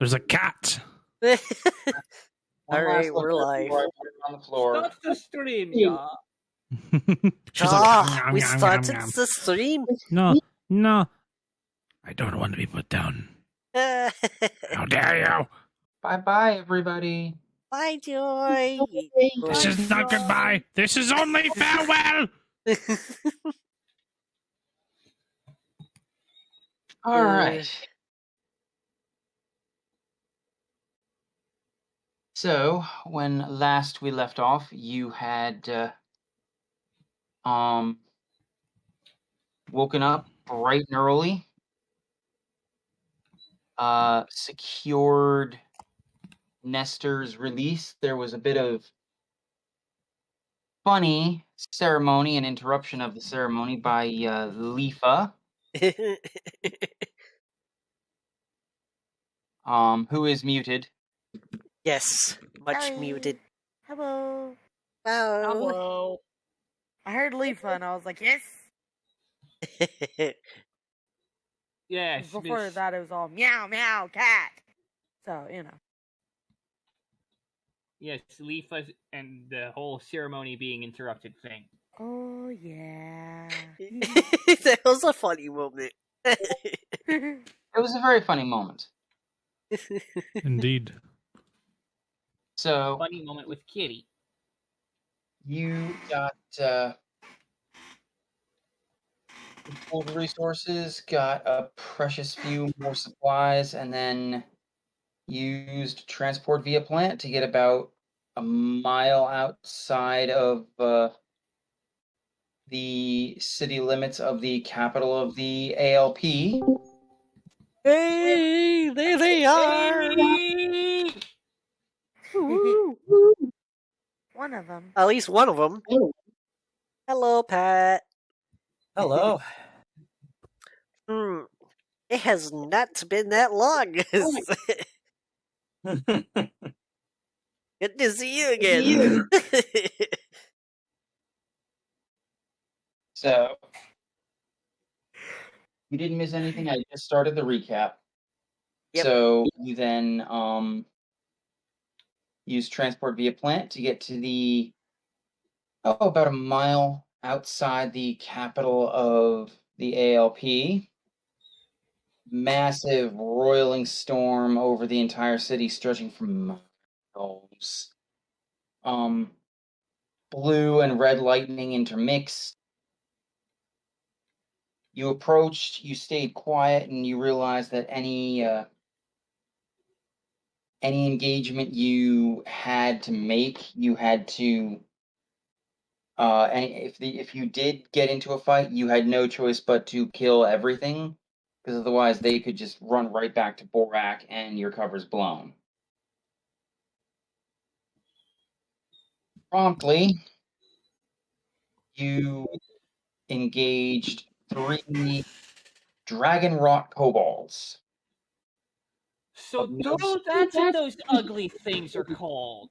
There's a cat. One All right, last look we're live. before I put it on the floor. Start the stream, yeah. She's We like, started the stream. no, no. I don't want to be put down. How dare you? Bye-bye, everybody. Bye, Joy. This is not goodbye. This is only farewell. All right. So, when last we left off, you had woken up bright and early, secured Nestor's release. There was a bit of funny ceremony and interruption of the ceremony by Leafa, who is muted. Yes, much Hi. muted. Hello. Oh. Hello. I heard Leafa and I was like, yes. Yes, Before Miss- that, it was all meow, meow, cat. So, you know. Yes, Leafa and the whole ceremony being interrupted thing. Oh, yeah. That was a funny moment. It was a very funny moment. Indeed. So, Funny moment with Kitty. you got pulled resources, got a precious few more supplies, and then used transport via plant to get about a mile outside of the city limits of the capital of the ALP. Hey, there they are. One of them. At least one of them. Hello, Pat. Hello. It has not been that long. Good to see you again. So, you didn't miss anything. I just started the recap. Yep. So, you then use transport via plant to get to the, about a mile outside the capital of the ALP. Massive roiling storm over the entire city, stretching from miles. Blue and red lightning intermixed. You approached, you stayed quiet, and you realized that any engagement you had to make, you had to. And if you did get into a fight, you had no choice but to kill everything, because otherwise they could just run right back to Borak and your cover's blown. Promptly, you engaged 3 dragon rot kobolds. So that's what those ugly things are called.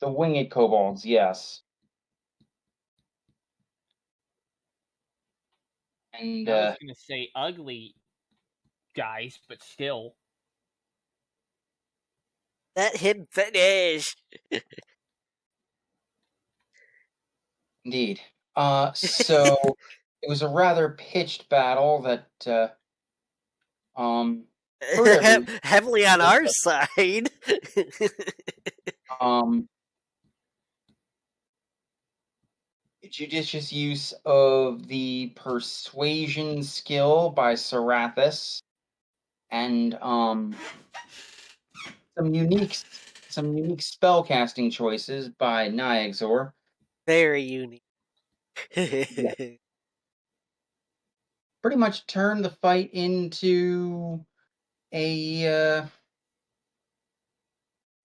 The winged kobolds, yes. And I was gonna say ugly guys, but still. Let him finish. indeed. So it was a rather pitched battle that Heavily on our side. Judicious use of the persuasion skill by Serathis, and some unique spellcasting choices by Nyexor. Very unique. Pretty much turned the fight into a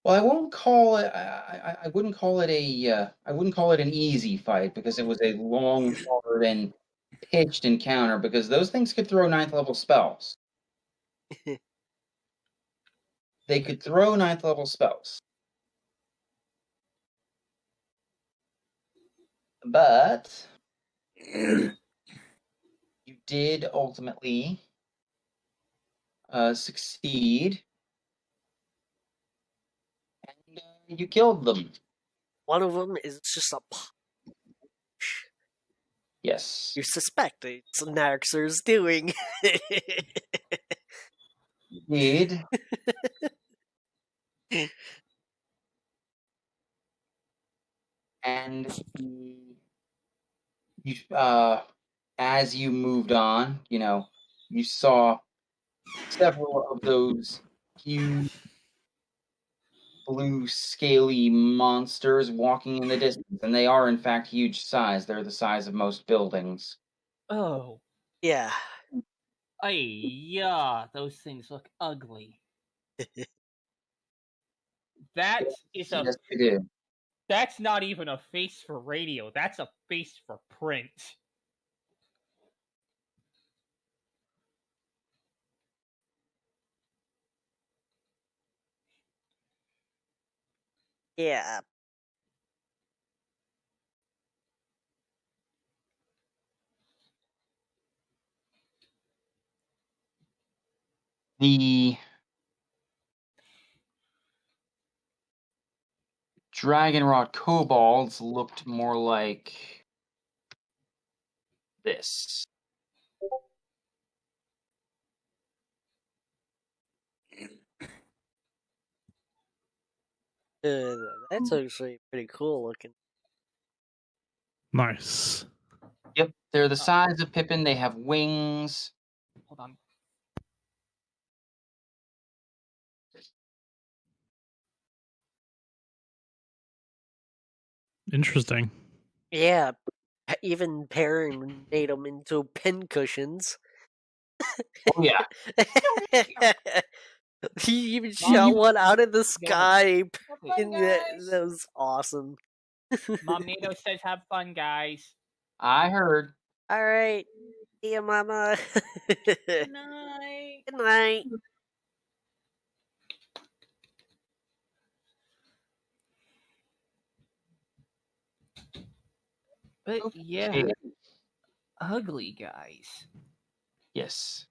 well, I won't call it. I wouldn't call it a. I wouldn't call it an easy fight, because it was a long, hard, and pitched encounter. Because those things could throw 9th level spells. They could throw 9th level spells, but you did ultimately succeed You killed them. One of them is just a Yes. You suspect it's Naxxer's doing. Indeed. And as you moved on, you saw several of those huge blue scaly monsters walking in the distance, and they are in fact huge size. They're the size of most buildings. Oh. Yeah. Yeah, those things look ugly. That is a. Yes, they do. That's not even a face for radio. That's a face for print. Yeah. The Dragonrot kobolds looked more like this. That's actually pretty cool looking. Nice. Yep, they're the size of Pippin. They have wings. Hold on. Interesting. Yeah. Even Perrin made them into pincushions. Oh yeah. He even shot one out of the sky. Fun, guys. That was awesome. Mom Nato says have fun, guys. I heard. All right. See ya, Mama. Good night. Good night. But yeah, Okay. ugly guys. Yes.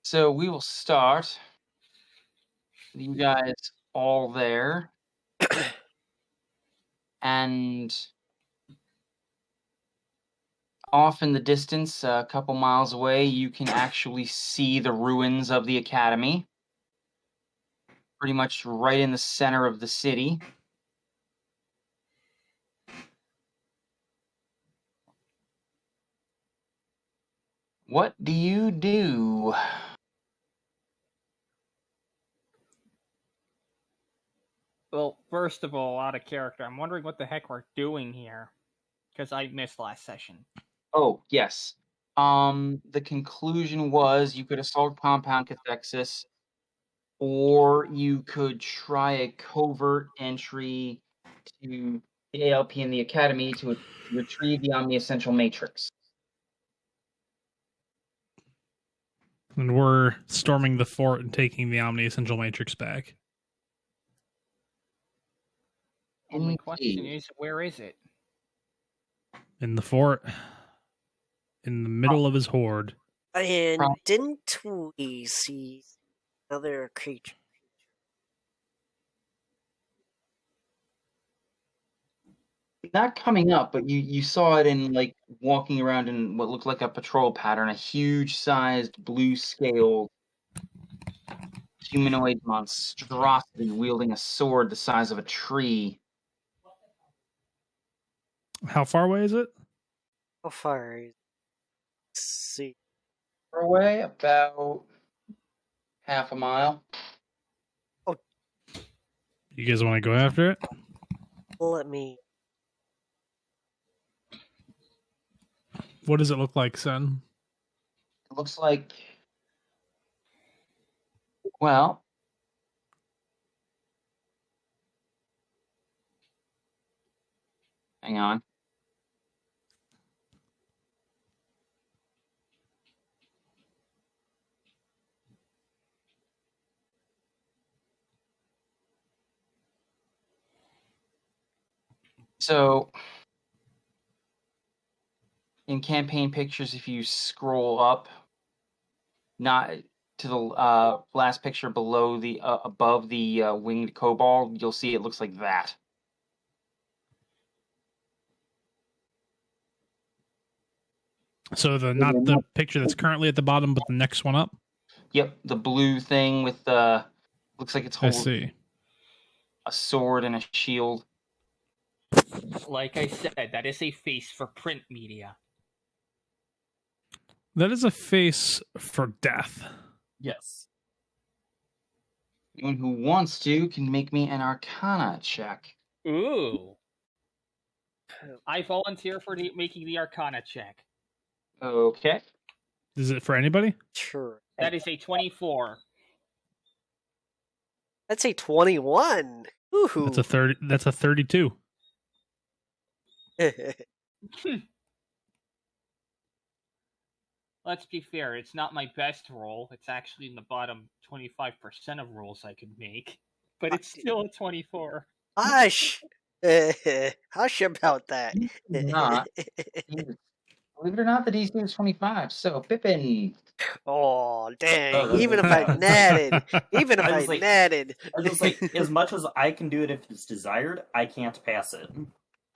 So we will start with you guys all there. And off in the distance, a couple miles away, you can actually see the ruins of the academy. Pretty much right in the center of the city. What do you do? Well, first of all, out of character, I'm wondering what the heck we're doing here. Because I missed last session. Oh, yes. The conclusion was you could assault Compound Cathexis, or you could try a covert entry to the ALP in the Academy to retrieve the Omni-Essential Matrix. And we're storming the fort and taking the Omni-Essential Matrix back. Only question is, where is it? In the fort. In the middle of his horde. And didn't we see another creature? Not coming up, but you saw it in, like, walking around in what looked like a patrol pattern, a huge-sized, blue-scaled humanoid monstrosity wielding a sword the size of a tree. How far away is it? How far is it? Let's see. Far away, about half a mile. Oh. You guys want to go after it? Let me... What does it look like, son? It looks like... Well... Hang on. So, in campaign pictures, if you scroll up, to the last picture below the above the winged kobold, you'll see it looks like that. So not the picture that's currently at the bottom, but the next one up. Yep, the blue thing with looks like it's I holding see. a sword and a shield. Like I said, that is a face for print media. That is a face for death. Yes. Anyone who wants to can make me an Arcana check. Ooh. I volunteer for making the Arcana check. Okay. Is it for anybody? Sure. That is a 24. That's a 21. Ooh. That's a 30. That's a 32. Let's be fair, it's not my best roll. It's actually in the bottom 25% of rolls I could make. But it's still a 24. Hush. Hush about that. Not. Believe it or not, the DC is 25. So Pippin. Oh dang! Oh, Even if I natted, even if I I was like- natted, I was just like, as much as I can do it if it's desired, I can't pass it.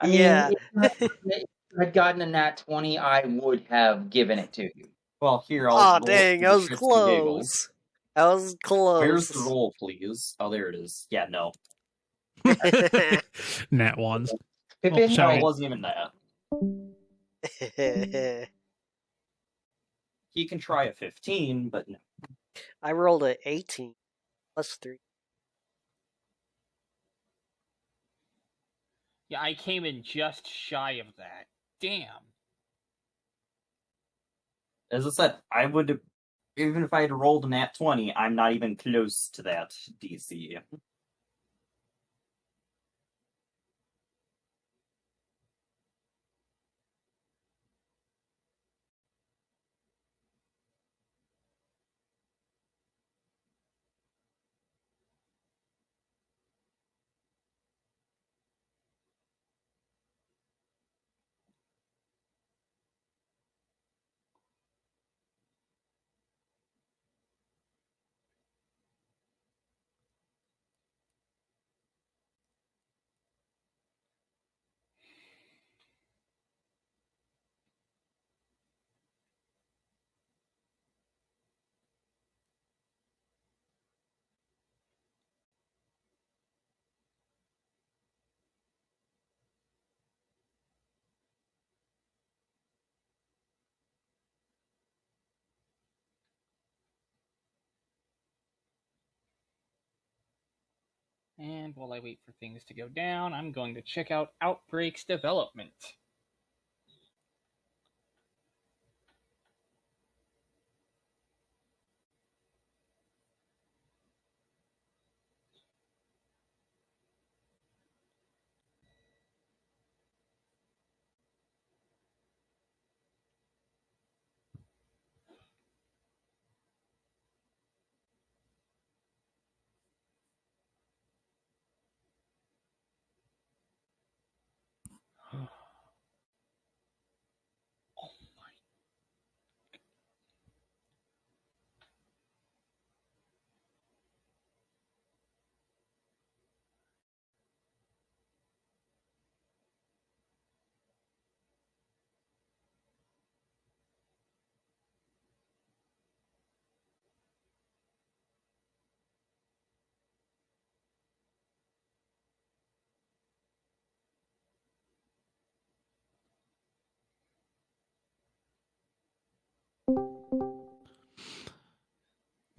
I mean, Yeah. if you had gotten a nat 20, I would have given it to you. Well, here, I'll oh roll dang, for I the was shits and giggles. close. I was close. Where's the roll, please? Oh, there it is. Yeah, no. Nat ones. Pippin, Oh, No, sorry. it wasn't even that. He can try a 15, but no. I rolled a 18 plus 3. Yeah, I came in just shy of that. Damn. As I said, I would, even if I had rolled a nat 20, I'm not even close to that DC. And while I wait for things to go down, I'm going to check out Outbreak's development.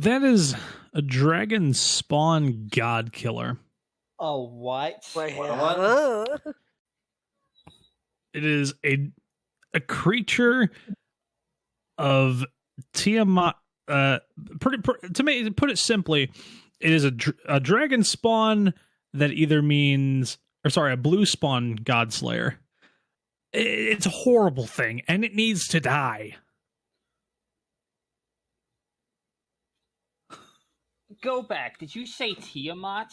That is a dragon spawn god killer. Oh, what? Wait, What? huh? It is a creature of Tiamat. To put it simply, it is a dragon spawn that either means, or sorry, a blue spawn god slayer. It's a horrible thing, and it needs to die. Go back. Did you say Tiamat?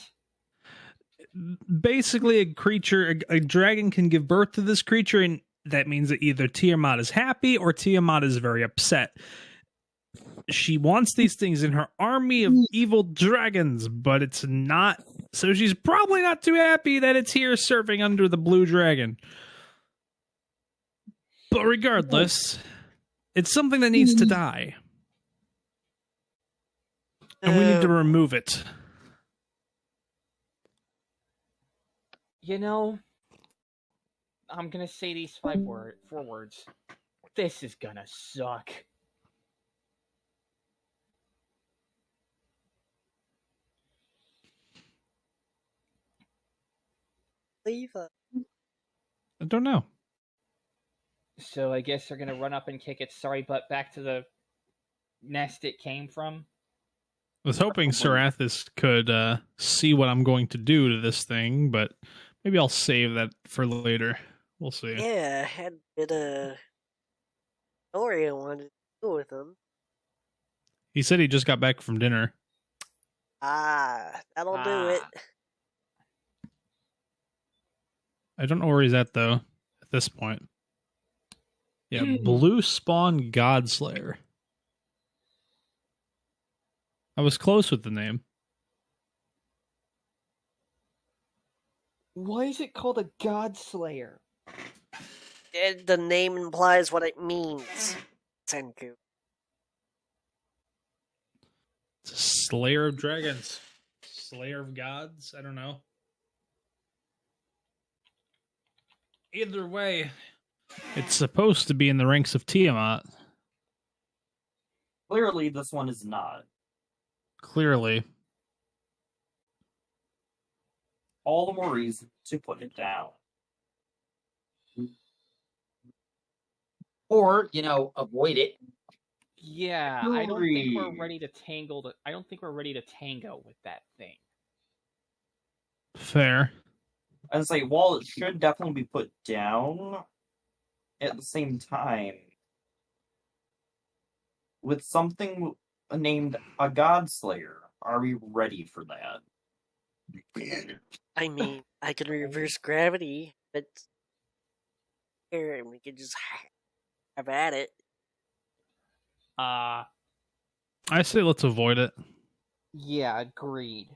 Basically, a creature, a dragon can give birth to this creature, and that means that either Tiamat is happy or Tiamat is very upset. she wants these things in her army of evil dragons, but it's not. So she's probably not too happy that it's here serving under the blue dragon. But regardless, it's something that needs to die. And we need to remove it. You know, I'm gonna say these 4 words. This is gonna suck. Leave. I don't know. So I guess they're gonna run up and kick its sorry butt back to the nest it came from. I was hoping Sarathis could see what I'm going to do to this thing, but maybe I'll save that for later. We'll see. Yeah, I had a bit of story I wanted to do with him. He said he just got back from dinner. That'll do it. I don't know where he's at, though, at this point. Yeah, Blue Spawn Godslayer. I was close with the name. Why is it called a God Slayer? The name implies what it means, Senku. It's a Slayer of Dragons. Slayer of Gods? I don't know. Either way, it's supposed to be in the ranks of Tiamat. Clearly, this one is not. Clearly. All the more reason to put it down. Or, avoid it. Yeah, I don't think we're ready to I don't think we're ready to tango with that thing. Fair. I'd say, while it should definitely be put down, at the same time, with something named a Godslayer, are we ready for that? I mean, I can reverse gravity, but here we can just have at it. I say let's avoid it. Yeah, agreed.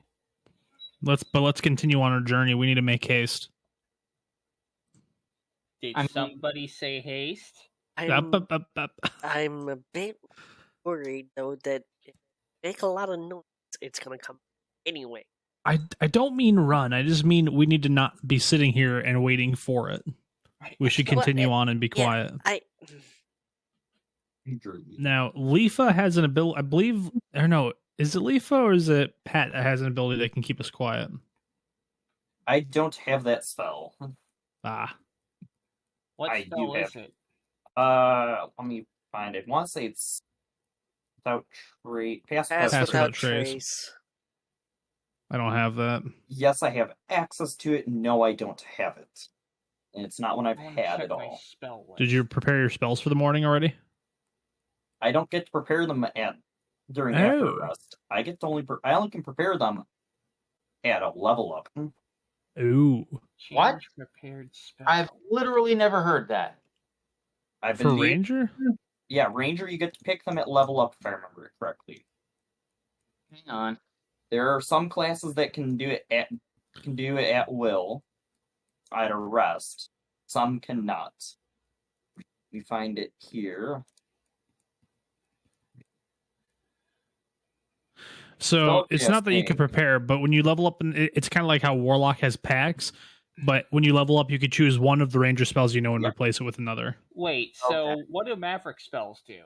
Let's continue on our journey. We need to make haste. Did I'm- somebody say haste? I'm Up. a bit worried though that if I make a lot of noise, it's gonna come anyway. I don't mean run. I just mean we need to not be sitting here and waiting for it. We should continue on and be quiet. Now, Leafa has an ability, I believe, or no, is it Leafa or is it Pat that has an ability that can keep us quiet? I don't have that spell. Ah. What I spell do is have- it? Let me find it. I want to say it's without trace. Pass Pass Pass without without trace. trace. I don't have that. Yes, I have access to it. No, I don't have it. And it's not one I've I wanna had check at my all. spell list. Did you prepare your spells for the morning already? I don't get to prepare them during Oh. after rest. I get to I only can prepare them at a level up. Ooh. Change What? Prepared spell. I've literally never heard that. I For believe, Ranger? yeah, Ranger, you get to pick them at level up if I remember it correctly. Hang on. There are some classes that can do it at will, at a rest. Some cannot. We find it here. So it's yes, not that you can prepare, but when you level up, it's kind of like how Warlock has packs. But when you level up, you could choose one of the Ranger spells you know and Yep. replace it with another. Wait, so Okay. what do Maverick spells do?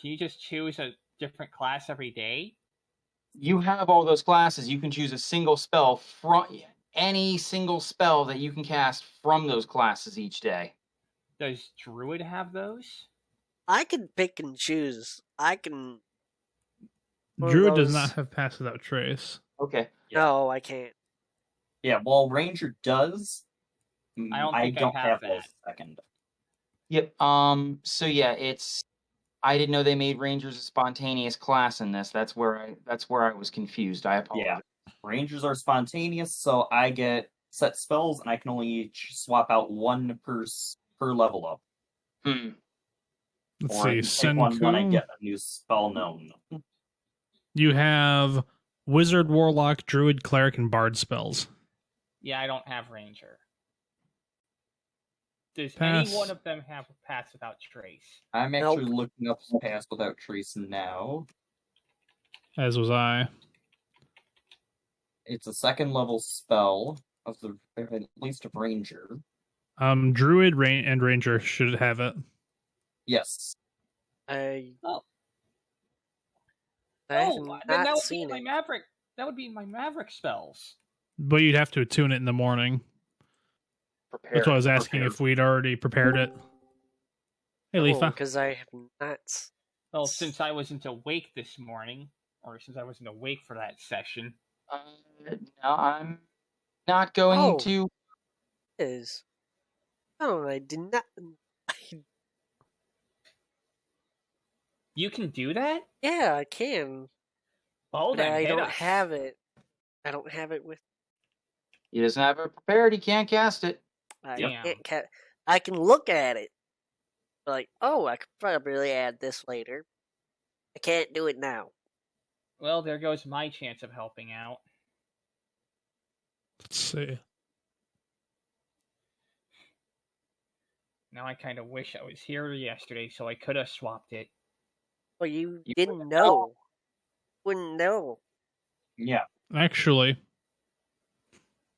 Can you just choose a different class every day? You have all those classes. You can choose a single spell from any single spell that you can cast from those classes each day. Does Druid have those? I can pick and choose. I can. One of Druid does those- not have pass without trace. Okay. Yeah. No, I can't. Yeah, well, Ranger does. I don't think I have those that. second. Yep. So yeah, I didn't know they made Rangers a spontaneous class in this. That's where I was confused. I apologize. Yeah. Rangers are spontaneous, so I get set spells, and I can only swap out one per level up. Hmm. Let's Or I see, can take one when I Senku. get a new spell known. You have Wizard, Warlock, Druid, Cleric, and Bard spells. Yeah, I don't have Ranger. Does Pass. any one of them have a pass without trace? I'm Nope. actually looking up Pass Without Trace now. As was I. It's a second level spell of the at least of Ranger. Druid, and Ranger should have it. Yes. I Oh. I have Oh, then that not would be seen my it. Maverick. That would be my Maverick spells. But you'd have to attune it in the morning. Prepare. That's why I was asking Prepared. if we'd already prepared it. Hey, Leafa. Because I have not. Well, since I wasn't awake this morning, or since I wasn't awake for that session. No, I'm not going Oh. to. Is oh, I did not. You can do that? Yeah, I can. Oh, But then I hit don't us. have it. I don't have it with. He doesn't have it prepared. He can't cast it. I Damn. can't. I can look at it. Like, oh, I could probably add this later. I can't do it now. Well, there goes my chance of helping out. Let's see. Now I kind of wish I was here yesterday so I could have swapped it. Well, you You didn't wouldn't know. Wouldn't know. Yeah. Actually,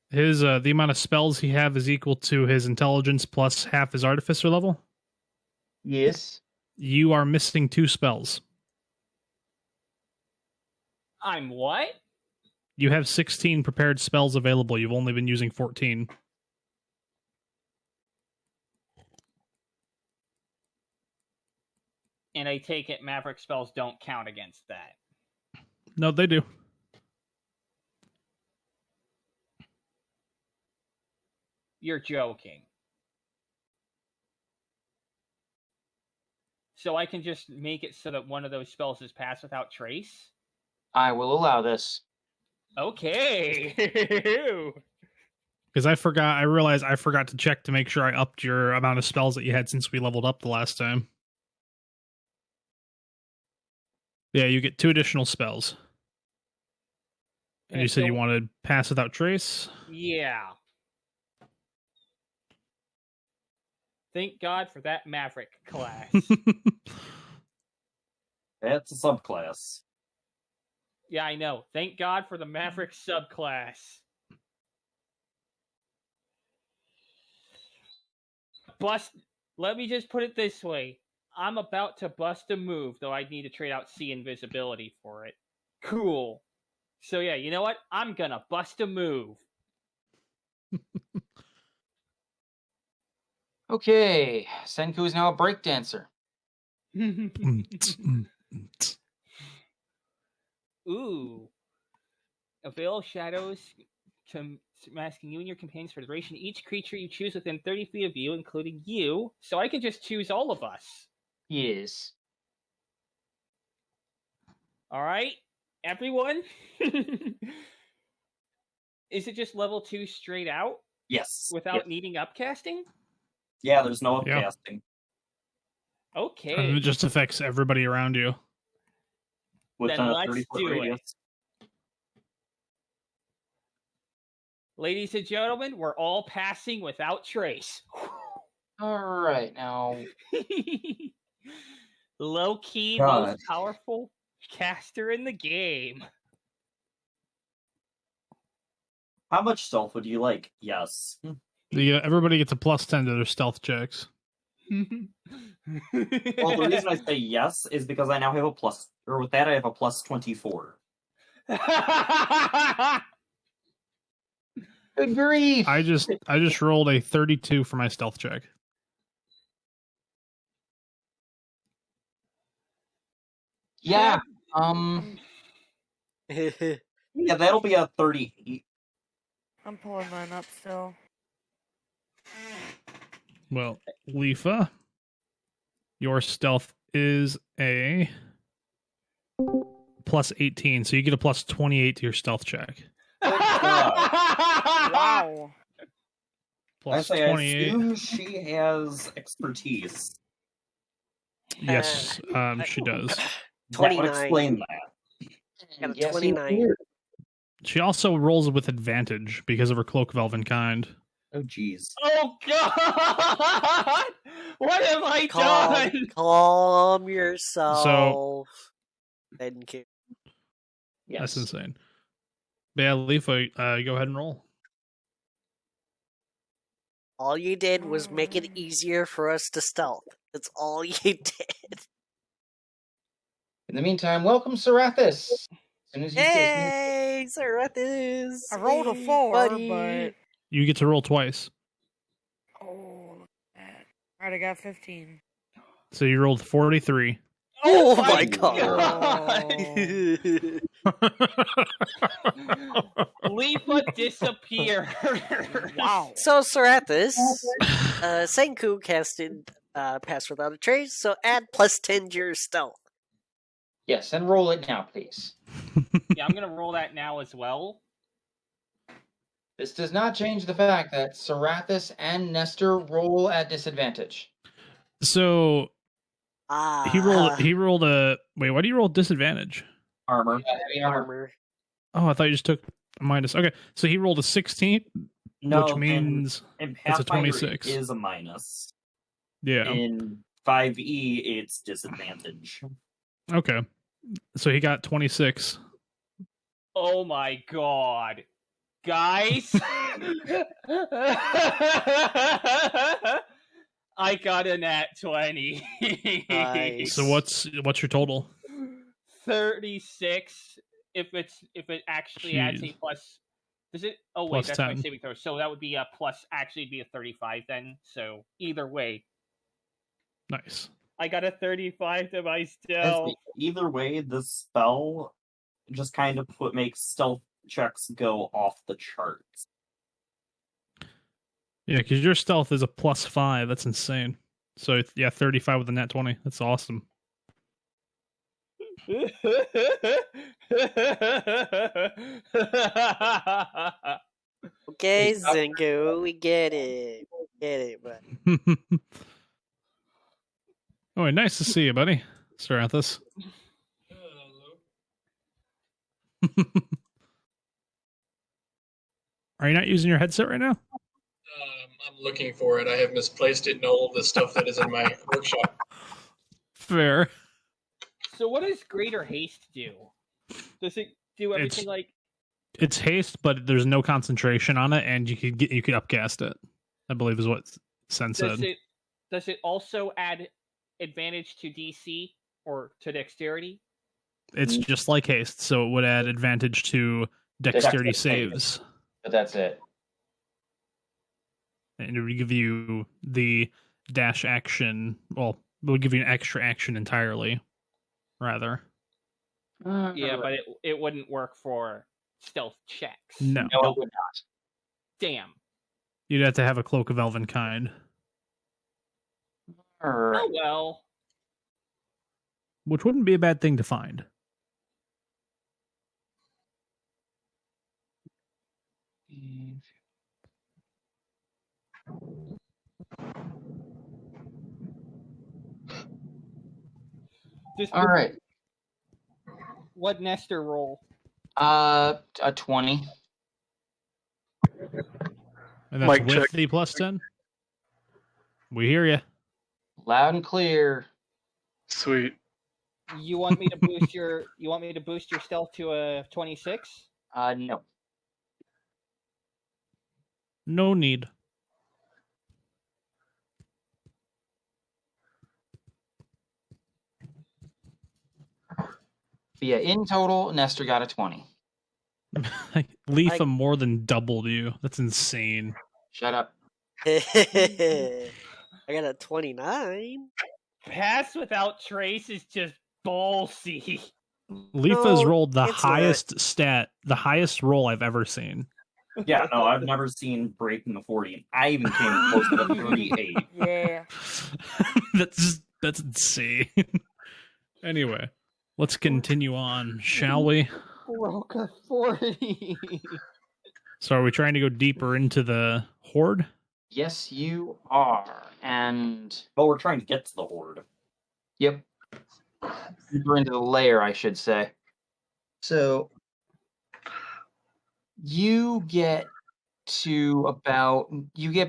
his the amount of spells he have is equal to his intelligence plus half his artificer level. Yes. You are missing 2 spells. I'm what? You have 16 prepared spells available. You've only been using 14. And I take it Maverick spells don't count against that. No, they do. You're joking. So I can just make it so that one of those spells is pass without trace? I will allow this. Okay. Because I realized I forgot to check to make sure I upped your amount of spells that you had since we leveled up the last time. Yeah, you get 2 additional spells. And you said you wanted pass without trace? Yeah. Thank God for that Maverick class. That's a subclass. Yeah, I know. Thank God for the Maverick subclass. Let me just put it this way. I'm about to bust a move, though I'd need to trade out C invisibility for it. Cool. So yeah, you know what? I'm gonna bust a move. Okay, Senku is now a breakdancer. Ooh. Avail shadows to masking you and your companions for the duration. Each creature you choose within 30 feet of you, including you. So I can just choose all of us. Yes. Alright? Everyone? Is it just level 2 straight out Yes. without Yes. needing upcasting? Yeah, there's no Yeah. upcasting. Okay. And it just affects everybody around you. Within Then a let's 30-foot do it. radius. Ladies and gentlemen, we're all passing without trace. All right, now Low key, God. most powerful caster in the game. How much stealth would you like? Yes. Everybody gets a +10 to their stealth checks. Well, the reason I say yes is because I now have a plus, or with that I have a plus 24. good grief. I just rolled a 32 for my stealth check. Yeah. Yeah, that'll be a 38. I'm pulling mine up still. Well, Leafa, your stealth is a +18, so you get a +28 to your stealth check. Wow. I Plus say I 28. assume she has expertise. Yes, she does. That would 29. explain that. Got a Yes, you 29. do. She also rolls with advantage because of her cloak of elven kind. Oh, jeez. Oh God! What have I done? Calm yourself. Thank you. Yes. That's insane. But yeah, Leafa, go ahead and roll. All you did was make it easier for us to stealth. That's all you did. In the meantime, welcome Serathis. As soon as you get Hey, Serathis. I rolled a Hey, 4, buddy. but You get to roll twice. oh, look at that. Alright, I got 15. So you rolled 43. Oh my my God. Leafa disappeared. Wow. So, Serathis, Senku casted Pass Without a Trace, so add +10 to your stealth. Yes, and roll it now, please. Yeah, I'm gonna roll that now as well. This does not change the fact that Serathis and Nestor roll at disadvantage. So Ah, he rolled a wait, why do you roll disadvantage? Armor. Heavy armor. armor. Oh, I thought you just took a minus. Okay, so he rolled a 16, No, which means in it's a Pathfinder 26. is a minus. yeah. In 5e, it's disadvantage. Okay. So he got 26. Oh my God, guys! I got a nat 20. Nice. So what's your total? 36. If it actually adds a Jeez. plus, does it? Oh wait, Plus that's 10. my saving throw. So that would be a plus. Actually, it'd be a 35 then. So either way, Nice. I got a 35 to my As- stealth. Either way, this spell just kind of makes stealth checks go off the charts. Yeah, because your stealth is a +5. That's insane. So yeah, 35 with a nat 20. That's awesome. Okay, Senku, we get it. Get it, but Oh, wait, nice to see you, buddy. Serathis. Are you not using your headset right now? I'm looking for it. I have misplaced it in all of the stuff that is in my workshop. Fair. So what does Greater Haste do? Does it do everything like? It's haste, but there's no concentration on it, and you could upcast it. I believe is what Sen said. Does it also add advantage to DC or to dexterity? It's just like haste, so it would add advantage to dexterity Dexterity. saves, But that's it. and it would give you the dash action. Well, it would give you an extra action entirely, rather. Yeah, but it wouldn't work for stealth checks. No, No, it would not. Damn. you'd have to have a cloak of elven kind, Alright. Oh well. which wouldn't be a bad thing to find. Just All right. what Nestor roll? A 20. And that's Mic with check. the +10. We hear you. Loud and clear. Sweet. You want me to boost your stealth to a 26? No. No need. But yeah, in total, Nestor got a 20. Leafa more than doubled you. That's insane. Shut up. I got a 29. Pass without trace is just ballsy. Leafa's No, rolled the it's not. the highest roll I've ever seen. Yeah, no, I've never seen breaking the 40. I even came close to the 38. Yeah. That's insane. Anyway, let's continue on, shall we? Broke a 40. So are we trying to go deeper into the horde? Yes, you are. And But we're trying to get to the horde. Yep. Deeper into the layer, I should say. So you get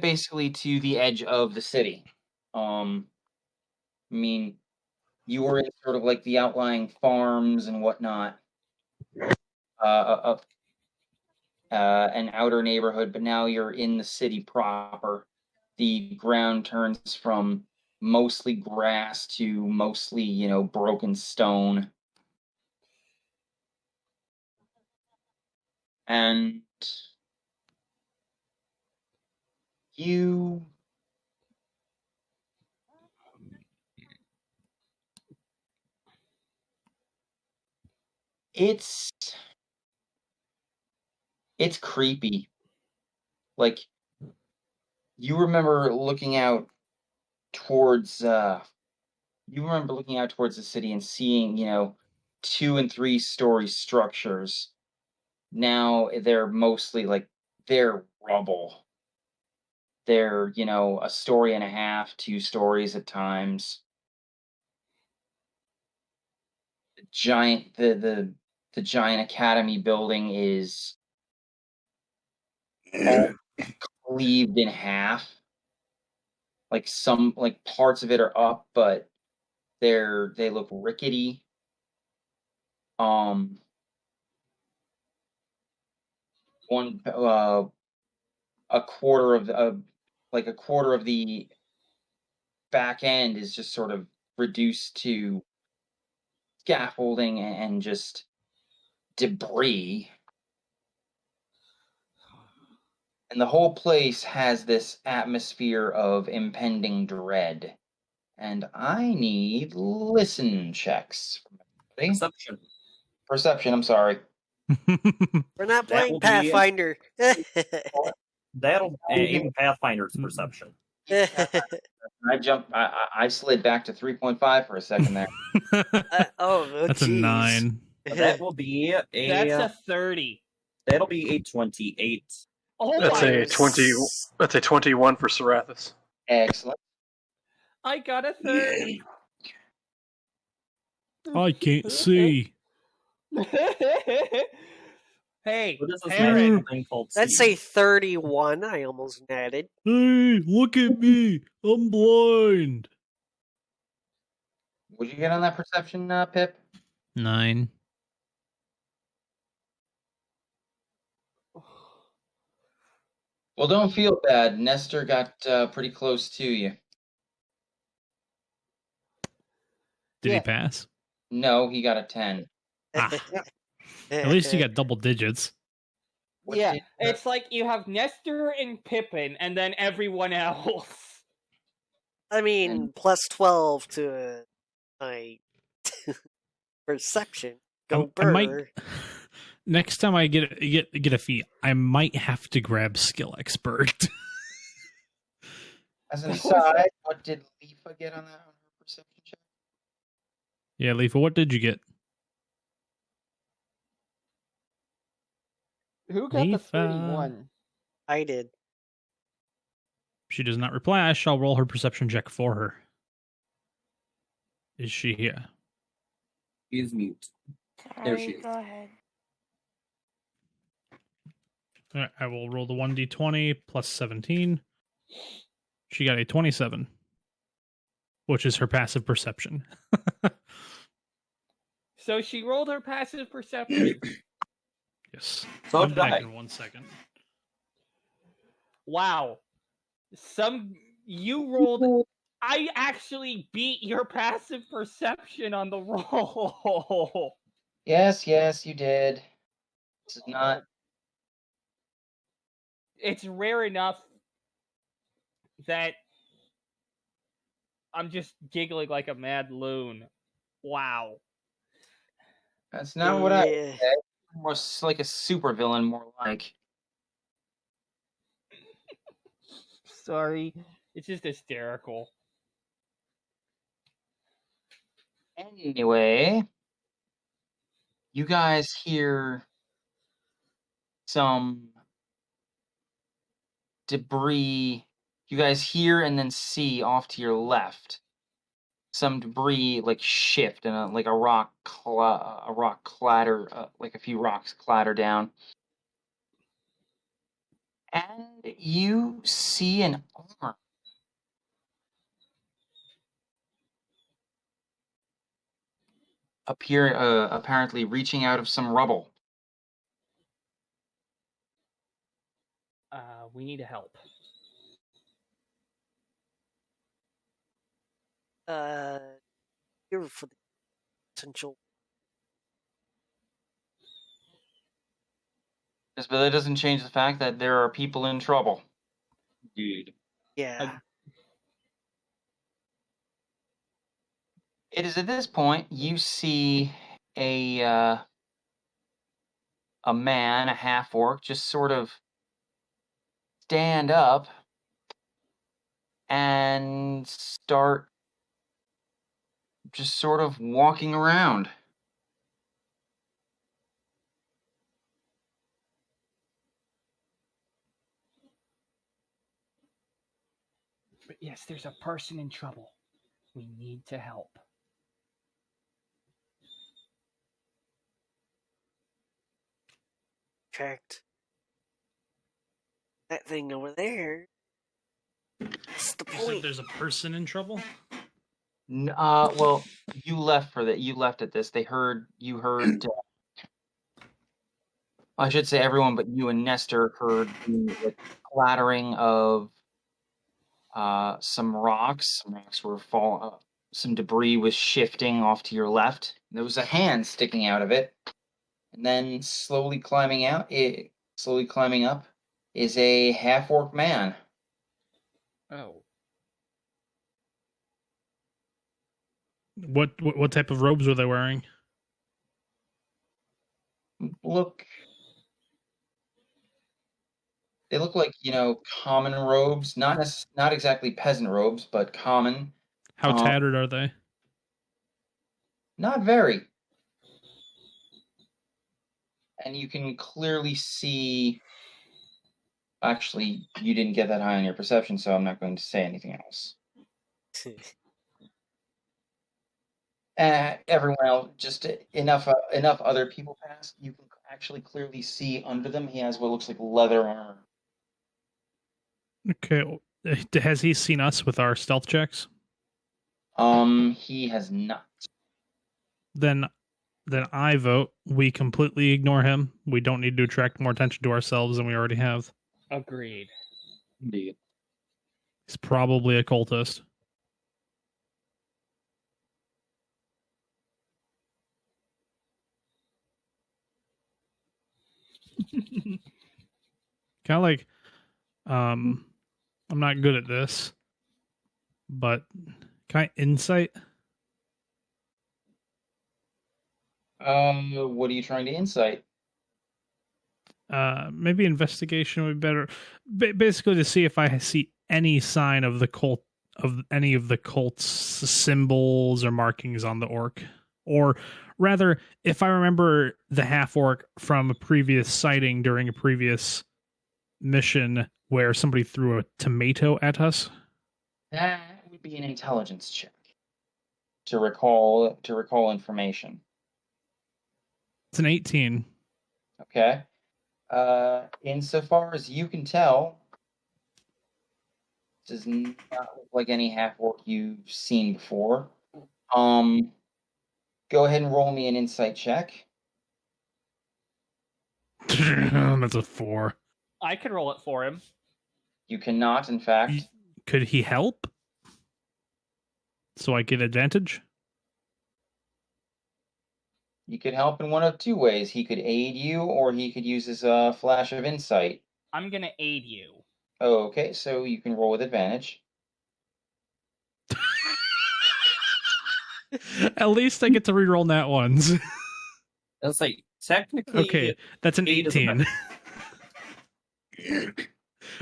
basically to the edge of the city. I mean, you were in sort of like the outlying farms and whatnot, of an outer neighborhood, but now you're in the city proper. The ground turns from mostly grass to mostly, broken stone. And you it's creepy. Like, you remember looking out towards the city and seeing, 2 and 3 story structures. Now they're mostly they're rubble. They're, a story and a half, 2 stories at times. The giant academy building is all cleaved in half. Some parts of it are up, but they look rickety. One a quarter of the back end is just sort of reduced to scaffolding and just debris. And the whole place has this atmosphere of impending dread. And I need listen checks. Perception. Perception, I'm sorry. We're not That playing will be- Pathfinder. That'll even Pathfinder's perception. I slid back to 3.5 for a second there. That's a geez. 9. That will be That's a 30. That'll be a 28. Oh That's my! a 20. That's a 21 for Serathis. Excellent. I got a 30. I can't see. Hey, What is this Aaron. magical thing called? That's see? a 31. I almost netted. Hey, look at me. I'm blind. What'd you get on that perception, Pip? 9. Well, don't feel bad. Nestor got pretty close to you. Did Yeah. he pass? No, he got a 10. At least you got double digits. What Yeah, did- it's like you have Nestor and Pippin, and then everyone else. I mean, plus 12 to my perception. Go I might Burr. next time I get a feat, I might have to grab skill expert. As an aside, what did Leafa get on her perception check? Yeah, Leafa, what did you get? Who got the Leaf, 31? I did. She does not reply. I shall roll her perception check for her. Is she here? He is mute. There Sorry, she is. go ahead. All right, I will roll the 1d20 plus 17. She got a 27, which is her passive perception. So she rolled her passive perception. Yes. So I'm did back I. in 1 second. Wow. You rolled. I actually beat your passive perception on the roll. Yes, you did. This is not. It's rare enough that I'm just giggling like a mad loon. Wow. That's not what I Yeah. said. More like a supervillain, more like. Sorry. It's just hysterical. Anyway, you guys hear some debris. You guys hear and then see off to your left some debris like shift and like a rock clatter, like a few rocks clatter down, and you see an arm appear, apparently reaching out of some rubble. We need help. Here for the potential. But that doesn't change the fact that there are people in trouble. Dude. Yeah. It is at this point you see a man, a half orc, just sort of stand up and start just sort of walking around. But yes, there's a person in trouble. We need to help. Fact. That thing over there. That's the You said point. there's a person in trouble? Well, you left for that. You left at this. You heard. I should say everyone, but you and Nestor heard the clattering of some rocks. Some rocks were some debris was shifting off to your left. There was a hand sticking out of it, and then slowly climbing up is a half-orc man. Oh. What type of robes were they wearing? They look like, common robes, not exactly peasant robes, but common. How tattered are they? Not very. And you can clearly see. Actually, you didn't get that high on your perception, so I'm not going to say anything else. Everyone else, just enough other people pass. You can actually clearly see under them. He has what looks like leather armor. Okay. Has he seen us with our stealth checks? He has not. Then I vote we completely ignore him. We don't need to attract more attention to ourselves than we already have. Agreed. Indeed. He's probably a cultist. Kind of like, I'm not good at this, but can I insight? What are you trying to insight? Maybe investigation would be better. Basically, to see if I see any sign of the cult, of any of the cult's symbols or markings on the orc, or rather, if I remember the half orc from a previous sighting during a previous mission where somebody threw a tomato at us. That would be an intelligence check to recall information. It's an 18. Okay. Insofar as you can tell, does not look like any half-orc you've seen before. Go ahead and roll me an insight check. That's a 4. I can roll it for him. You cannot, in fact. Could he help? So I get advantage? He could help in one of two ways. He could aid you, or he could use his flash of insight. I'm gonna aid you. Okay, so you can roll with advantage. At least I get to reroll nat ones. That's like technically. Okay, that's an 8 is a 18.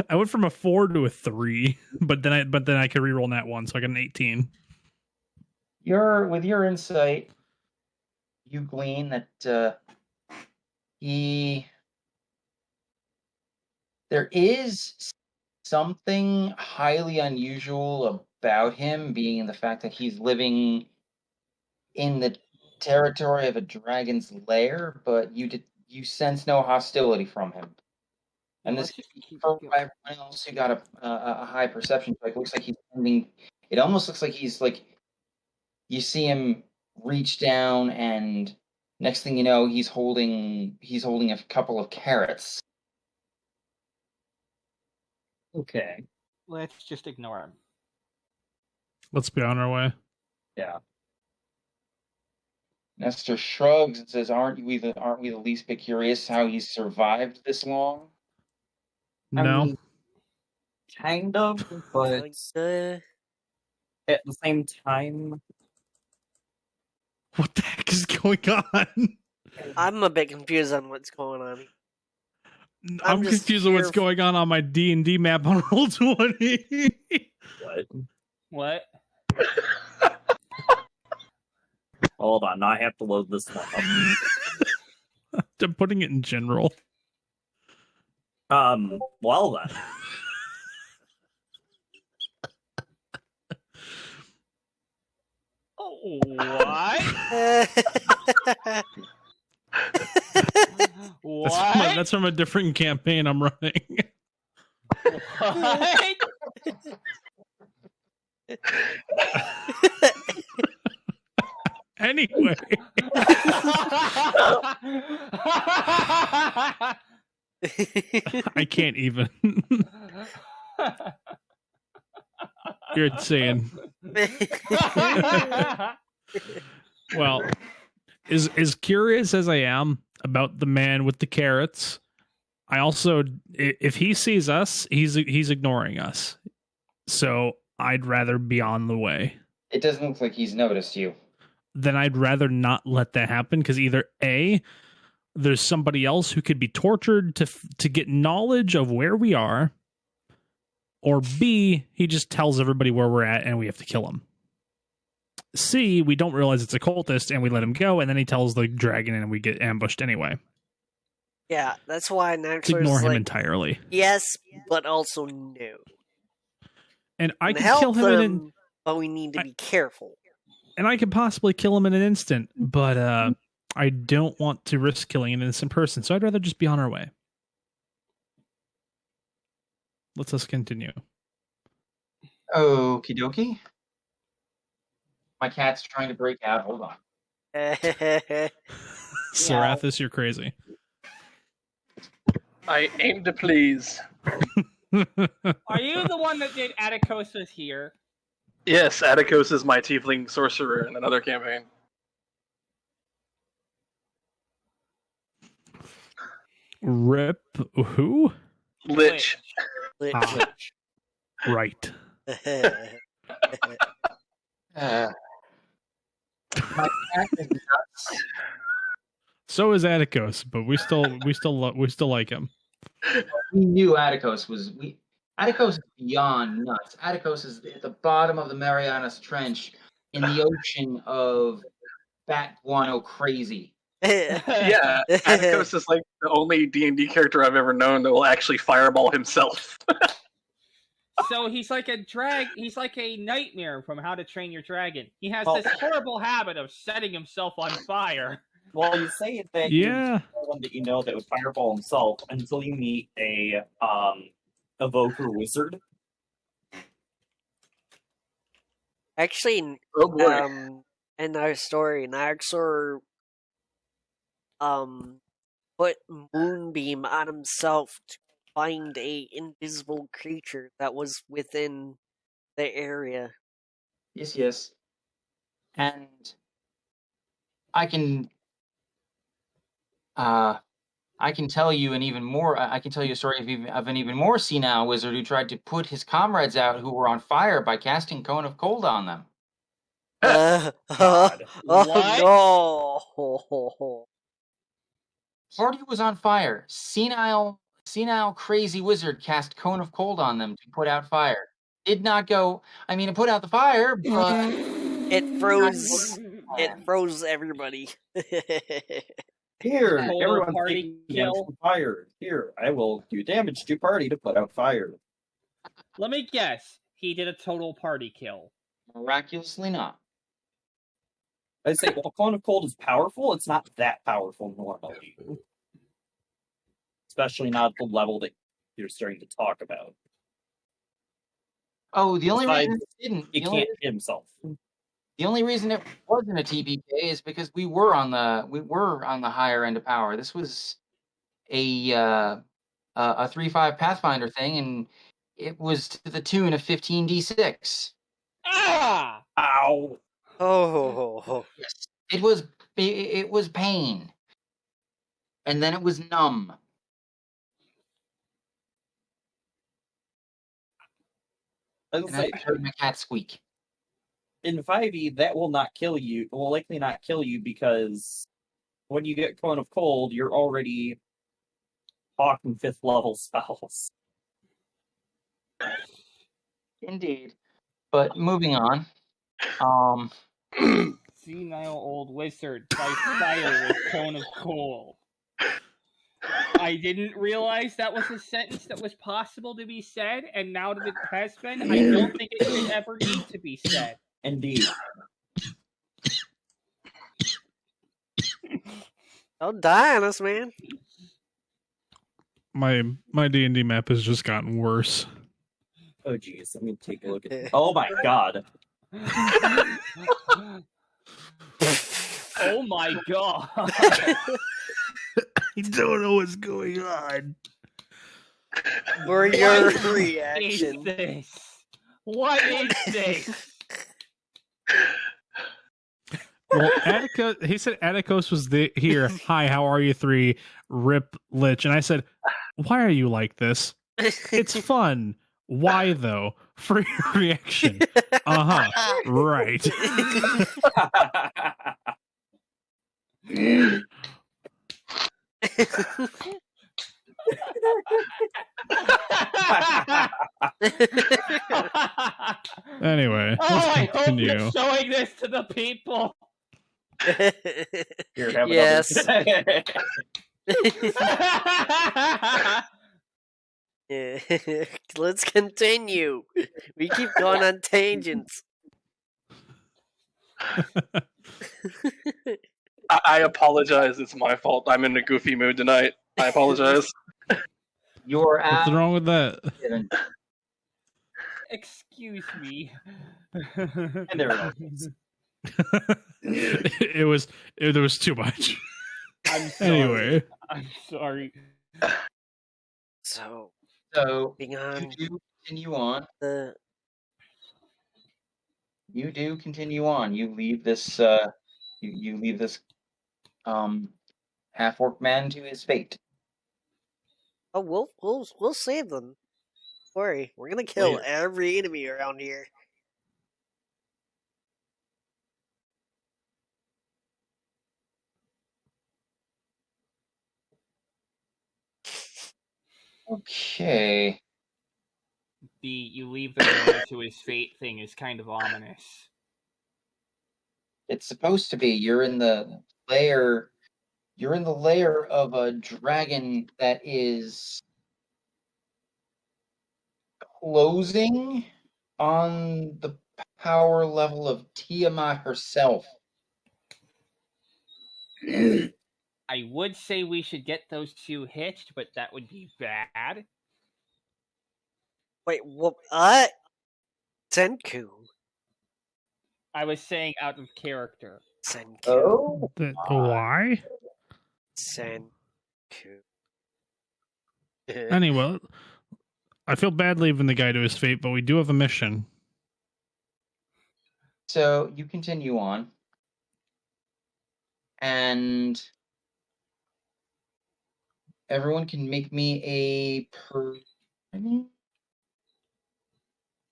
I went from a 4 to a 3, but then I could reroll nat 1, so I got an 18. With your insight, you glean that there is something highly unusual about him being the fact that he's living in the territory of a dragon's lair, but you sense no hostility from him. And Let's this, just keep for going. everyone else who got a high perception check, looks like he's ending. It almost looks like he's like, you see him reach down, and next thing you know, he's holding a couple of carrots. Okay. Let's just ignore him. Let's be on our way. Yeah. Nestor shrugs and says, "Aren't we the least bit curious how he's survived this long?" I No. mean, kind of, but Like, at the same time, What the heck is going on? I'm a bit confused on what's going on. I'm just confused on what's here- going on my D&D map on Roll20. what? What? Hold on, I have to load this one up. I'm putting it in general. Well then. Oh, what? What? That's from a different campaign I'm running. What? Anyway, I can't even. You're insane. Well, as curious as I am about the man with the carrots, I also, if he sees us, he's ignoring us. So I'd rather be on the way. It doesn't look like he's noticed you. Then I'd rather not let that happen, because either A, there's somebody else who could be tortured to get knowledge of where we are, or B, he just tells everybody where we're at and we have to kill him. C, we don't realize it's a cultist and we let him go, and then he tells the dragon and we get ambushed anyway. Yeah, that's why To Naxor's ignore him like, entirely. yes, but also no. And I And could help kill him them, but we need to be careful. and I could possibly kill him in an instant, but I don't want to risk killing an innocent person, so I'd rather just be on our way. Let's us continue. Okie dokie. My cat's trying to break out. Hold on. Sarathis, you're crazy. I aim to please. Are you the one that did Atticus here? Yes, Atticus is my tiefling sorcerer in another campaign. Rip who? Lich. Ah. Right. My cat is nuts. So is Atticus, but we still like him. We knew Atticus was Atticus is beyond nuts. Atticus is at the bottom of the Marianas Trench in the ocean of Bat Guano crazy. Yeah, Atticus is like the only D&D character I've ever known that will actually fireball himself. So he's like he's like a nightmare from How to Train Your Dragon. He has Well- this horrible habit of setting himself on fire. Well, you say that Yeah. you're one that you know that would fireball himself until you meet a evoker wizard. Actually, Oh boy. in our story, Naxor put Moonbeam on himself to find a invisible creature that was within the area. Yes. And I can tell you an even more. I can tell you a story of an even more senile wizard who tried to put his comrades out who were on fire by casting Cone of Cold on them. God. Oh Party was on fire. Senile, crazy wizard cast Cone of Cold on them to put out fire. Did not go. I mean, it put out the fire, but no! It froze everybody. Here, Total everyone's party taking damage kill. from fire. Here, I will do damage to party to put out fire. Let me guess. he did a total party kill. Miraculously not. I'd say, while Clone of Cold is powerful, it's not that powerful normally. Especially not at the level that you're starting to talk about. Oh, the only Besides, reason it didn't. He The only, can't hit himself. the only reason it wasn't a TPK is because we were on the higher end of power. This was a 3/5 Pathfinder thing, and it was to the tune of 15d6. Ah! Ow! Oh, Yes, it was pain, and then it was numb. I was And say, I heard my cat squeak. in 5e, that will not kill you. It will likely not kill you because when you get Clone of Cold, you're already talking 5th level spells. Indeed. But moving on. Senile old wizard by fire with cone of coal. I didn't realize that was a sentence that was possible to be said, and now that it has been, I don't think it should ever need to be said. Indeed. don't die on us, man. My D&D map has just gotten worse. Oh, geez. Let me take a look at it. Oh, my God. Oh my god! I don't know what's going on. For your What is reaction. this? What is this? Well, Atticus, he said Atticus was here. Hi, how are you three? Rip Lich. And I said, why are you like this? It's fun. Why though? For your reaction. Uh-huh. Right. Anyway, Oh, I let's hope continue. you're showing this to the people. Here, have Yes. another. Yeah. Let's continue. We keep going on tangents. I apologize. It's my fault. I'm in a goofy mood tonight. I apologize. You're What's wrong with that? Excuse me. And there it is. There was too much. I'm sorry. Anyway, I'm sorry. So, So being you on do continue on. the You do continue on. You leave this you leave this half-orc man to his fate. oh, we'll save them. Don't worry, we're gonna kill Wait. every enemy around here. Okay. The you leave the man to his fate thing is kind of ominous. It's supposed to be. You're in the lair of a dragon that is closing on the power level of Tiamat herself. I would say we should get those two hitched, but that would be bad. Wait, what? Senku. I was saying out of character. Senku. Oh, why? Senku. Anyway, I feel bad leaving the guy to his fate, but we do have a mission. so you continue on, and everyone can make me a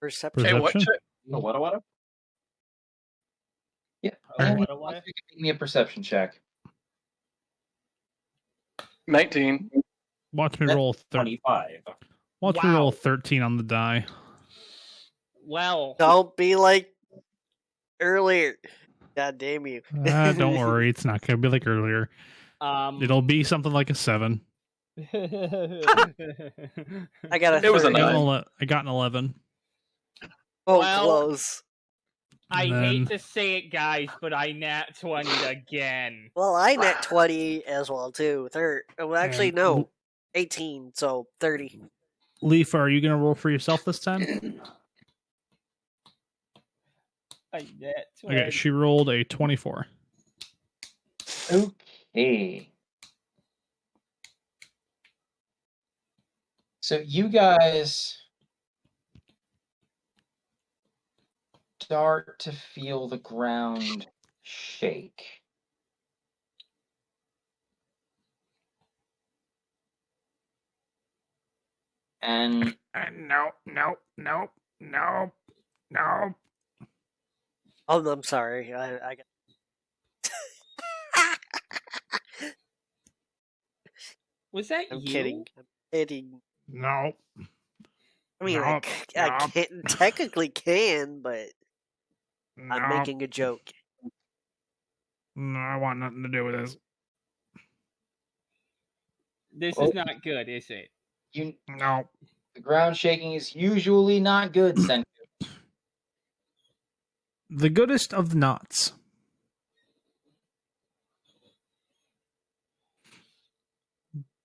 Perception. Hey, what? Perception? Oh, what? Yeah, Oh, everyone what? can make me a perception check. 19. Watch me That's roll 25. Watch me Wow. roll 13 on the die. Well, Don't be like earlier. God damn you. Don't worry, it's not gonna be like earlier. It'll be something like a 7. I got a It was a 30. nine. I got an 11. Oh, Well- close. I And hate then- to say it, guys, but I nat 20'd again. Well, I net 20 as well, too. Well, actually, And no. 18, so 30. Leaf, are you going to roll for yourself this time? I nat 20. Okay, she rolled a 24. Okay. So you guys start to feel the ground shake. And No. Oh, I'm sorry. I got... Was that I'm you? kidding. I'm kidding. No. I mean, I Nope. can't, technically can, but I'm making a joke. No, I want nothing to do with this. This Oh. is not good, is it? No. the ground shaking is usually not good, Senku. The goodest of knots.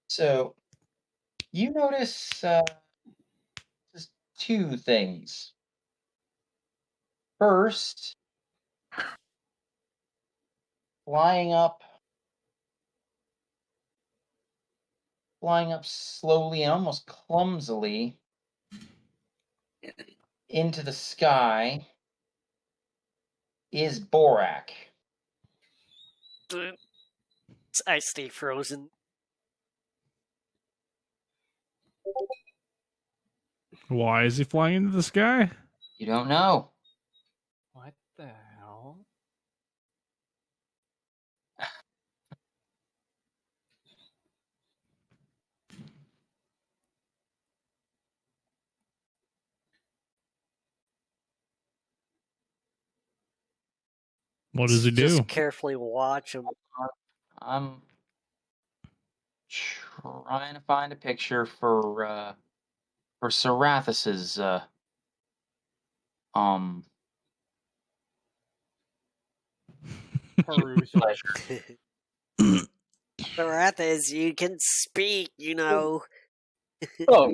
So you notice just two things. First, flying up slowly and almost clumsily into the sky is Borak. I stay frozen. Why is he flying into the sky? You don't know. What the hell? What does he do? Just carefully watch him. I'm trying to find a picture for Sarathus's Perusal. Sarathus, you can speak, you know. Oh,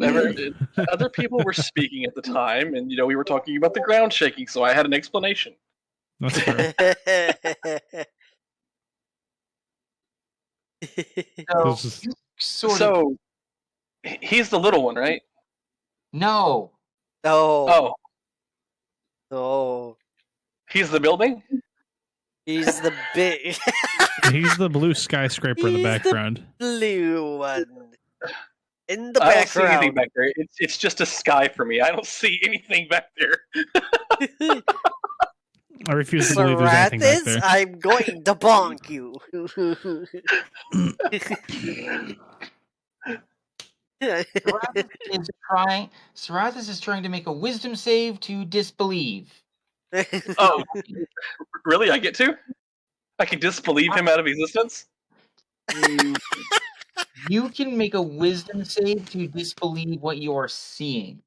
other people were speaking at the time, and we were talking about the ground shaking, so I had an explanation. That's fair. So, This is- you sort of So he's the little one, right? no. No, Oh, no. he's the building. He's the big He's the blue skyscraper in the He's the- background. blue one. In the I don't see anything background. back there. It's just a sky for me. I don't see anything back there. I refuse to believe there's anything back Sarathus, there. I'm going to bonk you. Sarathus is trying to make a wisdom save to disbelieve. Oh, really? I get to? I can disbelieve him out of existence? You can make a wisdom save to disbelieve what you are seeing.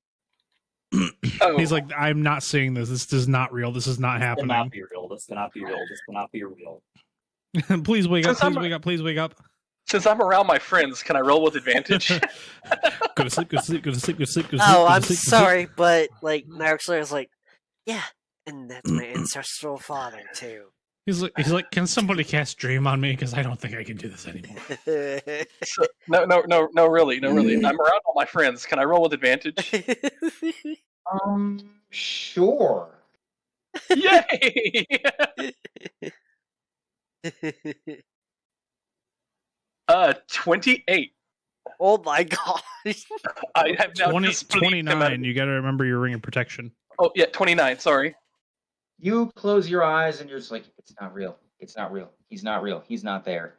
Oh, He's like, I'm not seeing this. This is not real. This is not This cannot happening. be real. This cannot be real. This cannot be real. Please wake up. Since I'm- Please wake up. Please wake up. since I'm around my friends, can I roll with advantage? Go to sleep. Go to sleep. Go to sleep. Go to sleep. Go to sleep. Oh, go to I'm sleep, go to sleep. sorry, but like actually, I was like, yeah, and that's my ancestral father too. He's like, can somebody cast Dream on me? Because I don't think I can do this anymore. So, no, really. I'm around all my friends. Can I roll with advantage? Sure. Yay! 28. Oh my god! I have now 29. him out of- You got to remember your ring of protection. Oh, yeah, 29. Sorry. You close your eyes and you're just like, it's not real. It's not real. He's not real. He's not there.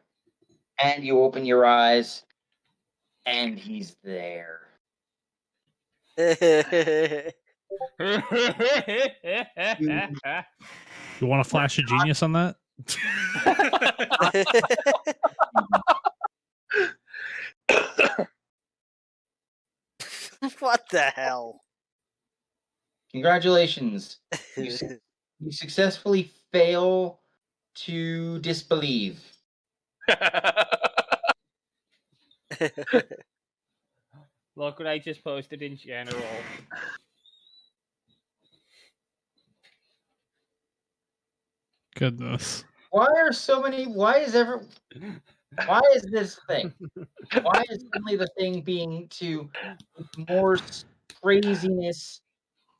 And you open your eyes and he's there. You want to flash a genius on that? What the hell? Congratulations. You successfully fail to disbelieve. Look what I just posted in general. Goodness. Why are so many? Why is this thing? Why is suddenly the thing being to more craziness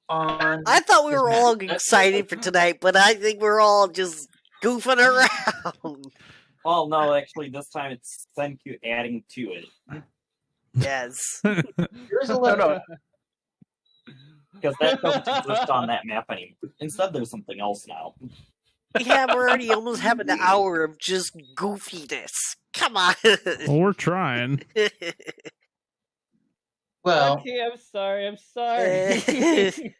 on? I thought we this were map? all excited for tonight, but I think we're all just goofing around. Well, no, actually, this time it's Senku adding to it. Yes. Here's a No, level. no. Because that doesn't exist on that map anymore. Instead, there's something else now. Yeah, we're already almost having an hour of just goofiness. Come on. Well, we're trying. Well, Okay, I'm sorry.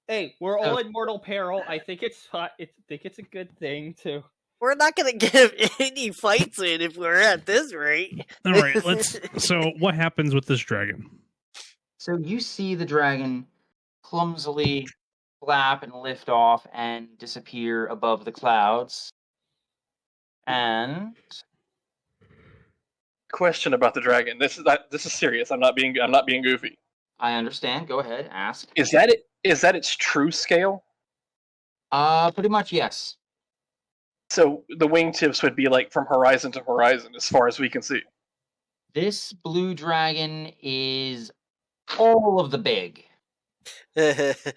Hey, we're all in mortal peril. I think it's a good thing to. We're not gonna get any fights in if we're at this rate. All right, so what happens with this dragon? so you see the dragon clumsily flap and lift off and disappear above the clouds. And Question about the dragon. This is serious. I'm not being goofy. I understand. Go ahead, ask. Is that it? Is that its true scale? Pretty much yes. So the wingtips would be like from horizon to horizon, as far as we can see. This blue dragon is all of the big. Yes.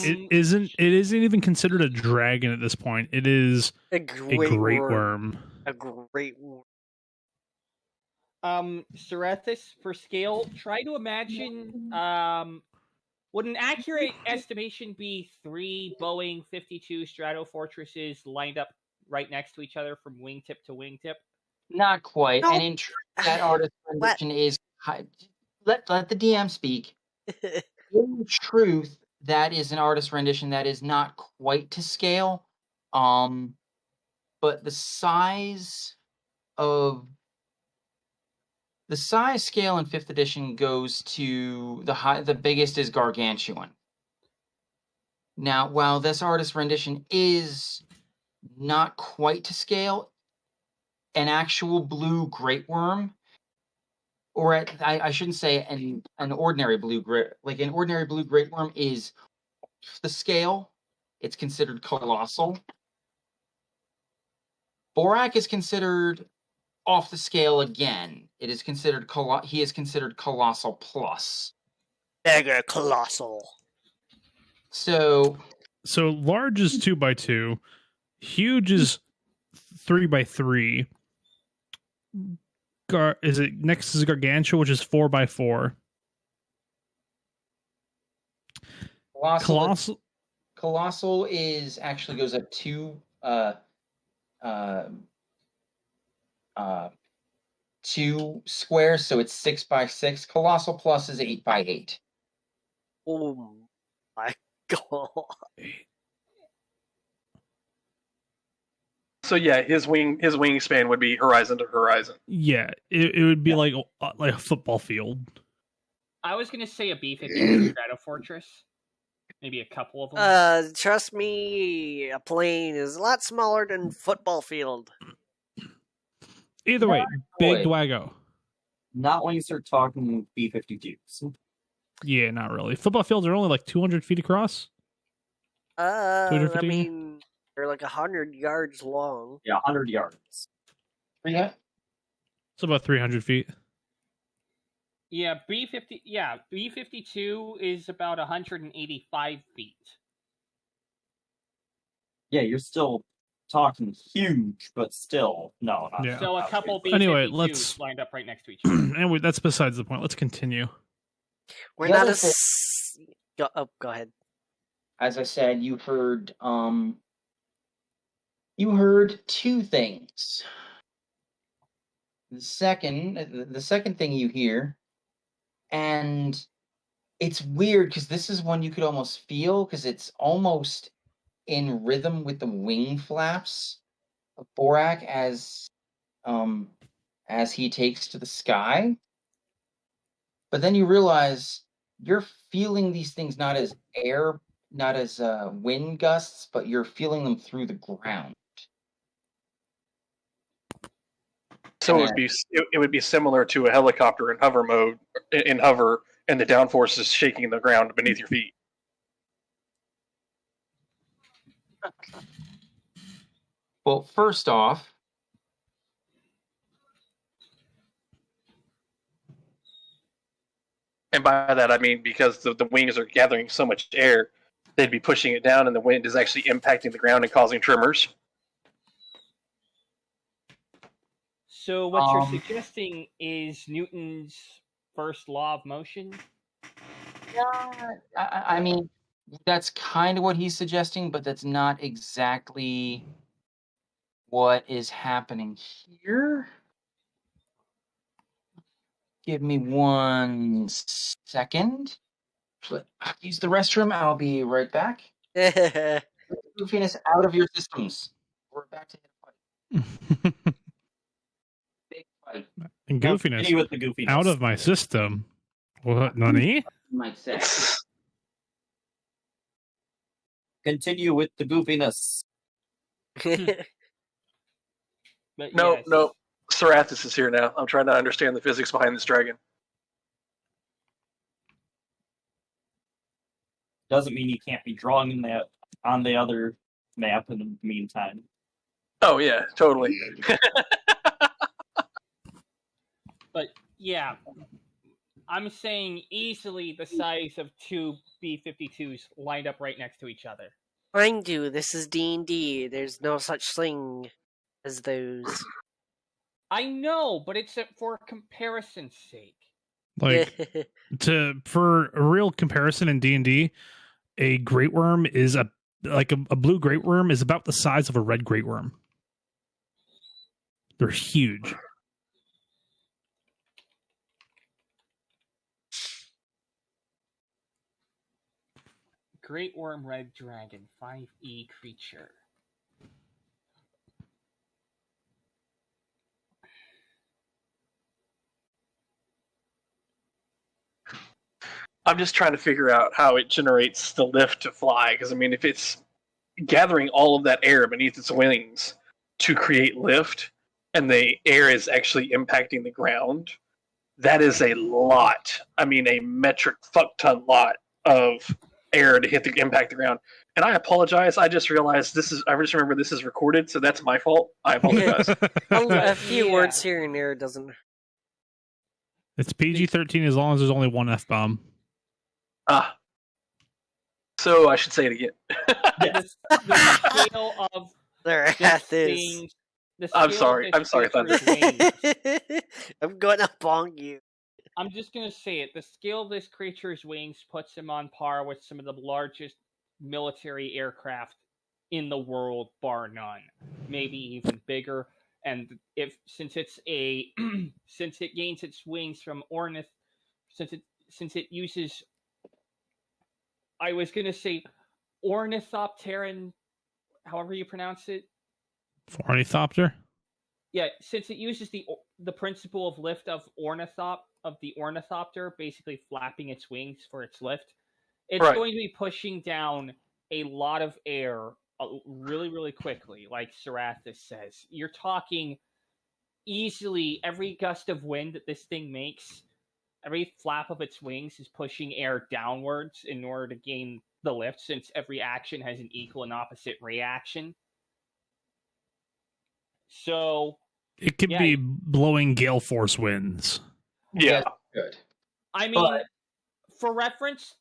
It isn't even considered a dragon at this point. It is a a great worm. A great worm. Serethis, for scale, try to imagine, would an accurate estimation be 3 Boeing 52 Stratofortresses lined up right next to each other from wingtip to wingtip? Not quite. No. And in truth, that artist rendition is let the DM speak. In truth, that is an artist rendition that is not quite to scale. But the size scale in 5th edition goes to the biggest is gargantuan. Now, while this artist rendition is not quite to scale, an actual blue great worm, or I shouldn't say an ordinary blue great, like an ordinary blue great worm is off the scale. It's considered colossal. Borak is considered off the scale again. It is considered he is considered colossal plus. Mega colossal. So large is 2x2, huge is 3x3. Next is gargantua, which is 4x4. Colossal is actually goes up 2 squares, so it's 6x6. Colossal plus is 8x8. Oh my god. So yeah, his wingspan would be horizon to horizon. Yeah, it would be like a football field. I was gonna say a B-52 Stratofortress. Maybe a couple of them. Trust me, a plane is a lot smaller than football field. Either way, big Dwago. Not when you start talking B-52s. Yeah, not really. Football fields are only like 200 feet across. I 250? mean, they're like 100 yards long. Yeah, 100 yards. Yeah. It's about 300 feet. Yeah, B-52 is about 185 feet. Yeah, you're still talking huge, but still, no. Not Yeah. So a couple B-52s Anyway, let's lined up right next to each other. Anyway, that's besides the point. Let's continue. We're The not other a. thing- Go ahead. As I said, you heard two things. The second thing you hear, and it's weird because this is one you could almost feel because it's almost in rhythm with the wing flaps of Borak as he takes to the sky. But then you realize you're feeling these things not as air, not as wind gusts, but you're feeling them through the ground. So it would be similar to a helicopter in hover mode, in hover, and the downforce is shaking the ground beneath your feet. Well, first off, and by that I mean because the wings are gathering so much air, they'd be pushing it down, and the wind is actually impacting the ground and causing tremors. So what you're suggesting is Newton's first law of motion? yeah, I mean, that's kind of what he's suggesting, but that's not exactly what is happening here. Give me 1 second. Use the restroom. I'll be right back. Get the goofiness out of your systems. We're back to hit a fight. Big fight. And Continue goofiness with the goofiness. out of my system. What, Nani? You might say. Continue with the goofiness. But No, yes. no. Serathis is here now. I'm trying to understand the physics behind this dragon. Doesn't mean you can't be drawing that on the other map in the meantime. Oh yeah, totally. But yeah, I'm saying easily the size of two B-52s lined up right next to each other. Mind you, this is D&D. There's no such thing as those. I know, but it's for comparison's sake. Like for a real comparison in D&D, a great worm is a blue great worm is about the size of a red great worm. They're huge. Great Worm Red Dragon, 5e creature. I'm just trying to figure out how it generates the lift to fly. Because I mean, if it's gathering all of that air beneath its wings to create lift, and the air is actually impacting the ground, that is a lot. I mean, a metric fuck ton lot of air to impact the ground. And I apologize. I just realized I just remember this is recorded, so that's my fault. I apologize. A few words here and there doesn't. It's PG-13 as long as there's only one F-bomb. So I should say it again. The scale of Their this wrath is. thing. The I'm scale sorry. of I'm this sorry, creature's Thunder. wings. I'm gonna bong you. I'm just gonna say it. The scale of this creature's wings puts him on par with some of the largest military aircraft in the world, bar none. Maybe even bigger. And since it gains its wings from Ornith, since it uses, I was gonna say Ornithopteran, however you pronounce it. Ornithopter? Yeah, since it uses the principle of lift of the ornithopter, basically flapping its wings for its lift, it's Right. going to be pushing down a lot of air really, really quickly, like Serathis says. You're talking easily every gust of wind that this thing makes, every flap of its wings is pushing air downwards in order to gain the lift, since every action has an equal and opposite reaction. So It could be blowing gale force winds. Yeah. Good. I mean, for reference,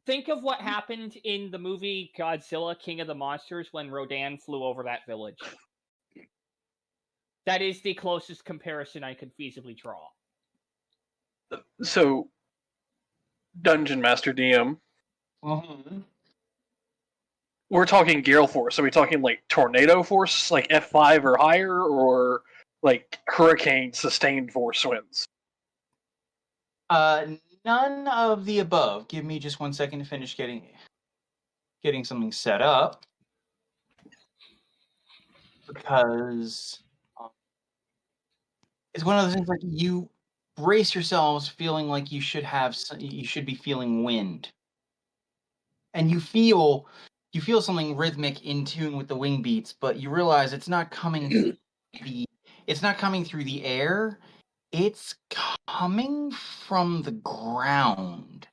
think of what happened in the movie Godzilla King of the Monsters when Rodan flew over that village. That is the closest comparison I could feasibly draw. So, Dungeon Master DM, we're talking gale force. Are we talking like tornado force, like F5 or higher, or like hurricane sustained force winds? None of the above. Give me just 1 second to finish getting something set up, because it's one of those things like brace yourselves, feeling like you should be feeling wind, and you feel something rhythmic in tune with the wing beats, but you realize it's not coming through the air. It's coming from the ground.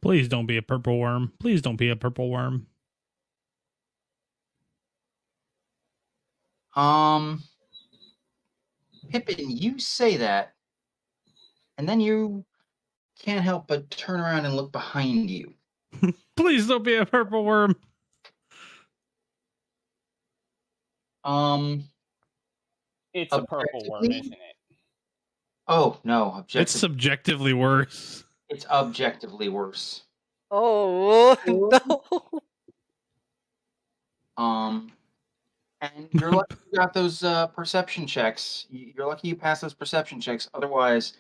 Please don't be a purple worm. Please don't be a purple worm. Pippin, you say that, and then you can't help but turn around and look behind you. Please don't be a purple worm. It's a purple worm, isn't it? Oh no, It's subjectively worse. It's objectively worse. Oh no! And you're lucky you got those perception checks. You're lucky you passed those perception checks. Otherwise,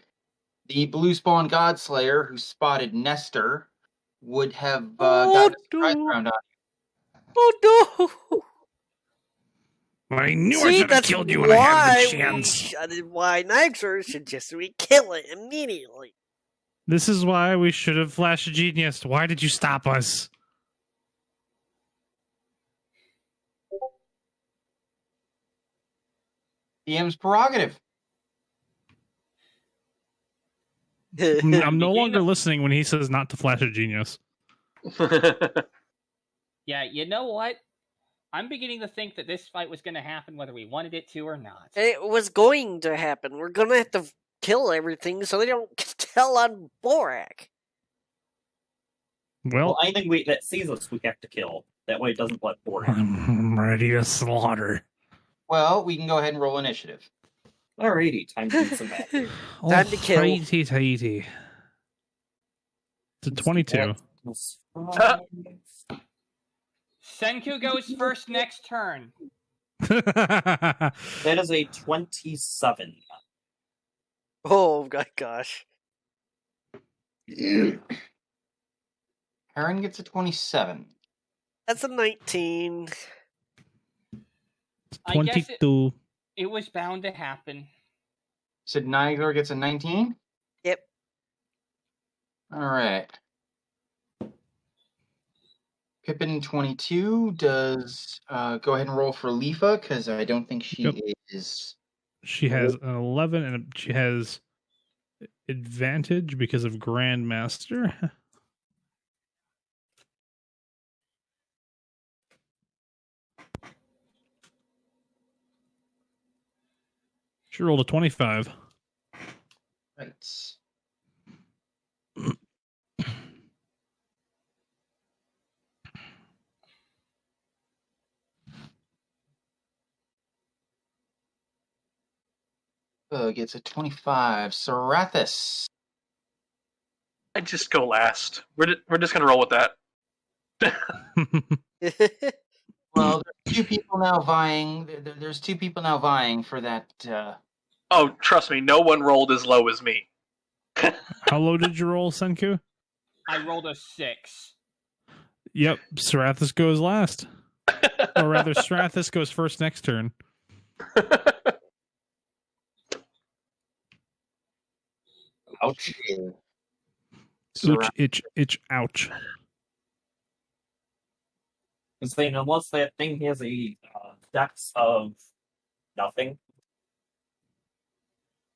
the Blue Spawn Godslayer who spotted Nestor would have gotten a surprise round on you. Oh no! I knew I See, should have that's killed you when I had the why chance. why Nitro suggested we kill it immediately. This is why we should have Flash of Genius. Why did you stop us? DM's prerogative. I'm no longer listening when he says not to Flash of Genius. Yeah, you know what? I'm beginning to think that this fight was going to happen whether we wanted it to or not. It was going to happen. We're gonna have to kill everything so they don't tell on Borak. Well, anything that sees us, we have to kill. That way, it doesn't let forward. I'm ready to slaughter. Well, we can go ahead and roll initiative. Alrighty, time to do some math. Time to kill. Tahiti. It's a 22. Senku goes first next turn. That is a 27. Oh my gosh! Heron gets a 27. That's a 19. I guess 22. it was bound to happen. Said Nigor gets a 19? Yep. Alright. Pippin 22 does go ahead and roll for Leafa, because I don't think she is. She has an 11 and she has advantage because of Grandmaster. She rolled a 25. Right. Gets a 25. Sarathis. I just go last. We're just gonna roll with that. Well, there's two people now vying. There's two people now vying for that. Oh, trust me, no one rolled as low as me. How low did you roll, Senku? I rolled a 6. Yep, Sarathis goes last. Or rather, Sarathis goes first next turn. Ouch. Itch, ouch. I'm saying, unless that thing has a dex of nothing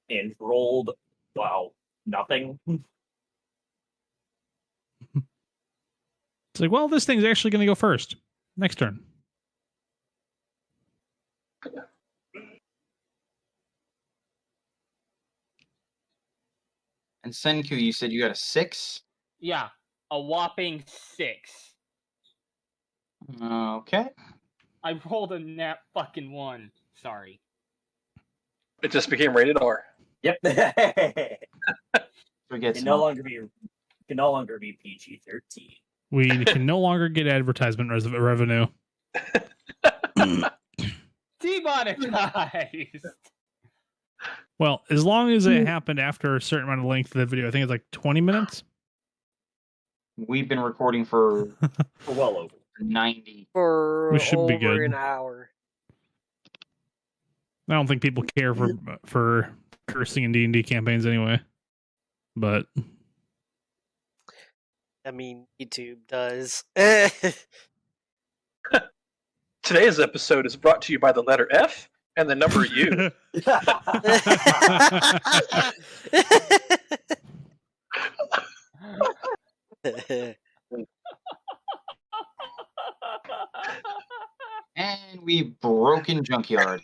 and rolled, nothing. It's like, well, this thing's actually going to go first. Next turn. And Senku, you said you got a 6? Yeah, a whopping 6. Okay. I rolled a nat fucking 1. Sorry. It just became rated R. Yep. Forget can no longer be PG-13. We can no longer get advertisement revenue. Demonetized! Well, as long as it happened after a certain amount of length of the video, I think it's like 20 minutes. We've been recording for well over 90. For We should be over good. an hour. I don't think people care for cursing in D&D campaigns anyway. But I mean, YouTube does. Today's episode is brought to you by the letter F and the number U. And we've broken Junkyard.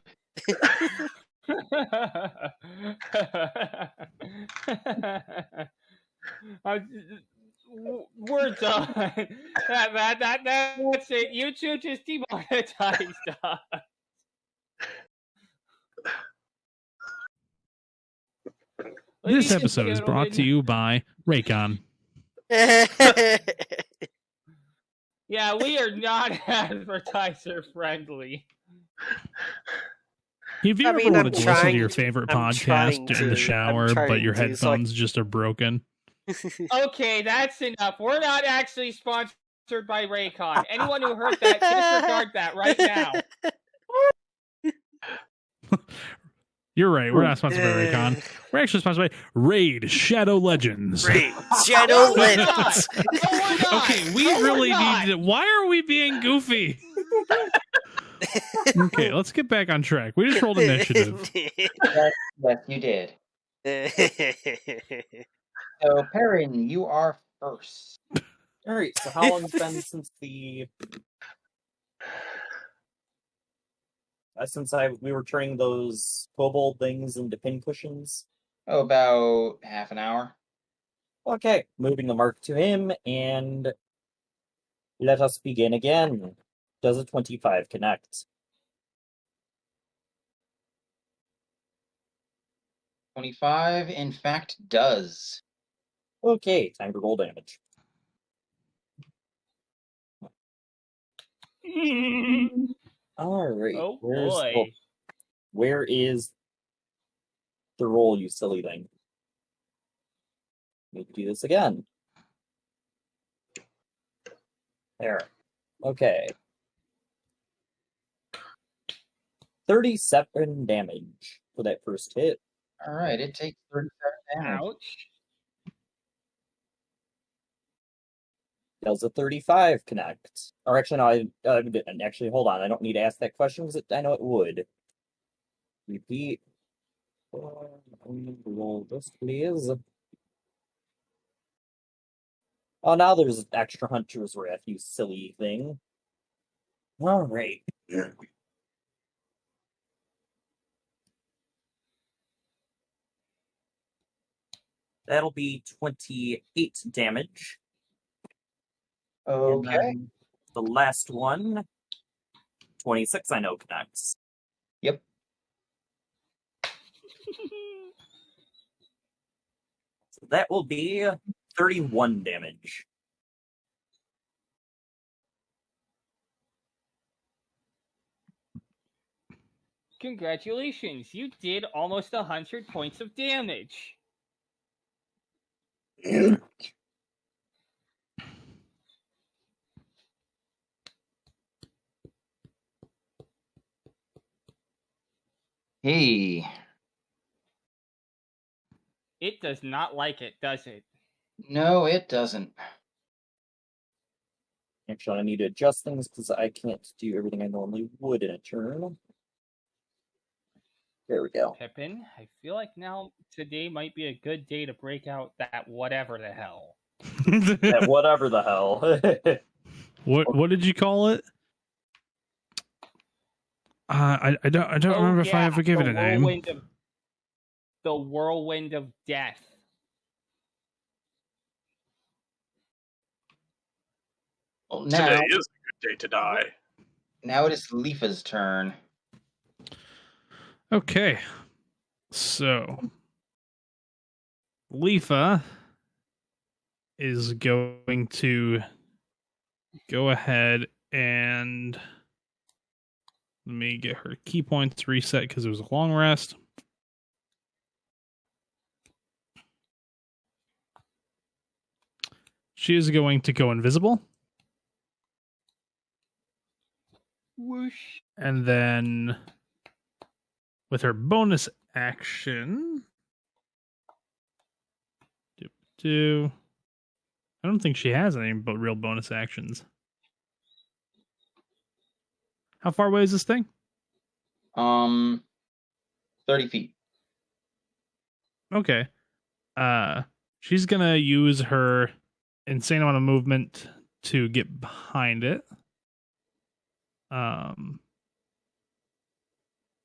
We're done. That's it. YouTube just demonetized us. this episode is brought to you by Raycon. Yeah, we are not advertiser friendly. If you I ever mean, wanted to I'm listen to trying your to- favorite I'm podcast trying in the to. shower, I'm but trying your to, so I- headphones just are broken, Okay, that's enough. We're not actually sponsored by Raycon. Anyone who heard that, disregard that right now. you're right. We're not sponsored by Raycon. We're actually sponsored by Raid Shadow Legends. Great. Shadow No, we're Legends. not. No, we're not. Okay, we No, we're really not. need to. Why are we being goofy? Okay, let's get back on track. We just rolled initiative. Yes, you did. So, Perrin, you are first. All right. So how long it's been since the we were turning those kobold things into pincushions? Oh, about half an hour. Okay, moving the mark to him, and let us begin again. Does a 25 connect? 25, in fact, does. Okay, time to roll damage. All right. Oh boy. Where is the roll, you silly thing? Need to do this again. There. Okay. 37 damage for that first hit. All right, it takes 37 damage. Ouch. Does a 35 connect? Or actually, no, I didn't. Actually, hold on. I don't need to ask that question because I know it would. Repeat. Roll this, please. Oh, now there's extra Hunter's Wrath, you silly thing. All right. That'll be 28 damage. And Okay. then the last one, 26, I know connects. Yep. So that will be 31 damage. Congratulations, you did almost 100 points of damage. Hey. It does not like it, does it? No, it doesn't. Actually, I need to adjust things because I can't do everything I normally would in a turn. There we go. Pippin, I feel like now today might be a good day to break out that whatever the hell. Yeah, whatever the hell. What did you call it? I don't remember if I ever gave it a name. The whirlwind of death. Well, now, Today is a good day to die. now it is Leafa's turn. Okay, so Leafa is going to go ahead and let me get her key points reset because it was a long rest. She is going to go invisible. Whoosh. And then with her bonus action, do. I don't think she has any but real bonus actions. How far away is this thing? 30 feet. Okay. She's gonna use her insane amount of movement to get behind it.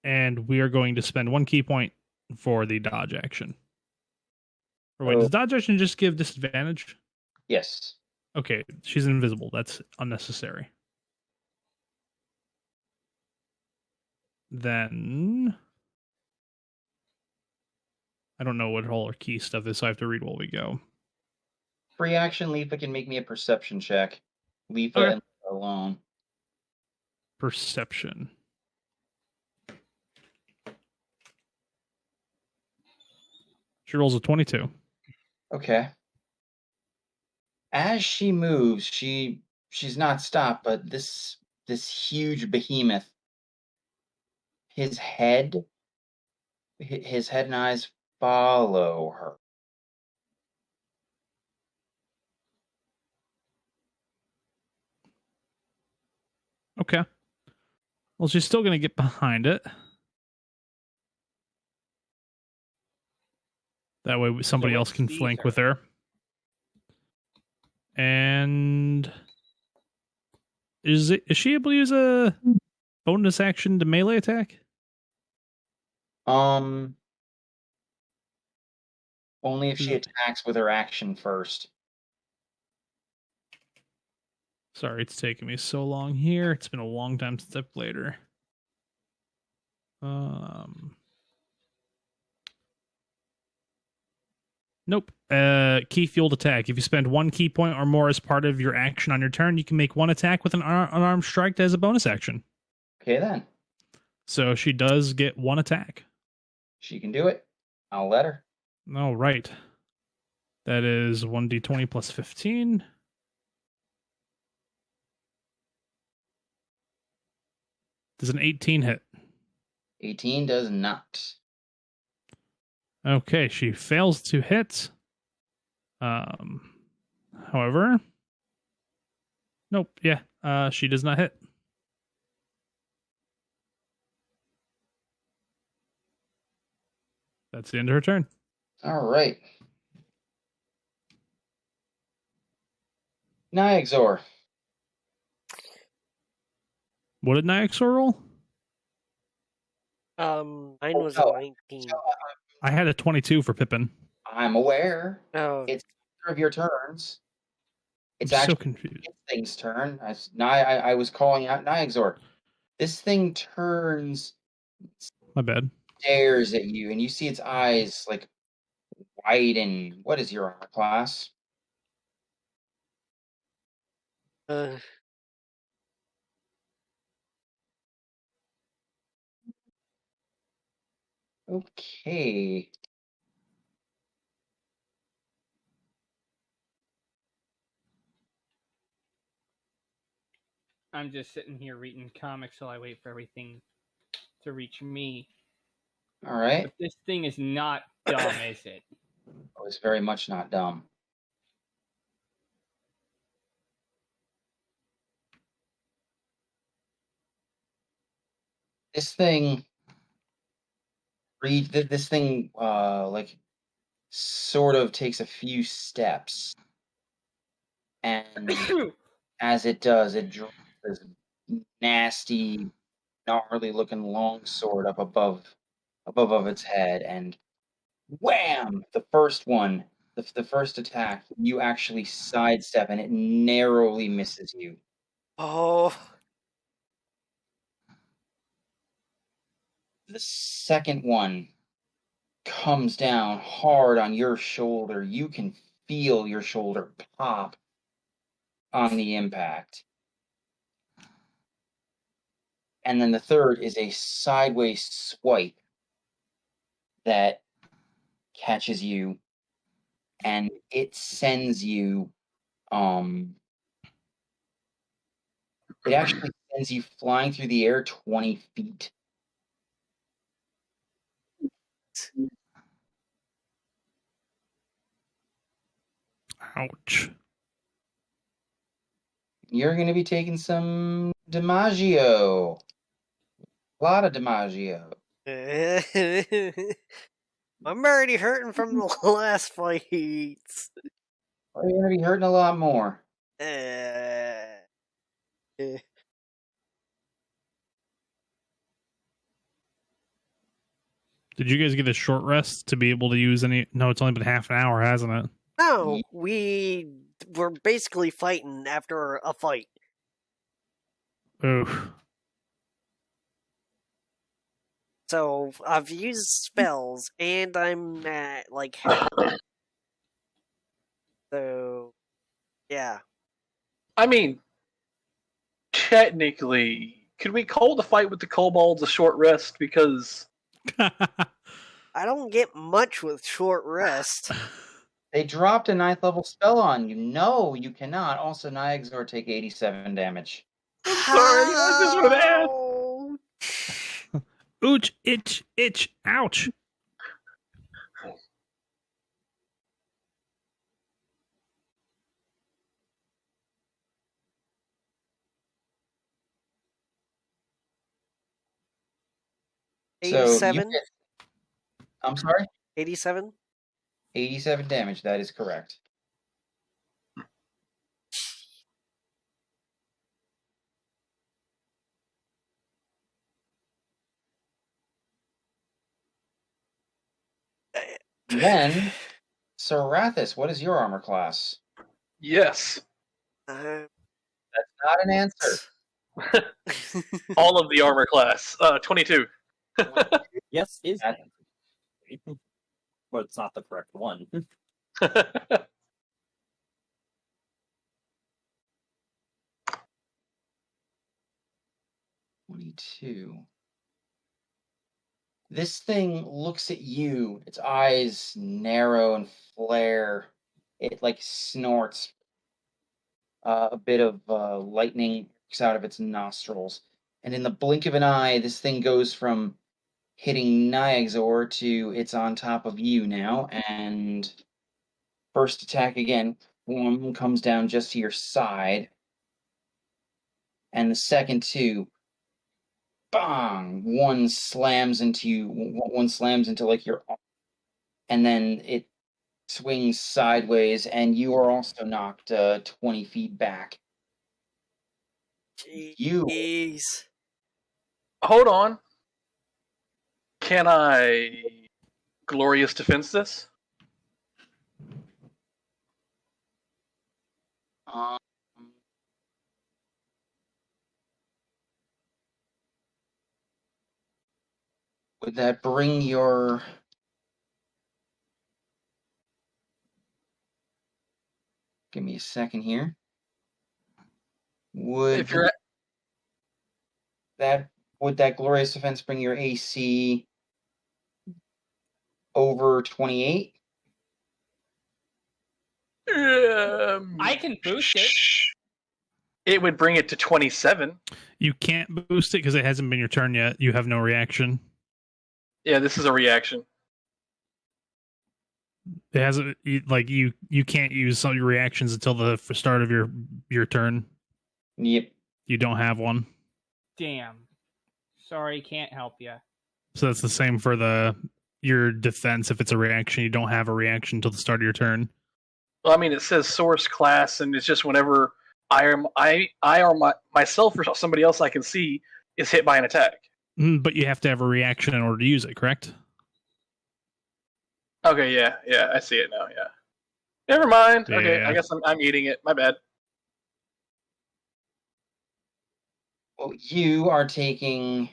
And we are going to spend 1 key point for the dodge action. Or wait, does dodge action just give disadvantage? Yes. Okay, she's invisible. That's unnecessary. Then I don't know what all our key stuff is, so I have to read while we go. Free action, Leafa can make me a perception check. Leafa Okay. and Leafa alone. Perception. She rolls a 22. Okay. As she moves, she's not stopped, but this huge behemoth, his head and eyes follow her. Okay. Well, she's still going to get behind it. That way somebody else can seize flank her. with her. And is she able to use a bonus action to melee attack? Only if she attacks with her action first. Sorry, it's taking me so long here. It's been a long time since I've played her. Nope. Key fueled attack. If you spend 1 key point or more as part of your action on your turn, you can make 1 attack with an unarmed strike as a bonus action. Okay, then. So she does get 1 attack. She can do it. I'll let her. All right. That is 1d20 plus 15. Does an 18 hit? 18 does not. Okay, she fails to hit. However, nope. Yeah, she does not hit. That's the end of her turn. All right. Nyxor. What did Nyxor roll? Mine was a 19. I had a 22 for Pippin. I'm aware. Oh, It's either of your turns. It's I'm so actually confused. this thing's turn. I was calling out Nyxor. This thing turns, My bad. stares at you, and you see its eyes like widen. What is your armor class? Okay. I'm just sitting here reading comics while I wait for everything to reach me. All right. But this thing is not dumb, is it? Oh, it's very much not dumb. This thing like sort of takes a few steps, and as it does, it drops this nasty, gnarly looking long sword up above its head, and wham! The first one, the first attack, you actually sidestep, and it narrowly misses you. oh, The second one comes down hard on your shoulder. You can feel your shoulder pop on the impact. And then the third is a sideways swipe that catches you, and it sends you it actually sends you flying through the air 20 feet. Ouch. You're going to be taking some DiMaggio. A lot of DiMaggio. I'm already hurting from the last fights. You're going to be hurting a lot more. Did you guys get a short rest to be able to use any? No, it's only been half an hour, hasn't it? No, we were basically fighting after a fight. Oof. So I've used spells, and I'm at like. So, yeah. I mean, technically, could we call the fight with the kobolds a short rest? Because I don't get much with short rest. They dropped a 9th level spell on you. No, you cannot. Also, Nyxor take 87 damage. I'm sorry, I just want to ask. Ouch, itch, ouch. So 87? I'm sorry? 87? 87 damage, that is correct. Then, Sir Rathis, what is your armor class? Yes, That's not an answer. all of the armor class. 22. Yes, is That- but it's not the correct one. 22. This thing looks at you. Its eyes narrow and flare. It like snorts. A bit of lightning comes out of its nostrils. And in the blink of an eye, this thing goes from hitting Nyxor to it's on top of you now. And first attack again. One comes down just to your side. And the second two, bang! One slams into like your arm, and then it swings sideways, and you are also knocked 20 feet back. You Jeez. Hold on. Can I glorious defense this? um, would that bring your give me a second here. If you're Would that glorious defense bring your AC over 28? I can boost it. It would bring it to 27. You can't boost it because it hasn't been your turn yet. You have no reaction. Yeah, this is a reaction. It hasn't you can't use some of your reactions until the start of your turn. Yep. You don't have one. Damn. Sorry, can't help you. So that's the same for your defense. If it's a reaction, you don't have a reaction until the start of your turn. Well, I mean, it says source class, and it's just whenever I or myself or somebody else I can see is hit by an attack. But you have to have a reaction in order to use it, correct? Okay, yeah, I see it now. Yeah, never mind. Yeah. Okay, I guess I'm eating it. My bad. Well, you are taking.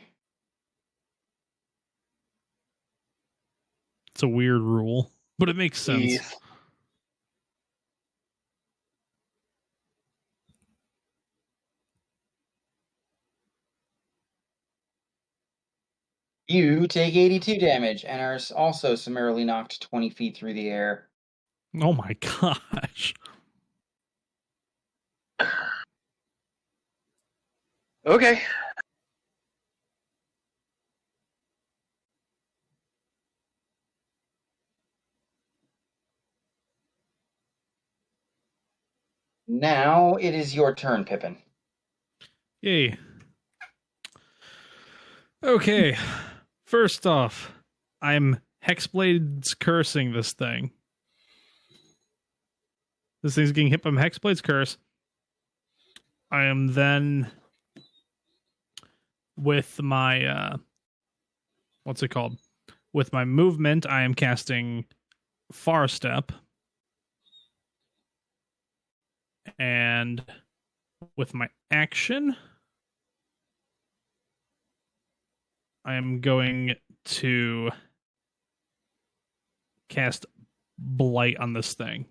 It's a weird rule, but it makes sense. Jeez. You take 82 damage and are also summarily knocked 20 feet through the air. Oh my gosh. Okay. Now it is your turn, Pippin. Yay. Okay. First off, I'm Hexblade's cursing this thing. This thing's getting hit by my Hexblade's curse. I am then with my what's it called? With my movement, I am casting Far Step. And with my action, I am going to cast Blight on this thing.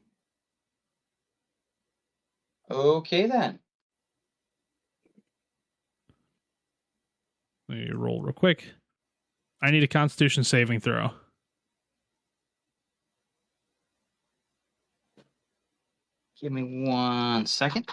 Okay, then. Let me roll real quick. I need a Constitution saving throw. Give me 1 second.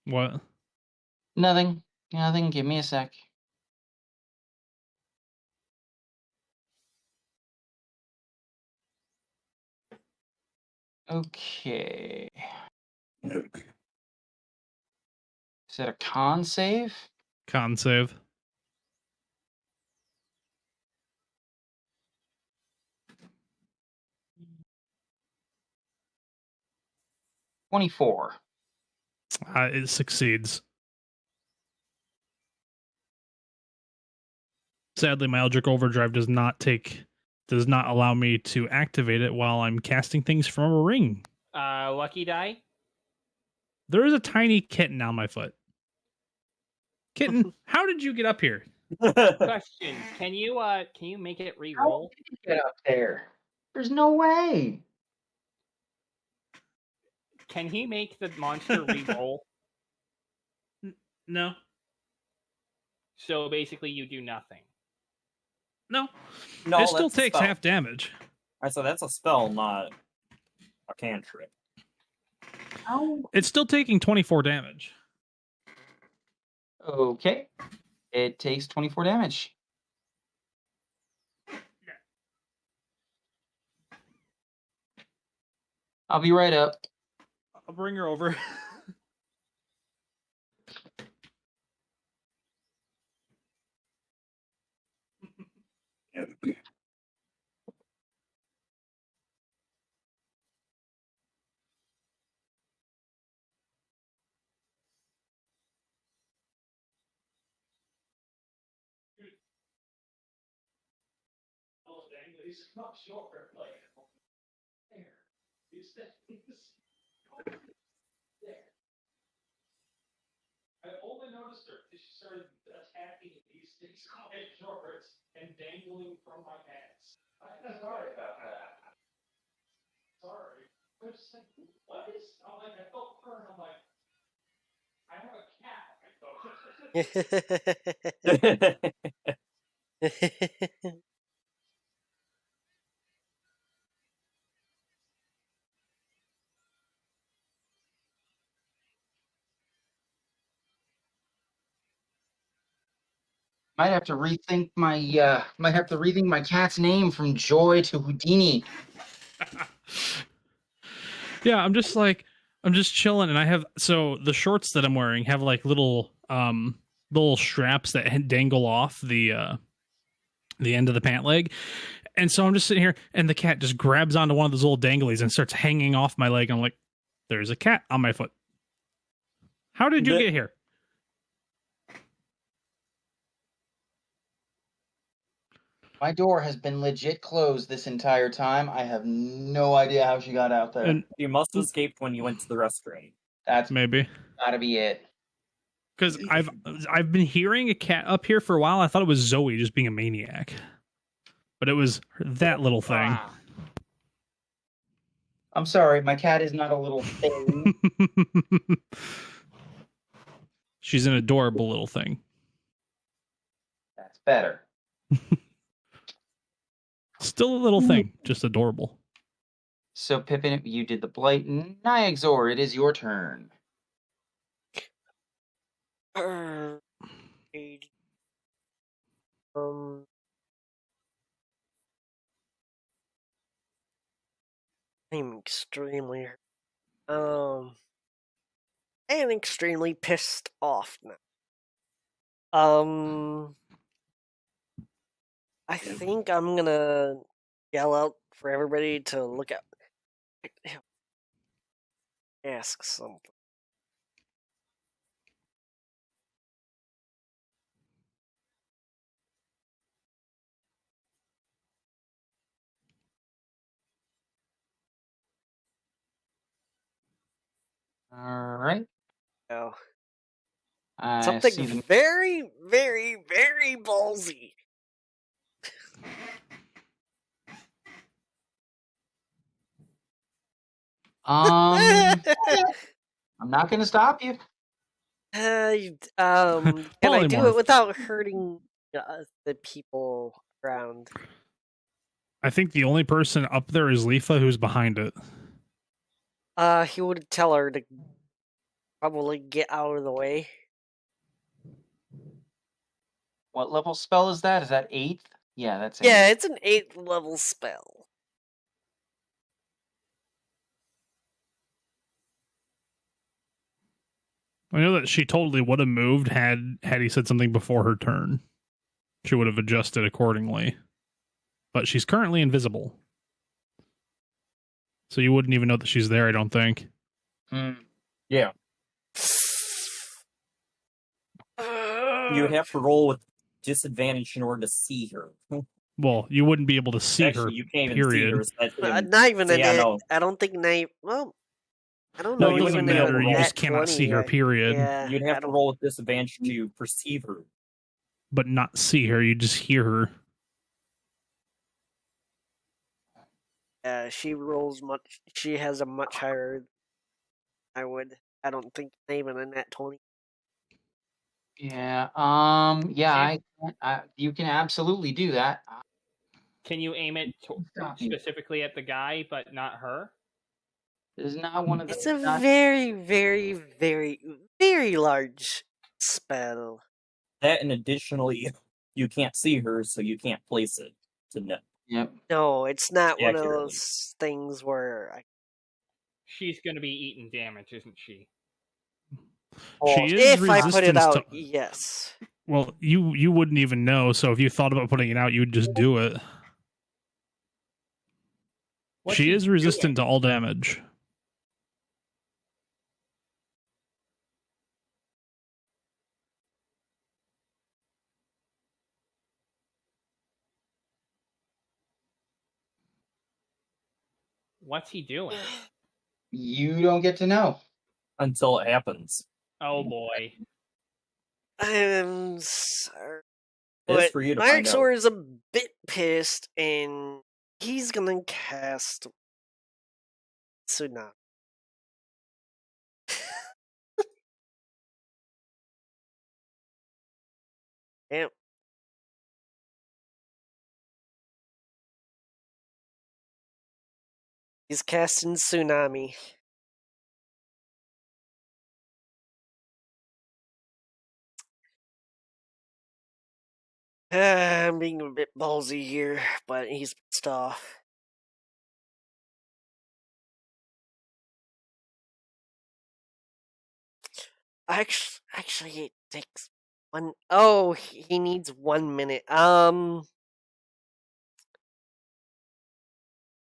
What? Nothing. Nothing. Give me a sec. Okay. Is that a con save? Con save. $24. It succeeds. Sadly, my Eldritch Overdrive does not allow me to activate it while I'm casting things from a ring. Lucky die. There is a tiny kitten on my foot. Kitten, how did you get up here? Question: Can you make it How re-roll? did you get up there? There's no way. Can he make the monster re-roll? No. So basically, you do nothing. No. No, It still that's a takes spell. half damage. Alright, so that's a spell, not a cantrip. How? It's still taking 24 damage. Okay. It takes 24 damage. I'll be right up. I'll bring her over. I only noticed her because she started attacking these things called shorts and dangling from my pants. I'm sorry about that. Sorry. I was just like, what is? I'm like, I felt her, and I'm like, I have a cat. Might have to rethink my cat's name from Joy to Houdini. Yeah, I'm just chilling, and I have the shorts that I'm wearing have like little straps that dangle off the end of the pant leg, and so I'm just sitting here, and the cat just grabs onto one of those little danglies and starts hanging off my leg. I'm like, there's a cat on my foot. How did you get here? My door has been legit closed this entire time. I have no idea how she got out there. And You must have escaped when you went to the restroom. That's maybe. gotta be it. Because I've been hearing a cat up here for a while. I thought it was Zoe just being a maniac, but it was that little thing. Ah, I'm sorry, my cat is not a little thing. She's an adorable little thing. That's better. Still a little thing, just adorable. So, Pippin, you did the blight. Nyxor, it is your turn. Um, I'm extremely, I am extremely pissed off now. I think I'm gonna yell out for everybody to look at. Ask something. All right. Oh, I see something them. very, very, very ballsy. I'm not going to stop you. Can Polymorph. I do it without hurting the people around? I think the only person up there is Leafa, who's behind it. He would tell her to probably get out of the way. What level spell is that? Is that 8th? Yeah, that's 8th. Yeah, it's an 8th level spell. I know that she totally would have moved had he said something before her turn. She would have adjusted accordingly. But she's currently invisible. So you wouldn't even know that she's there, I don't think. Yeah. You would have to roll with disadvantage in order to see her. Well, you wouldn't be able to see Actually, her, you can't even period. see her. Not even so in yeah, it. no. I don't think well, I don't No, know. it doesn't even matter, in you a just nat cannot 20, see her, period. Yeah, You'd have to roll with disadvantage to perceive her. But not see her, you just hear her. She rolls much. She has a much higher. I don't think even a nat 20. Yeah. Yeah. You can absolutely do that. can you aim it specifically at the guy, but not her? This is not one of the. It's a very, very, very, very large spell. That, and additionally, you can't see her, so you can't place it to know. Yep. No, it's not one of Accurately. those things where She's going to be eating damage, isn't she? She is if I put it resistant out, to... yes. Well, you wouldn't even know, so if you thought about putting it out, you would just do it. What's She she is resistant doing? to all damage. What's he doing? You don't get to know. Until it happens. Oh boy. I'm sorry. It's But for you to find out. Nyxor is a bit pissed, and he's gonna cast Tsunami. Yep. He's casting Tsunami. I'm being a bit ballsy here, but he's pissed off. Actually, it takes one. Oh, he needs 1 minute.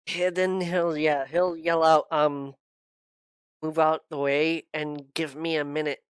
Yeah, then he'll yell out, move out the way and give me a minute.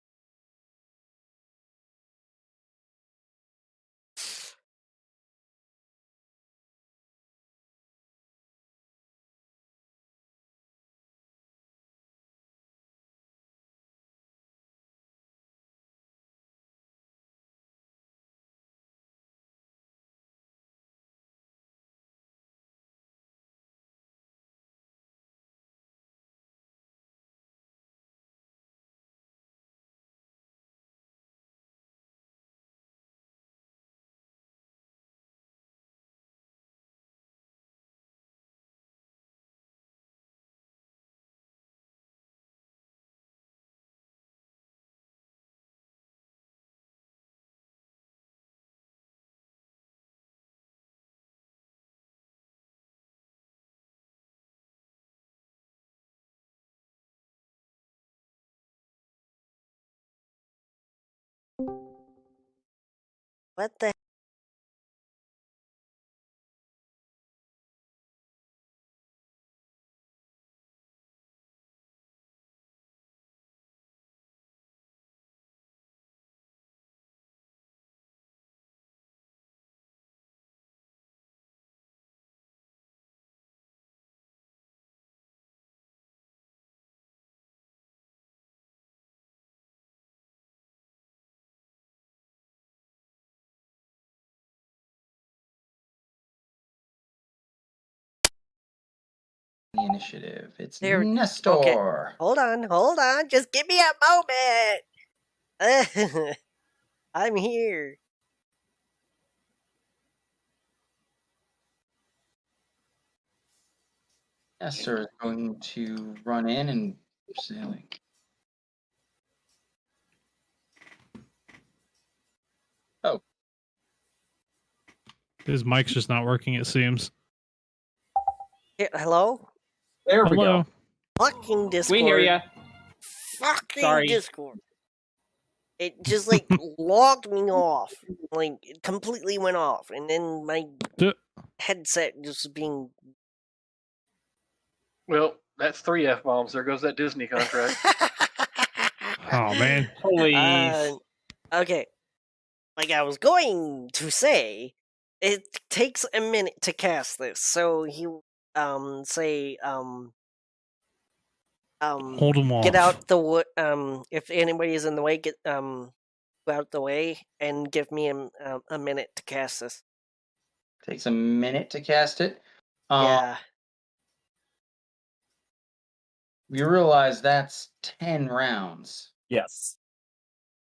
What the? The initiative. It's There- Nestor. okay. Hold on. Just give me a moment. I'm here. Nestor is going to run in and sailing. Oh, His mic's just not working, it seems. Hello? There we Hello. go. Fucking Discord. We hear ya. Fucking Sorry. Discord. It just like logged me off. Like it completely went off. And then my D- headset just being Well, that's 3 F-bombs. There goes that Disney contract. Oh, man. Please. Okay. Like I was going to say, it takes a minute to cast this. So he say Hold him off. get out the if anybody is in the way, get go out the way and give me a minute to cast this. takes a minute to cast it. Yeah. You realize that's 10 rounds. Yes.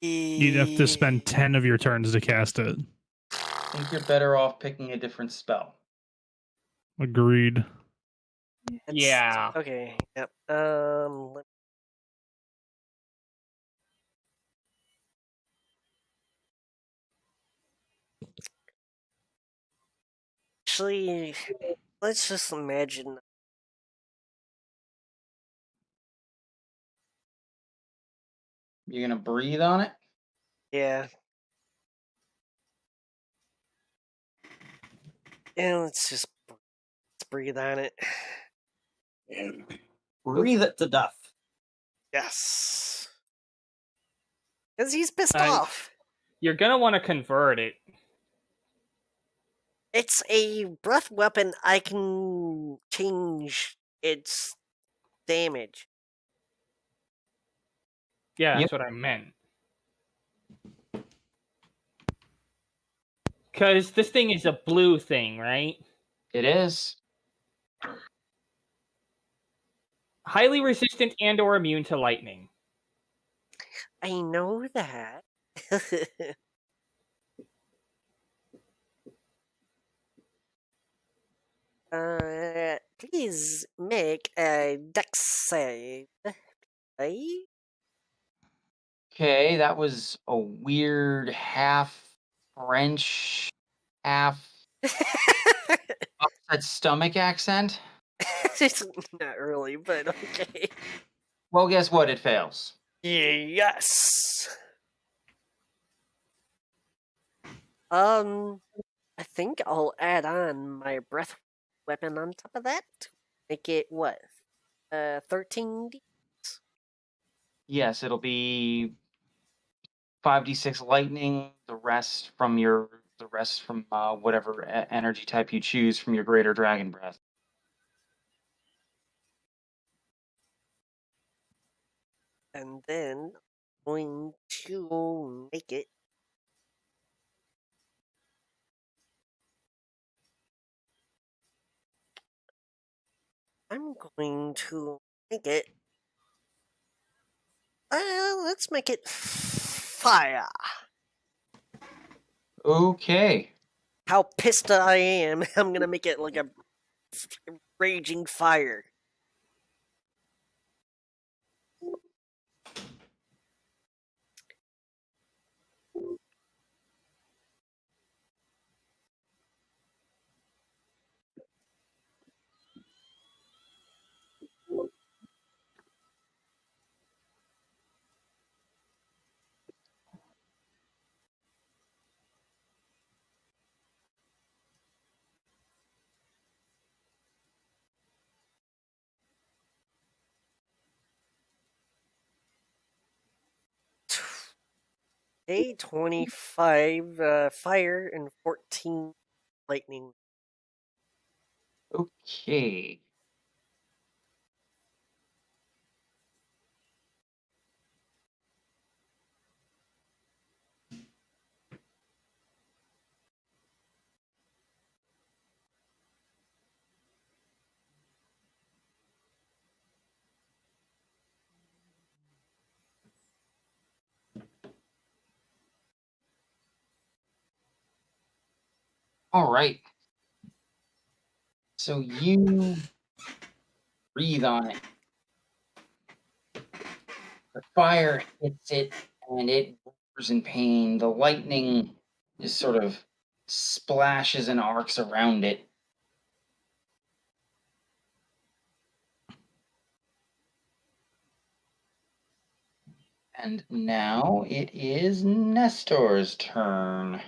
You'd have to spend 10 of your turns to cast it. I think you're better off picking a different spell. Agreed. Yeah. Okay. Yep. Actually, let's just imagine. You're gonna breathe on it? Yeah. And let's breathe on it. Breathe it to death. Yes. Because he's pissed I- off. You're gonna want to convert it. It's a breath weapon. I can change its damage. Yeah, Yep. that's what I meant. Because this thing is a blue thing, right? It is. Highly resistant and or immune to lightning. I know that. Please make a dex save. Right? Okay, that was a weird half French, half upset stomach accent. It's not really, but okay. Well, guess what? It fails. Yes. I think I'll add on my breath weapon on top of that. Make it what? 13? Yes, it'll be 5d6 lightning. The rest from whatever energy type you choose from your greater dragon breath. And then going to make it I'm going to make it let's make it fire. Okay. How pissed I am, I'm gonna make it like a raging fire. Okay, 25 fire and 14 lightning. Okay. All right. So you breathe on it. The fire hits it, and it roars in pain. The lightning just sort of splashes and arcs around it. And now it is Nestor's turn.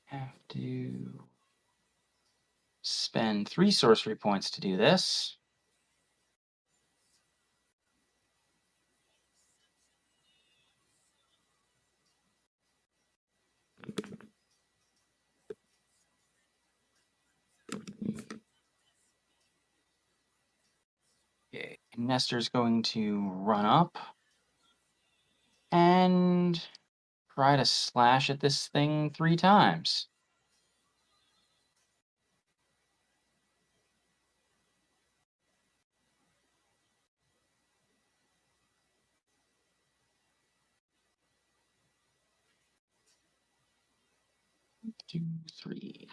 Have to spend 3 sorcery points to do this. Okay, Nestor's going to run up and try to slash at this thing 3 times. Two, 3.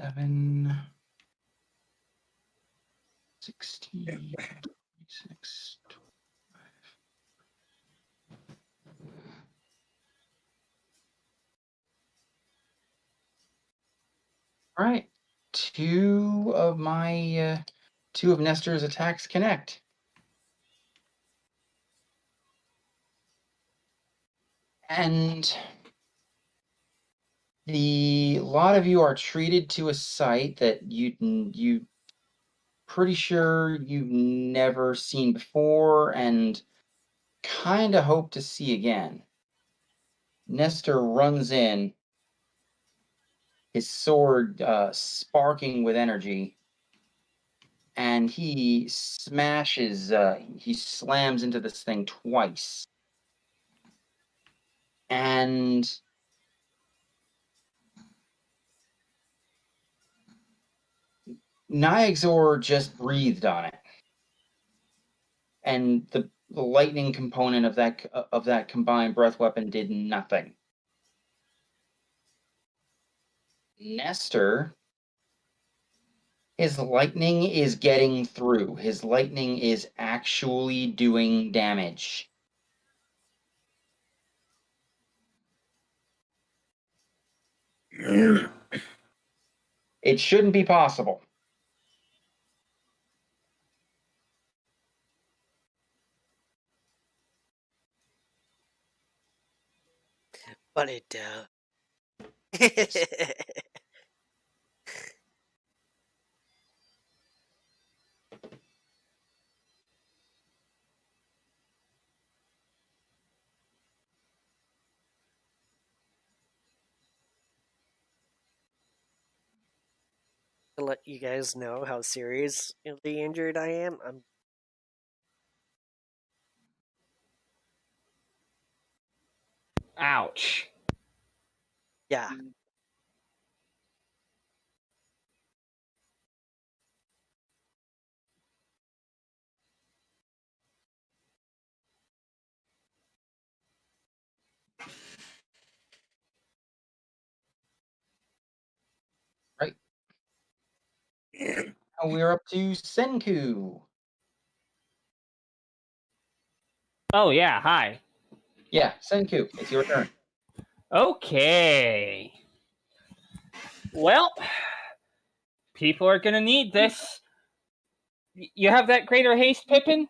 Seven, 16, 26, 25. All right. Two of Nestor's attacks connect. And a lot of you are treated to a sight that you pretty sure you've never seen before and kind of hope to see again. Nestor runs in, his sword sparking with energy, and he slams into this thing twice. And Nyxor just breathed on it. And the lightning component of that combined breath weapon did nothing. Nestor, his lightning is getting through. His lightning is actually doing damage. It shouldn't be possible. But it to let you guys know how seriously injured I am, Ouch. yeah. Right. Now we're up to Senku. Oh yeah, hi. Yeah, Senku, it's your turn. Okay. Well, people are gonna need this. You have that greater haste, Pippin?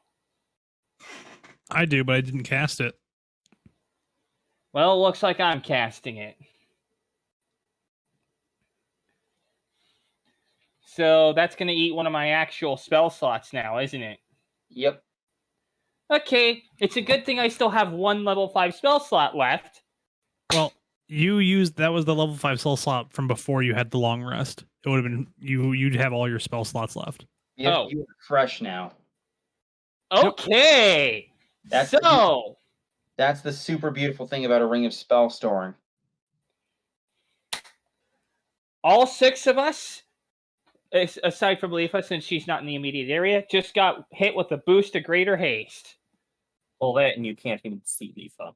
I do, but I didn't cast it. Well, it looks like I'm casting it. So that's gonna eat one of my actual spell slots now, isn't it? Yep. Okay, it's a good thing I still have one level 5 spell slot left. Well, you used that was the level 5 spell slot from before you had the long rest. It would have been you'd have all your spell slots left. You're Oh. fresh now. Okay. That's That's the super beautiful thing about a ring of spell storing. All 6 of us, aside from Leafa, since she's not in the immediate area, just got hit with a boost of greater haste. Well, that and you can't even see Leafa.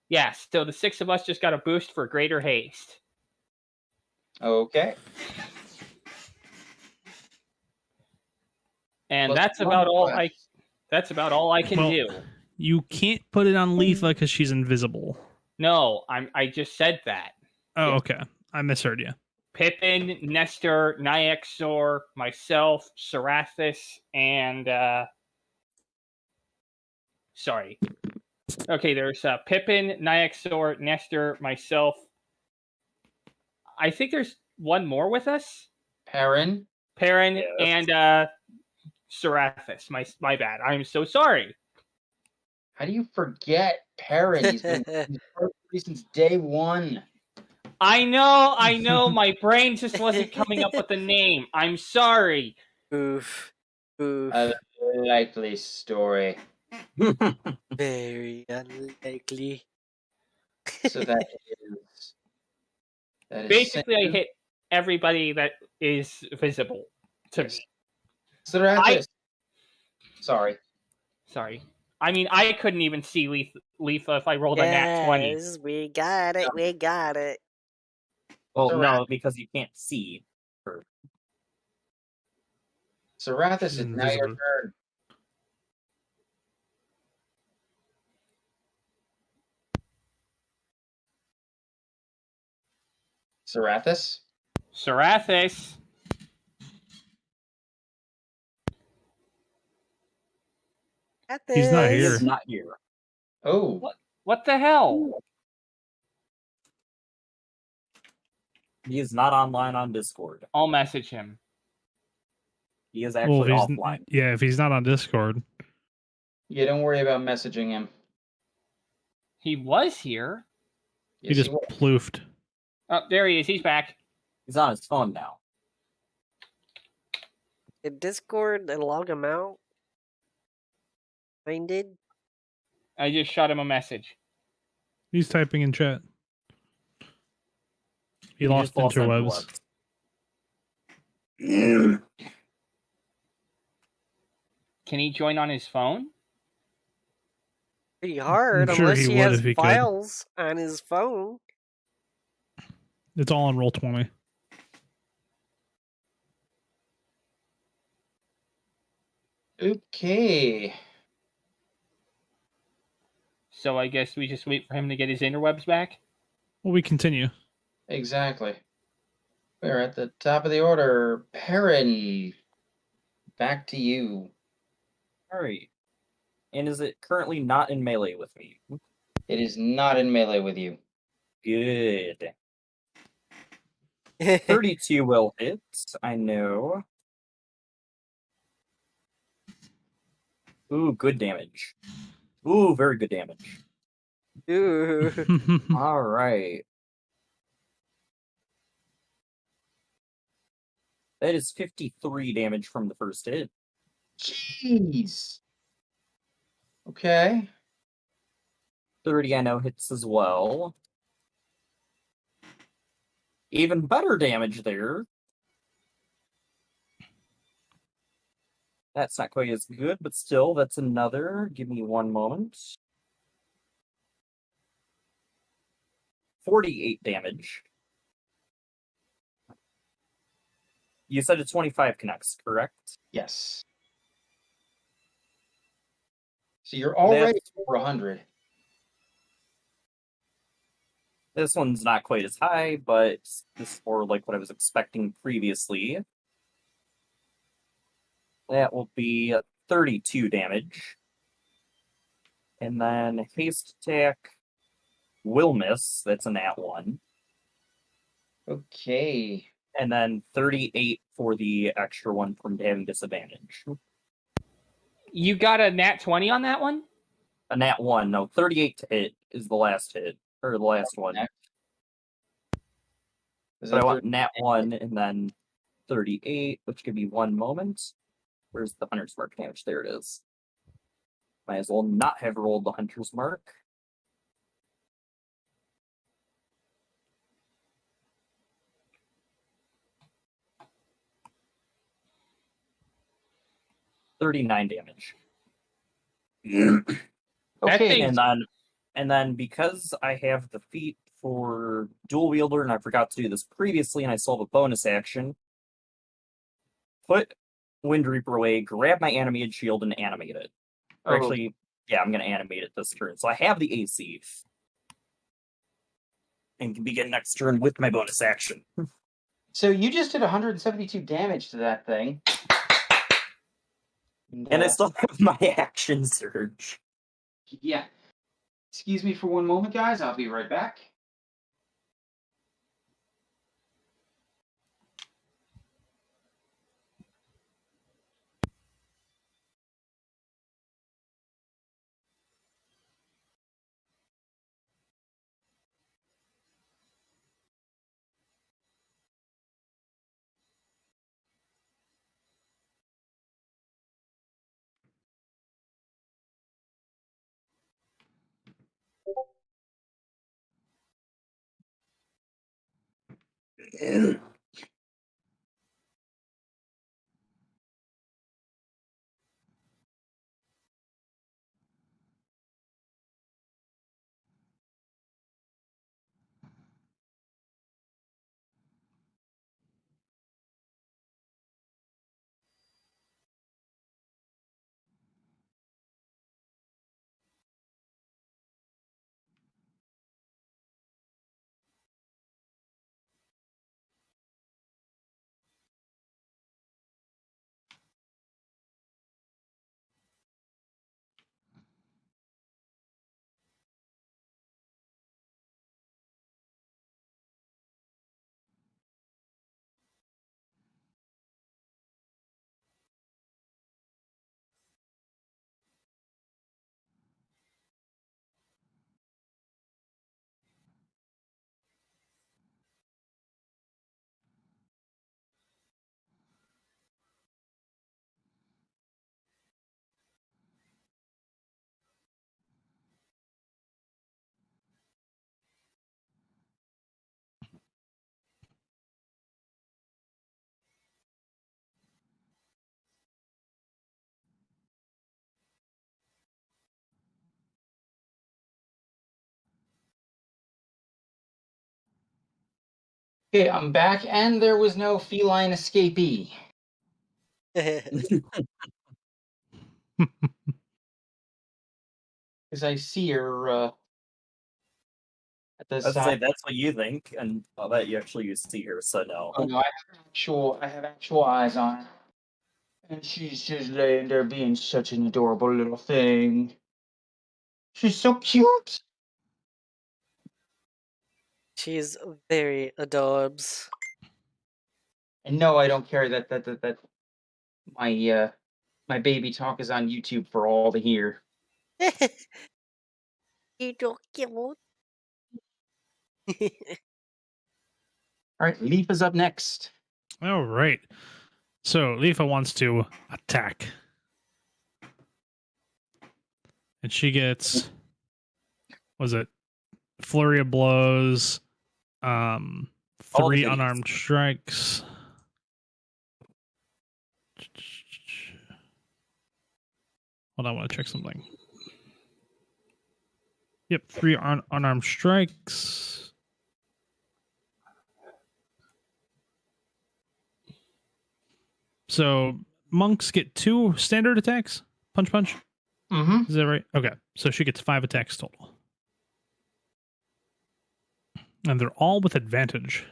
Yes, so the 6 of us just got a boost for greater haste. Okay. And Plus that's one about all left. I can Well- do. You can't put it on Leafa because she's invisible. No, I just said that. Oh, Yeah. okay. I misheard you. Pippin, Nestor, Nyxor, myself, Serathis, and sorry. Okay, there's Pippin, Nyxor, Nestor, myself. I think there's one more with us. Perrin. Perrin Yes. and Serathis. My bad. I'm so sorry. How do you forget Perrin? He's been since day one. I know. My brain just wasn't coming up with a name. I'm sorry. Oof. Oof. A likely story. Very unlikely. So that is Basically, I Senku. hit everybody that is visible to Yes. me. Serathis. Sorry. Sorry. I mean, I couldn't even see Leafa if I rolled a nat 20. Yes, we got it. We got it. Well, Serathis. no, because you can't see her. Serathis, She's it's now your invisible. turn. Serathis? Serathis. Got He's not this. He here. is not here. Oh. What the hell? He is not online on Discord. I'll message him. He is Well, actually if offline. yeah, if he's not on Discord. Yeah, don't worry about messaging him. He was here. He Yes, just will. ploofed. Oh, there he is. He's back. He's on his phone now. Did Discord and log him out? Mine did. I just shot him a message. He's typing in chat. He He lost just lost interwebs. Can he join on his phone? Pretty hard, I'm sure unless he he would has if he could. files on his phone. It's all on Roll20. Okay. So I guess we just wait for him to get his interwebs back. Well, we continue. Exactly. We're at the top of the order. Perrin. Back to you. Alright. And is it currently not in melee with me? It is not in melee with you. Good. 32 will hit. I know. Ooh, good damage. Ooh, very good damage. Ooh. Alright. That is 53 damage from the first hit. Jeez. Okay. 30 I know hits as well. Even better damage there. That's not quite as good, but still, that's another. Give me one moment. 48 damage. You said a 25 connects, correct? Yes. So you're already over 100. This one's not quite as high, but this is more like what I was expecting previously. That will be 32 damage. And then haste attack will miss. That's a nat 1. Okay. And then 38 for the extra one from having disadvantage. You got a nat 20 on that one? A nat 1. No, 38 to hit is the last hit. Or the last one. So I want nat 1 and then 38, which give me 1 moment. Where's the Hunter's Mark damage? There it is. Might as well not have rolled the Hunter's Mark. $39 damage. Okay. And then because I have the feat for Dual Wielder, and I forgot to do this previously, and I still have a bonus action, put Wind Reaper away, grab my animated shield, and animate it. Or actually, yeah, I'm going to animate it this turn. So I have the AC. And can begin next turn with my bonus action. So you just did 172 damage to that thing. And I still have my action surge. Yeah. Excuse me for one moment, guys. I'll be right back. Okay, I'm back, and there was no feline escapee. Because I see her at the Let's side. say that's what you think, and I'll bet you actually see her, so no. Oh no, I have actual eyes on her. And she's just laying there being such an adorable little thing. She's so cute. She's very adorbs. And no, I don't care that my baby talk is on YouTube for all to hear. You don't cute. All right, Leaf is up next. All right. So Leafa wants to attack. And she gets, was it flurry of blows, 3 unarmed strikes. Hold on, I want to check something. Yep, 3 unarmed strikes. So monks get 2 standard attacks. Punch, punch. Mm-hmm. Is that right? Okay. So she gets 5 attacks total. And they're all with advantage.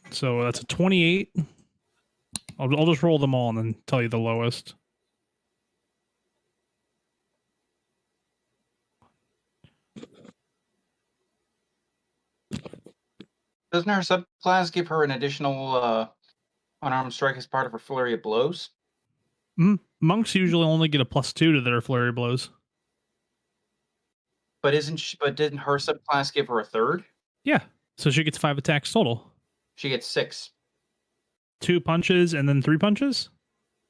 So that's a 28. I'll just roll them all and then tell you the lowest. Doesn't her subclass give her an additional unarmed strike as part of her flurry of blows? Monks usually only get a +2 to their flurry blows. But didn't her subclass give her a third? Yeah. So she gets 5 attacks total. She gets 6. 2 punches and then 3 punches?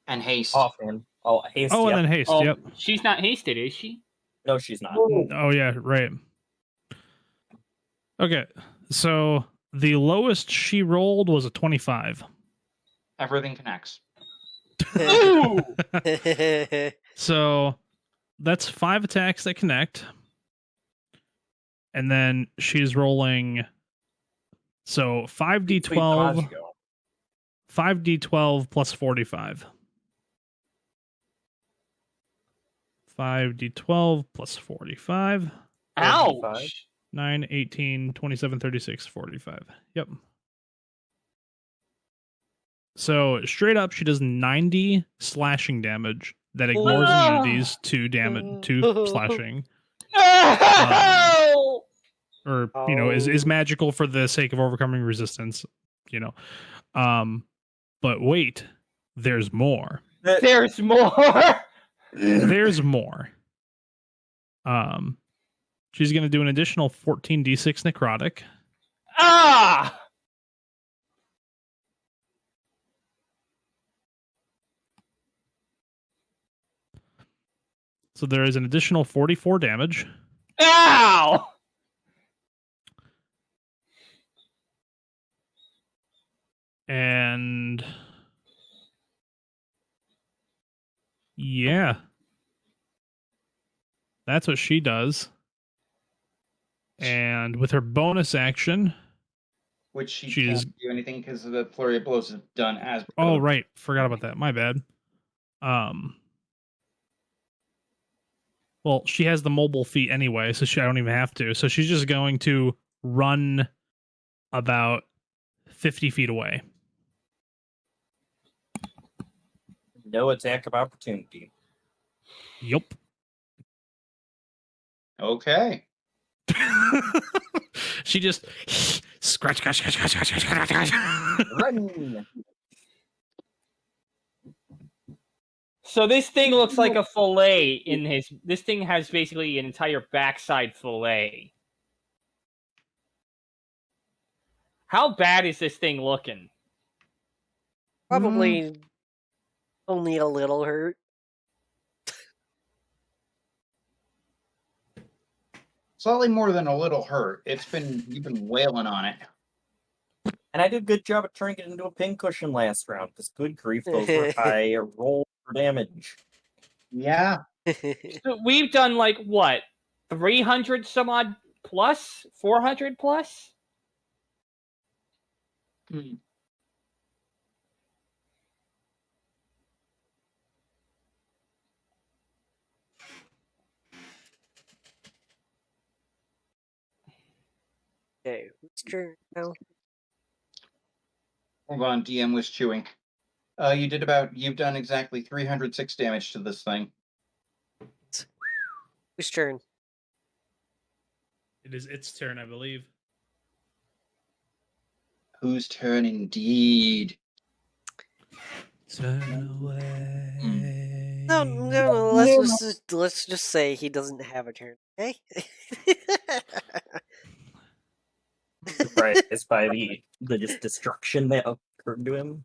And haste. Offhand. Oh, haste. Oh, yep. and then haste, Oh, yep. she's not hasted, is she? No, she's not. Oh, yeah, right. Okay, so the lowest she rolled was a 25. Everything connects. Ooh! So that's 5 attacks that connect. And then she's rolling. So 5d12. 5d12 plus 45. 5d12 plus 45. Ouch! 9, 18, 27, 36, 45. Yep. So straight up, she does 90 slashing damage that ignores immunities to slashing. No! Or, is magical for the sake of overcoming resistance, But wait, there's more. There's more! There's more. She's going to do an additional 14d6 necrotic. Ah! So there is an additional 44 damage. Ow! And yeah, that's what she does. And with her bonus action, Which she She's- can't do anything because the flurry of blows is done as. oh right, forgot about that. My bad. Well, she has the mobile feat anyway, so I don't even have to. So she's just going to run about 50 feet away. No attack of opportunity. Yup. Okay. She just scratch. Run! So this thing looks like a fillet in his. This thing has basically an entire backside fillet. How bad is this thing looking? Probably only a little hurt. Slightly more than a little hurt. You've been wailing on it. And I did a good job at turning it into a pincushion last round, because good grief, those were high roll for damage. Yeah. So we've done like what, 300 some odd plus, 400 plus. Okay, whose turn now? Hold on, DM was chewing. You've done exactly 306 damage to this thing. Whose turn? It is its turn, I believe. Whose turn indeed? Turn away. No. Let's just say he doesn't have a turn. Okay. Surprised by the just destruction that occurred to him.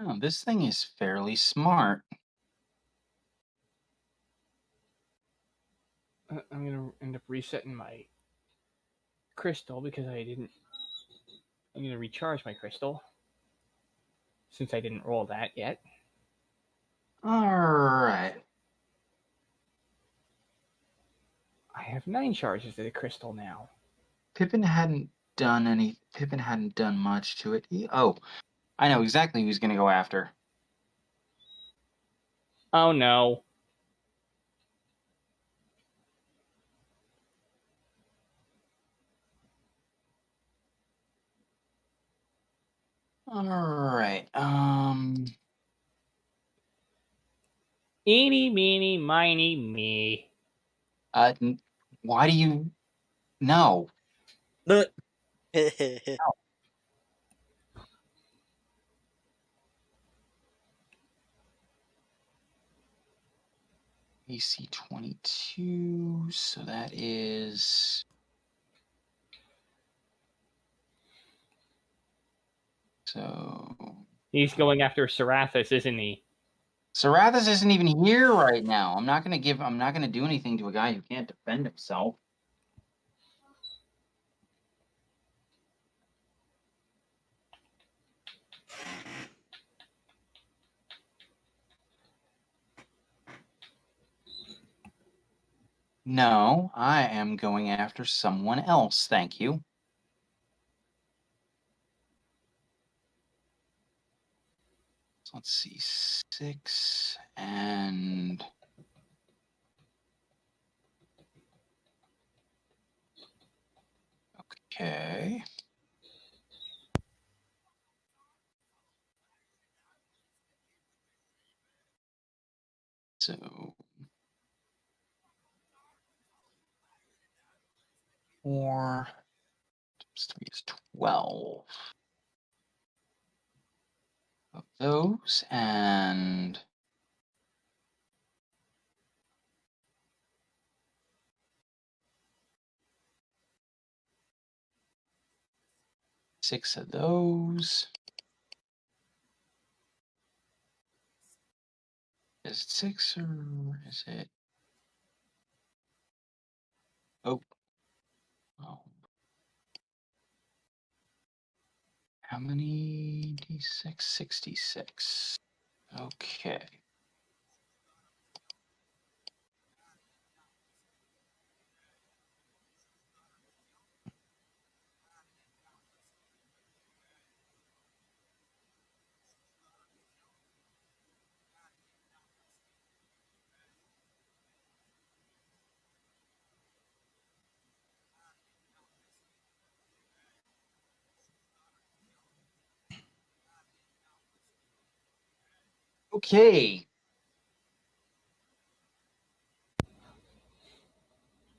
Oh, this thing is fairly smart. I'm gonna end up resetting my crystal because I didn't. I'm going to recharge my crystal since I didn't roll that yet. Alright. I have 9 charges of the crystal now. Pippin hadn't done much to it. Oh, I know exactly who he's gonna go after. Oh no. Alright, Eeny, meeny, miny, me. why do you... No. AC 22, so that is... So... He's going after Sarathis, isn't he? Sarathis isn't even here right now. I'm not gonna do anything to a guy who can't defend himself. No, I am going after someone else, thank you. So let's see, 6 and... Okay. So... 4 times 3 is 12 of those, and 6 of those. Is it 6 or is it? Oh. Oh. How many d6? 66. Okay. Okay.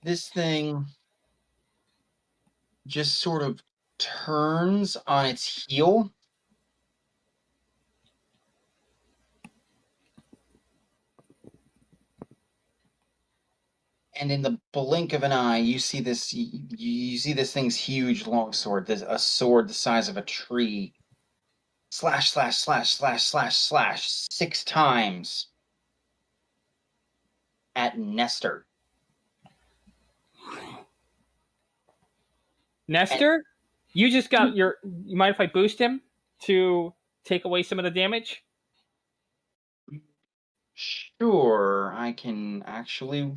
This thing just sort of turns on its heel. And in the blink of an eye, you see this. You see this thing's huge long sword. A sword the size of a tree. Slash, slash, slash, slash, slash, slash 6 times at Nestor. Nestor, you just got your. You mind if I boost him to take away some of the damage? Sure, I can actually.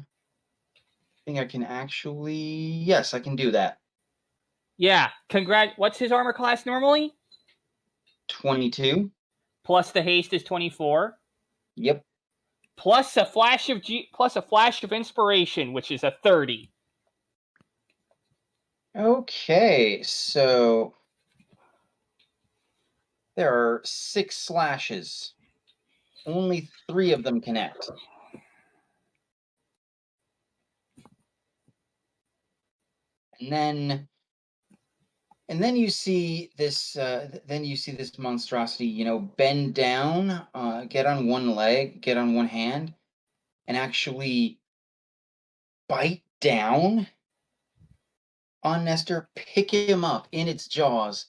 Yes, I can do that. Yeah. What's his armor class normally? 22. Plus the haste is 24. Yep. Plus a flash of inspiration, which is a 30. Okay, so there are 6 slashes. Only 3 of them connect. And then you see this. Then you see this monstrosity. Bend down, get on one leg, get on one hand, and actually bite down on Nestor. Pick him up in its jaws.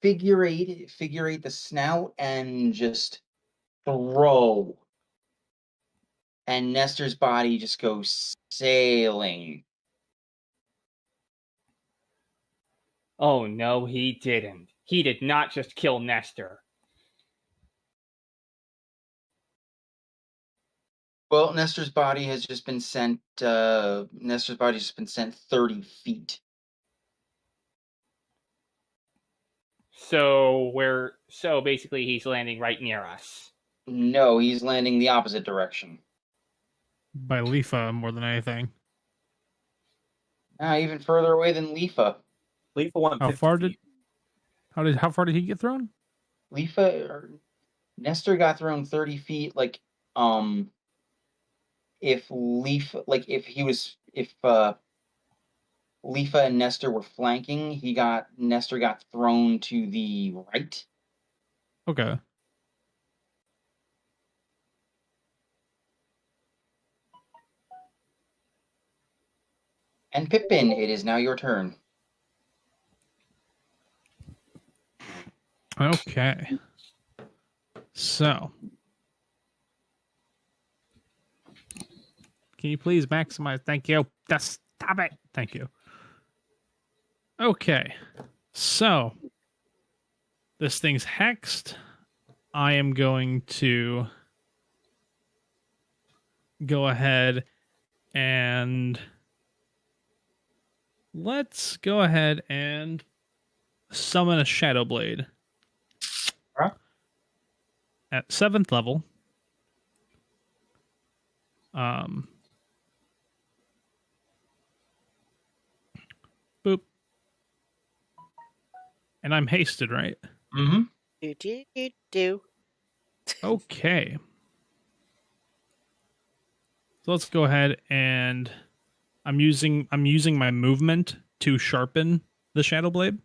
Figure eight the snout, and just throw. And Nestor's body just goes sailing Oh no, he didn't. He did not just kill Nestor. Well, Nestor's body has just been sent. Nestor's body has been sent 30 feet. So basically he's landing right near us. No, he's landing the opposite direction. By Leafa more than anything. Even further away than Leafa. Leaf went How 50 far feet. how far did he get thrown? Nestor got thrown 30 feet. If Leafa and Nestor were flanking, Nestor got thrown to the right. Okay. And Pippin, it is now your turn. Okay. So, can you please maximize? Thank you. Just stop it. Thank you. Okay. So, this thing's hexed. I am going to go ahead and let's go ahead and summon a Shadow Blade. At 7th level. Boop. And I'm hasted, right? Mm-hmm. Do. Okay. So let's go ahead and I'm using my movement to sharpen the Shadow Blade.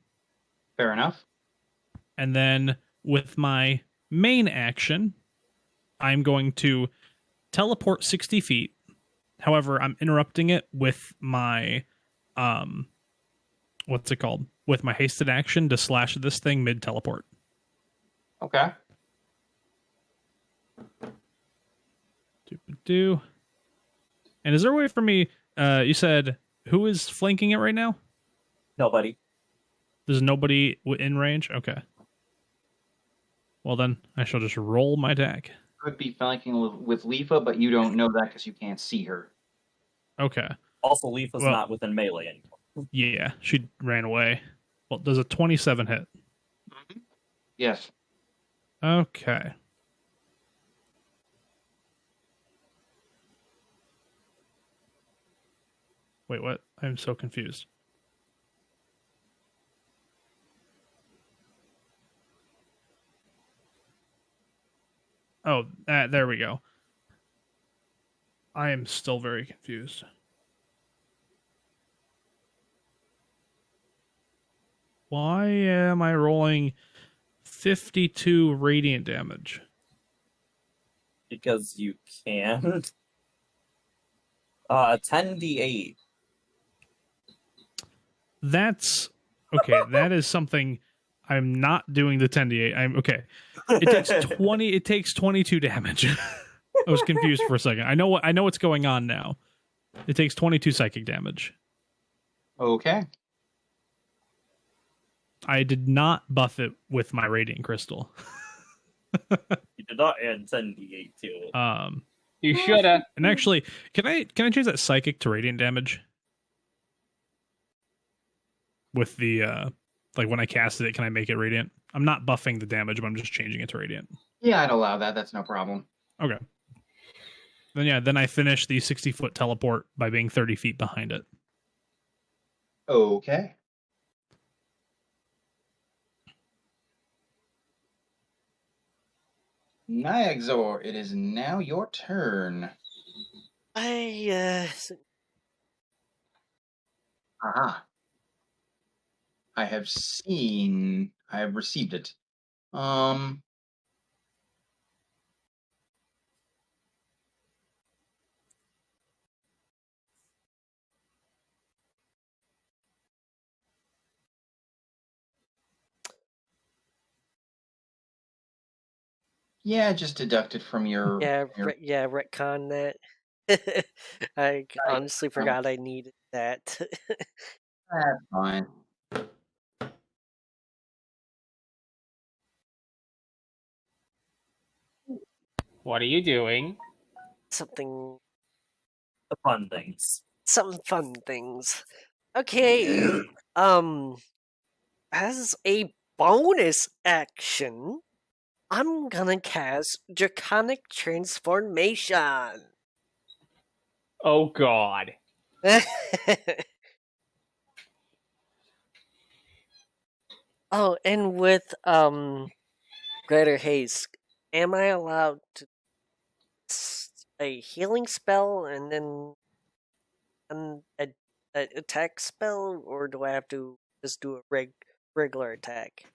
Fair enough. And then with my main action, I'm going to teleport 60 feet. However, I'm interrupting it with my what's it called? With my hasted action to slash this thing mid teleport. Okay. Do. And is there a way for me? You said who is flanking it right now? Nobody. There's nobody in range. Okay. Well then, I shall just roll my attack. Could be flanking with Leafa, but you don't know that because you can't see her. Okay. Also, Leaf was Well- not within melee anymore. Yeah, she ran away. Well, does a 27 hit? Yes. Okay. Wait, what? I'm so confused. Oh, there we go. I am still very confused. Why am I rolling 52 radiant damage? Because you can. 10d8. That's okay. That is something I'm not doing the 10d8. I'm okay. It takes 20. It takes 22 damage. I was confused for a second. I know what's going on now. It takes 22 psychic damage. Okay. I did not buff it with my radiant crystal. You did not add 10d8 to it. You shoulda. And actually, can I change that psychic to radiant damage? With the like when I casted it, can I make it radiant? I'm not buffing the damage, but I'm just changing it to radiant. Yeah, I'd allow that. That's no problem. Okay. Then I finish the 60-foot teleport by being 30 feet behind it. Okay. Nyxor, it is now your turn. I Aha. I have received it. Yeah, just deducted from your. retcon that. I honestly forgot I needed that. That's fine. What are you doing? Something The fun things. some fun things. Okay. As a bonus action, I'm gonna cast Draconic Transformation. Oh God. Oh, and with Greater Haste, am I allowed to a healing spell and then a attack spell, or do I have to just do a regular attack?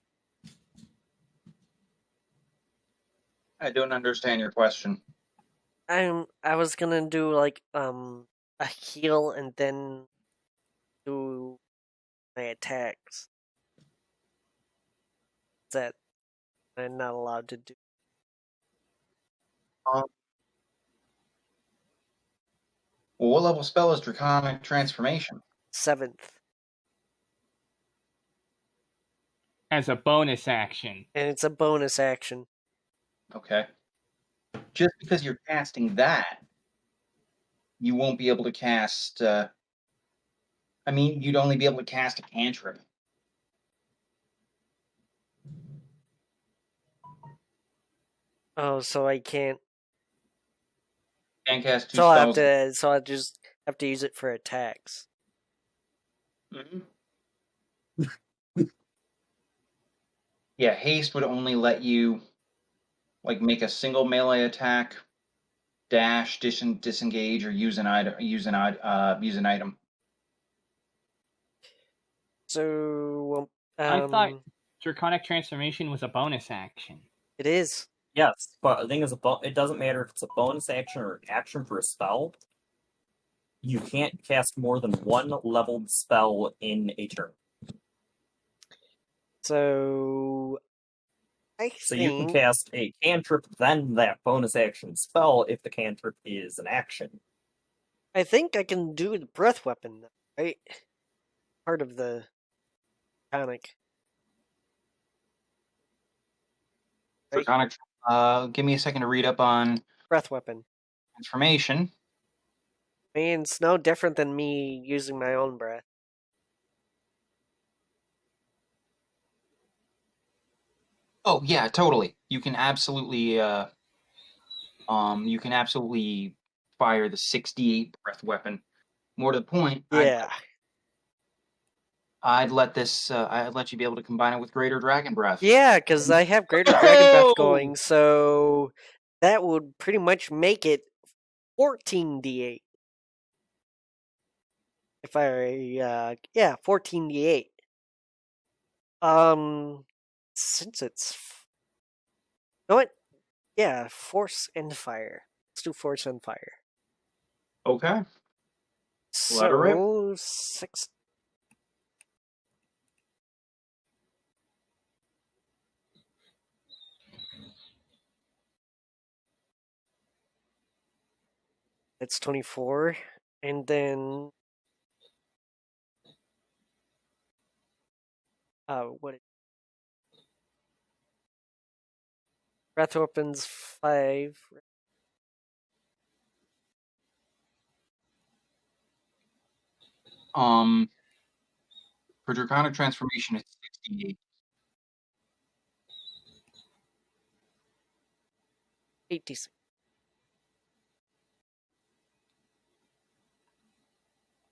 I don't understand your question. I was gonna do like a heal and then do my attacks. That I'm not allowed to do. Well, what level spell is Draconic Transformation? 7th, As a bonus action. and it's a bonus action. Okay. Just because you're casting that, you won't be able to cast. You'd only be able to cast a cantrip. Oh, so I can't. Can't cast two So I spells. so I just have to use it for attacks. Mhm. Yeah, haste would only let you make a single melee attack, dash, disengage, or use an item. Use an item. So I thought Draconic Transformation was a bonus action. it is. Yes, but the thing is, it doesn't matter if it's a bonus action or an action for a spell. You can't cast more than one leveled spell in a turn. So I So think you can cast a cantrip, then that bonus action spell if the cantrip is an action. I think I can do the breath weapon, right? Part of the tonic. Right? Draconic. Give me a second to read up on Breath weapon. transformation. I mean, it's no different than me using my own breath. Oh yeah, totally. You can absolutely fire the 68 breath weapon. More to the point, Yeah. I'd let you be able to combine it with Greater Dragon Breath. Yeah, because I have Greater Dragon Breath going, so that would pretty much make it 14d8. If 14d8. Since it's... You know what? Yeah, Force and Fire. Let's do Force and Fire. Okay. Let her rip. So, 6... That's 24. And then... what... Breath Weapons 5. For Draconic Transformation, it's 68. 86.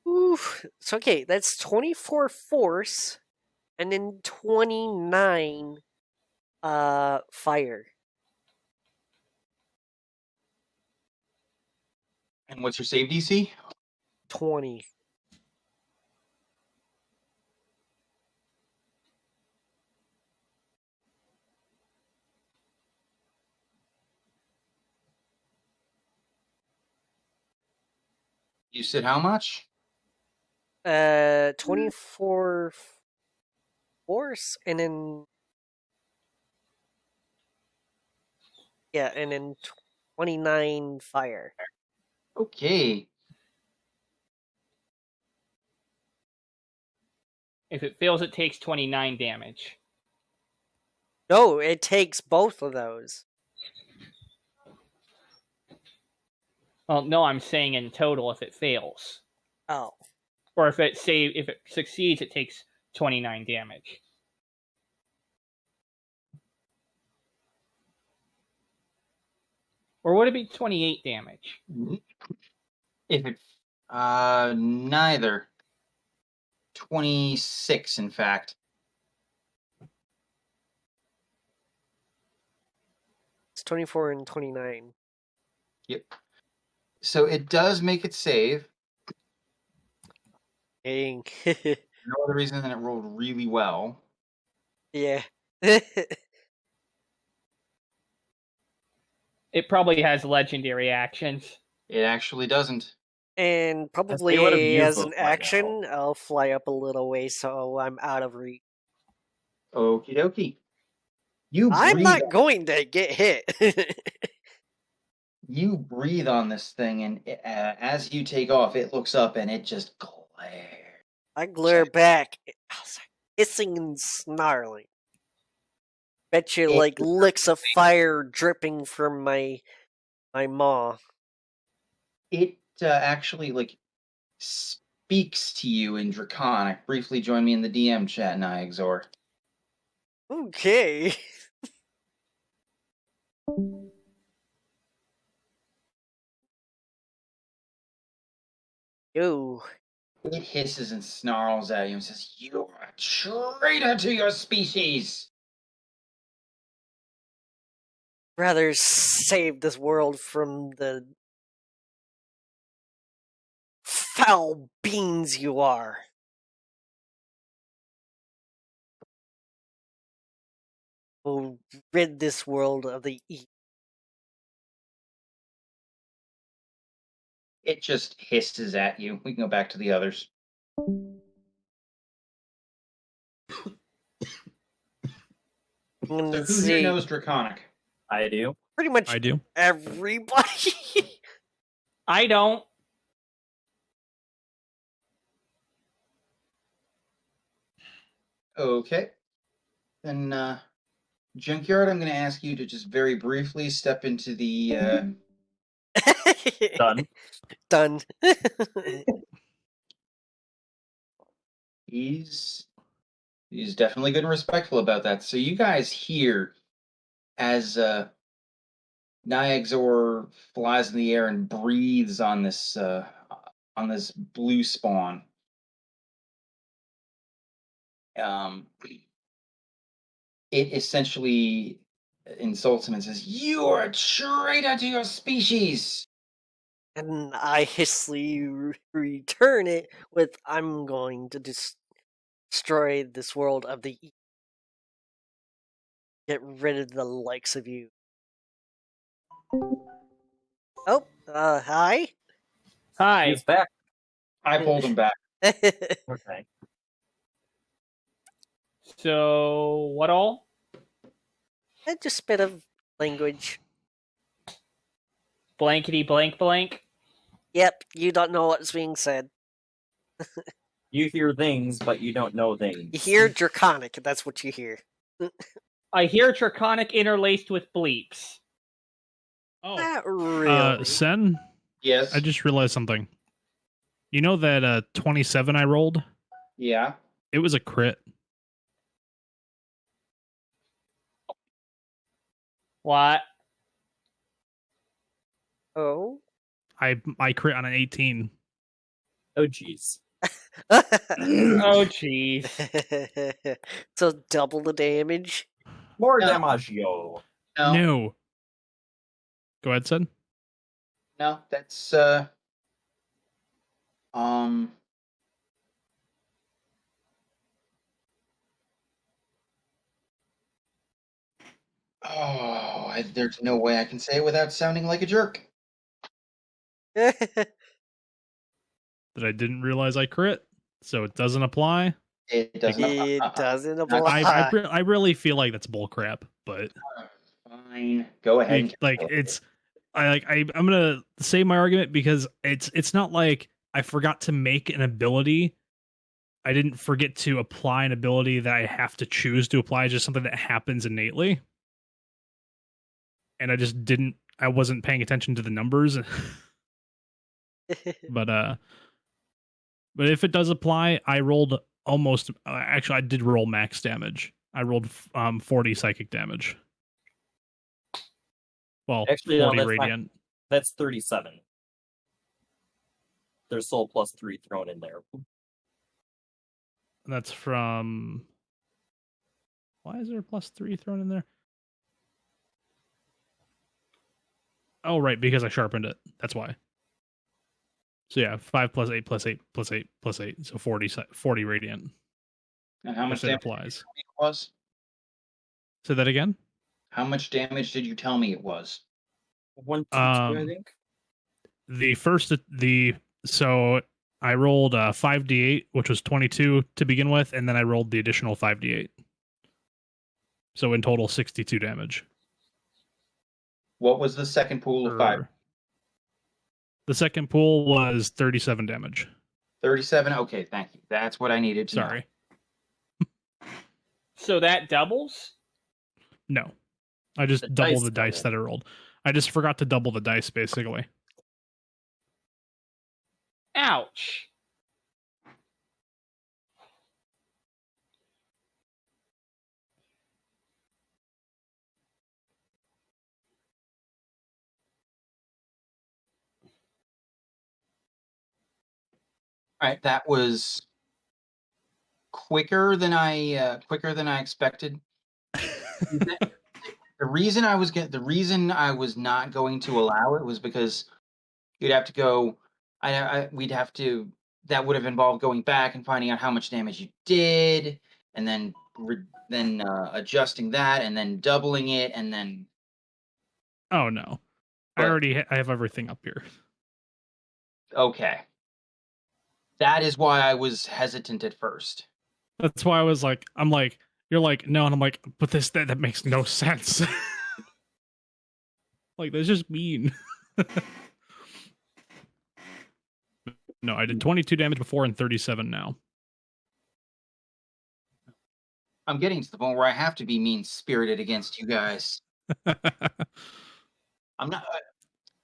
Oof. So okay, that's 24 force, and then 29 fire. And what's your save DC? 20. You said how much? 24 force, and then and then 29 fire. Okay. If it fails, it takes 29 damage. No, it takes both of those. Well, no, I'm saying in total if it fails. Oh. Or if it succeeds, it takes 29 damage. Or would it be 28 damage? If it neither. 26, in fact. It's 24 and 29. Yep. So it does make it save. Dang. No other reason than it rolled really well. Yeah. It probably has legendary actions. It actually doesn't. And would have probably used as those an by now. action, I'll fly up a little way so I'm out of reach. Okie dokie. You I'm breathe, not going to get hit. you breathe on this thing, and as you take off, it looks up and it just glares. I glare back, hissing and snarling. Bet you like licks of fire dripping from my maw. It actually speaks to you in Draconic. Briefly join me in the DM chat, Niagzor. Okay. Yo. It hisses and snarls at you and says, "You are a traitor to your species!" Rather save this world from the foul beings you are. Will rid this world of the evil. It just hisses at you. We can go back to the others. So Let's who here see. knows Draconic? I do. Pretty much I do. everybody. I don't. Okay. Then, Junkyard, I'm going to ask you to just very briefly step into the... Done. Done. He's definitely good and respectful about that. So you guys hear as Niagzor flies in the air and breathes on this blue spawn. It essentially insults him and says, "You are a traitor to your species!" And I hastily return it with, "I'm going to destroy this world of the evil. Get rid of the likes of you." Oh, hi. Hi. He's back. I pulled him back. Okay. So, what all? Just a bit of language. Blankety blank blank. Yep, you don't know what's being said. You hear things, but you don't know things. You hear Draconic, that's what you hear. I hear Draconic interlaced with bleeps. Oh, Not really. Sen, Yes. I just realized something. You know that 27 I rolled? Yeah. It was a crit. What? Oh? I crit on an 18. Oh, jeez. Oh, jeez. So double the damage? More No. Damaggio. No. Go ahead, Sen. No, that's there's no way I can say it without sounding like a jerk. That I didn't realize I crit, so it doesn't apply. It doesn't. It doesn't I- apply. I really feel like that's bullcrap, but Fine. Go ahead. I'm gonna say my argument because it's not like I forgot to make an ability. I didn't forget to apply an ability that I have to choose to apply. It's just something that happens innately, and I wasn't paying attention to the numbers. But if it does apply, I rolled almost. Actually, I did roll max damage. I rolled 40 psychic damage. Well, Actually, no, 40 that's not- radiant. That's 37. There's still a +3 thrown in there. That's from. Why is there a +3 thrown in there? Oh, right, because I sharpened it. That's why. So yeah, 5 + 8 + 8 + 8 + 8. So 40 radiant. And how much If it damage applies. it was? Say that again. How much damage did you tell me it was? 1, 2, 2, I think. So I rolled 5d8, which was 22 to begin with, and then I rolled the additional 5d8. So in total, 62 damage. What was the second pool of 5? The second pool was 37 damage. 37? Okay, thank you. That's what I needed to know. Sorry. So that doubles? No. I just The doubled dice the dice double. that I rolled. I just forgot to double the dice, basically. Ouch. All right, that was quicker than I expected. The reason I was not going to allow it was because you'd have to go. That would have involved going back and finding out how much damage you did, and then adjusting that, and then doubling it, and then. Oh, no. I have everything up here. Okay. That is why I was hesitant at first. That's why I'm like, you're like, no, and I'm like, but that makes no sense. Like, that's just mean. No, I did 22 damage before and 37 now. I'm getting to the point where I have to be mean-spirited against you guys. I'm not.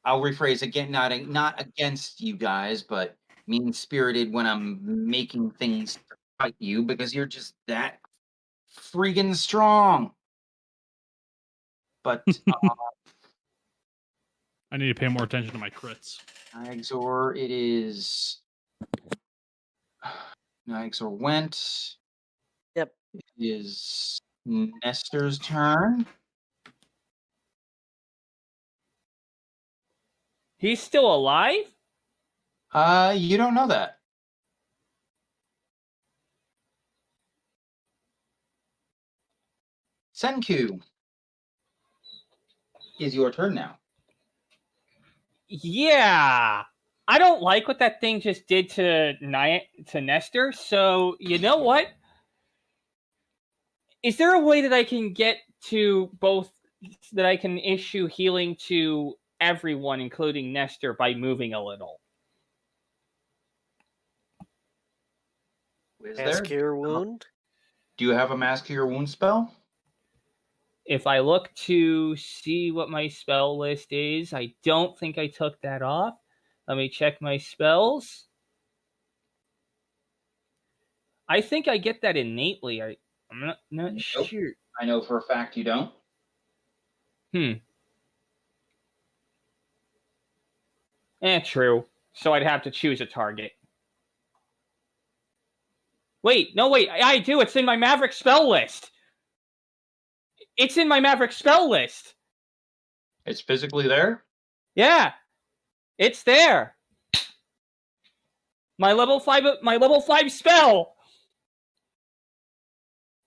I'll rephrase again. Not against you guys, but mean-spirited when I'm making things to fight you because you're just that freaking strong. But I need to pay more attention to my crits. Nixor, it is. Nixor went. Yep. It is Nestor's turn. He's still alive? You don't know that. Senku. Is your turn now. Yeah. I don't like what that thing just did to Nestor, so you know what? Is there a way that I can get to both, that I can issue healing to everyone, including Nestor, by moving a little? Is Mass there? Cure Wound? Do you have a Mass Cure Wound spell? If I look to see what my spell list is, I don't think I took that off. Let me check my spells. I think I get that innately. I'm not Nope. sure. I know for a fact you don't. True. So I'd have to choose a target. Wait, I do. It's in my Maverick spell list. It's in my Maverick spell list. It's physically there? Yeah. It's there. My level 5 spell.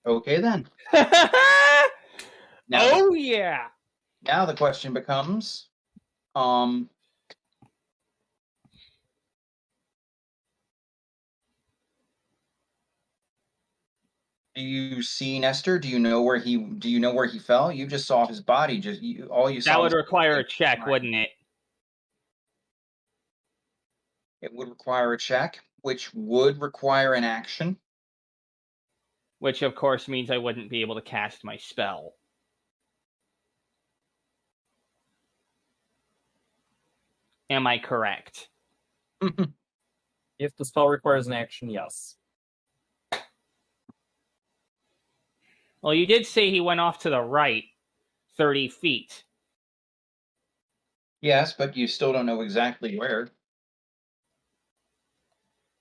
Okay then. Now, Oh yeah. now the question becomes, do you see Nestor? Do you know where he fell? You just saw his body. All you saw. That would was- require a check, wouldn't it? It would require a check, which would require an action. Which of course means I wouldn't be able to cast my spell. Am I correct? If the spell requires an action, yes. Well, you did say he went off to the right 30 feet. Yes, but you still don't know exactly where.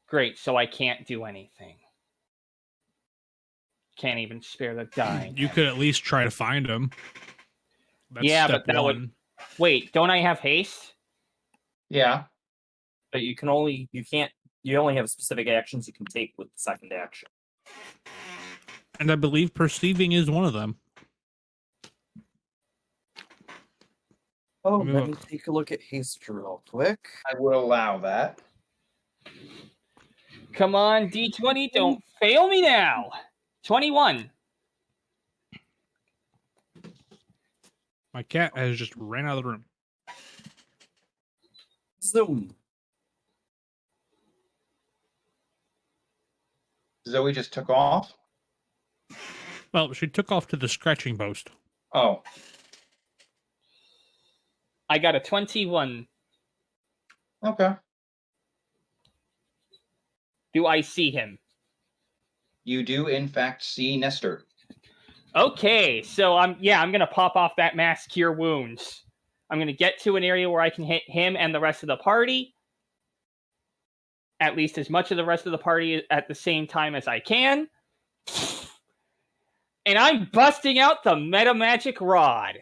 Great, so I can't do anything. Can't even spare the dying. You could at least try to find him. That's Yeah, step but that would- one. Wait, don't I have haste? Yeah. But you only have specific actions you can take with the second action. And I believe perceiving is one of them. Oh, Let me let me look. take a look at haste real quick. I will allow that. Come on, D20, don't fail me now. 21. My cat has just ran out of the room. Zoom. Zoe just took off. Well, she took off to the scratching post. Oh, I got a 21. okay. Do I see him? You do, in fact, see Nestor. Okay, so I'm gonna pop off that mass cure wounds. I'm gonna get to an area where I can hit him and the rest of the party. At least as much of the rest of the party at the same time as I can. And I'm busting out the Meta Magic Rod.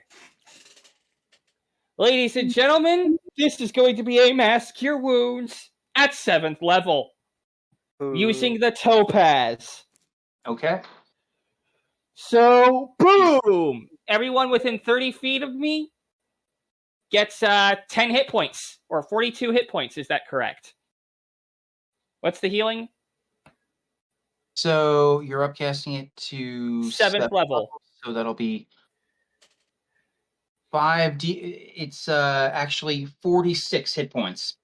Ladies and gentlemen, this is going to be a mass cure wounds at 7th level. Using the Topaz. Okay. So, boom! Everyone within 30 feet of me gets 10 hit points, or 42 hit points, is that correct? What's the healing? So you're upcasting it to 7th level. So that'll be 5D. It's actually 46 hit points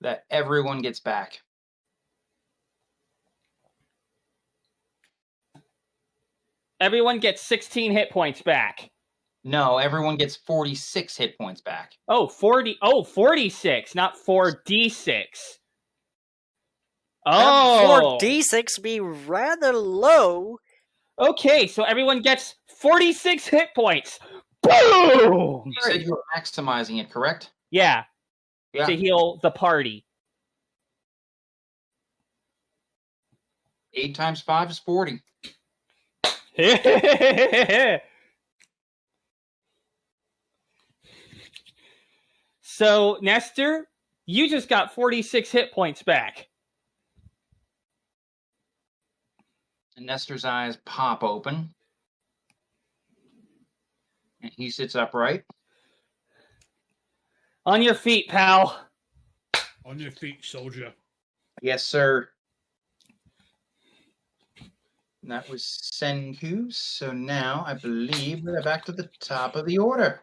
that everyone gets back. Everyone gets 16 hit points back. No, everyone gets 46 hit points back. Oh, 46, not 4d6. Oh, 4d6 be rather low. okay, so everyone gets 46 hit points. Boom! You said you were maximizing it, correct? Yeah, Yeah. to heal the party. 8 times 5 is 40. So, Nestor, you just got 46 hit points back. And Nestor's eyes pop open. And he sits upright. On your feet, pal. On your feet, soldier. Yes, sir. And that was Senku. So now I believe we're back to the top of the order.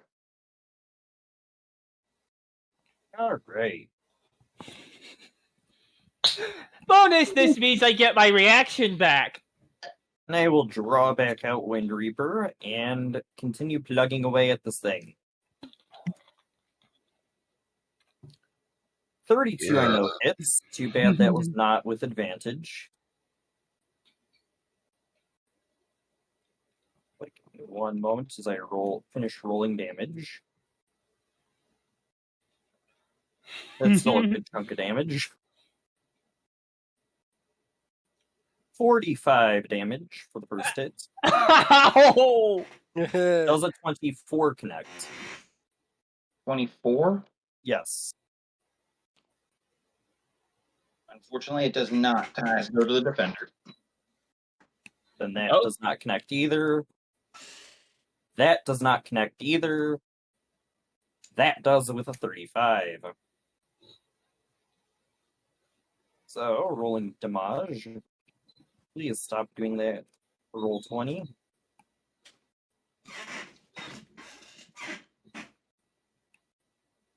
All right. Bonus, this means I get my reaction back. And I will draw back out Wind Reaper and continue plugging away at this thing. 32 I know hits. Too bad that was not with advantage. Wait, give me one moment as I finish rolling damage. That's still a good chunk of damage. 45 damage for the first hit. Ow! Does a 24 connect? 24? Yes. Unfortunately, it does not. Guys, go to the defender. Then that Oh. does not connect either. That does not connect either. That does with a 35. So, rolling damage. Please stop doing that. Roll 20.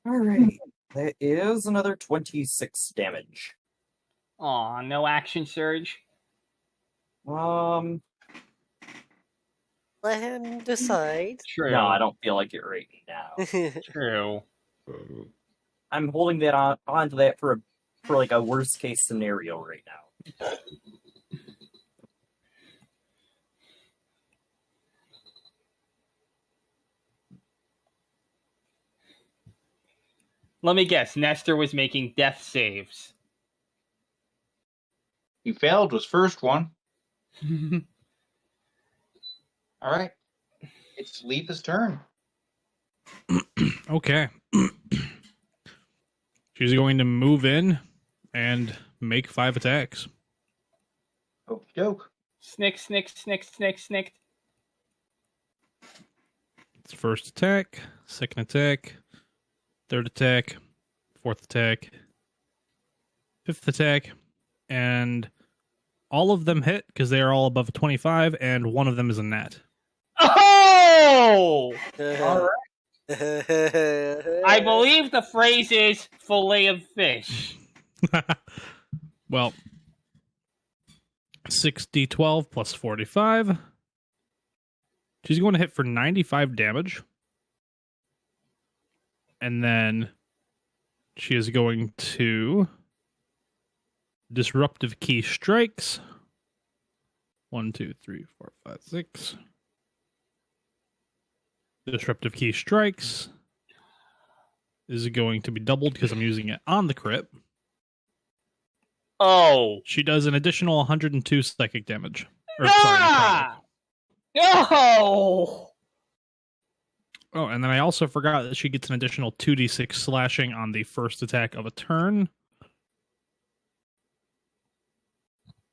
Alright. That is another 26 damage. Aw, no action surge. Um, Let him decide. True. no, I don't feel like it right now. True. I'm holding that onto that for like a worst case scenario right now. Let me guess. Nestor was making death saves. You failed was first one. All right. It's Leafa's turn. Okay. She's going to move in and make 5 attacks. Okie doke. Snick, snick, snick, snick, snick. It's first attack, second attack, third attack, fourth attack, fifth attack, and all of them hit because they are all above a 25, and one of them is a nat. Oh! All right. I believe the phrase is fillet of fish. Well, 6d12 plus 45. She's going to hit for 95 damage. And then she is going to disruptive key strikes. 1, 2, 3, 4, 5, 6. Disruptive key strikes is going to be doubled because I'm using it on the crit. Oh. She does an additional 102 psychic damage. Ah! No! Oh, and then I also forgot that she gets an additional 2d6 slashing on the first attack of a turn.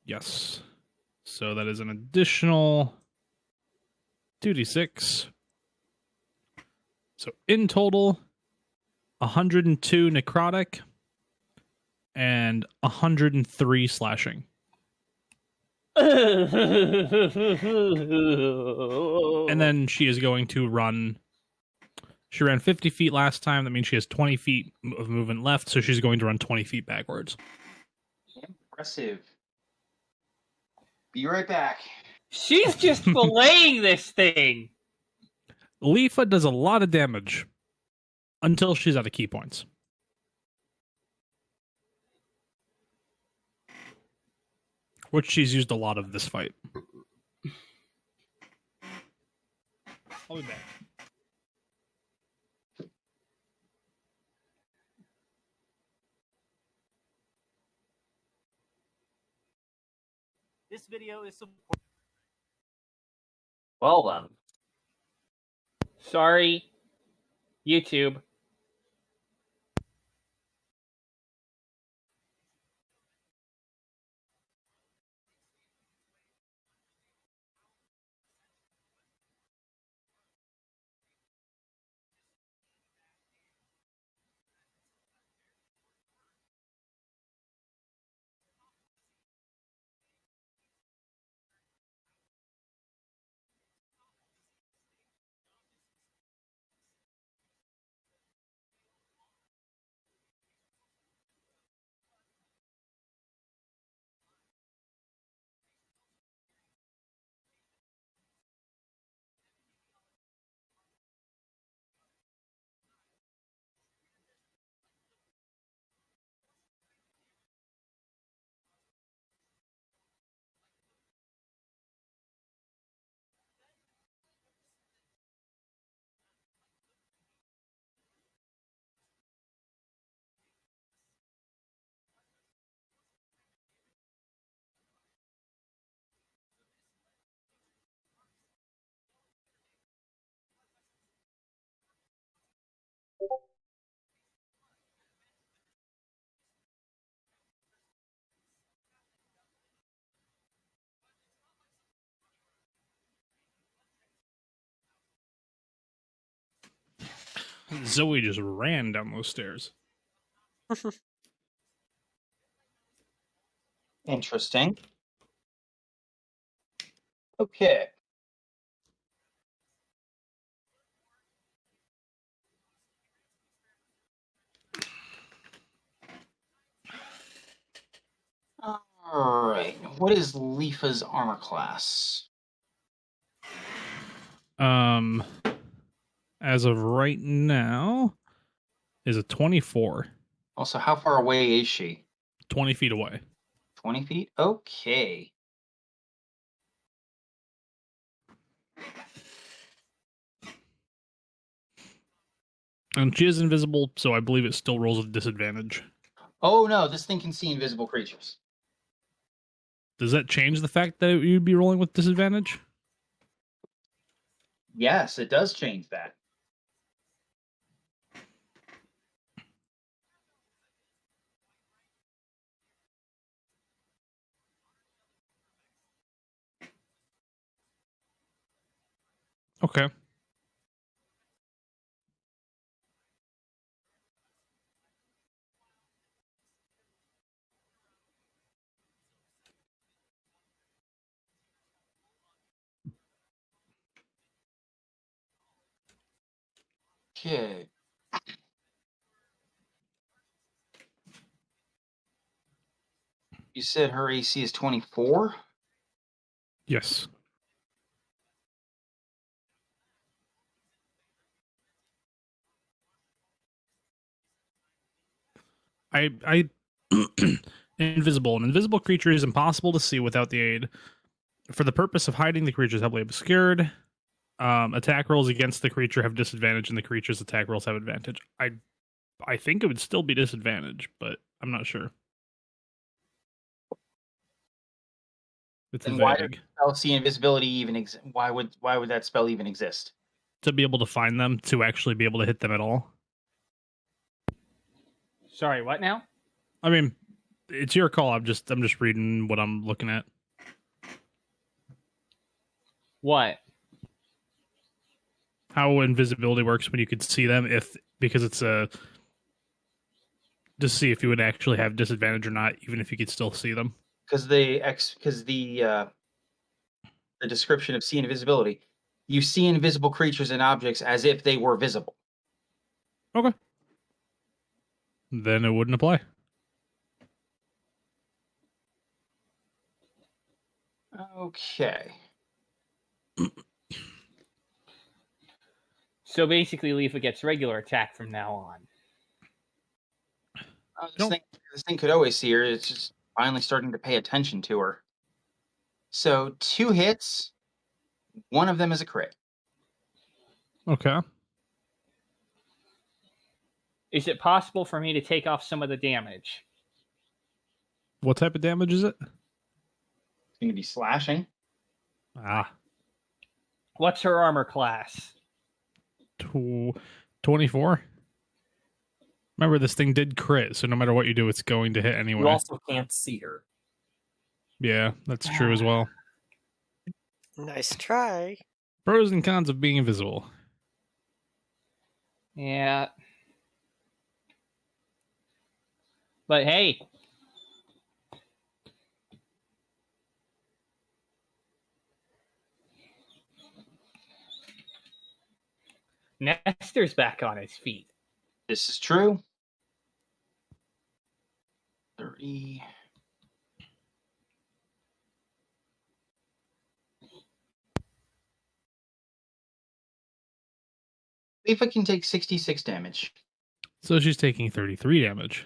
Yes. So that is an additional 2d6. So in total, 102 necrotic and 103 slashing. And then she is going to run. She ran 50 feet last time. That means she has 20 feet of movement left, so she's going to run 20 feet backwards. Impressive. Be right back. She's just filleting this thing. Leafa does a lot of damage until she's out of key points. Which she's used a lot of this fight. I'll be back. This video is supported. Well then. Sorry, YouTube. Zoe just ran down those stairs. Interesting. Okay. All right. What is Leafa's armor class? As of right now, is a 24. Also, how far away is she? 20 feet away. 20 feet? Okay. And she is invisible, so I believe it still rolls with disadvantage. Oh no, this thing can see invisible creatures. Does that change the fact that you'd be rolling with disadvantage? Yes, it does change that. Okay. Okay. You said her AC is 24? Yes. I invisible. An invisible creature is impossible to see without the aid. For the purpose of hiding, the creature is heavily obscured. Attack rolls against the creature have disadvantage, and the creature's attack rolls have advantage. I think it would still be disadvantage, but I'm not sure. It's And why vague. does spell see invisibility even why would that spell even exist? To be able to find them, to actually be able to hit them at all. Sorry, what now? I mean, it's your call. I'm just reading what I'm looking at. What? How invisibility works when you could see them, because it's to see if you would actually have disadvantage or not, even if you could still see them. Because the description of see invisibility, you see invisible creatures and objects as if they were visible. Okay. Then it wouldn't apply. Okay. So basically, Leafa gets regular attack from now on. This thing could always see her. It's just finally starting to pay attention to her. So 2 hits. One of them is a crit. Okay. Is it possible for me to take off some of the damage? What type of damage is it? It's going to be slashing. Ah. What's her armor class? 24. Remember, this thing did crit, so no matter what you do, it's going to hit anyway. You also can't see her. Yeah, that's true as well. Nice try. Pros and cons of being invisible. Yeah. But hey. Nestor's back on his feet. This is true. 30. Leafa can take 66 damage. So she's taking 33 damage.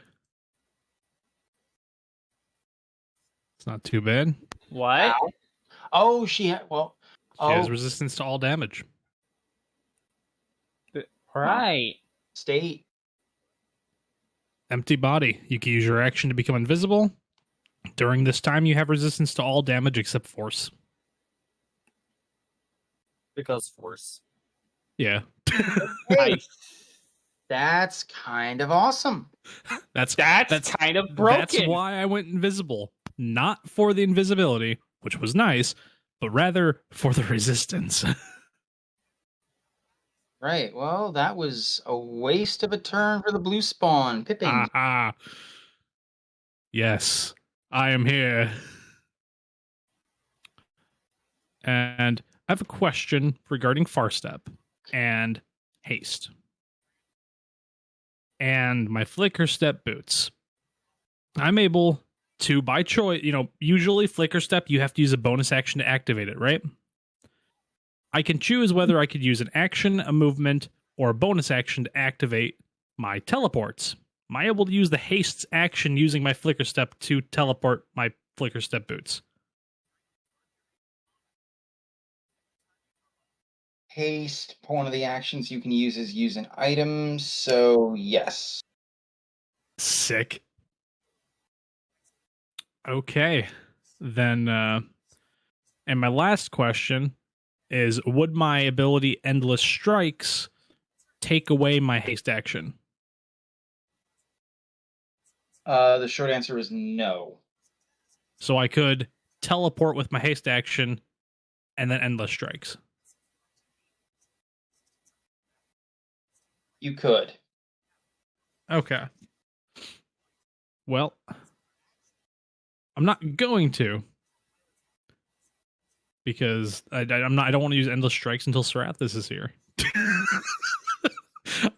It's not too bad. What? Ow. Oh, she has Resistance to all damage. Right. State. Empty body. You can use your action to become invisible. During this time, you have resistance to all damage except force. Because force. Yeah. Nice. That's kind of awesome. That's kind of broken. That's why I went invisible. Not for the invisibility, which was nice, but rather for the resistance. Right. Well, that was a waste of a turn for the blue spawn. Pippin. Aha. Yes, I am here. And I have a question regarding Farstep and haste. And my Flicker Step boots. I'm able to, by choice, usually Flicker Step, you have to use a bonus action to activate it, right? I can choose whether I could use an action, a movement, or a bonus action to activate my teleports. Am I able to use the haste action using my Flicker Step to teleport my Flicker Step boots? Haste, one of the actions you can use is use an item, so yes. Sick. Okay. Then, and my last question is, would my ability Endless Strikes take away my haste action? The short answer is no. So I could teleport with my haste action and then Endless Strikes. You could. Okay. Well, I'm not going to, because I don't want to use Endless Strikes until Sarathis is here.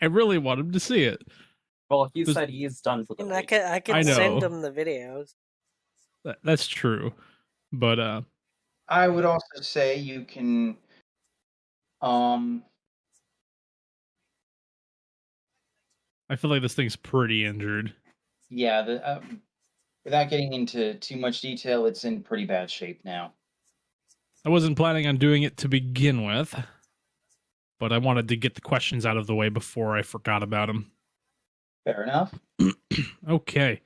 I really want him to see it. Well, he said he's done for the And week. I I can know. send him the videos. That's true, but I would also say you can I feel like this thing's pretty injured. yeah, without getting into too much detail, it's in pretty bad shape now. I wasn't planning on doing it to begin with, but I wanted to get the questions out of the way before I forgot about them. Fair enough. Okay.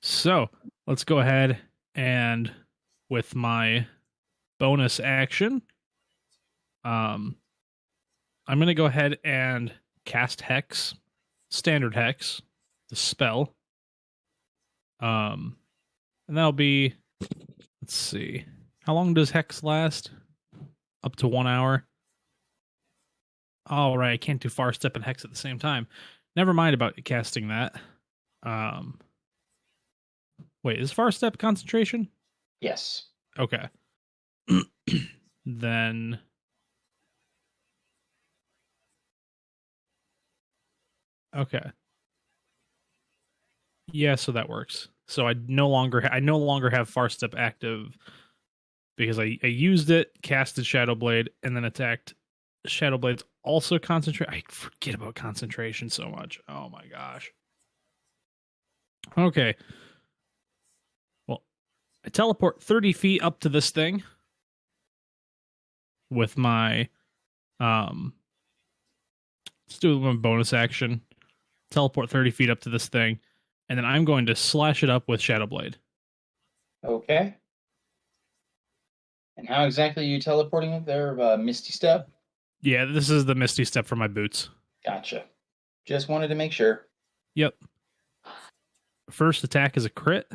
So, let's go ahead and with my bonus action, I'm going to go ahead and cast Hex, Standard Hex, the spell. And that'll be, let's see, how long does Hex last? Up to 1 hour. All right, I can't do Far Step and Hex at the same time. Never mind about casting that. Wait, is Far Step concentration? Yes. Okay. Then okay. Yeah, so that works. So I no longer have Far Step active because I used it, casted Shadow Blade, and then attacked. Shadow Blade's also concentrate. I forget about concentration so much. Oh my gosh. Okay. Well, I teleport 30 feet up to this thing with my let's do one bonus action. Teleport 30 feet up to this thing, and then I'm going to slash it up with Shadow Blade. Okay. And how exactly are you teleporting up there? Misty Step? Yeah, this is the Misty Step for my boots. Gotcha. Just wanted to make sure. Yep. First attack is a crit.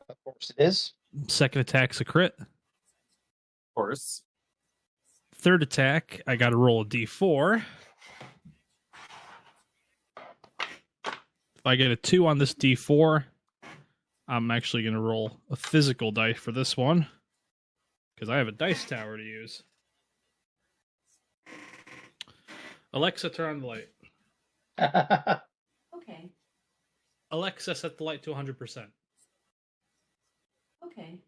Of course it is. Second attack's a crit. Of course. Third attack, I got to roll a d4. If I get a 2 on this d4, I'm actually going to roll a physical dice for this one because I have a dice tower to use. Alexa, turn on the light. Okay. Alexa, set the light to 100%. Okay.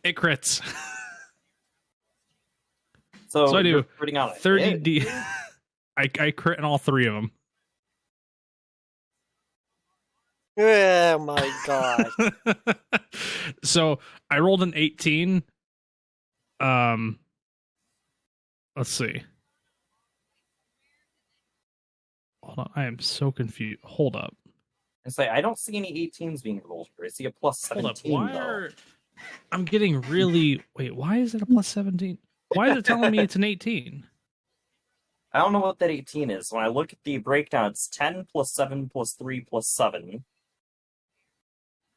It crits. So I do you're putting out a 30 hit. d. I crit in all 3 of them. Oh my god. So I rolled an 18. Let's see. Hold on, I am so confused. Hold up. And say, I don't see any 18s being rolled here. I see a plus Hold up. 17. Why though. are I'm getting really wait, why is it a plus 17? Why is it telling me it's an 18? I don't know what that 18 is. When I look at the breakdown, it's 10 plus 7 plus 3 plus 7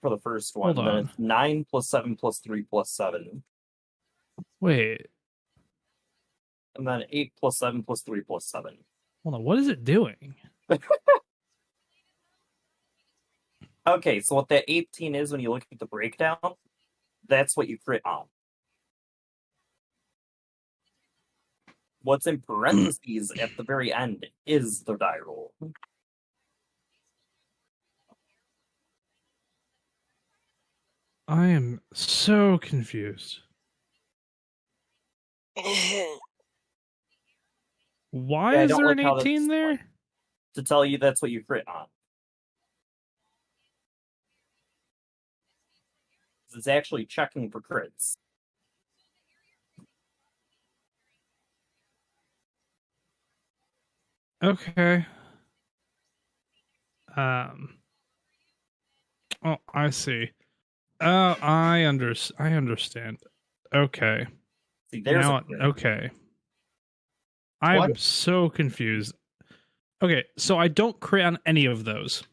for the first one. Hold Then on. it's 9 plus 7 plus 3 plus 7. Wait. And then 8 plus 7 plus 3 plus 7. Hold on. What is it doing? Okay, so what that 18 is when you look at the breakdown, that's what you crit on. What's in parentheses at the very end is the die roll. I am so confused. Why Yeah, I is don't there like an how that's 18 there? displayed. To tell you that's what you crit on. It's actually checking for crits. Okay. Oh, I see. Oh, I understand. Okay. See, there's Now, a crit. okay. I'm What? so confused. Okay, so I don't crit on any of those.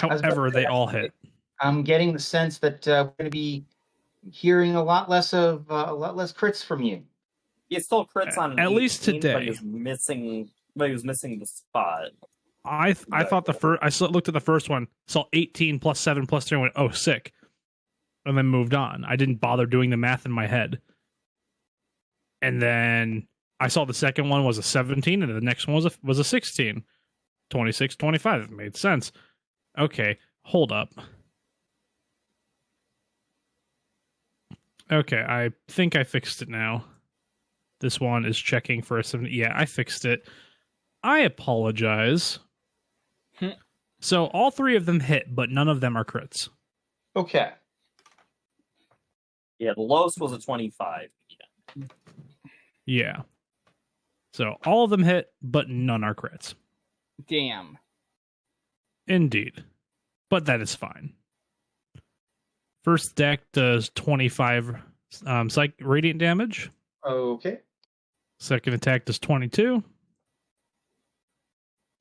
was about to However, say, they all hit. I'm getting the sense that we're going to be hearing a lot less crits from you. He still crits on an At least 18, but today. he was missing the spot. I thought looked at the first one, saw 18 plus 7 plus 3, and went, oh, sick. And then moved on. I didn't bother doing the math in my head. And then I saw the second one was a 17, and the next one was a 16. 26, 25. It made sense. Okay, hold up. Okay, I think I fixed it now. This one is checking for a 7. Yeah, I fixed it. I apologize. So all 3 of them hit, but none of them are crits. Okay. Yeah, the lowest was a 25. Yeah. So all of them hit, but none are crits. Damn. Indeed. But that is fine. First deck does 25 psych radiant damage. Okay. Second attack does 22.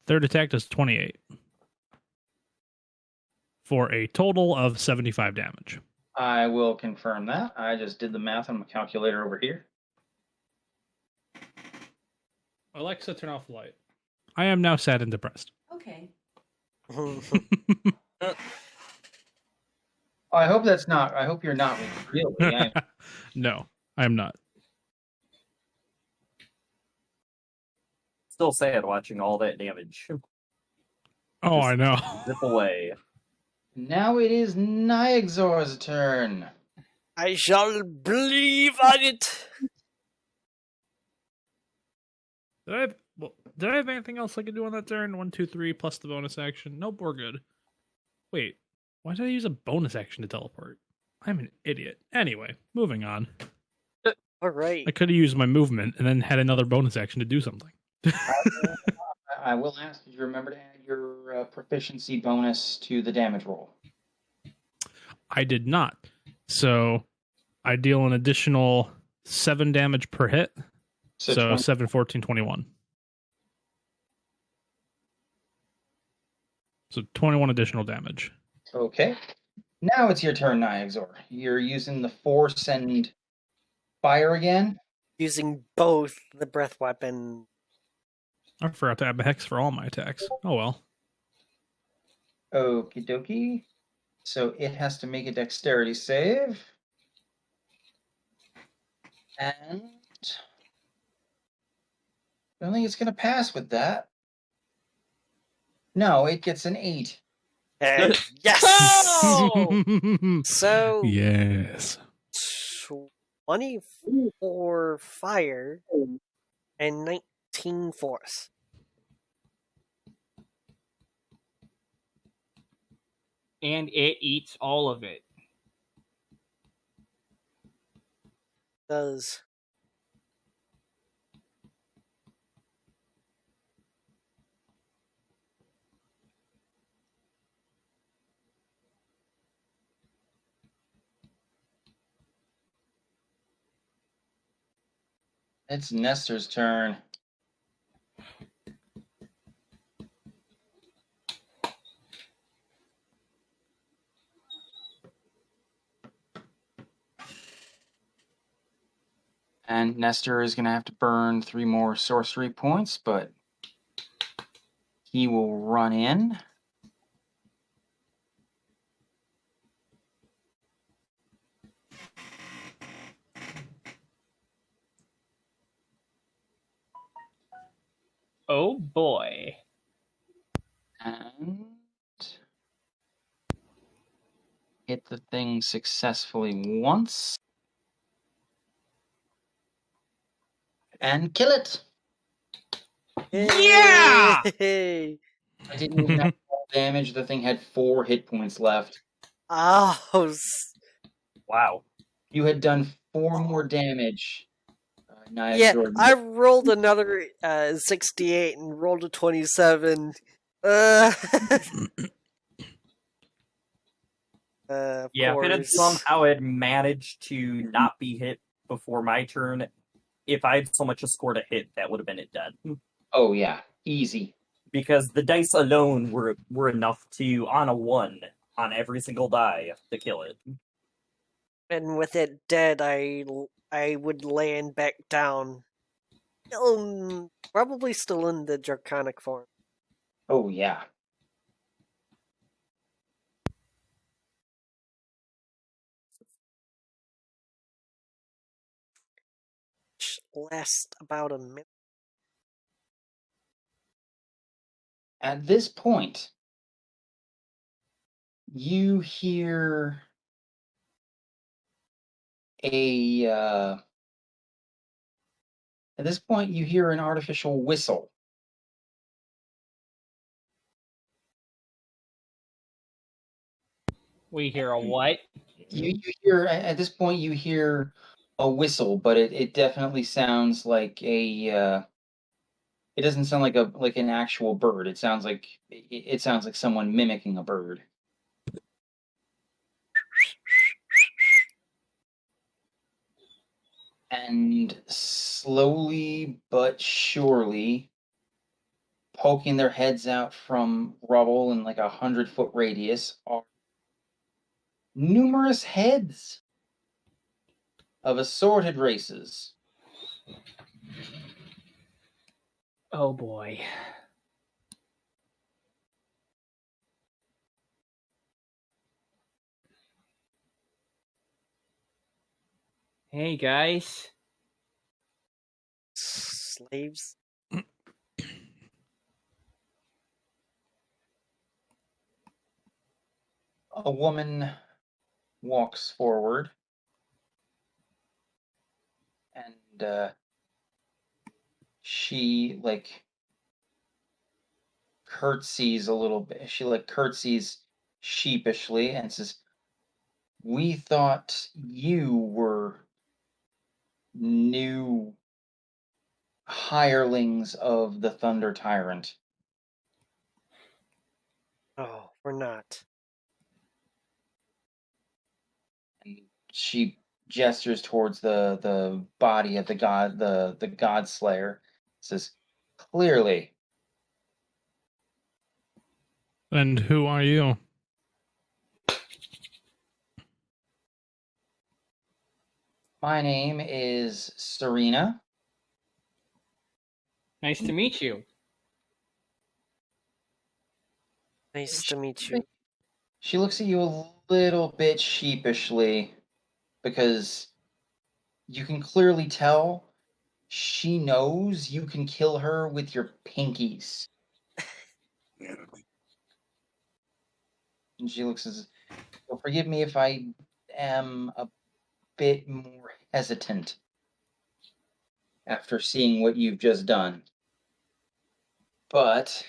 Third attack does 28. For a total of 75 damage. I will confirm that. I just did the math on my calculator over here. Alexa, turn off the light. I am now sad and depressed. Okay. I hope that's not. I hope you're not really. No, I am not. Still sad watching all that damage. Oh, Just I know. Zip away. Now it is Nyxor's turn. I shall believe on it. Did I have anything else I could do on that turn? 1, 2, 3 plus the bonus action. Nope, we're good. Wait, why did I use a bonus action to teleport? I'm an idiot. Anyway, moving on. All right. I could have used my movement and then had another bonus action to do something. I will ask you to remember to add your proficiency bonus to the damage roll. I did not. So I deal an additional 7 damage per hit. So 20. 7, 14, 21. So 21 additional damage. Okay. Now it's your turn, Nyxor. You're using the force and fire again. Using both the breath weapon. I forgot to add the hex for all my attacks. Oh well. Okie dokie. So it has to make a dexterity save. And I don't think it's going to pass with that. No, it gets an 8. And yes! So, yes. 24 fire and 19 force. And it eats all of it. Does. It's Nestor's turn. And Nestor is going to have to burn 3 more sorcery points, but he will run in. Oh boy. And hit the thing successfully once. And kill it. Yeah! Yay! I didn't even have full damage. The thing had 4 hit points left. Oh, Wow. You had done 4 more damage. Nia yeah, Jordan. I rolled another 68 and rolled a 27. Of Yeah, if it had course. somehow had managed to not be hit before my turn, if I had so much as scored a hit, that would have been it dead. Oh yeah, easy. Because the dice alone were enough to, on a 1, on every single die, to kill it. And with it dead, I would land back down. Probably still in the draconic form. Oh yeah. Which lasts about a minute. At this point, you hear at this point you hear an artificial whistle. We hear a what? You hear at this point you hear a whistle, but it definitely sounds like a it doesn't sound like an actual bird. It sounds like someone mimicking a bird. And slowly but surely, poking their heads out from rubble in like 100-foot radius, are numerous heads of assorted races. Oh boy. Hey guys. Slaves. A woman walks forward and she like curtsies a little bit. She like curtsies sheepishly and says, "We thought you were new hirelings of the Thunder Tyrant." Oh, we're not. And she gestures towards the body of the god slayer. Says, "Clearly." And who are you? "My name is Serena." Nice to meet you. Nice to meet you. She looks at you a little bit sheepishly because you can clearly tell she knows you can kill her with your pinkies. And she looks as, "Well, forgive me if I am a bit more hesitant after seeing what you've just done. But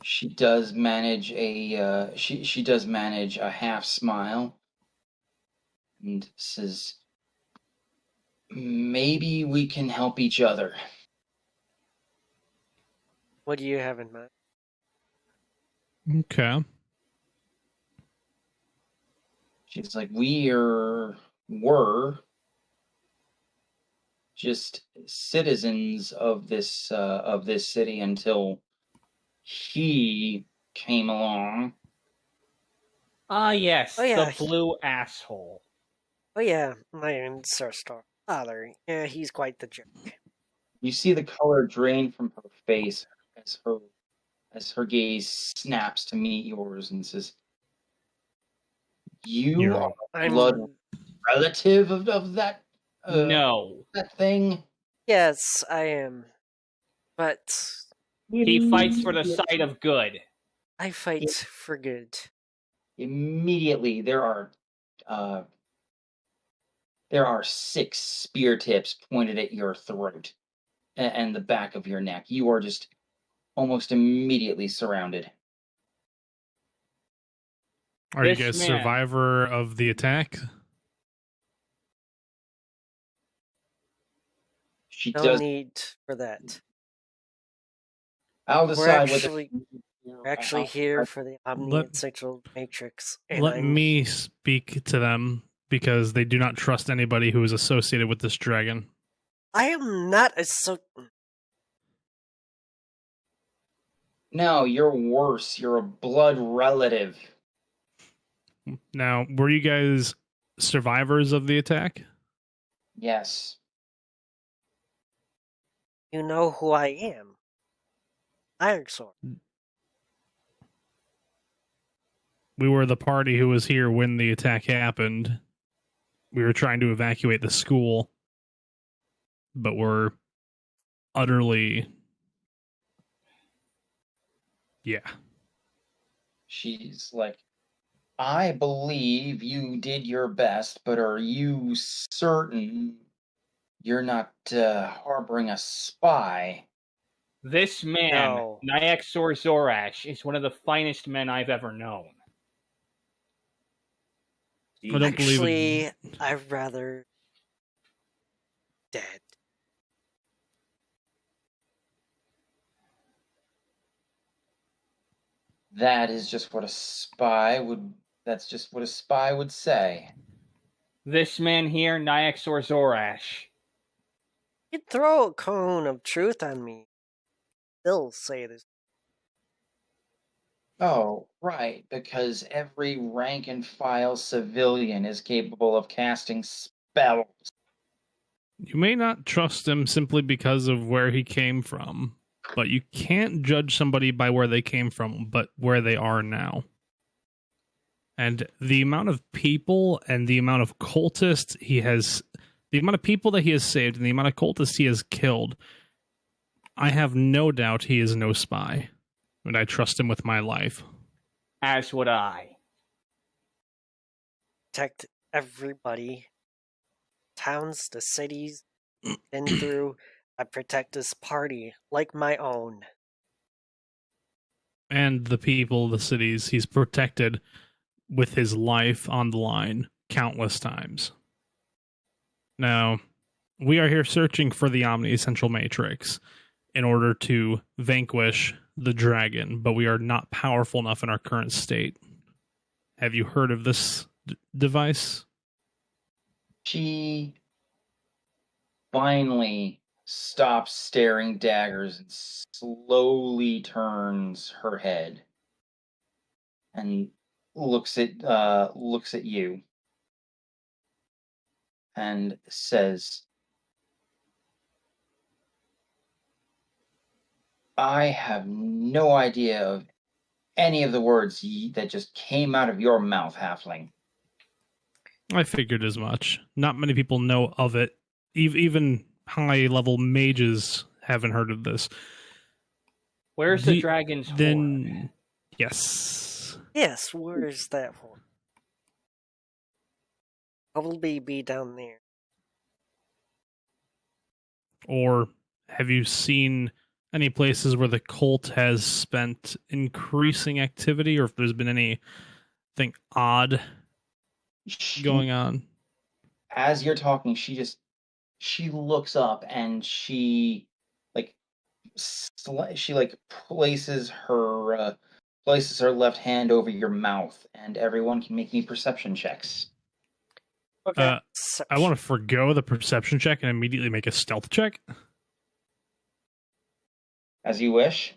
she does manage a she does manage a half smile and says, "Maybe we can help each other." What do you have in mind? Okay. She's like, were just citizens of this city until he came along. Ah, yes, Oh, yeah. the blue asshole. Oh yeah, my ancestor father. Yeah, he's quite the jerk. You see the color drain from her face as her gaze snaps to meet yours and says, "You You're are a I'm blood relative of that No. that thing?" Yes, I am. But He fights for the side of good. I fight for good. Immediately there are there are 6 spear tips pointed at your throat and the back of your neck. You are just almost immediately surrounded. Are you This guys man- survivor of the attack? She No does. need for that. I'll We're decide actually, whether we're actually here for the Omni Let- and Central Matrix. And Let I'm- me speak to them because they do not trust anybody who is associated with this dragon. I am not No, you're worse. You're a blood relative. Now, were you guys survivors of the attack? Yes. You know who I am. Iron Sword. We were the party who was here when the attack happened. We were trying to evacuate the school, but we're utterly... Yeah. She's like, I believe you did your best, but are you certain you're not harboring a spy? This man, No. Nyaxor Zorash, is one of the finest men I've ever known. I don't believe Actually, it. I'd rather dead. That is just what a spy would. That's just what a spy would say. This man here, Nyaxor Zorash. You'd throw a cone of truth on me. Still say this. Oh, right, because every rank and file civilian is capable of casting spells. You may not trust him simply because of where he came from, but you can't judge somebody by where they came from, but where they are now. And the amount of people and the amount of cultists the amount of people that he has saved and the amount of cultists he has killed, I have no doubt he is no spy. And I trust him with my life. As would I. Protect everybody. Towns, the cities, been through. I protect this party like my own. And the people, the cities, he's protected with his life on the line countless times. Now, we are here searching for the Omni Central Matrix in order to vanquish the dragon, but we are not powerful enough in our current state. Have you heard of this device? She finally stops staring daggers and slowly turns her head and looks at you and says, I have no idea of any of the words that just came out of your mouth, halfling. I figured as much. Not many people know of it. Even high-level mages haven't heard of this. Where's the dragon's horn? Then, yes. Yes, where is that horn? Probably be down there. Or have you seen any places where the cult has spent increasing activity, or if there's been anything odd going on? As you're talking, she looks up and she places her left hand over your mouth, and everyone can make me perception checks. Okay. I want to forgo the perception check and immediately make a stealth check. As you wish.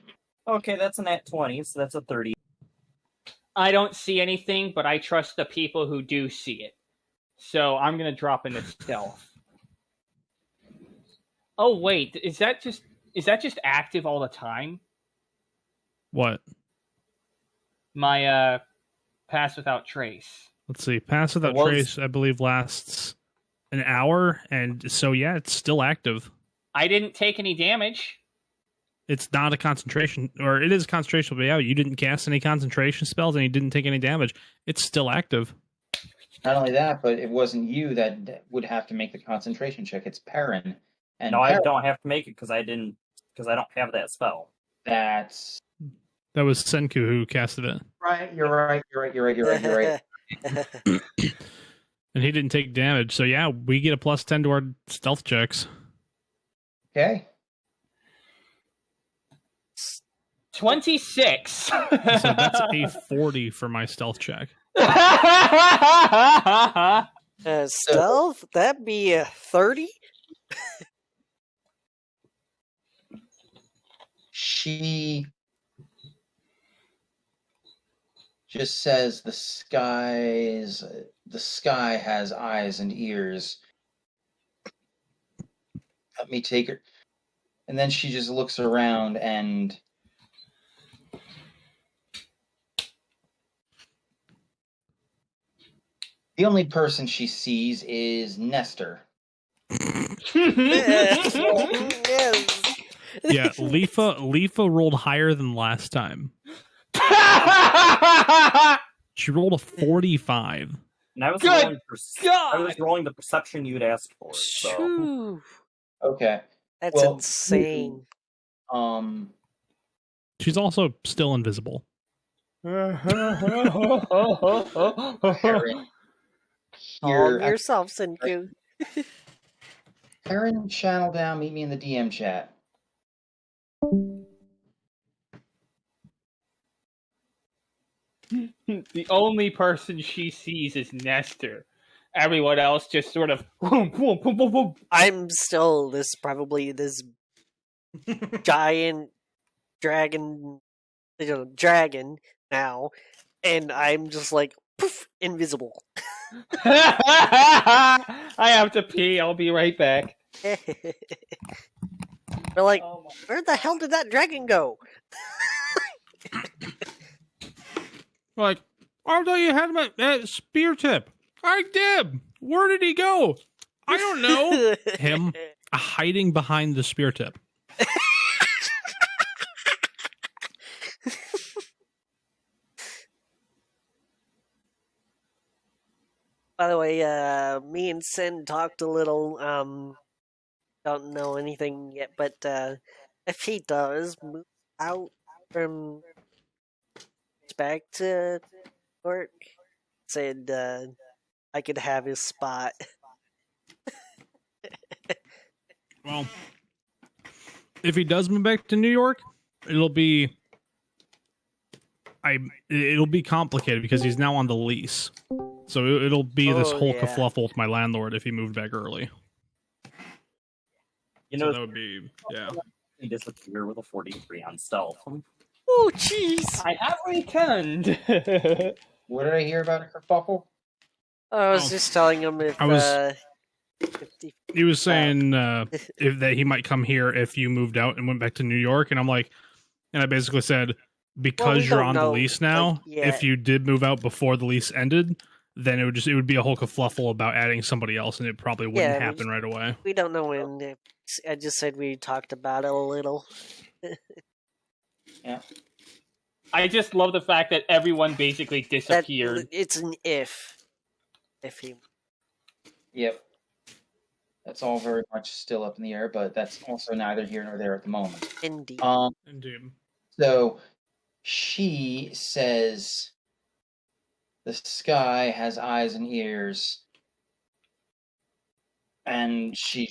Okay, that's a nat 20, so that's a 30. I don't see anything, but I trust the people who do see it. So I'm going to drop into stealth. Oh, wait. Is that just active all the time? What? My pass without trace. Let's see. Pass without was- trace, I believe, lasts an hour, and so yeah, it's still active. I didn't take any damage. It's not a concentration, or it is a concentration, but yeah, you didn't cast any concentration spells and you didn't take any damage. It's still active. Not only that, but it wasn't you that would have to make the concentration check. It's Perrin. And No, I Perrin, don't have to make it because I don't have that spell. that's That was Senku who casted it. right. You're right. You're right. And he didn't take damage. So yeah, we get a +10 to our stealth checks. Okay. 26. So that's a 40 for my stealth check. Stealth? That'd be a 30? She just says the sky has eyes and ears. Let me take her. And then she just looks around and the only person she sees is Nestor. Yes. Yeah, Leafa rolled higher than last time. She rolled a 45. And I was Good rolling God! I was rolling the perception you'd asked for. So Phew. Okay. That's Well, insane. She's also still invisible. Perrin, Calm here, yourself, Senku. Perrin, channel down, meet me in the DM chat. The only person she sees is Nestor. Everyone else just sort of boom, boom, boom, boom, boom. I'm still this giant dragon now, and I'm just like poof, invisible. I have to pee. I'll be right back. They're like, where the hell did that dragon go? Like, I thought you had him at spear tip. I did. Where did he go? I don't know. Him hiding behind the spear tip. By the way, me and Sin talked a little. Don't know anything yet, but if he does move out from back to work, said I could have his spot. Well, if he does move back to New York, it'll be complicated because he's now on the lease. So it'll be this Oh, whole yeah. kerfluffle with my landlord if he moved back early. you So know that would be, yeah. he disappear with a 43 on stealth. Oh, jeez! I have returned. What did I hear about a kerfuffle? I was Oh. just telling him if I was- 50 He was saying that he might come here if you moved out and went back to New York, and I'm like, and I basically said, because we you're don't on know, the lease now, like, yeah. if you did move out before the lease ended, then it would be a whole kerfluffle about adding somebody else, and it probably wouldn't Yeah, we happen right away. we don't know when. I just said we talked about it a little. I just love the fact that everyone basically That disappeared. it's an if. If he. Yep. That's all very much still up in the air, but that's also neither here nor there at the moment. Indeed. Indeed. So she says the sky has eyes and ears, and she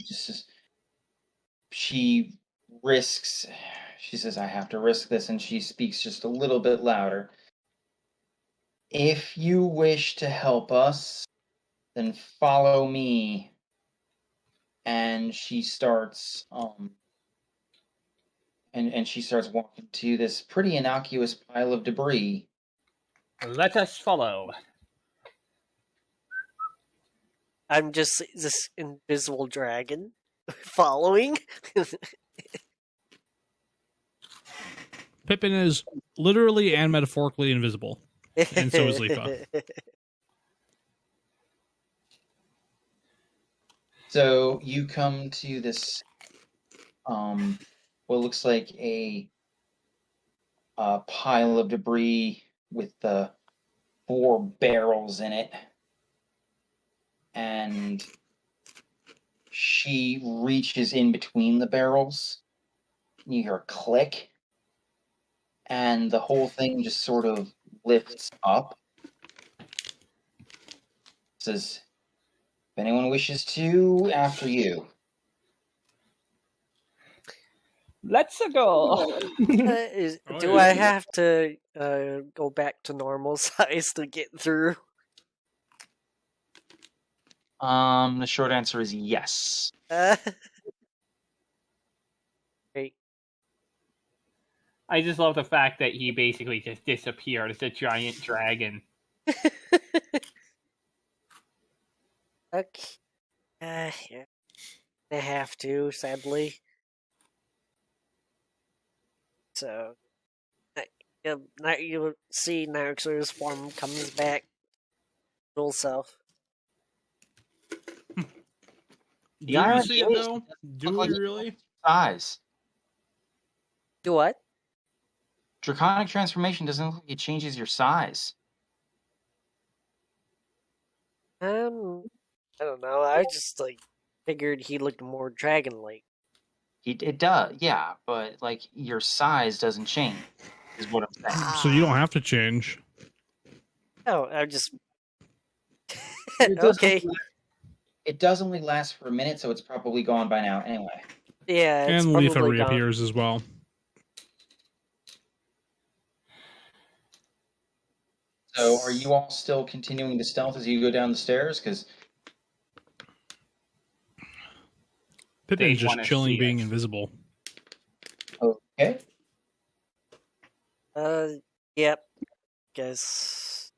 risks. She says, "I have to risk this," and she speaks just a little bit louder. If you wish to help us, then follow me. And she starts and she starts walking to this pretty innocuous pile of debris. Let us follow. I'm just this invisible dragon following. Pippin is literally and metaphorically invisible. And so is Leafa. So you come to this what looks like a pile of debris with the 4 barrels in it. and she reaches in between the barrels. You hear a click, and the whole thing just sort of lifts up. Says, if anyone wishes to, after you. Let's go. Oh, Do yeah. I have to go back to normal size to get through? The short answer is yes. Great. I just love the fact that he basically just disappeared as a giant dragon. Okay. Yeah. I have to, sadly. So, now you see Narux's form comes back. Full self. Do Yeah, you see it it though? Do look like we it- really? Size. Do what? Draconic transformation doesn't look like it changes your size. I don't know. I just figured he looked more dragon-like. It does, yeah, but like your size doesn't change, is what I'm saying. So you don't have to change. Oh, I just It does okay. only- It does only last for a minute, so it's probably gone by now anyway. Yeah, it's And Leafa probably gone. reappears as well. So are you all still continuing to stealth as you go down the stairs? Because Pippin's just wanna chilling see being us. invisible. okay. Yep. Guess.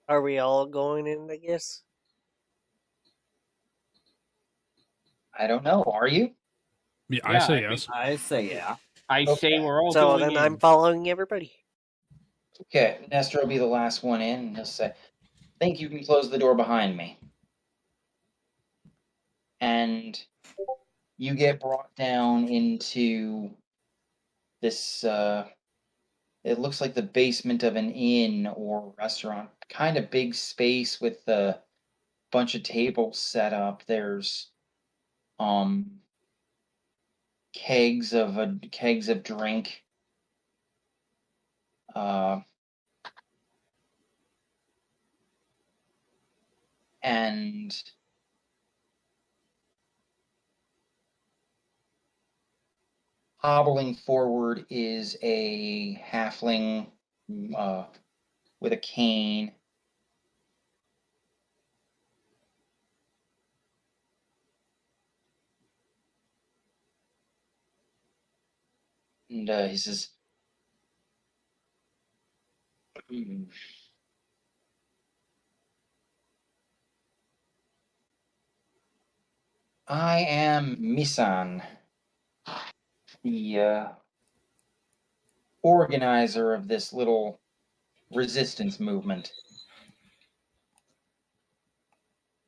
Are we all going in? I guess. I don't know. Are you? Yeah, I Yeah, say think- yes. I say yeah. I Okay. say we're all So going then in. I'm following everybody. Okay, Nestor will be the last one in, and he'll say, think you can close the door behind me. And you get brought down into this, it looks like the basement of an inn or restaurant. Kind of big space with a bunch of tables set up. There's, kegs of drink. And hobbling forward is a halfling with a cane. And he says, I am Misan, the organizer of this little resistance movement.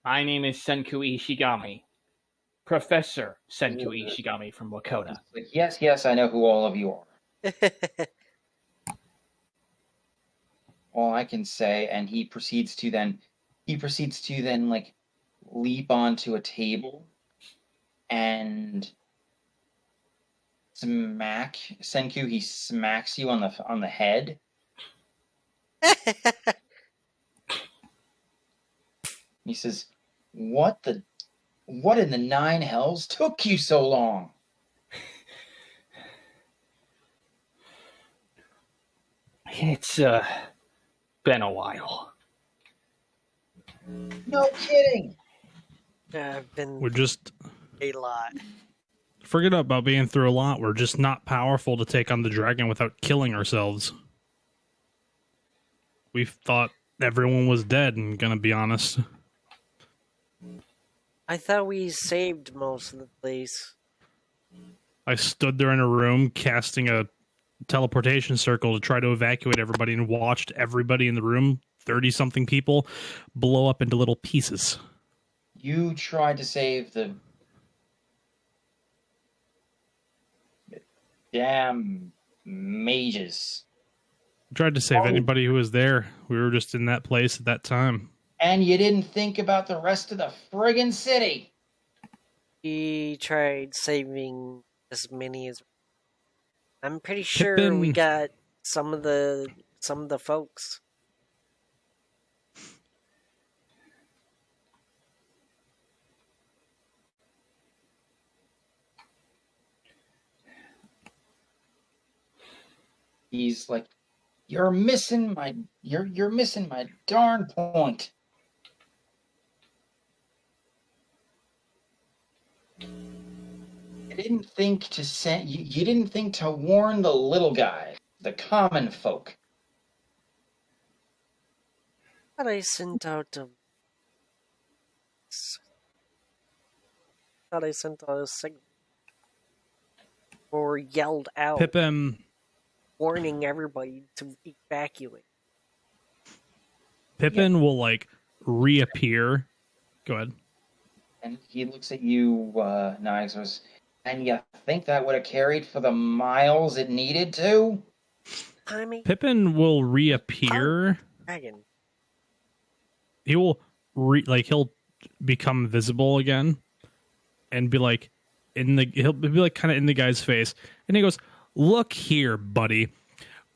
My name is Senku Ishigami. Professor Senku Ishigami from Lakota. Like, yes, I know who all of you are. All I can say, and he proceeds to then like leap onto a table and smack Senku. He smacks you on the head. He says, "What in the nine hells took you so long?" It's been a while. No kidding. I've been We're just a lot. forget about being through a lot. We're just not powerful to take on the dragon without killing ourselves. We thought everyone was dead, and gonna be honest. I thought we saved most of the place. I stood there in a room casting a teleportation circle to try to evacuate everybody and watched everybody in the room, 30-something people, blow up into little pieces. You tried to save the damn mages. I tried to save anybody who was there. We were just in that place at that time. And you didn't think about the rest of the friggin' city. We tried saving as many as. I'm pretty sure we Pippin- got some of the folks. He's like, you're missing my darn point. You didn't think to send you didn't think to warn the little guy, the common folk. But I sent out a. Thought I sent out a signal. Or yelled out, Pippin warning everybody to evacuate. will like reappear. Go ahead. And he looks at you, Nyxos, and you think that would have carried for the miles it needed to? Timmy, Pippin will reappear. dragon. He will he'll become visible again and be like he'll be like kind of in the guy's face, and he goes, "Look here, buddy.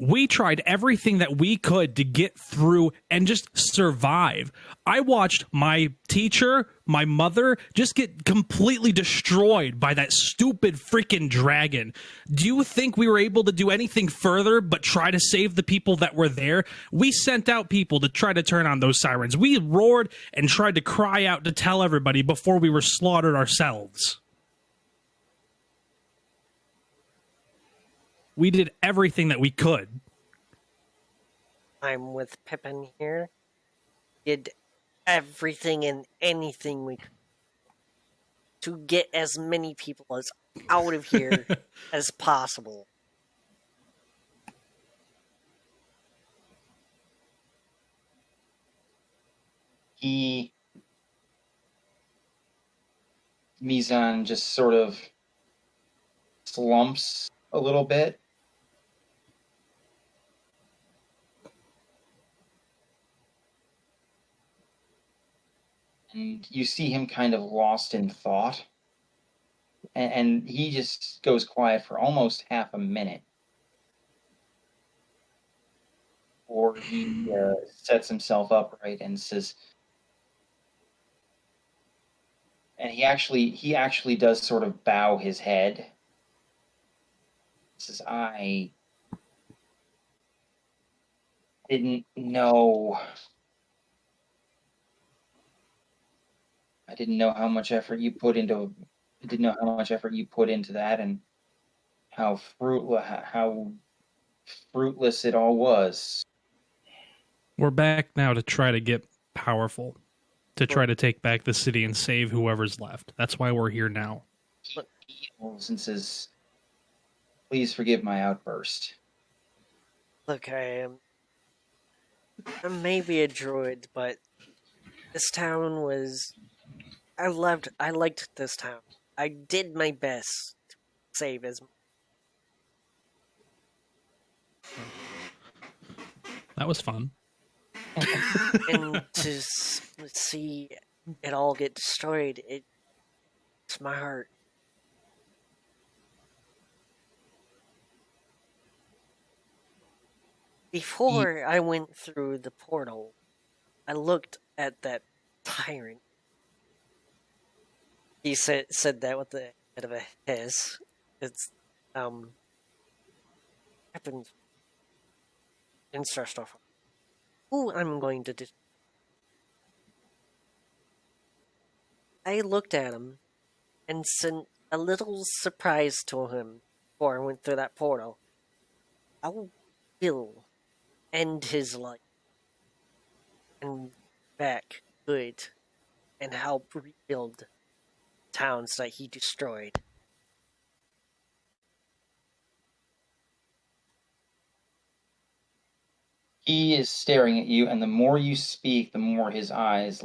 We tried everything that we could to get through and just survive. I watched my teacher, my mother, just get completely destroyed by that stupid freaking dragon. Do you think we were able to do anything further but try to save the people that were there? We sent out people to try to turn on those sirens. We roared and tried to cry out to tell everybody before we were slaughtered ourselves. We did everything that we could." I'm with Pippin here. Did everything and anything we could to get as many people as out of here as possible. Mizan just sort of slumps a little bit. And you see him kind of lost in thought. And he just goes quiet for almost half a minute. Or he sets himself upright and says, and he actually does sort of bow his head. He says, I didn't know how much effort you put into that, and how fruitless it all was. We're back now to try to get powerful, to try to take back the city and save whoever's left. That's why we're here now. And says, please forgive my outburst. Look, I'm maybe a druid, but this town was. I liked this town. I did my best to save as. That was fun. And to see it all get destroyed, it's my heart. Before I went through the portal, I looked at that tyrant. He said that with a bit of a hiss. It's happens in Starstuff. Who I'm going to do. I looked at him and sent a little surprise to him before I went through that portal. I will end his life and back good and help rebuild towns that he destroyed. He is staring at you, and the more you speak, the more his eyes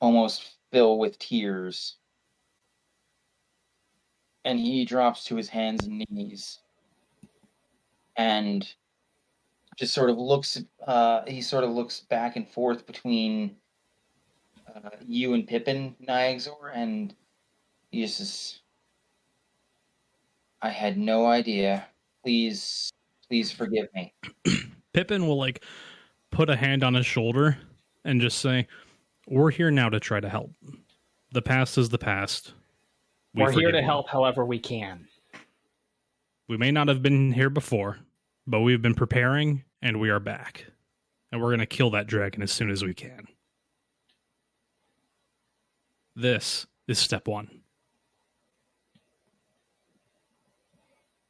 almost fill with tears. And he drops to his hands and knees. And just sort of looks. He sort of looks back and forth between you and Pippin, Niagzor, and he just says, "I had no idea. Please forgive me." Pippin will like put a hand on his shoulder and just say, "We're here now to try to help. The past is the past. We're here forgive to you. help however we can. We may not have been here before, but we've been preparing and we are back. And we're going to kill that dragon as soon as we can. This is step one."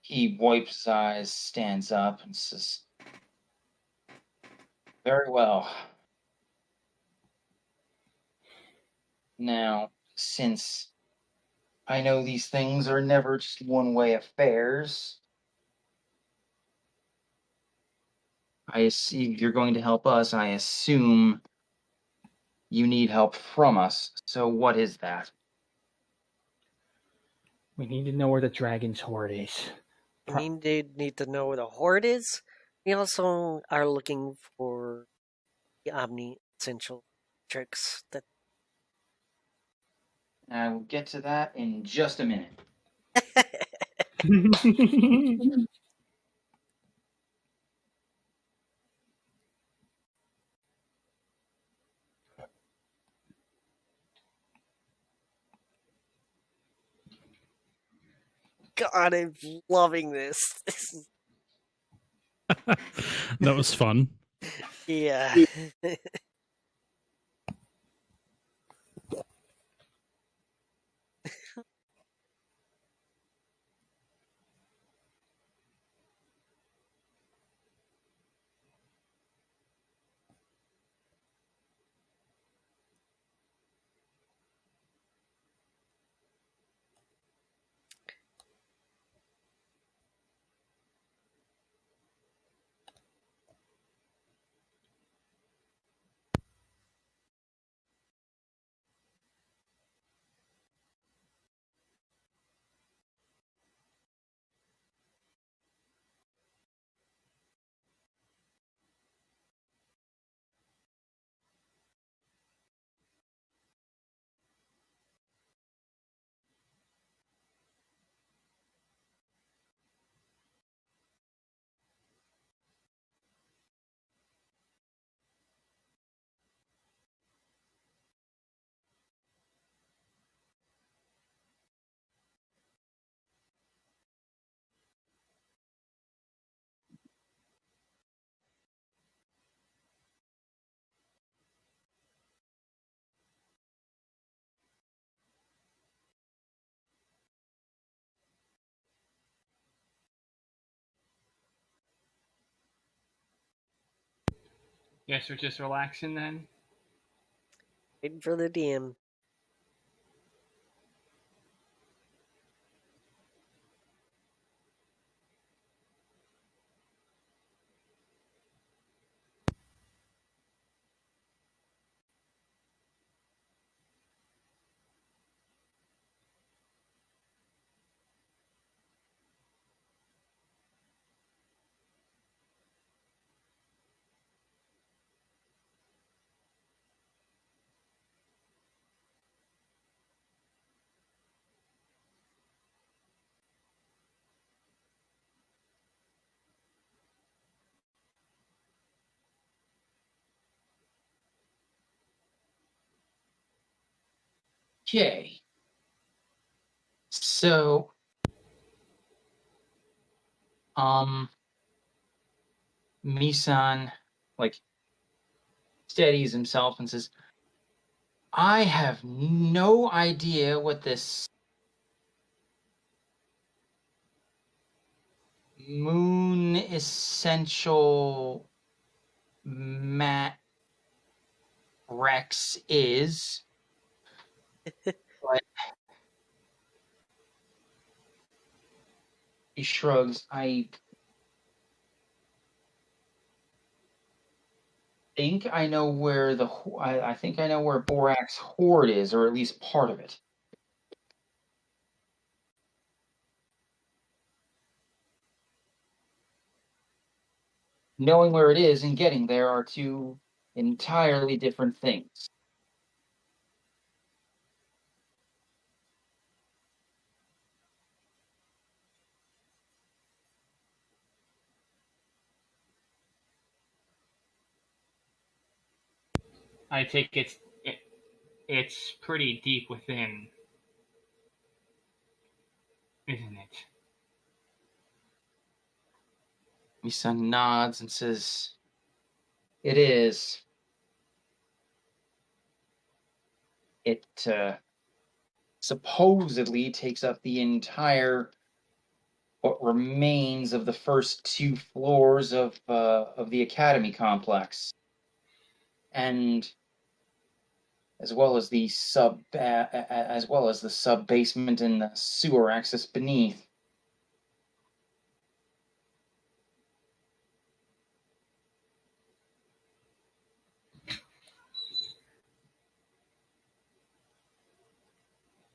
He wipes his eyes, stands up, and says, "Very well. Now, since I know these things are never just one-way affairs, I see you're going to help us. I assume you need help from us. So what is that?" We need to know where the dragon's hoard is. We need to know where the horde is. We also are looking for the Omni essential tricks that I will get to that in just a minute. God, I'm loving this. That was fun. Yeah. Guess we're just relaxing then? Waiting for the DM. Okay. So, Misan, like, steadies himself and says, "I have no idea what this moon essential Matt Rex is, but," he shrugs, "I think I know where I think I know where Borak's hoard is, or at least part of it." knowing where it is and getting there are two entirely different things. I take it's pretty deep within, isn't it? Misa nods and says, "It is. It supposedly takes up the entire what remains of the first 2 floors of the academy complex, and as well as the sub basement and the sewer access beneath.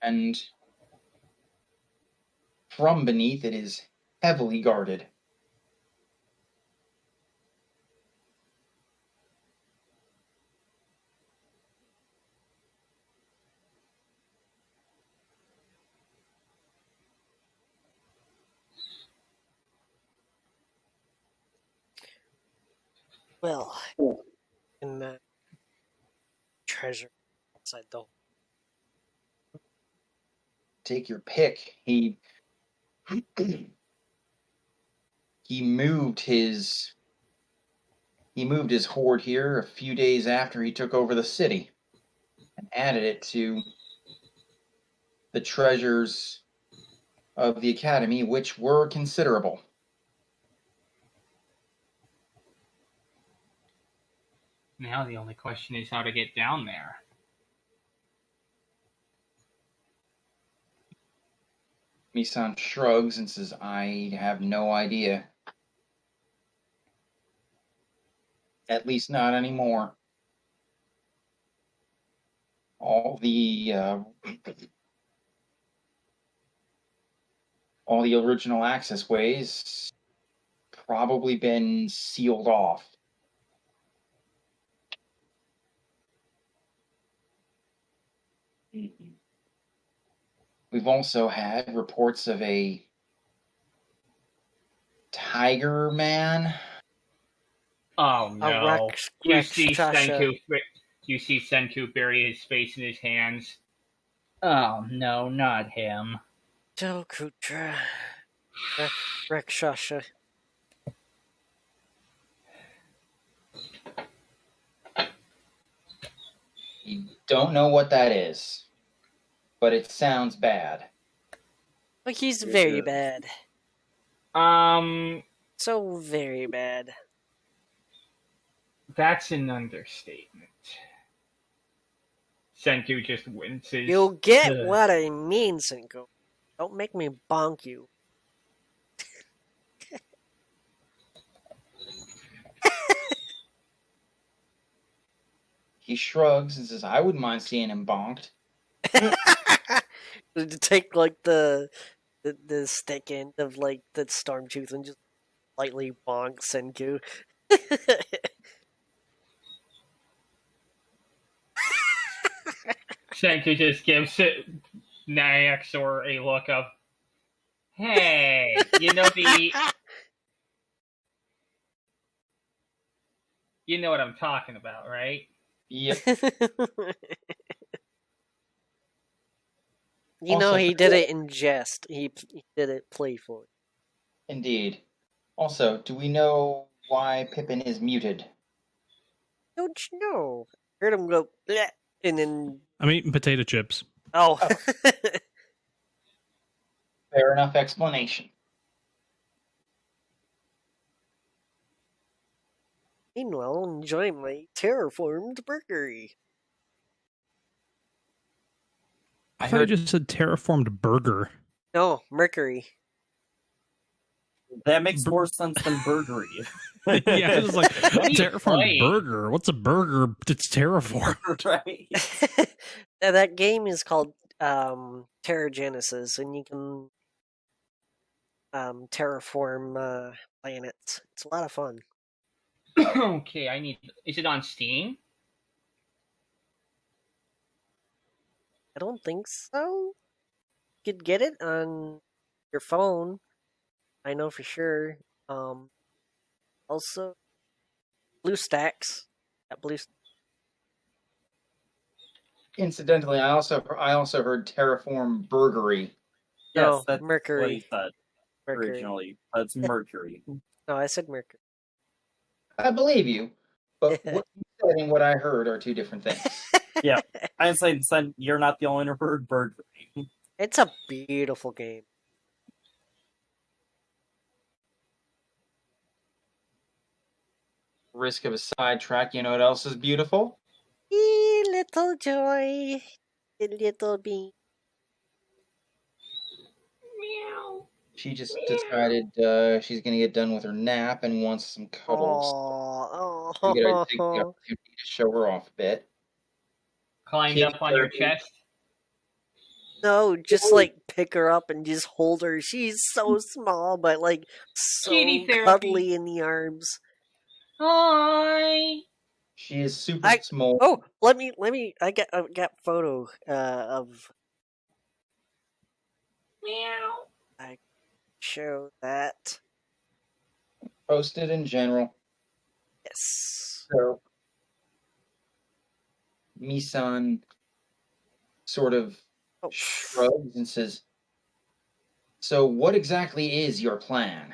And from beneath it is heavily guarded. Well, in the treasure inside the Take your pick. He moved his hoard here a few days after he took over the city and added it to the treasures of the academy, which were considerable. Now the only question is how to get down there. Misan shrugs and says, "I have no idea. At least not anymore. All the original access ways probably been sealed off." We've also had reports of a Tiger Man. Oh a no! Rex You see Shasha. Senku bury his face in his hands. Oh no, not him. Dokutra. Rekshasha. You don't know what that is, but it sounds bad. Like he's very bad. So very bad. That's an understatement. Senku just winces. You'll get Ugh. what I mean, Senku. Don't make me bonk you. He shrugs and says, "I wouldn't mind seeing him bonked." To take like the stick end of like the Stormtooth and just lightly bonk Senku. Senku just gives Naexor a look of, hey, you know what I'm talking about, right? Yep. You know, Also, he did it in jest. He did it playfully. Indeed. Also, do we know why Pippin is muted? Don't you know? Heard him go, bleh, and then. I'm eating potato chips. Oh. Fair enough explanation. Meanwhile, enjoy my terraformed burgery. I thought you just said terraformed burger. No, Mercury. That makes more sense than burgery. Yeah, it was like What are you terraformed playing? burger. What's a burger? It's terraformed. Right. That game is called Terragenesis, and you can terraform planets. It's a lot of fun. Okay, I need. Is it on Steam? I don't think so. You could get it on your phone. I know for sure. Also, BlueStacks. At Blue. Incidentally, I also heard Terraform Burgery. Yes, No, that's what Mercury. he said Mercury. originally. It's Mercury. No, I said Mercury. I believe you, but what you said and what I heard are two different things. Yeah. Einstein said you're not the only one who heard Burgery. It's a beautiful game. Risk of a sidetrack. You know what else is beautiful? Little joy, little bee. Meow. She just decided she's gonna get done with her nap and wants some cuddles. Oh, Figured I'd take the opportunity to show her off a bit. Climbed Kitty up on your therapy. chest. No, just like pick her up and just hold her. She's so small, but like so Kitty therapy. cuddly in the arms. Hi. She is super I- small. Oh, let me. I got photo of Meow. show that. Posted in general. Yes. So, Misan sort of Oh, shrugs and says, "So, what exactly is your plan?"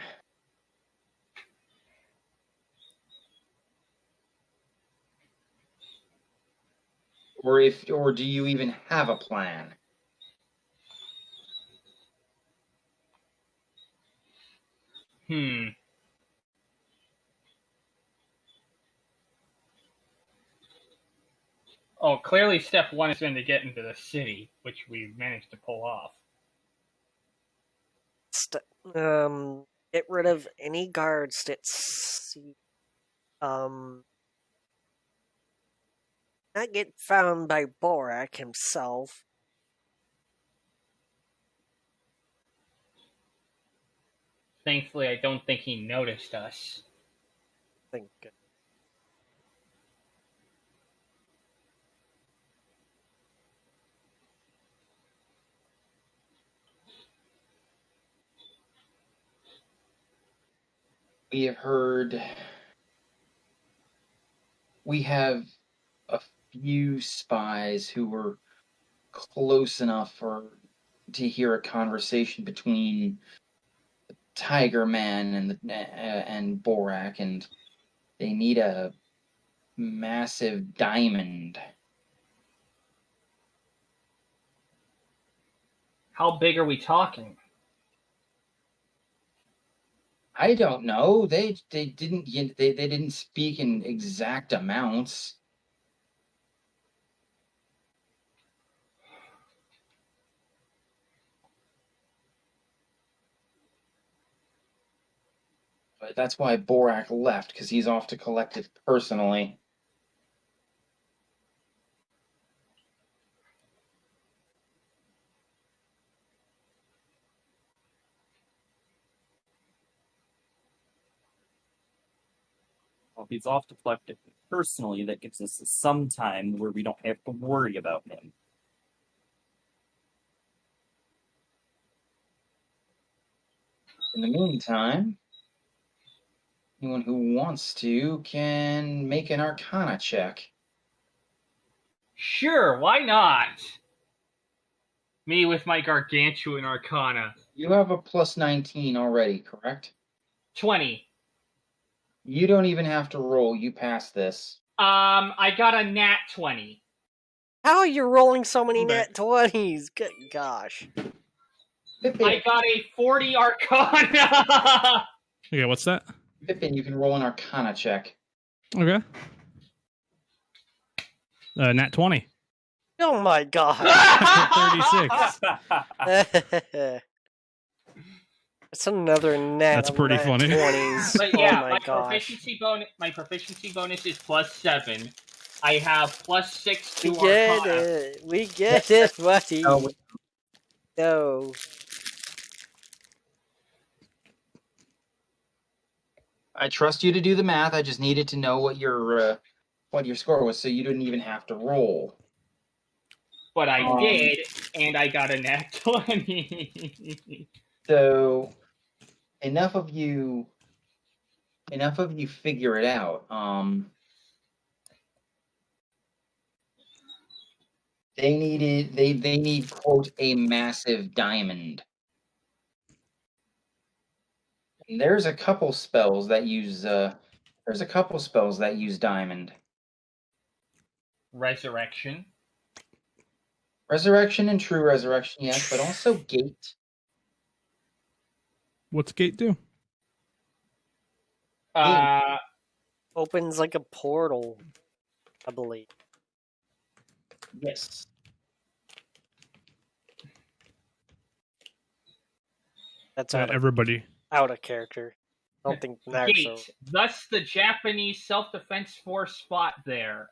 Or do you even have a plan? Oh, clearly step one has been to get into the city, which we managed to pull off. get rid of any guards that not get found by Borak himself. Thankfully, I don't think he noticed us. Thank God. We have heard. We have a few spies who were close enough to hear a conversation between the Tiger Man and Borak, and they need a massive diamond. How big are we talking? I don't know. They didn't speak in exact amounts. But that's why Borak left, because he's off to collect it personally. Well, if he's off to collect it personally, that gives us some time where we don't have to worry about him. In the meantime, anyone who wants to can make an Arcana check. Sure, why not? Me with my gargantuan arcana. You have a plus 19 already, correct? 20. You don't even have to roll. You pass this. I got a nat 20. How are you rolling so many Okay. nat 20s? Good gosh. Pippin, I got a 40 arcana! Okay, what's that? Pippin, you can roll an Arcana check. Okay. Nat 20. Oh my god. 36. That's another net. That's of pretty nat funny. 20s. But yeah, oh my gosh. my proficiency bonus is +7. I have +6 to We get arcana. it. We get it, buddy. Oh, No. I trust you to do the math. I just needed to know what your score was, so you didn't even have to roll. But I did, and I got a nat 20. So enough of you figure it out. They need quote a massive diamond. And there's a couple spells that use diamond. Resurrection. Resurrection and true resurrection, yes, but also gate. What's gate do? Opens like a portal, I believe. Yes. That's Everybody. out of character. I don't think Naruto. Gate. Thus the Japanese self-defense force spot there.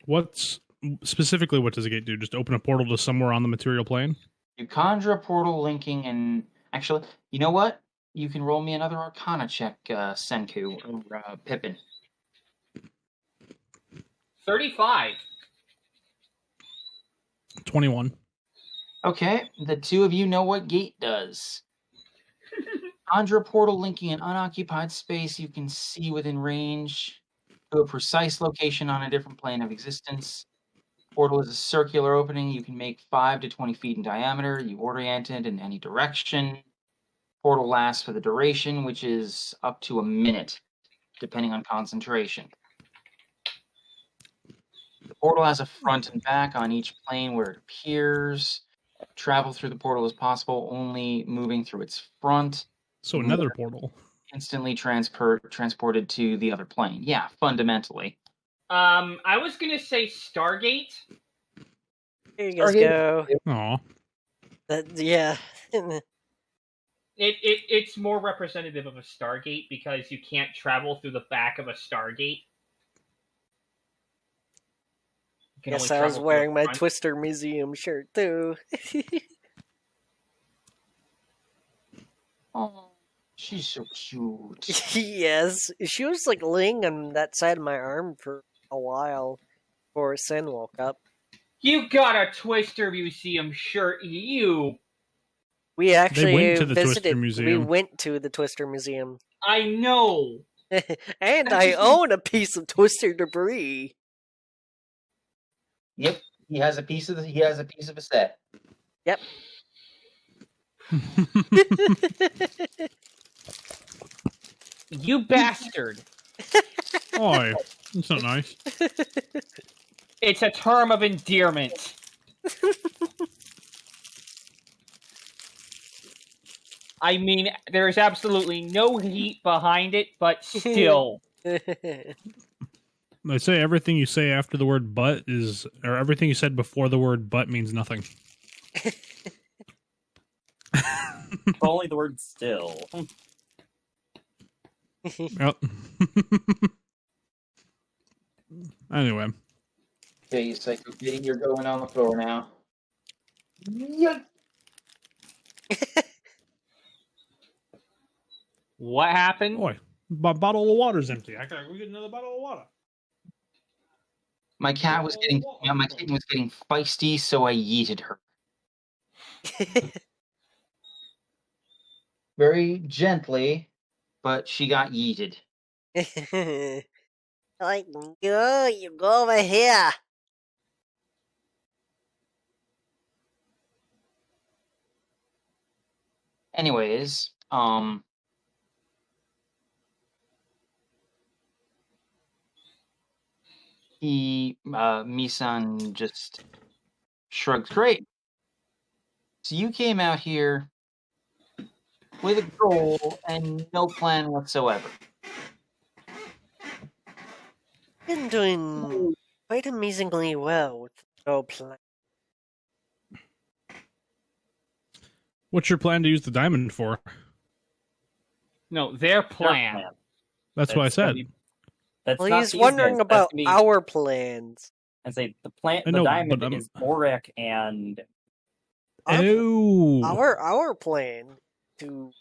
What's specifically what does a gate do? Just open a portal to somewhere on the material plane? You conjure a portal linking, and actually, you know what? You can roll me another Arcana check, Senku or Pippin. 35. 21. Okay, the two of you know what gate does. Conjure a portal linking an unoccupied space you can see within range to a precise location on a different plane of existence. Portal is a circular opening you can make 5 to 20 feet in diameter. You orient it in any direction. Portal lasts for the duration, which is up to a minute, depending on concentration. The portal has a front and back on each plane where it appears. Travel through the portal is possible only moving through its front. So another portal. Instantly transported to the other plane. Yeah, fundamentally. I was gonna say Stargate. Here you guys go. Aw. Yeah. It's more representative of a Stargate because you can't travel through the back of a Stargate. Guess I was wearing my Twister Museum shirt too. Oh, she's so cute. Yes, she was like laying on that side of my arm for a while before Sen woke up. You got a Twister Museum shirt, you. We actually went to the Twister visited. Museum. We went to the Twister Museum, I know. and I own a piece of Twister debris. Yep, he has a piece of a set. Yep. You bastard. Oi, that's not nice. It's a term of endearment. I mean, there is absolutely no heat behind it, but still. They say everything you say after the word "but" is, or everything you said before the word "but" means nothing. Only the word still. Yep. Anyway. Okay, you Psycho Kitty, you're going on the floor now. Yeah. What happened? Boy, bottle of water's empty. I gotta go get another bottle of water. My kitten was getting feisty, so I yeeted her. Very gently, but she got yeeted. Like, you go over here. Anyways, Misan just shrugs. Great. So you came out here with a goal and no plan whatsoever. Been doing quite amazingly well with no plan. What's your plan to use the diamond for? No, their plan. That's what I said. That's Well, not he's these wondering guys, about that's me. our plans. I say the know, diamond but, is Morak and Oh, Our plan to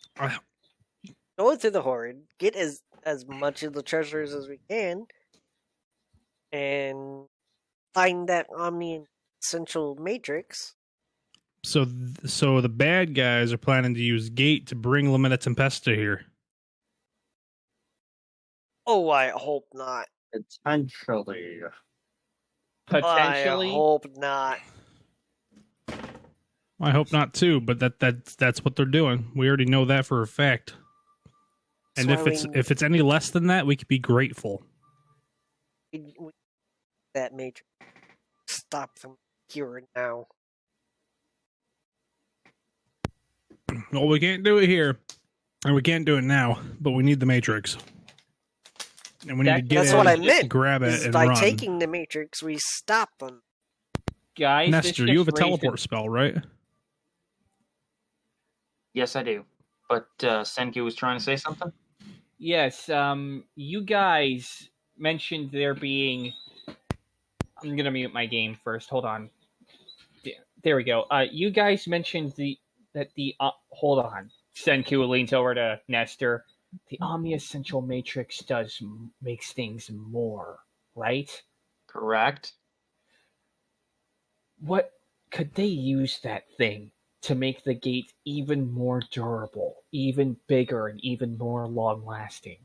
go through the horde, get as as much of the treasures as we can and find that Omni Essential Matrix. So the bad guys are planning to use Gate to bring Lametta Tempesta here. Oh, I hope not. Potentially. Potentially. I hope not. I hope not too, but that's what they're doing. We already know that for a fact. And That's why if it's any less than that, we could be grateful. we that Matrix stop them here and now. Well, we can't do it here, and we can't do it now, but we need the Matrix. And we need to get That's it, what I meant. grab it, Is and by run. taking the Matrix, we stop them. Guys, this Nestor, you have a just raised teleport spell, right? Yes, I do. But Senku was trying to say something? Yes, you guys mentioned there being... I'm gonna mute my game first, hold on. There we go. You guys mentioned hold on. Senku leans over to Nestor. The Omni Essential Matrix makes things more, right? Correct. What could they use that thing to make the gate even more durable, even bigger, and even more long-lasting?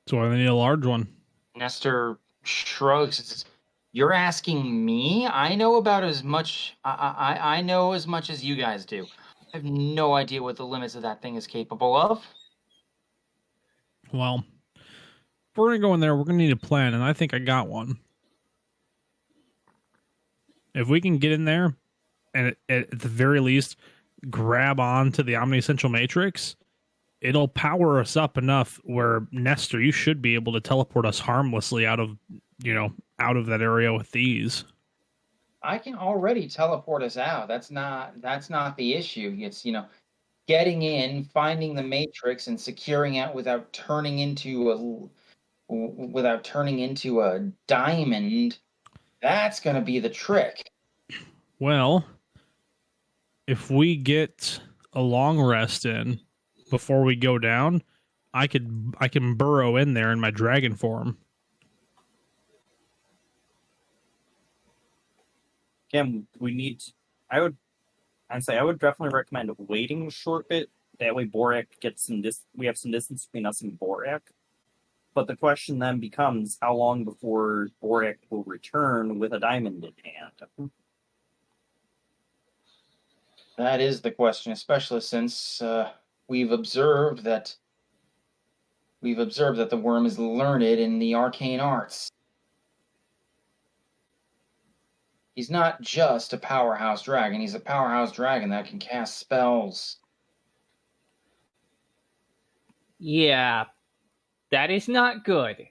So I need a large one. Nestor shrugs. You're asking me? I know about as much. I know as much as you guys do. I have no idea what the limits of that thing is capable of. Well, if we're going to go in there, we're going to need a plan, and I think I got one. If we can get in there and at the very least grab on to the Omni Essential Matrix, it'll power us up enough where, Nestor, you should be able to teleport us harmlessly out of that area with these. I can already teleport us out. That's not the issue. It's, getting in, finding the matrix, and securing it without turning into a diamond. That's going to be the trick. Well, if we get a long rest in before we go down, I can burrow in there in my dragon form. Again, I would definitely recommend waiting a short bit. That way Borak gets we have some distance between us and Borak. But the question then becomes, how long before Borak will return with a diamond in hand? That is the question, especially since we've observed that the worm is learned in the arcane arts. He's not just a powerhouse dragon. He's a powerhouse dragon that can cast spells. Yeah, that is not good.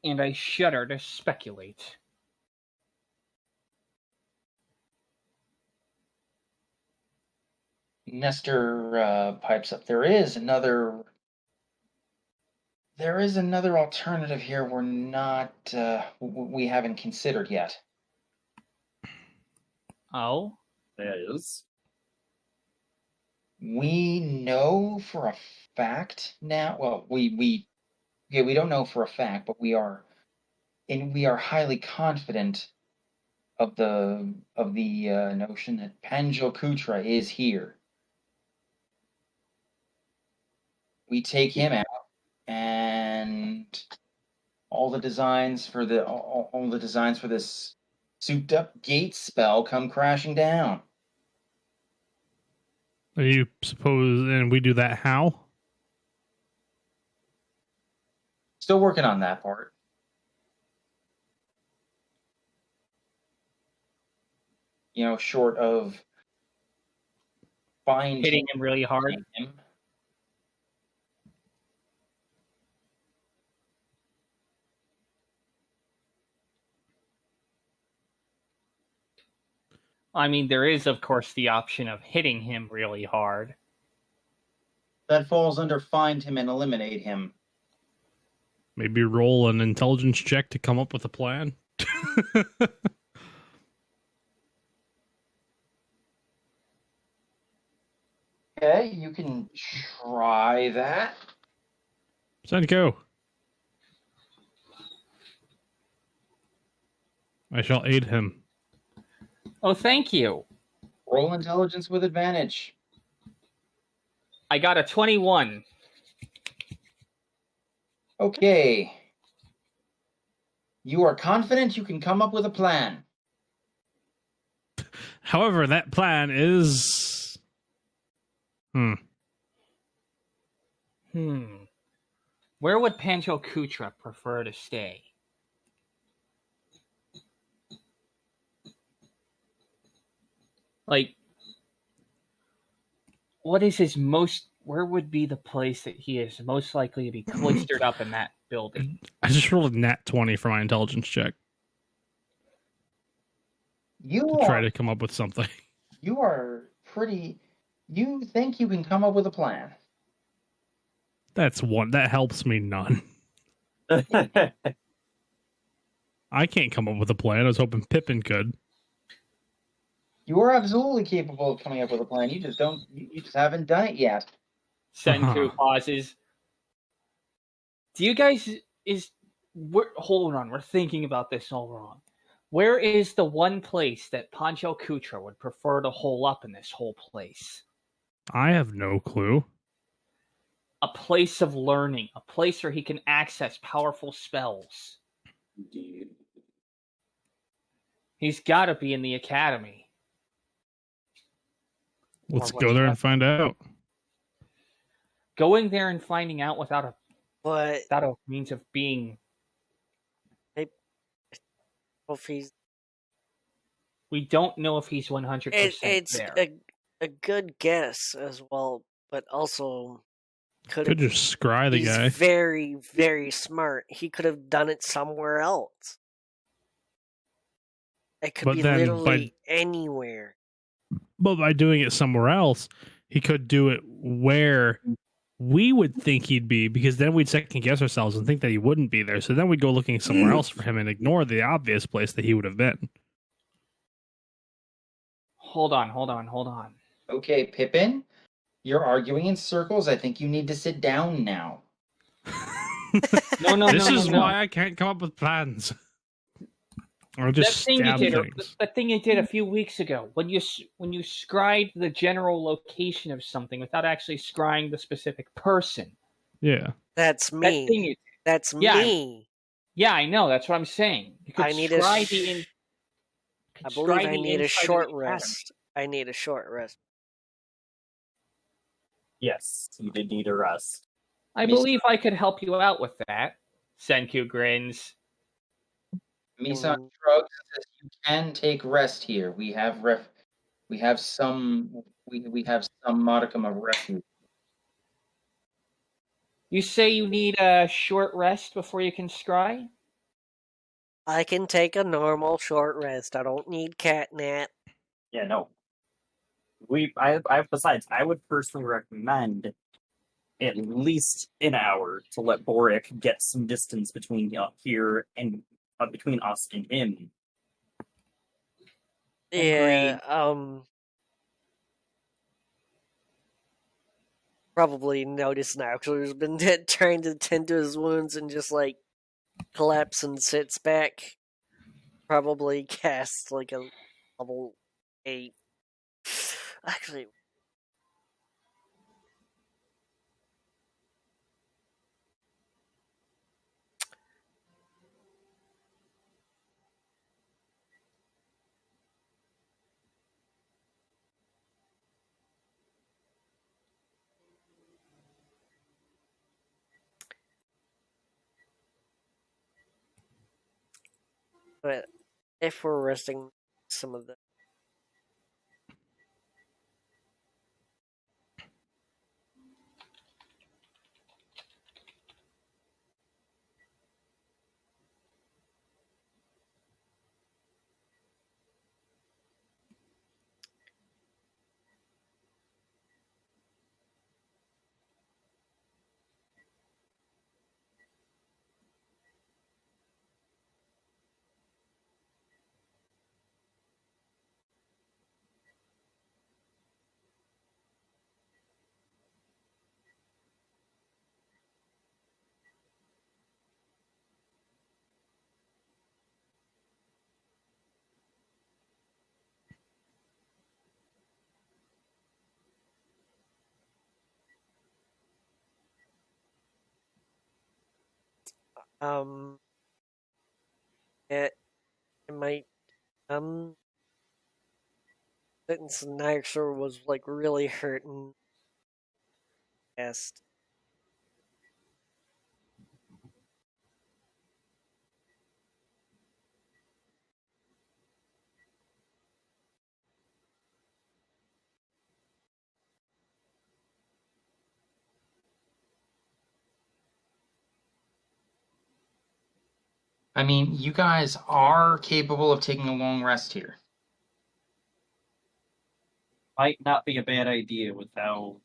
And I shudder to speculate. Nestor pipes up. There is another alternative here we haven't considered yet. Oh? That is. We know for a fact now. Well, we don't know for a fact, but we are highly confident of the notion that Panjal Kutra is here. We take him out, and all the designs for this souped up gate spell come crashing down. You suppose, and we do that how? Still working on that part. Short of Hitting him really hard. Him. I mean, there is, of course, the option of hitting him really hard. That falls under find him and eliminate him. Maybe roll an intelligence check to come up with a plan. Okay, you can try that. Senko. I shall aid him. Oh, thank you. Roll intelligence with advantage. I got a 21. Okay. You are confident you can come up with a plan. However, that plan is... Where would Pancho Kutra prefer to stay? Like, what is his most... Where would be the place that he is most likely to be cloistered up in that building? I just rolled a nat 20 for my intelligence check You to try to come up with something. You are pretty... You think you can come up with a plan. That's one. That helps me none. I can't come up with a plan. I was hoping Pippin could. You are absolutely capable of coming up with a plan. You just don't... You just haven't done it yet. Senku pauses. Do you guys... Hold on, we're thinking about this all wrong. Where is the one place that Pancho Kutra would prefer to hole up in this whole place? I have no clue. A place of learning, a place where he can access powerful spells. Indeed. He's got to be in the academy. Let's Or go there and find out. Going there and finding out without But a means of being... if he's, We don't know if he's 100% it's there. a good guess as well, but also Could just scry the he's guy. very, very smart. He could have done it somewhere else. It could But be then literally anywhere. But by doing it somewhere else, he could do it where we would think he'd be, because then we'd second guess ourselves and think that he wouldn't be there. So then we'd go looking somewhere else for him and ignore the obvious place that he would have been. Hold on. Okay, Pippin, you're arguing in circles. I think you need to sit down now. No, This no, is no. why I can't come up with plans. Or just stab things. That thing you did a few weeks ago, when you scried the general location of something without actually scrying the specific person. Yeah. That's That me. thing you, That's Yeah, me. yeah, I know. That's what I'm saying. You could I need a scry sh- the in, I could believe scry I the need a inside of short the academy. rest. I need a short rest. Yes, you did need a rest. I believe I could help you out with that. Senku grins. Misan shrugs and says, "You can take rest here. We have some modicum of refuge." You say you need a short rest before you can scry? I can take a normal short rest. I don't need catnap. Yeah, no. Besides, I would personally recommend at least an hour to let Boric get some distance between here and between us and him. Yeah, probably notice now because he's been trying to tend to his wounds and just like collapse and sits back. Probably casts like a level 8. Actually, but if we're resting some of the Um, it might since Nyxor was like really hurting. Yes. I mean, you guys are capable of taking a long rest here. Might not be a bad idea with how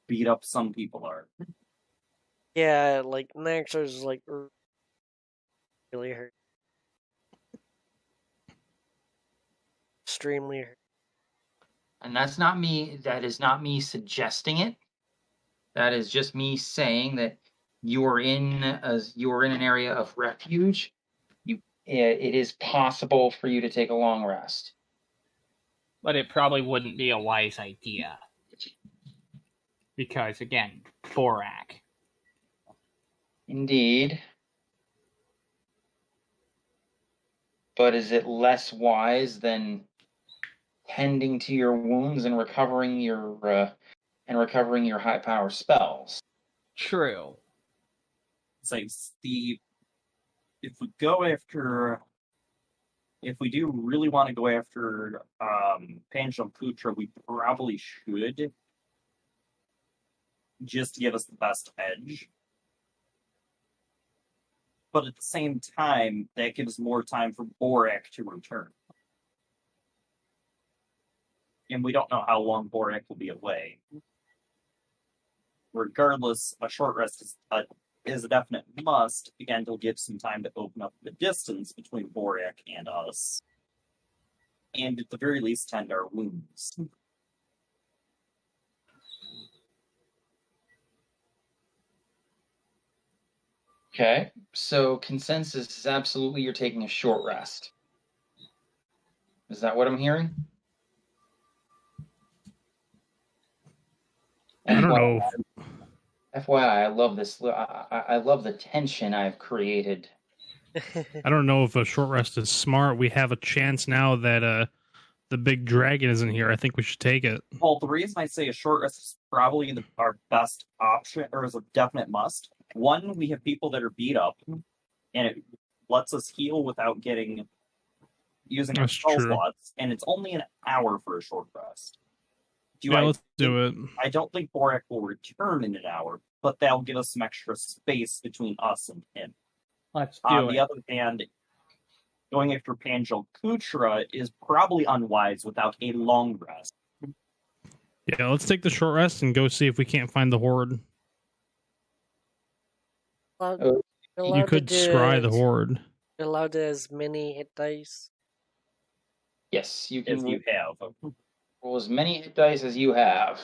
beat up some people are. Yeah, like Nyxor's like really hurt. Extremely hurt. And that's not me, that is not me suggesting it. That is just me saying that you are in an area of refuge. It is possible for you to take a long rest. But it probably wouldn't be a wise idea. Because, again, Borak. Indeed. But is it less wise than tending to your wounds and recovering your high power spells? True. It's like if we do really want to go after Pancham Putra, we probably should, just to give us the best edge. But at the same time, that gives more time for Borak to return. And we don't know how long Borak will be away. Regardless, a short rest is a definite must. Again, it'll give some time to open up the distance between Borak and us. And at the very least, tend our wounds. Okay, so consensus is absolutely you're taking a short rest. Is that what I'm hearing? I don't know. FYI, I love this. I love the tension I've created. I don't know if a short rest is smart. We have a chance now that the big dragon isn't here. I think we should take it. Well, the reason I say a short rest is probably our best option, or is a definite must. One, we have people that are beat up, and it lets us heal without using our spell slots, and it's only an hour for a short rest. Let's do it. I don't think Borak will return in an hour, but that'll give us some extra space between us and him. Let's do On the other hand, going after Pancham Putra is probably unwise without a long rest. Yeah, let's take the short rest and go see if we can't find the horde. You could scry the horde. You're allowed to as many hit dice. Yes, you can. As you have. Roll as many hit dice as you have.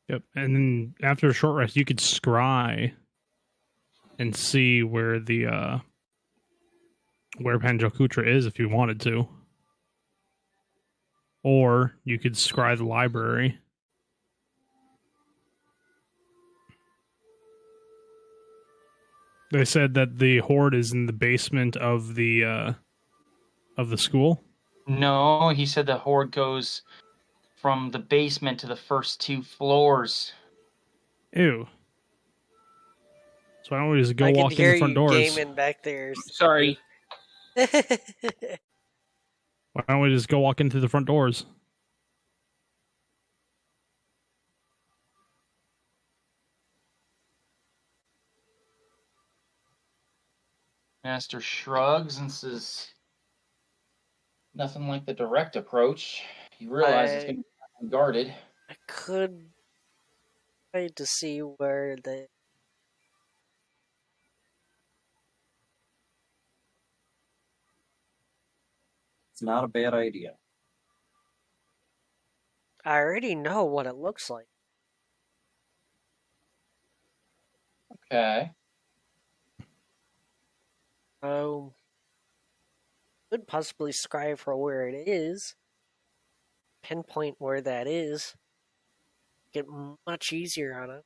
Yep, and then after a short rest, you could scry and see where the where Pancham Putra is if you wanted to, or you could scry the library. They said that the horde is in the basement of the school. No, he said the horde goes from the basement to the first 2 floors. Ew. So why don't we just go walk in the front doors? Gaming back there. Sorry. Why don't we just go walk into the front doors? Master shrugs and says, nothing like the direct approach. You realize it's going to be guarded. I could try to see where the... It's not a bad idea. I already know what it looks like. Okay. Oh, could possibly scry for where it is. Pinpoint where that is. Get much easier on it.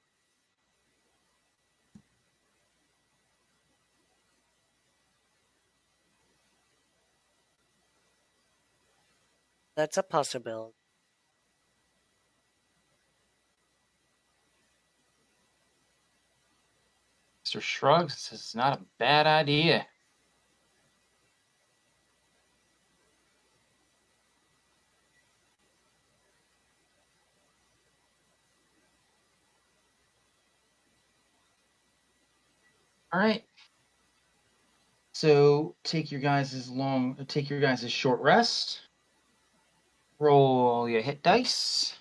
That's a possibility. Mr. Shrugs, this is not a bad idea. All right. So take your guys' short rest. Roll your hit dice.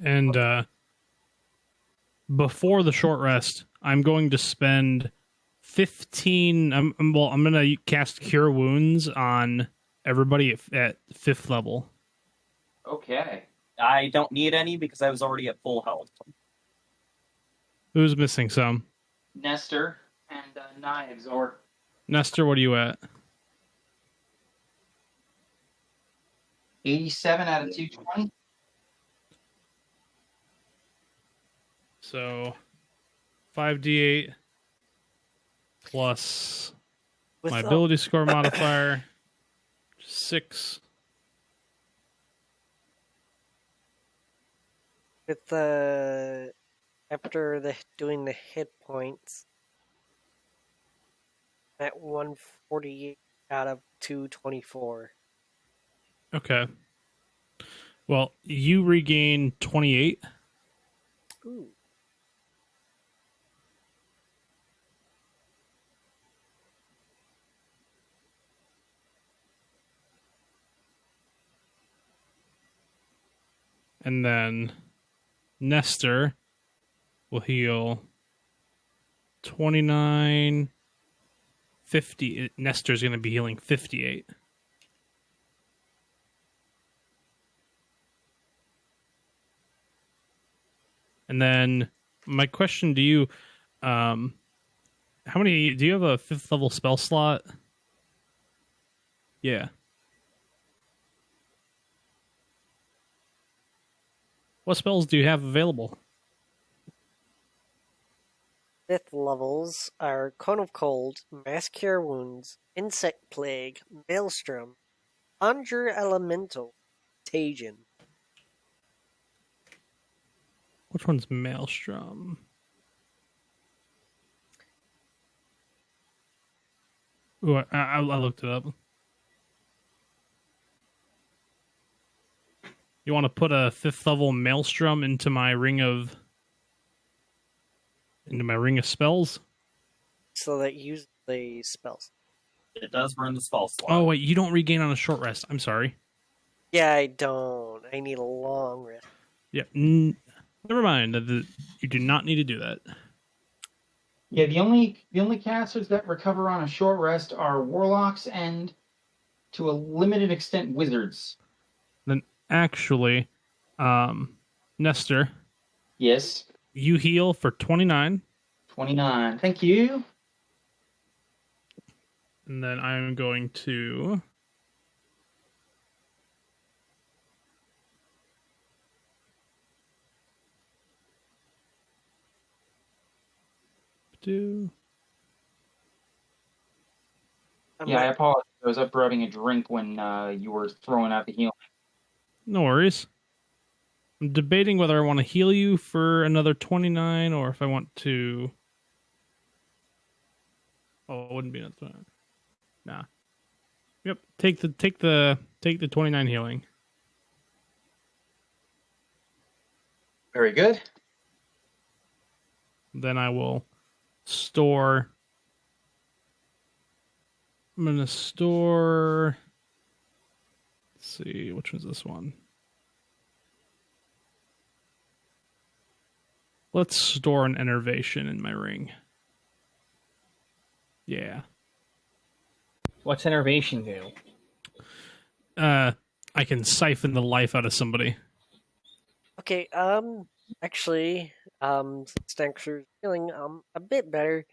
And before the short rest, I'm going to spend 15. I'm going to cast Cure Wounds on everybody at 5th level. Okay. I don't need any because I was already at full health. Who's missing some? Nestor and Knives, or Nestor, what are you at? 87 out of 220. So 5d8 plus With my the- ability score modifier 6. With the after doing the hit points at 148 out of 224. Okay. Well, you regain 28. Ooh. And then Nestor will heal 29, 50. Nestor's going to be healing 58. And then my question to you, how many, do you have a 5th level spell slot? Yeah. What spells do you have available? 5th levels are Cone of Cold, Mass Cure Wounds, Insect Plague, Maelstrom, Conjure Elemental, Contagion. Which one's Maelstrom? Ooh, I looked it up. You want to put a 5th level Maelstrom into my ring of spells? So that use the spells. It does burn the spell slot. Oh wait, you don't regain on a short rest. I'm sorry. Yeah, I don't. I need a long rest. Yeah, never mind. You do not need to do that. Yeah, the only casters that recover on a short rest are warlocks and, to a limited extent, wizards. Then actually, Nestor, Yes. you heal for 29, 29. Thank you. and then I'm going to do. Yeah, I apologize. I was up grabbing a drink when you were throwing out the healing. No worries. I'm debating whether I want to heal you for another 29 or if I want to. Oh, it wouldn't be another 29. Nah. Yep. Take the 29 healing. Very good. Then I will store. I'm gonna store. Let's see, which was this one? Let's store an enervation in my ring. Yeah. What's Enervation do? I can siphon the life out of somebody. Okay, actually, Stanker's feeling a bit better.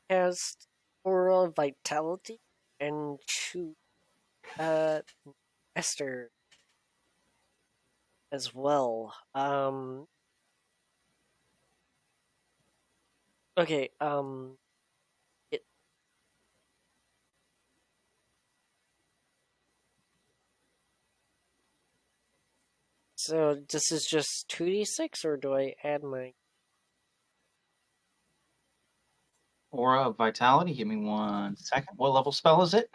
Has Aura Vitality and choose Esther as well. Okay, it So this is just 2d6, or do I add my... Aura of Vitality. Give me 1 second. What level spell is it?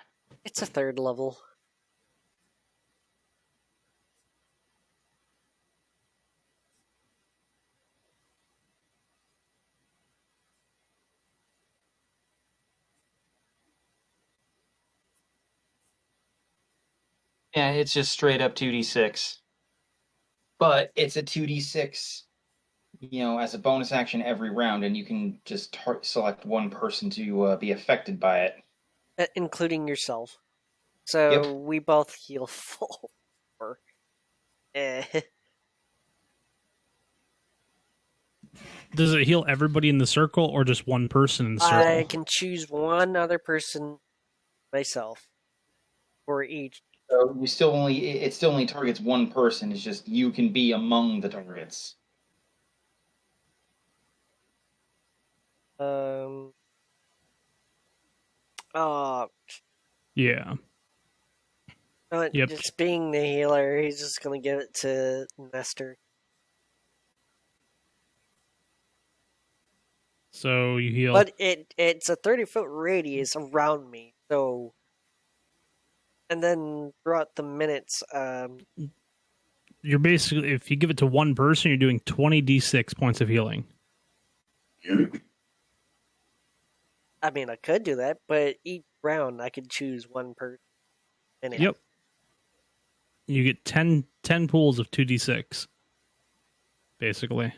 It's a 3rd level. Yeah, it's just straight up 2d6. But it's a 2d6, as a bonus action every round, and you can just select one person to be affected by it. Including yourself. So Yep. we both heal full. Eh. Does it heal everybody in the circle or just one person in the circle? I can choose one other person myself for each. So it still only targets one person. It's just you can be among the targets. Oh, Yeah. Yep. just being the healer, he's just gonna give it to Nestor. So you heal. But it's a 30-foot radius around me, so... And then throughout the minutes, You're basically, if you give it to one person, you're doing 20d6 points of healing. I mean, I could do that, but each round I could choose one per minute. Yep. You get 10 pools of 2d6, basically.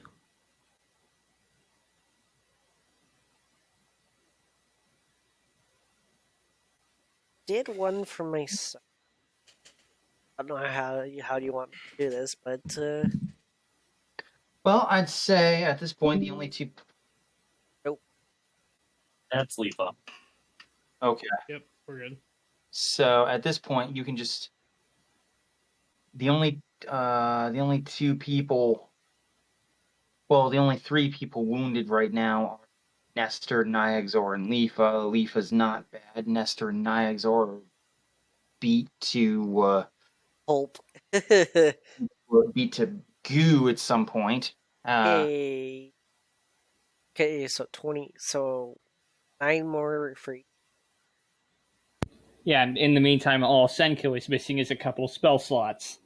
Did one for myself. I don't know how do you want me to do this, but Well, I'd say at this point the only two. That's Leafa. Okay. Yep, we're good. So at this point, you can just the only two people. Well, the only three people wounded right now are Nestor, Nyxor, and Leafa. Leafa's not bad. Nestor and Nyxor are beat to pulp. beat to goo at some point. Okay, so 20. So 9 more for each. Yeah, and in the meantime, all Senko is missing is a couple spell slots.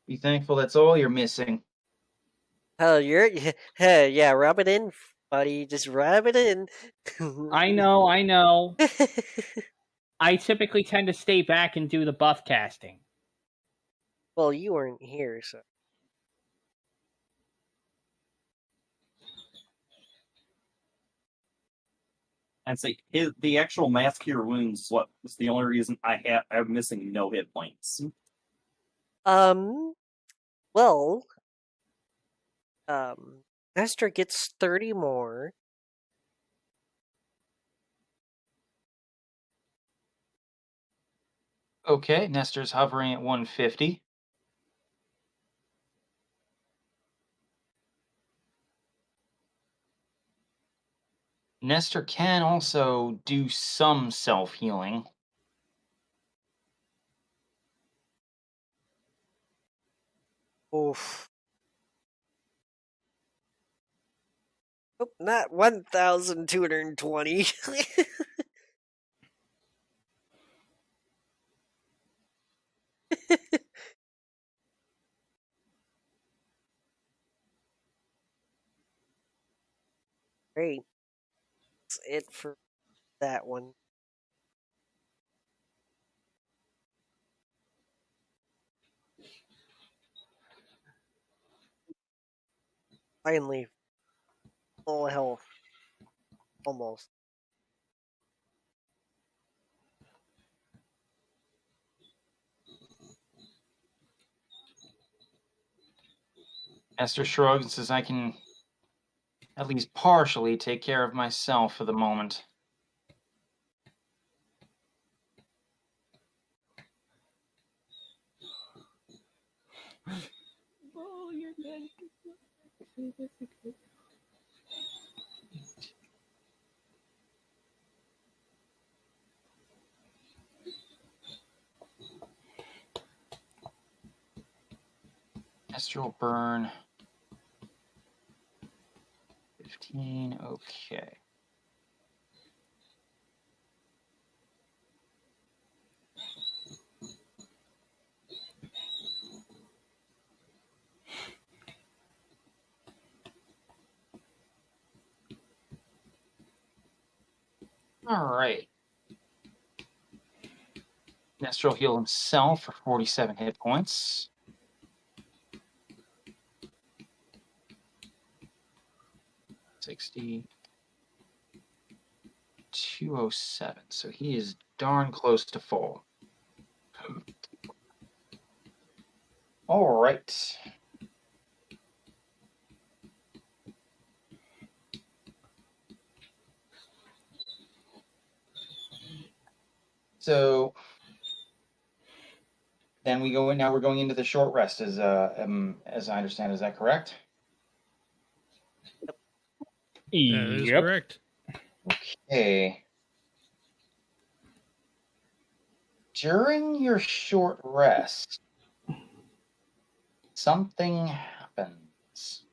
Be thankful that's all you're missing. Oh, yeah, rub it in, buddy. Just rub it in. I know. I typically tend to stay back and do the buff casting. Well, you weren't here, so. I'd say the actual mass cure wounds is the only reason I'm missing no hit points. Well, Nestor gets 30 more. Okay, Nestor's hovering at 150. Nestor can also do some self-healing. Oof. Oh, not 1,220. Great. That's it for that one. Finally, full health. Almost. Nestor shrugs and says, I can at least partially take care of myself for the moment. Oh, you're dead. Astral burn. 15. Okay. All right. Nestro heal himself for 47 hit points. $60. 207. So he is darn close to full. All right. So then we go in. Now we're going into the short rest, as I understand. Is that correct? That is correct. Okay. During your short rest, something happens.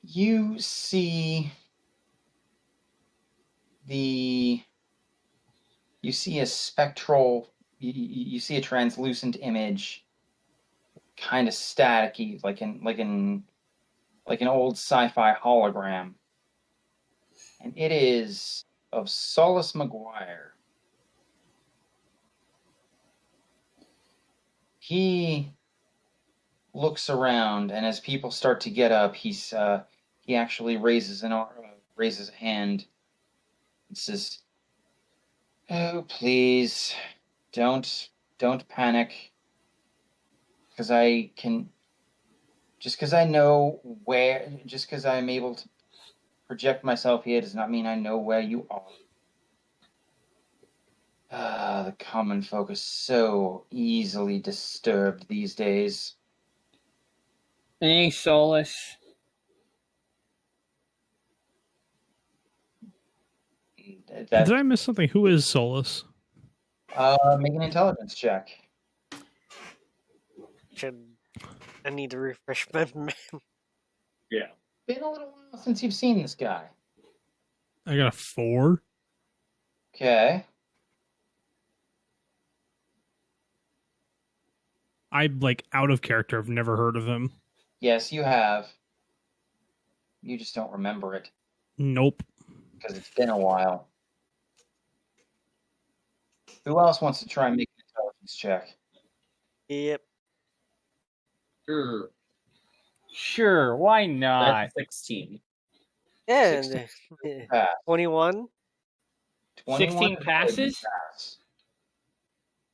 You see a spectral, you see a translucent image, kind of staticky, like an old sci-fi hologram, and it is of Solus McGuire. He looks around, and as people start to get up, he actually raises a hand and says, "Oh, please, don't panic. Because I'm able to project myself here does not mean I know where you are. The common folk is so easily disturbed these days." Hey, Solus. Did I miss something? Who is Solus? Make an intelligence check. I need to refresh my memory. Yeah. Been a little while since you've seen this guy. I got a 4. Okay. I'm out of character. I've never heard of him. Yes, you have. You just don't remember it. Nope. Because it's been a while. Who else wants to try and make an intelligence check? Yep. Sure, why not? That's 16. And 16. Pass. 21. 16 passes? Pass.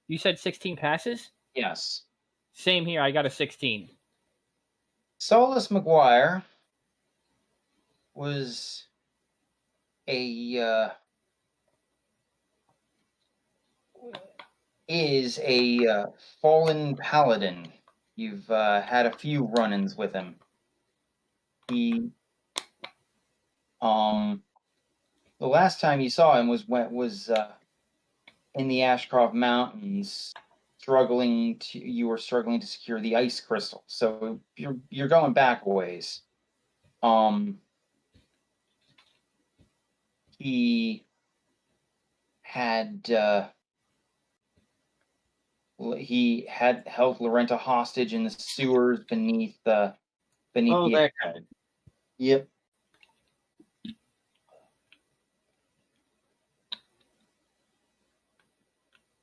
You said 16 passes? Yes. Same here, I got a 16. Solus McGuire was is a fallen paladin. You've had a few run-ins with him. He, the last time you saw him was in the Ashcroft Mountains, you were struggling to secure the ice crystal. So you're going back a ways. He had held Lorenta hostage in the sewers beneath the. That guy. Yep.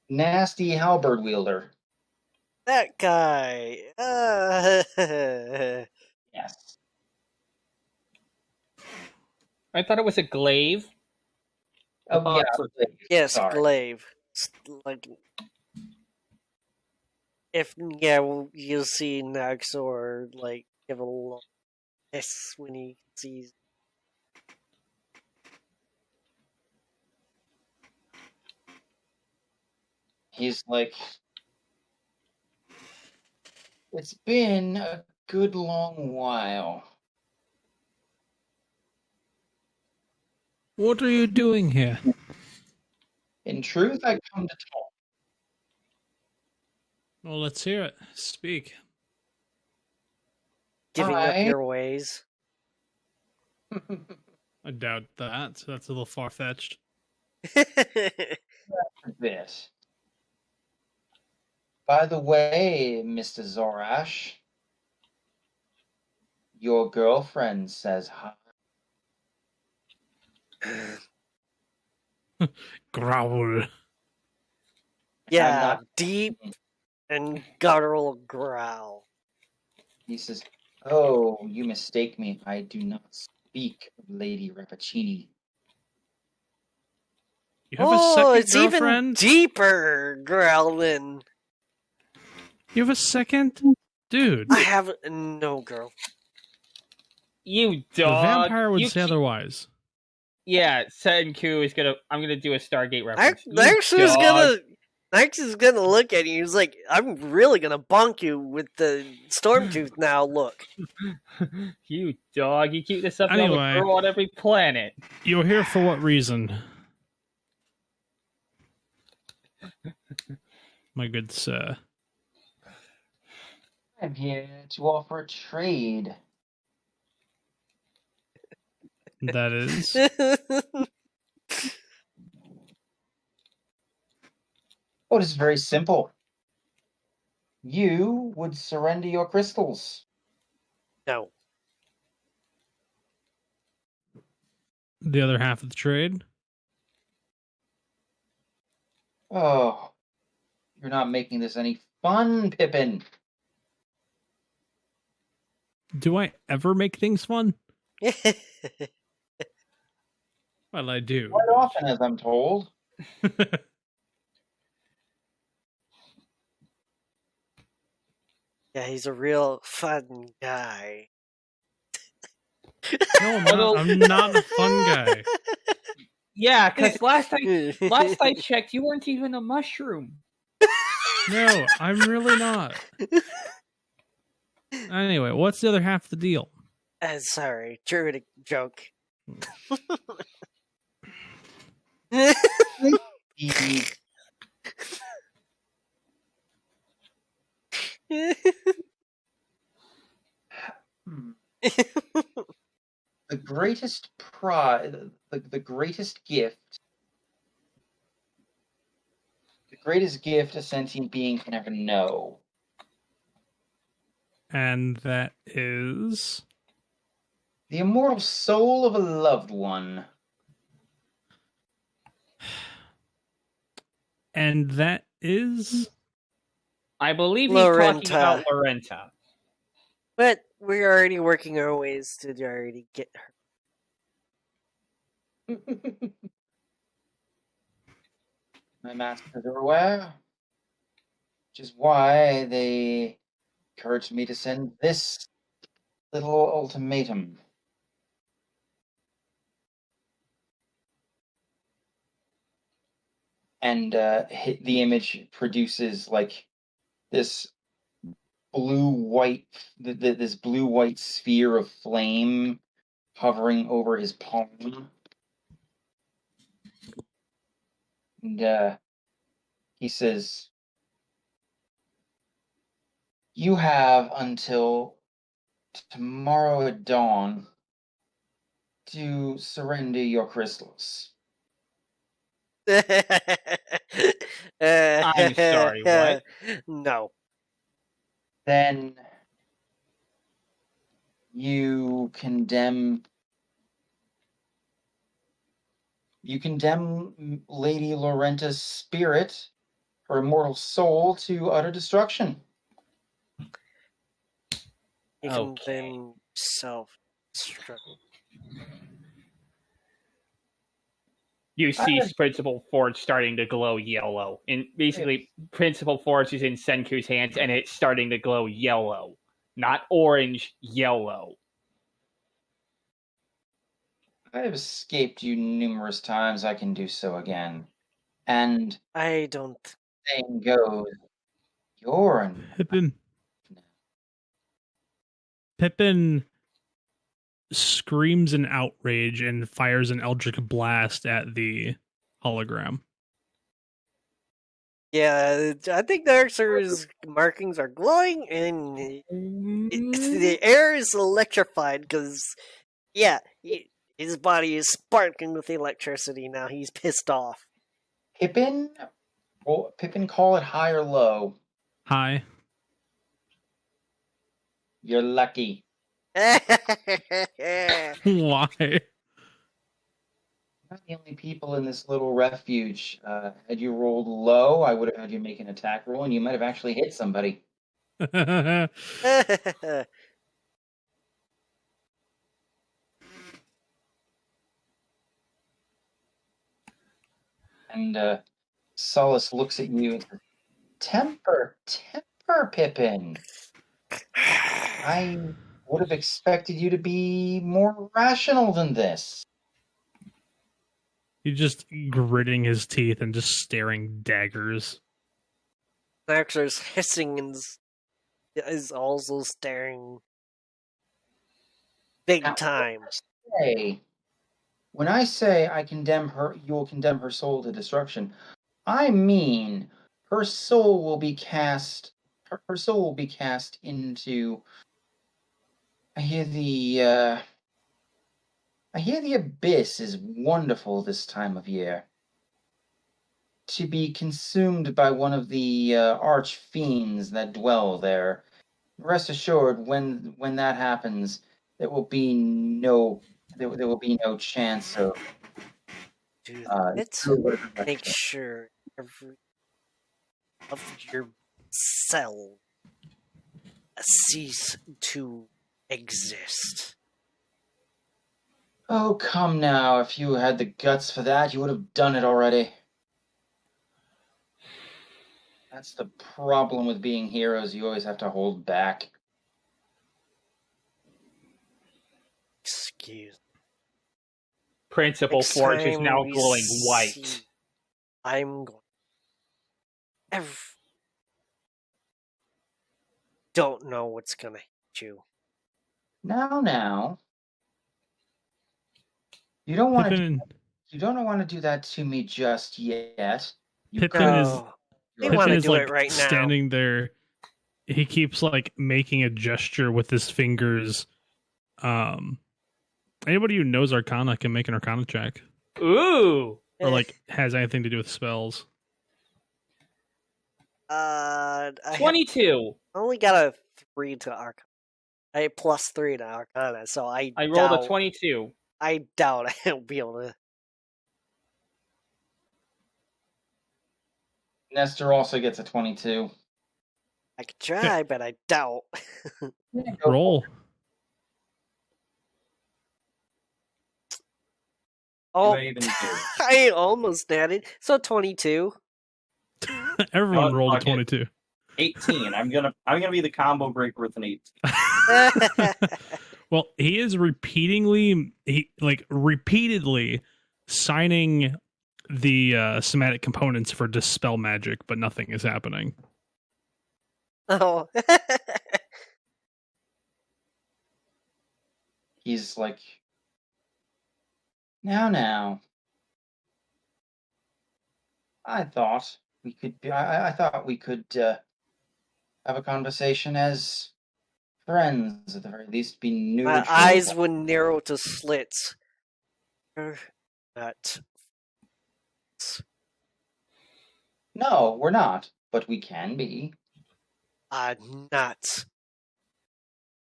Nasty halberd wielder. That guy. Yes. I thought it was a glaive. Oh, yeah. Yes, Sorry. glaive. It's you'll see Naxor give a little hiss when he sees. He's like, it's been a good long while. What are you doing here? In truth, I come to talk. Well, let's hear it. Speak. Giving up I- your ways. I doubt that. That's a little far fetched. This. By the way, Mr. Zorash, your girlfriend says hi. Growl. Yeah, not- deep and guttural growl. He says, "Oh, you mistake me. I do not speak of Lady Rappaccini." You have a Oh, second it's even girlfriend? deeper growling. You have a second? Dude. I have no girl. You The dog. vampire would you say keep- otherwise. Yeah, Senku is gonna. I'm gonna do a Stargate reference. You Nex dog. is gonna look at you. He's like, I'm really gonna bonk you with the Stormtooth now. Look. You dog. You keep this up, Anyway. anyway. Girl on every planet. You're here for what reason? My good sir. I'm here to offer a trade. That is. Oh, it is very simple. You would surrender your crystals. No. The other half of the trade. Oh, you're not making this any fun, Pippin. Do I ever make things fun? Well, I do. Quite often, as I'm told. Yeah, he's a real fun guy. No, I'm not a fun guy. Yeah, because last I checked, you weren't even a mushroom. No, I'm really not. Anyway, what's the other half of the deal? Sorry, druidic joke. The- the greatest the greatest gift, a sentient being can ever know. And that is. The immortal soul of a loved one. And that is. I believe he's talking Lorenta. about Lorenta. But we're already working our ways to already get her. My masters are aware, which is why they encouraged me to send this little ultimatum. And the image produces like this blue-white, this blue-white sphere of flame hovering over his palm. And he says, "You have until tomorrow at dawn to surrender your crystals." I'm sorry, what? No. Then you condemn Lady Lorenta's spirit, her immortal soul, to utter destruction. You can Okay. then self-destruct. You see Principal Forge starting to glow yellow. And basically, Principal Forge is in Senku's hands, and it's starting to glow yellow. Not orange, yellow. I have escaped you numerous times. I can do so again. And I don't. saying goes, you're an Pippin screams in outrage and fires an eldritch blast at the hologram. Yeah, I think Darkser's markings are glowing, and the air is electrified because, yeah, his body is sparkling with electricity now. He's pissed off. Pippin? Well, Pippin, call it high or low. Hi. You're lucky. Why? Not the only people in this little refuge. Had you rolled low, I would have had you make an attack roll, and you might have actually hit somebody. And Solus looks at you and says, Temper, Pippin. I would have expected you to be more rational than this. He's just gritting his teeth and just staring daggers. Darkser's hissing and is also staring big Now, time. Hey, when I say I condemn her, you will condemn her soul to destruction, I mean her soul will be cast. Her soul will be cast into. I hear the abyss is wonderful this time of year. To be consumed by one of the arch fiends that dwell there. Rest assured, when that happens, there will be no chance of. Dude, let's make sure every of your cell cease to exist. Oh, come now. If you had the guts for that, you would have done it already. That's the problem with being heroes. You always have to hold back. Excuse. Principal Next Forge is time now we glowing white. see- I'm going. Don't know what's gonna hit you. Now. You don't want to. Pippin, You don't want to do that to me just yet. Pippin is No, we want to do like it right now. standing there. He keeps like making a gesture with his fingers. Anybody who knows Arcana can make an Arcana check, Ooh! or like has anything to do with spells. I 22. only got a 3 to Arcana. I had +3 to Arcana, so I rolled doubt, a 22. I doubt I'll be able to. Nestor also gets a 22. I could try, but I doubt. Roll. Oh, Do I even do? I almost had it. So 22. Everyone rolled a okay. 22. 18. I'm gonna be the combo breaker with an 18. Well, he is repeatedly signing the somatic components for dispel magic, but nothing is happening. Oh. He's like, now. I thought we could have a conversation as friends, at the very least, be neutral. My eyes would narrow to slits. Not. No, we're not, but we can be. Not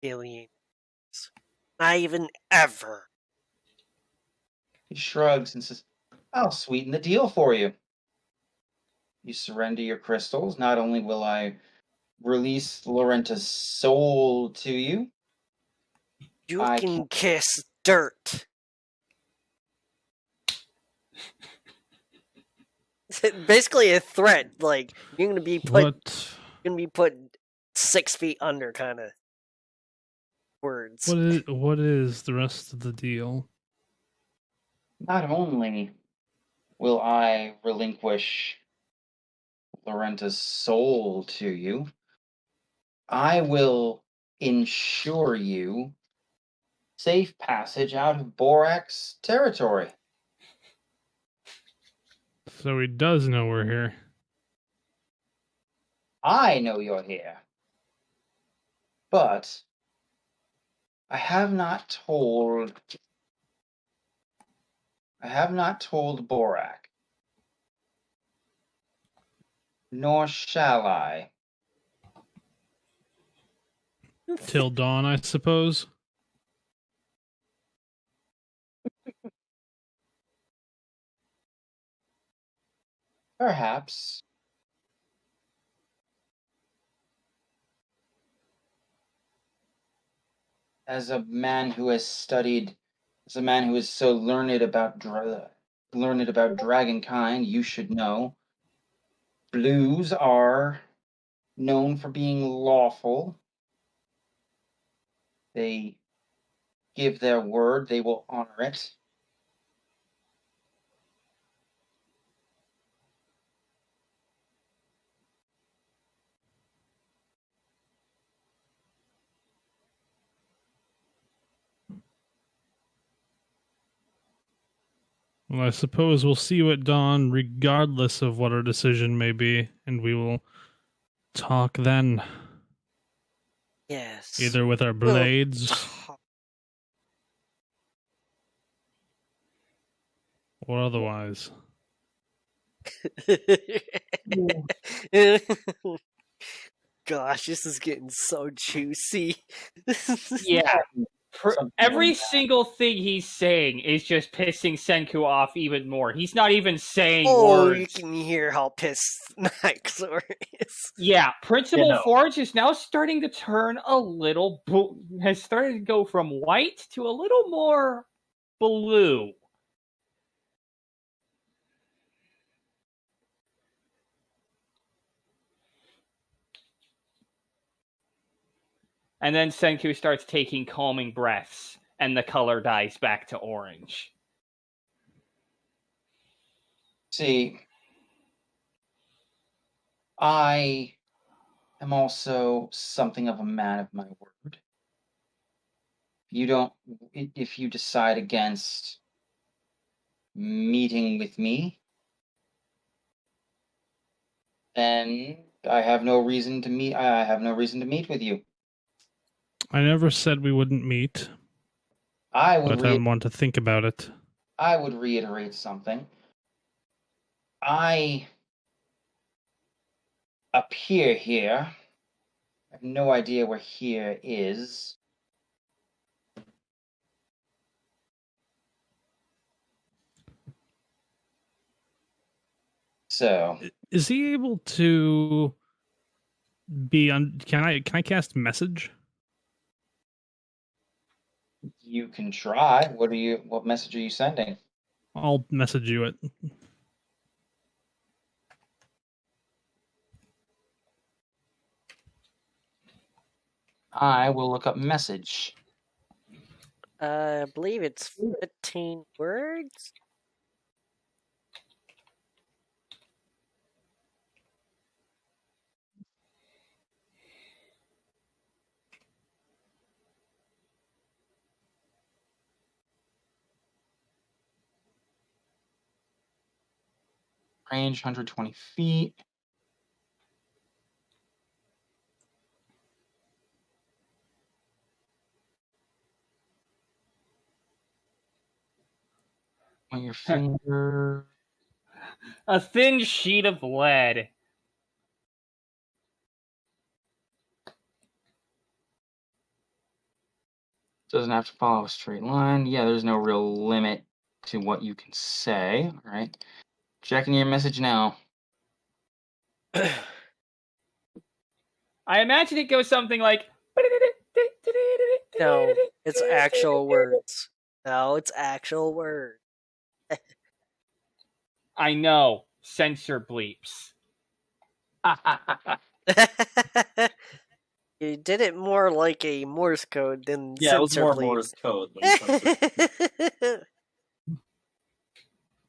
aliens. Not even ever. He shrugs and says, I'll sweeten the deal for you. You surrender your crystals, not only will I release Lorenta's soul to you, You I can kiss dirt. Basically a threat, like you're gonna be put 6 feet under kind of words. What is the rest of the deal? not only will I relinquish Lorenta's soul to you, I will ensure you safe passage out of Borax territory. So he does know we're here. I know you're here. But I have not told Borak. Nor shall I. Till dawn, I suppose. Perhaps. As a man who is so learned about dragonkind, you should know. Blues are known for being lawful. They give their word, they will honor it. Well, I suppose we'll see you at dawn, regardless of what our decision may be, and we will talk then. Yes. Either with our We'll blades talk. or otherwise. Gosh, this is getting so juicy. Yeah. Something Every like that. single thing he's saying is just pissing Senku off even more. He's not even saying Oh, words. you can hear how pissed Nixor is. Yeah, Principal You know. Forge is now starting to turn a little has started to go from white to a little more blue. And then Senku starts taking calming breaths, and the color dies back to orange. See, I am also something of a man of my word. If you decide against meeting with me, then I have no reason to meet with you. I never said we wouldn't meet, I would but I want to think about it. I would reiterate something. I appear here. I have no idea where here is. So, Is he able to be on? Can I cast message? you can try. What message are you sending? I'll message you it. I will look up message. I believe it's 15 words. Range 120 feet. On your finger. A thin sheet of lead. Doesn't have to follow a straight line. Yeah, there's no real limit to what you can say. All right. Checking your message now. I imagine it goes something like. No, it's actual words. No, it's actual words. I know. Censor bleeps. You did it more like a Morse code than Yeah, it was sensor more bleep. Morse code. Than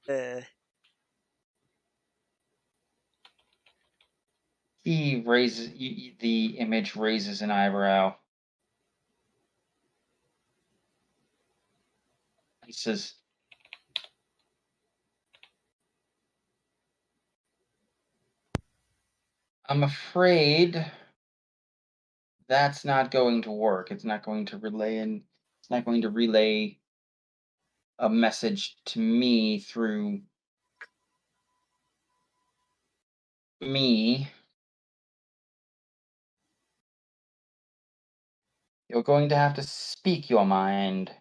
sensor. He raises the image raises an eyebrow. He says, I'm afraid that's not going to work. It's not going to relay a message to me through me. You're going to have to speak your mind.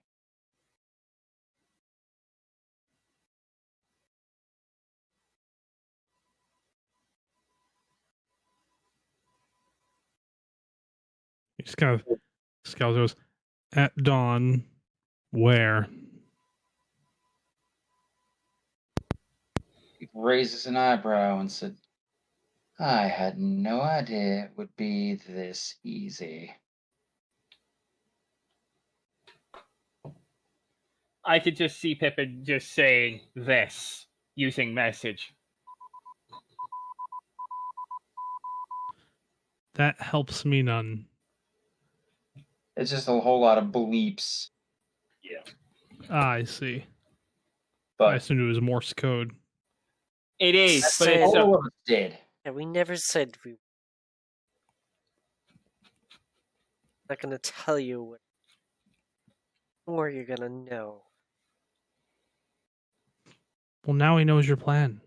He just kind of goes, at dawn, where? He raises an eyebrow and said, I had no idea it would be this easy. I could just see Pippin just saying this, using message. That helps me none. It's just a whole lot of bleeps. I see. I But assumed it was Morse code. It is, that's but what it's all a, of us did. Yeah, we never said we. I'm not gonna tell you what more you're gonna know. Well, now he knows your plan.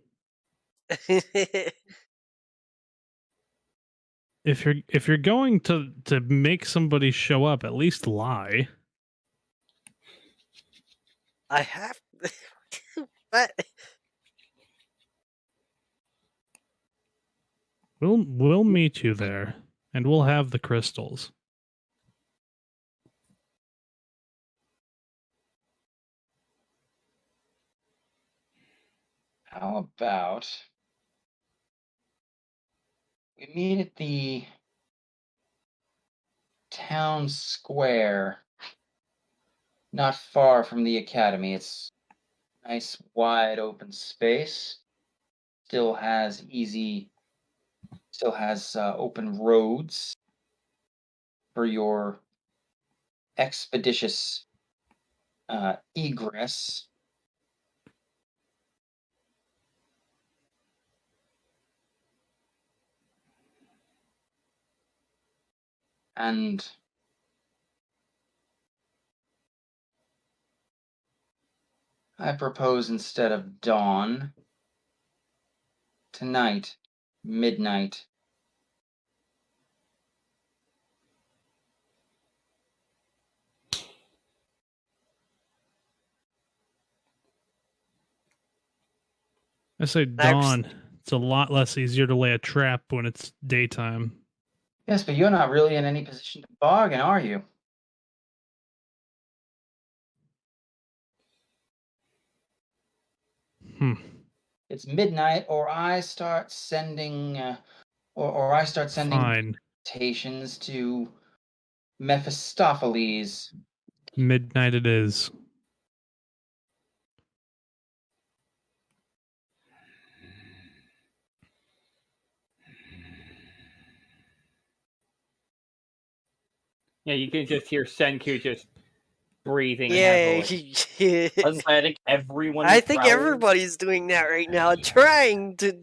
If you're going to make somebody show up, at least lie. I have. But We'll meet you there, and we'll have the crystals. How about we meet at the town square, not far from the academy. It's a nice, wide open space. Still has open roads for your expeditious egress. And I propose instead of dawn, tonight, midnight. I say dawn. It's a lot less easier to lay a trap when it's daytime. Yes, but you're not really in any position to bargain, are you? It's midnight, or I start sending, Fine. invitations to Mephistopheles. Midnight it is. yeah, you can just hear Senku just breathing yeah, heavily. I think everyone. I think growls. everybody's doing that right now, trying to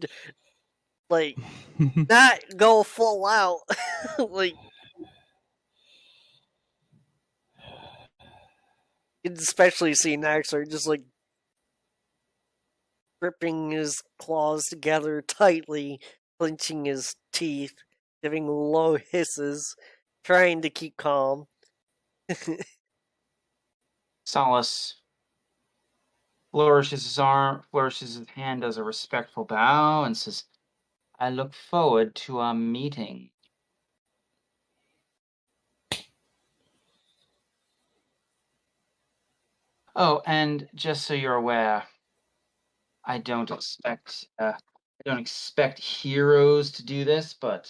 like not go full out, like. You can especially see Naxxar just like gripping his claws together tightly, clenching his teeth, giving low hisses, trying to keep calm. Solace flourishes his hand, does a respectful bow, and says, I look forward to our meeting. Oh, and just so you're aware, I don't expect heroes to do this, but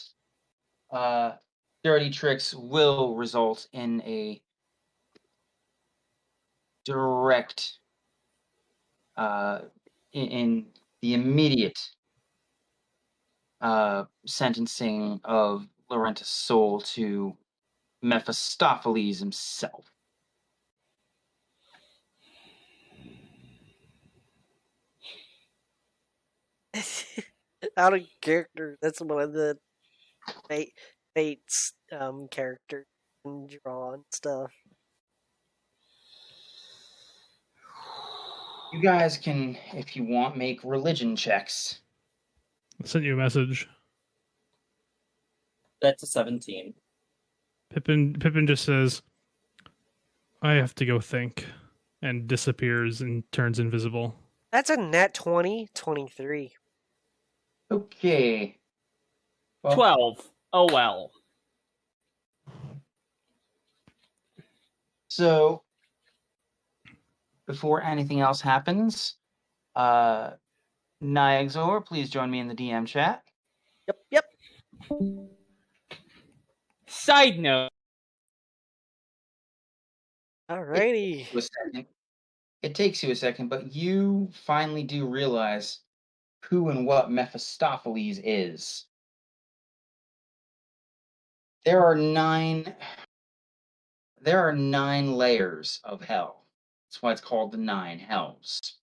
dirty tricks will result in a direct in the immediate sentencing of Laurentus Soul to Mephistopheles himself. Out of character, that's one of the Fate's character can draw and stuff. You guys can, if you want, make religion checks. I sent you a message. That's a 17. Pippin just says, "I have to go think," and disappears and turns invisible. That's a nat 20, 23. Okay. Well, 12. Oh well. So, before anything else happens, Niaxor, please join me in the DM chat. Yep. Side note. Alrighty. It takes you a second, but you finally do realize who and what Mephistopheles is. There are 9 layers of hell. That's why it's called the 9 hells.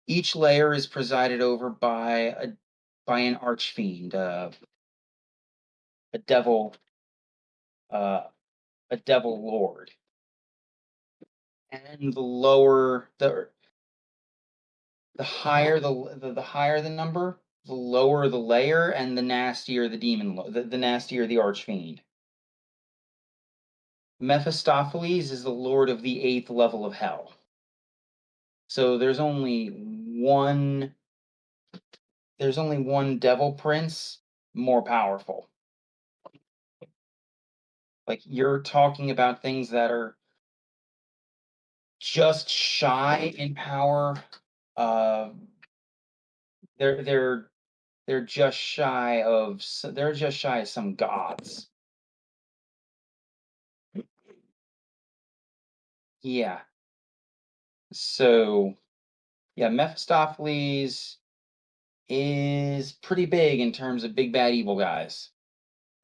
Each layer is presided over by an archfiend, a devil lord. And the higher the number, the lower the layer, and the nastier the demon, the nastier the archfiend. Mephistopheles is the lord of the 8th level of hell. So there's only one devil prince more powerful. Like, you're talking about things that are just shy in power. They're just shy of some gods. Yeah. So, yeah, Mephistopheles is pretty big in terms of big bad evil guys.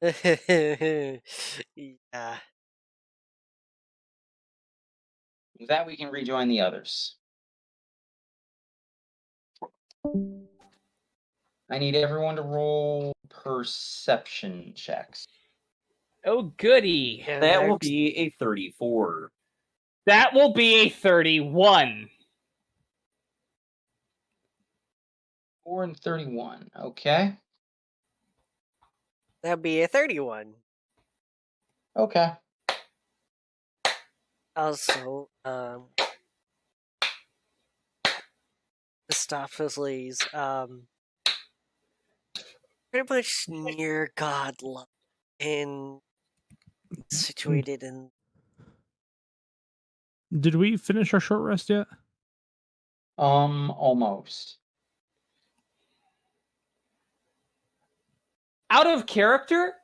Yeah. With that, we can rejoin the others. I need everyone to roll perception checks. Oh goody. And That will next- be a 34. That will be a 31. 4 and 31. Okay. That'd be a 31. Okay. Also, Mephistopheles, pretty much near godlike and situated in. Did we finish our short rest yet? Almost. Out of character,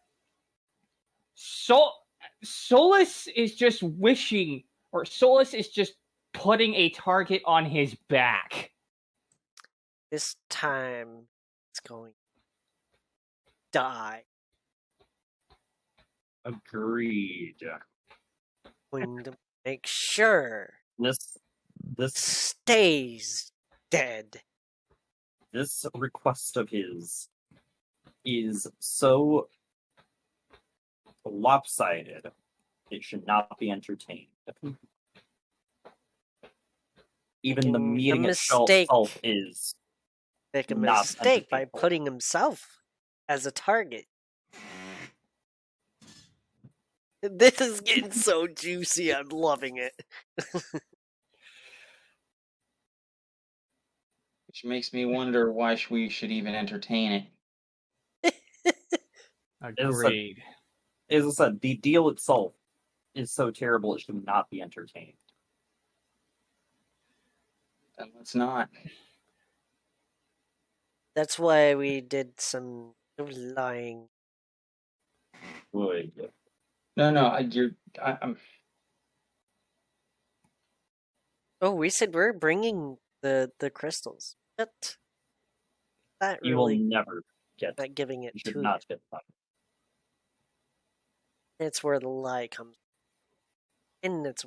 Solus is just wishing, or Solus is just putting a target on his back. This time, it's going to die. Agreed. Going to make sure This stays dead. this request of his is so lopsided it should not be entertained. Even the And the meeting mistake- itself is Make a Not mistake by entertainable. putting himself as a target. This is getting so juicy. I'm loving it. Which makes me wonder why we should even entertain it. Agreed. as I said, the deal itself is so terrible it should not be entertained. Then let's not. That's why we did some lying. Good. No, I'm. Oh, we said we're bringing the crystals. But not You will really never get. not giving it You to should you. not get that. It's where the lie comes. And it's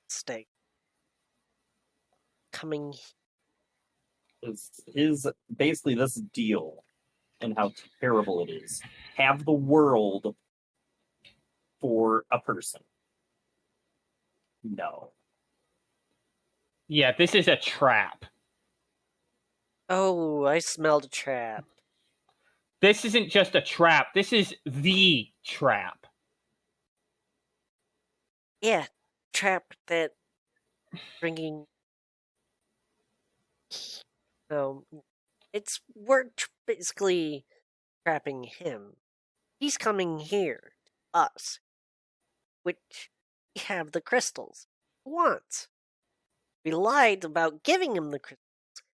stake. Coming Is basically this deal and how terrible it is. Have the world for a person. No. Yeah, this is a trap. Oh, I smelled a trap. This isn't just a trap. This is the trap. Yeah, trap that bringing. We're basically trapping him. He's coming here, us, which we have the crystals. Once we lied about giving him the crystals,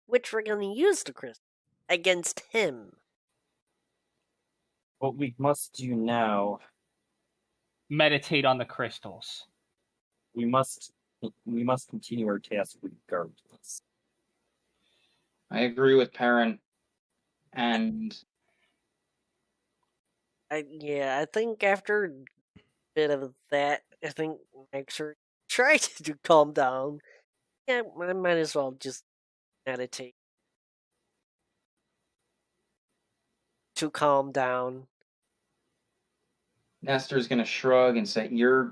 which we're going to use the crystals against him. What we must do now, Meditate on the crystals. we must continue our task regardless. I agree with Perrin. And I think after a bit of that, I think Maxer tried to calm down. Yeah, I might as well just meditate to calm down. Nestor's going to shrug and say, you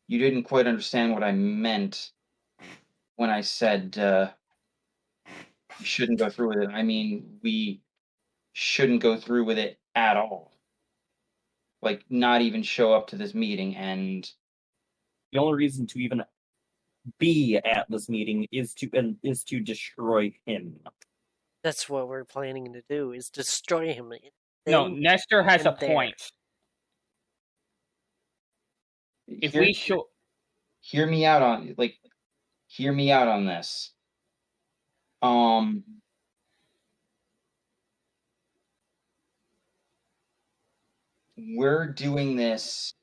didn't quite understand what I meant when I said you shouldn't go through with it. I mean, we shouldn't go through with it at all. Like, not even show up to this meeting. And The only reason to even be at this meeting is to destroy him. That's what we're planning to do, is destroy him. No, Then Nestor has a and there. point. If we show, hear me out on this. We're doing this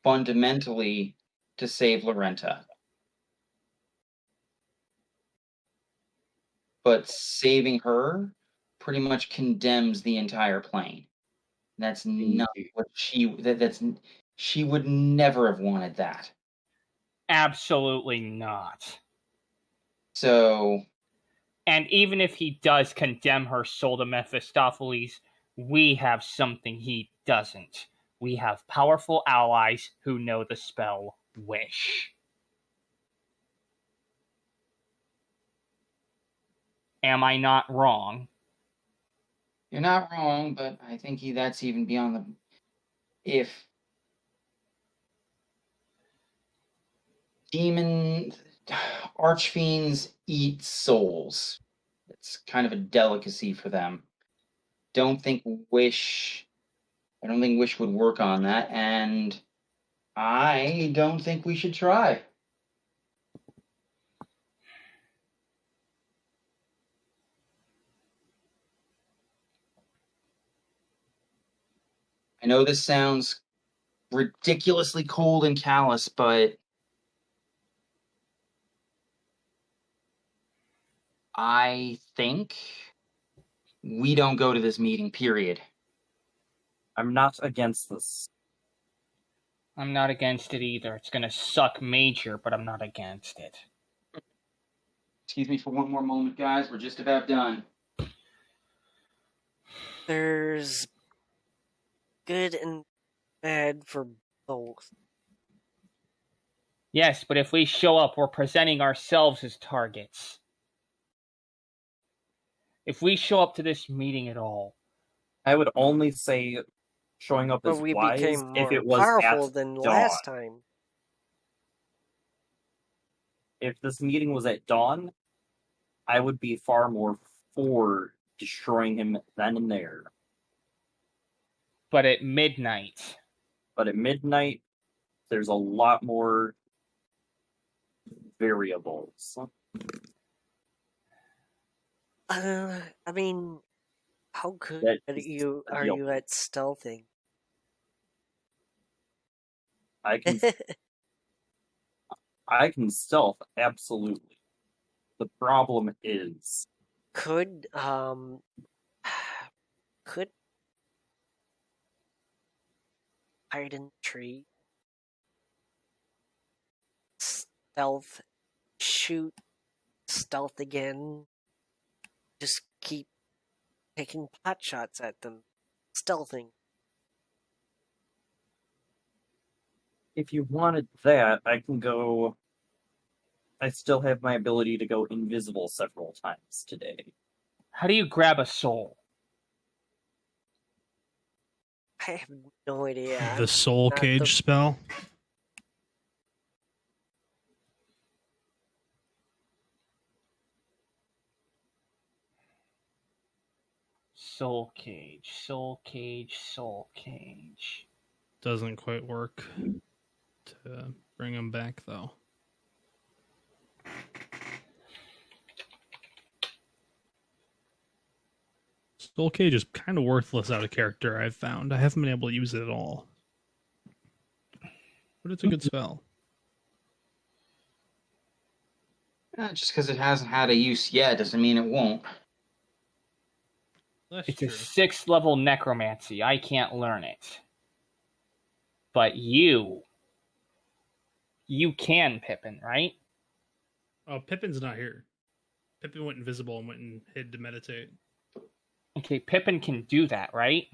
fundamentally to save Lorenta. But saving her pretty much condemns the entire plane. That's not what she would never have wanted that. absolutely not. So, And even if he does condemn her soul to Mephistopheles, we have something he doesn't. We have powerful allies who know the spell Wish. Am I not wrong? you're not wrong, but I think that's even beyond the... If archfiends eat souls, it's kind of a delicacy for them. I don't think Wish would work on that, and I don't think we should try. I know this sounds ridiculously cold and callous, but I think we don't go to this meeting, period. I'm not against this. I'm not against it either. It's gonna suck major, but I'm not against it. Excuse me for one more moment, guys. We're just about done. There's good and bad for both. Yes, but if we show up, we're presenting ourselves as targets. If we show up to this meeting at all, I would only say showing up But as we wise became if more it was powerful at than dawn. last time. If this meeting was at dawn, I would be far more for destroying him then and there. but at midnight, But at midnight, there's a lot more variables. I mean, how good That are is you at stealthing? I can stealth, absolutely. The problem is could hide in the tree, stealth, shoot, stealth again, just keep taking pot shots at them, stealthing. If you wanted that, I can go. I still have my ability to go invisible several times today. How do you grab a soul? I have no idea. The soul not cage the- spell. Soul cage, soul cage, soul cage. Doesn't quite work to bring him back, though. Soul Cage is kind of worthless out of character, I've found. I haven't been able to use it at all. But it's a good spell. Just because it hasn't had a use yet doesn't mean it won't. That's It's true. a 6th level necromancy. I can't learn it. But you can, Pippin, right? Oh, Pippin's not here. Pippin went invisible and went and hid to meditate. Okay, Pippin can do that, right?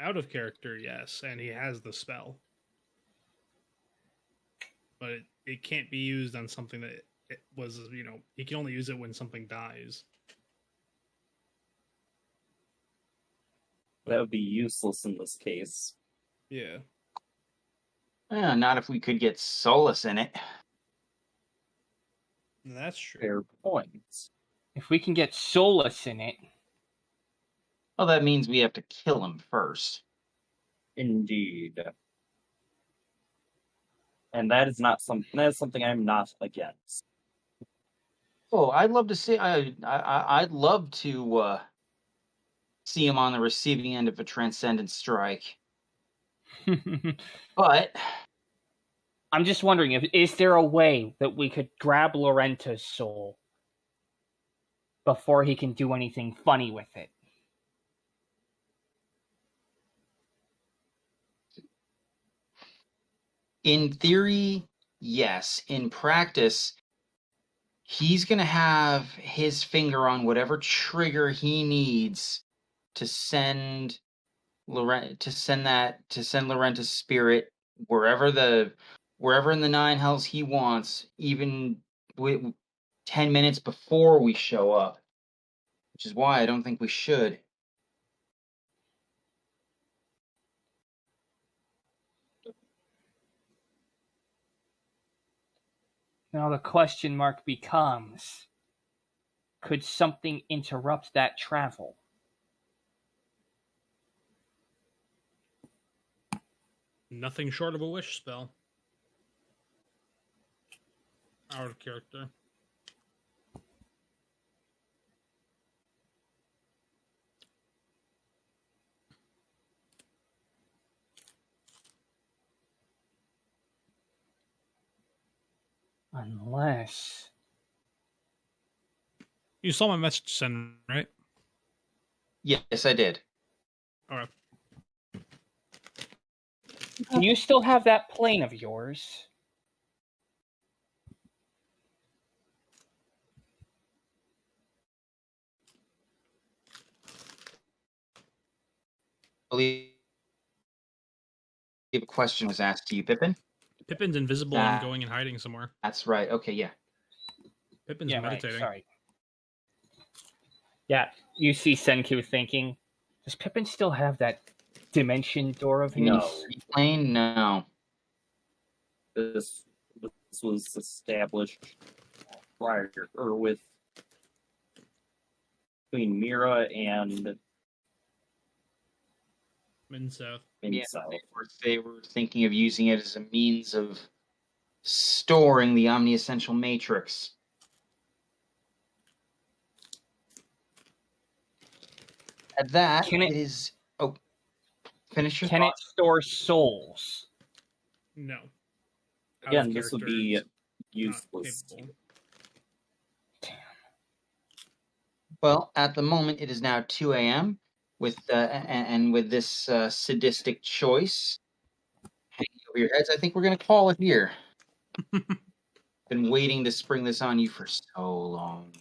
Out of character, yes, and he has the spell. But it can't be used on something that it was, he can only use it when something dies. That would be useless in this case. Yeah. Not if we could get Solus in it. That's true. Fair point. If we can get Solus in it, Well, that means we have to kill him first. Indeed. And that is something I'm not against. Oh, I'd love to see. I'd love to see him on the receiving end of a transcendent strike. But I'm just wondering, is there a way that we could grab Lorenta's soul before he can do anything funny with it? in theory, yes. In practice, he's going to have his finger on whatever trigger he needs to send Lorenta's spirit wherever in the nine hells he wants, even 10 minutes before we show up. Which is why I don't think we should. Now the question mark becomes, could something interrupt that travel? Nothing short of a wish spell. Out of character. Unless... You saw my message send, right? Yes, I did. Alright. Do you still have that plane of yours? I believe a question was asked to you, Pippin. Pippin's invisible and going and hiding somewhere. That's right. Okay, yeah. Pippin's Yeah, meditating. right, sorry. Yeah, you see Senku thinking, does Pippin still have that dimension door of his? No. Plane? No. This was established prior, or with between Mira and Mid-South. South. They were thinking of using it as a means of storing the omni-essential matrix. At that, Can it- it is... Oh, finish your Can it thought. store souls? No. Out Again, of this would character, be it's useless. not capable. Well, at the moment, it is now 2 a.m. With this sadistic choice hanging over your heads, I think we're going to call it here. Been waiting to spring this on you for so long.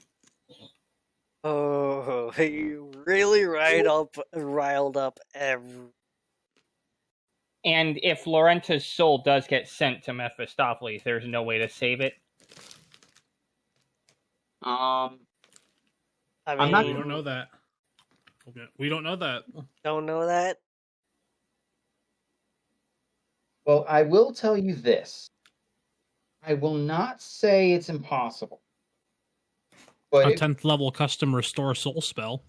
Oh, you really riled up every. And if Lorenta's soul does get sent to Mephistopheles, there's no way to save it. I I'm mean, not- We don't know that. We don't know that. Don't know that. Well, I will tell you this. I will not say it's impossible. But A it 10th level custom restore soul spell.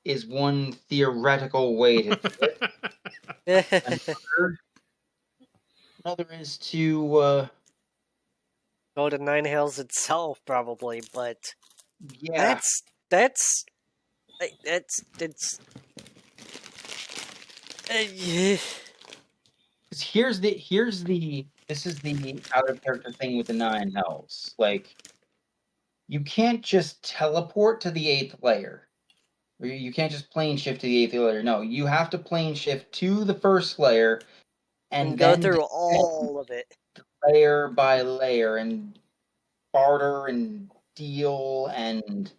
is one theoretical way to do it. Another is to, Go to Nine Hells itself, probably, but yeah. that's yeah. 'Cause this is the out of character thing with the 9 hells. Like, you can't just teleport to the 8th layer. Or you can't just plane shift to the 8th layer. No, you have to plane shift to the 1st layer and go then through descend all of it. layer by layer and barter and deal and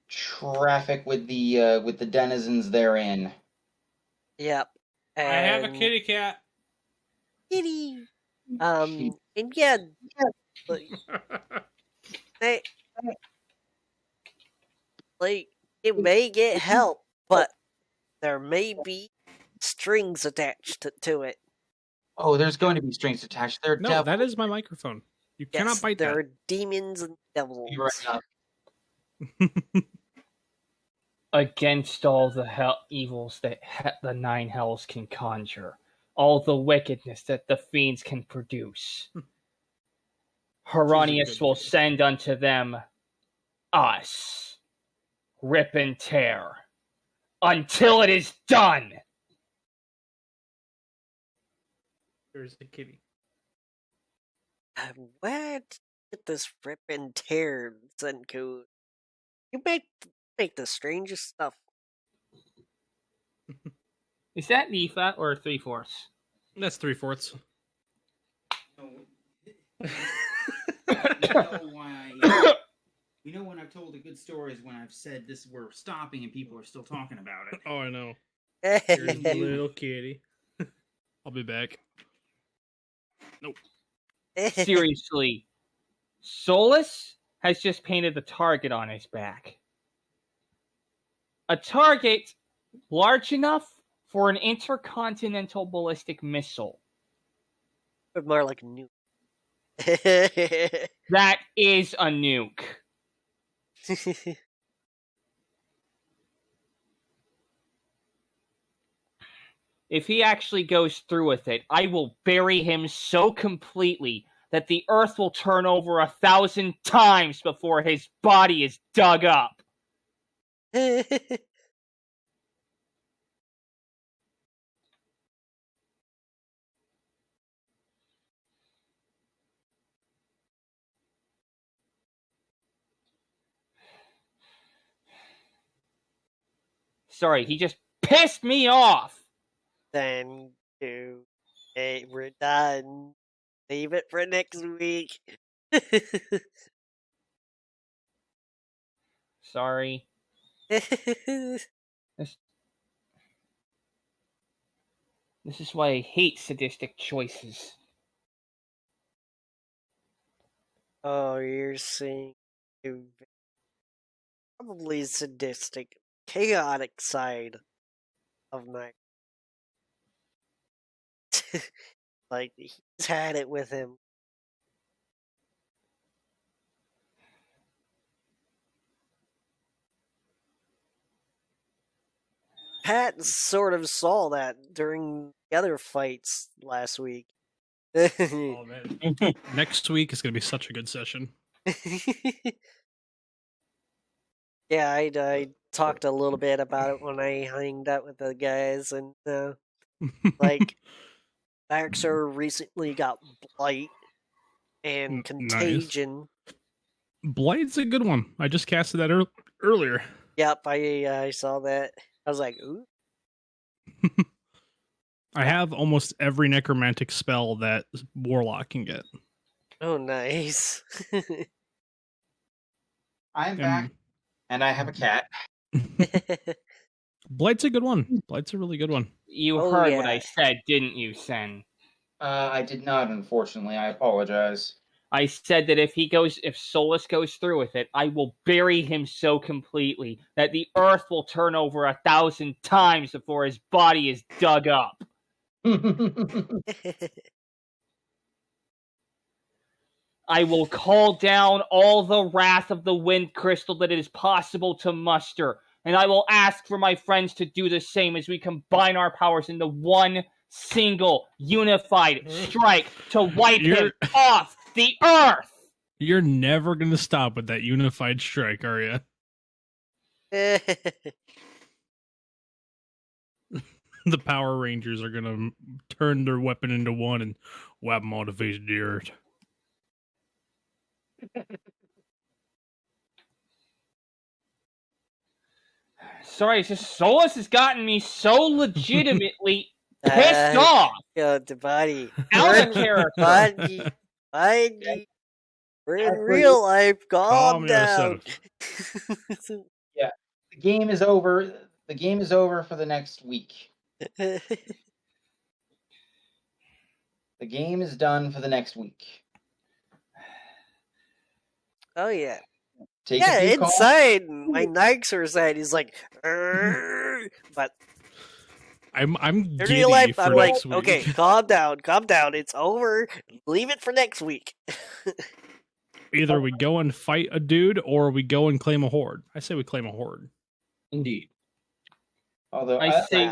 traffic with the denizens therein. Yep. I have a And- kitty cat. Kitty. And yeah, they like you may get help, but there may be strings attached to it. Oh, there's going to be strings attached. There are No, devils. that is my microphone. You Yes, cannot bite there that. are demons and devils. You're right, Against all the evils that the 9 hells can conjure, all the wickedness that the fiends can produce, Hieronymus good will kid. send unto them us, rip and tear, until it is done. There's the kitty. Where did you get this rip and tear, Senku? You make the strangest stuff. Is that Nifa or 3/4? That's 3/4. You know when I've told a good story is when I've said this we're stopping and people are still talking about it. Oh, I know. Here's the you. little kitty. I'll be back. Seriously, Solus has just painted the target on his back. A target large enough for an intercontinental ballistic missile. But more like a nuke. That is a nuke. If he actually goes through with it, I will bury him so completely that the earth will turn over 1,000 times before his body is dug up. Sorry, he just pissed me off. Then you, hey, we're done. Leave it for next week. Sorry. This is why I hate sadistic choices. Oh, you're seeing the probably sadistic, chaotic side of Night. Like, he's had it with him. Pat sort of saw that during the other fights last week. Oh, man. Next week is going to be such a good session. Yeah, I talked a little bit about it when I hanged out with the guys, and like Baxter recently got Blight and Nice. Contagion. Blight's a good one. I just casted that earlier. Yep, I saw that. I was like, ooh. I have almost every necromantic spell that Warlock can get. Oh, nice. I'm back, and I have a cat. Blight's a good one. Blight's a really good one. You Oh, heard what yeah. I said, didn't you, Sen? I did not, unfortunately. I apologize. I said that if Solus goes through with it, I will bury him so completely that the earth will turn over 1,000 times before his body is dug up. I will call down all the wrath of the wind crystal that it is possible to muster, and I will ask for my friends to do the same as we combine our powers into one single unified strike to wipe him off the earth. You're never going to stop with that unified strike, are you? The Power Rangers are going to turn their weapon into one and whap them all to face the earth. Sorry, it's just Solus has gotten me so legitimately pissed off. Yo, the body. Out of character. Body. We're in real life. Calm down. Yeah, the game is over. The game is over for the next week. The game is done for the next week. Oh, yeah. Take Yeah, a few calls. inside, my Nixer side is like, "Arr," but I'm in giddy real life, for I'm like, next week. okay, calm down, it's over. Leave it for next week. Either we go and fight a dude or we go and claim a horde. I say we claim a horde. Indeed. Although I say,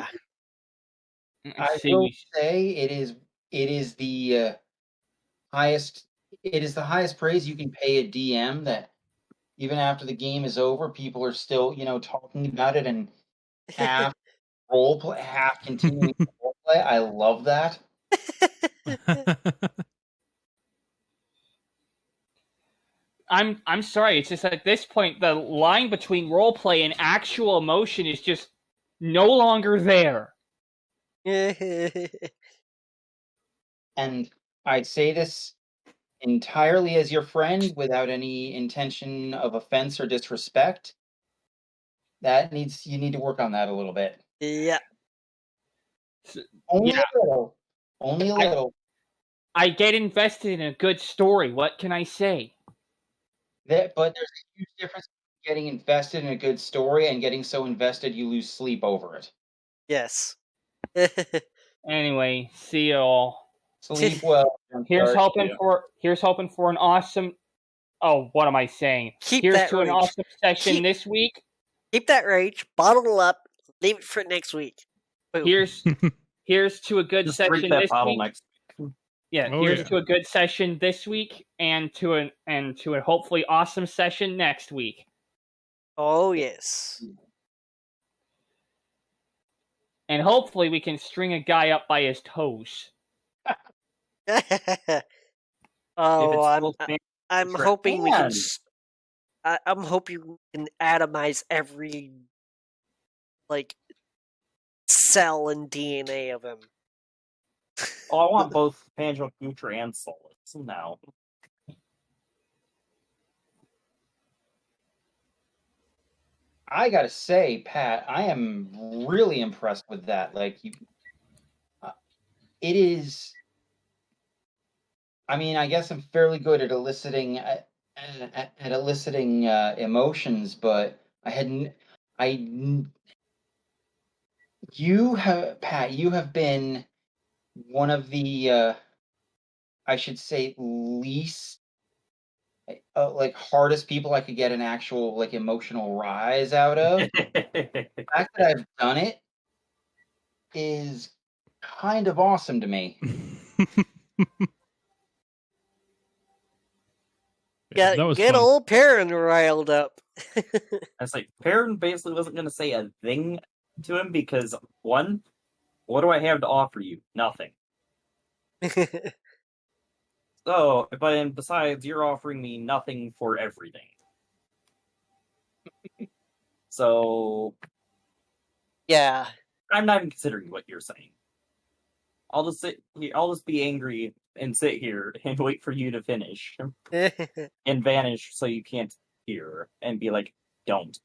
I will say it is the highest. It is the highest praise you can pay a DM. That even after the game is over, people are still, talking about it and half role play, half continuing to role play. I love that. I'm sorry. It's just at this point the line between roleplay and actual emotion is just no longer there. And I say this entirely as your friend, without any intention of offense or disrespect. You need to work on that a little bit. Yeah. Only a little. Only a little. I get invested in a good story. What can I say? But there's a huge difference between getting invested in a good story and getting so invested you lose sleep over it. Yes. Anyway, see you all. Sleep well. Here's hoping for an awesome. Oh, what am I saying? Keep Here's that to an rage. awesome session this week. Keep that rage, bottle up, leave it for next week. Boom. Here's to a good Just session drink that this bottle week. next. Yeah, Oh, here's yeah. to a good session this week, and to a hopefully awesome session next week. Oh yes. And hopefully we can string a guy up by his toes. Oh, I'm sure hoping we can. can. I'm hoping we can atomize every cell and DNA of him. Oh, I want both Banjo Kootra and Solus now. I gotta say, Pat, I am really impressed with that. It is. I mean, I guess I'm fairly good at eliciting emotions, but you have, Pat, you have been one of the, I should say, least hardest people I could get an actual emotional rise out of. The fact that I've done it is kind of awesome to me. Get fun. old Perrin riled up. I was like, Perrin basically wasn't going to say a thing to him because, one, what do I have to offer you? Nothing. So, but besides, you're offering me nothing for everything. So, Yeah. I'm not even considering what you're saying. I'll just be angry and sit here and wait for you to finish and vanish so you can't here and be like, don't.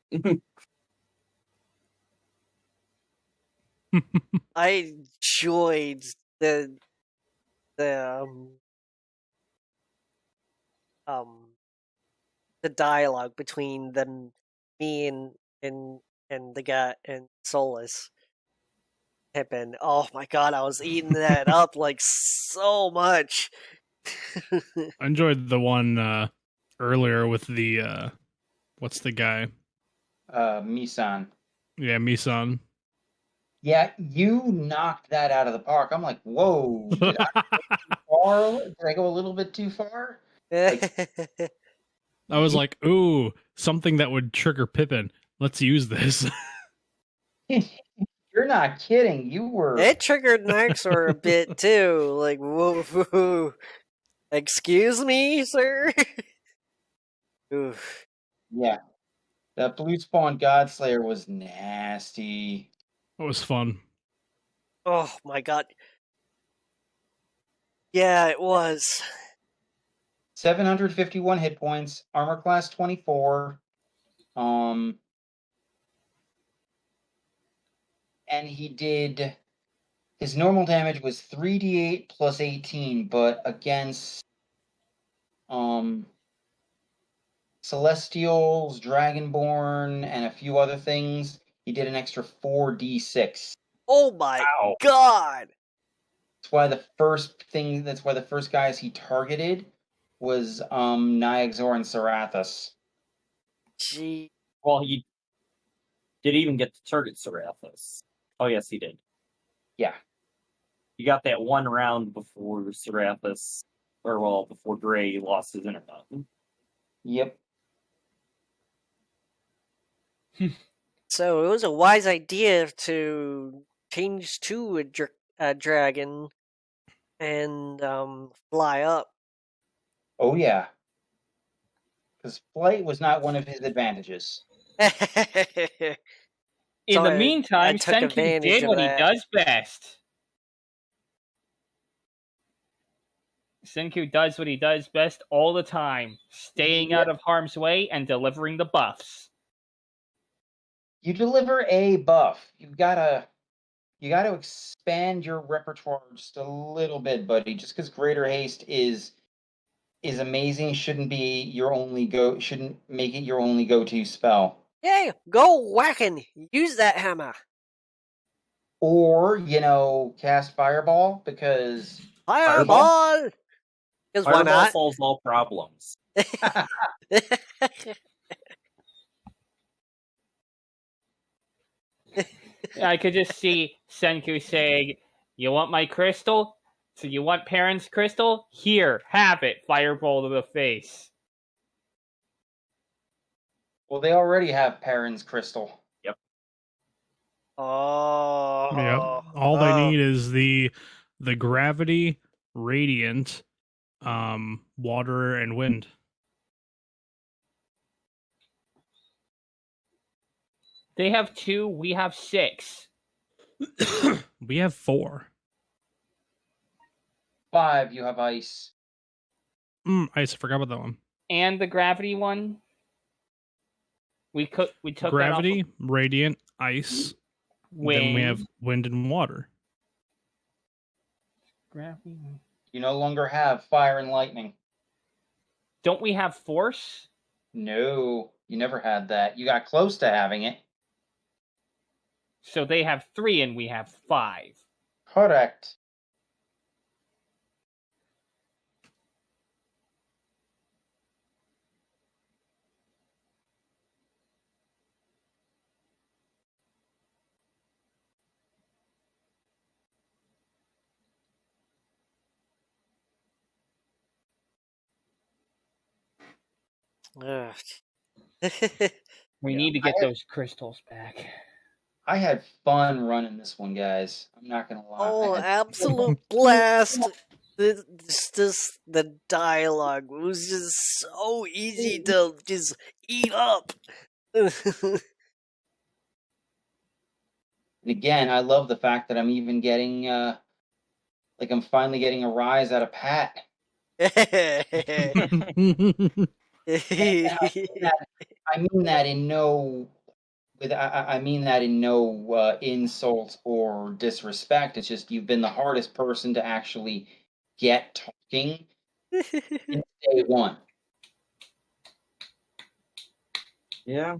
I enjoyed the the dialogue between me and the guy and Solus. Pippin. Oh my god, I was eating that up like so much. I enjoyed the one earlier with the what's the guy? Misan. Yeah, Misan. Yeah, you knocked that out of the park. I'm like, whoa, did I go a little bit too far? I was like, ooh, something that would trigger Pippin. Let's use this. You're not kidding. You were. It triggered Naxor a bit too. Like, whoa, excuse me, sir. Oof. Yeah, that blue spawn Godslayer was nasty. It was fun. Oh my god. Yeah, it was. 751 hit points, armor class 24. And he did. His normal damage was 3d8 plus 18, but against Celestials, Dragonborn, and a few other things, he did an extra 4d6. Oh my Ow. god! That's why the first guys he targeted was Nyxor and Sarathus. Gee. Well, he did even get to target Sarathus. Oh, yes, he did. Yeah. He got that one round before Sarathus, before Gray lost his internet. Yep. So it was a wise idea to change to a dragon and fly up. Oh, yeah. Because flight was not one of his advantages. In So the I meantime, took Senku advantage did of what he that. does best. Senku does what he does best all the time, staying out of harm's way and delivering the buffs. You deliver a buff. You gotta expand your repertoire just a little bit, buddy. Just because Greater Haste is amazing shouldn't make it your only go-to spell. Yay! Go whacking! Use that hammer. Or, cast Fireball because Fireball! Because why Fireball not? solves all problems. I could just see Senku saying, "You want my crystal? So you want Perrin's crystal? Here, have it." Fireball to the face. well, they already have Perrin's crystal. Oh. Yep. All they need is the gravity, radiant, water, and wind. They have 2, we have 6. We have 4. 5, you have ice. I forgot about that one. And the gravity one. We took Gravity, that off radiant, ice. of wind. Then we have wind and water. Gravity. You no longer have fire and lightning. Don't we have force? No, you never had that. You got close to having it. So they have 3 and we have 5. Correct. Ugh. We need to get those crystals back. I had fun running this one, guys. I'm not gonna lie. Oh, I had- absolute blast! The dialogue was just so easy to just eat up. And again, I love the fact that I'm even getting, I'm finally getting a rise out of Pat. I mean that in no I mean that in no insult or disrespect. It's just you've been the hardest person to actually get talking since day one. Yeah.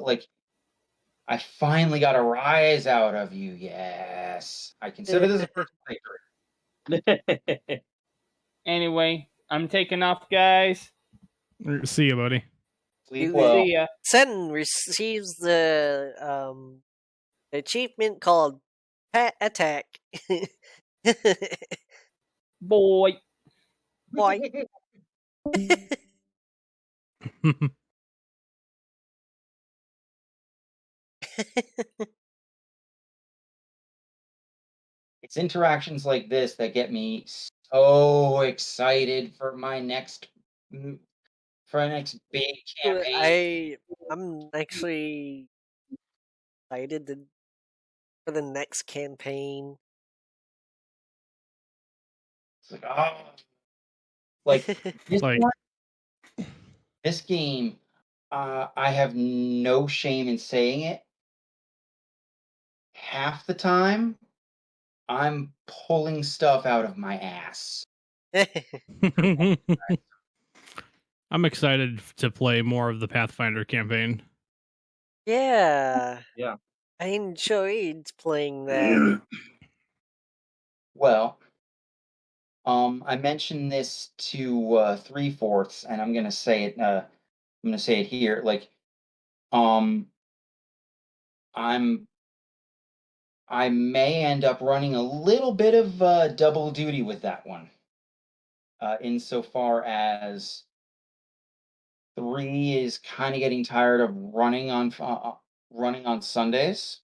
Like I finally got a rise out of you. Yes, I consider this a personal victory. Anyway, I'm taking off, guys. See you, buddy. Sleep well. See ya. Sen receives the achievement called Pet Attack. Boy. Boy. It's interactions like this that get me so excited for my next big campaign. I'm actually excited for the next campaign. It's like, oh, like this Like- one, this game. I have no shame in saying it. Half the time, I'm pulling stuff out of my ass. I'm excited to play more of the Pathfinder campaign. Yeah. Yeah. I enjoyed playing that. Well, I mentioned this to 3/4, and I'm gonna say it. I'm gonna say it here. Like, I may end up running a little bit of double duty with that one. Insofar as 3 is kind of getting tired of running on Sundays,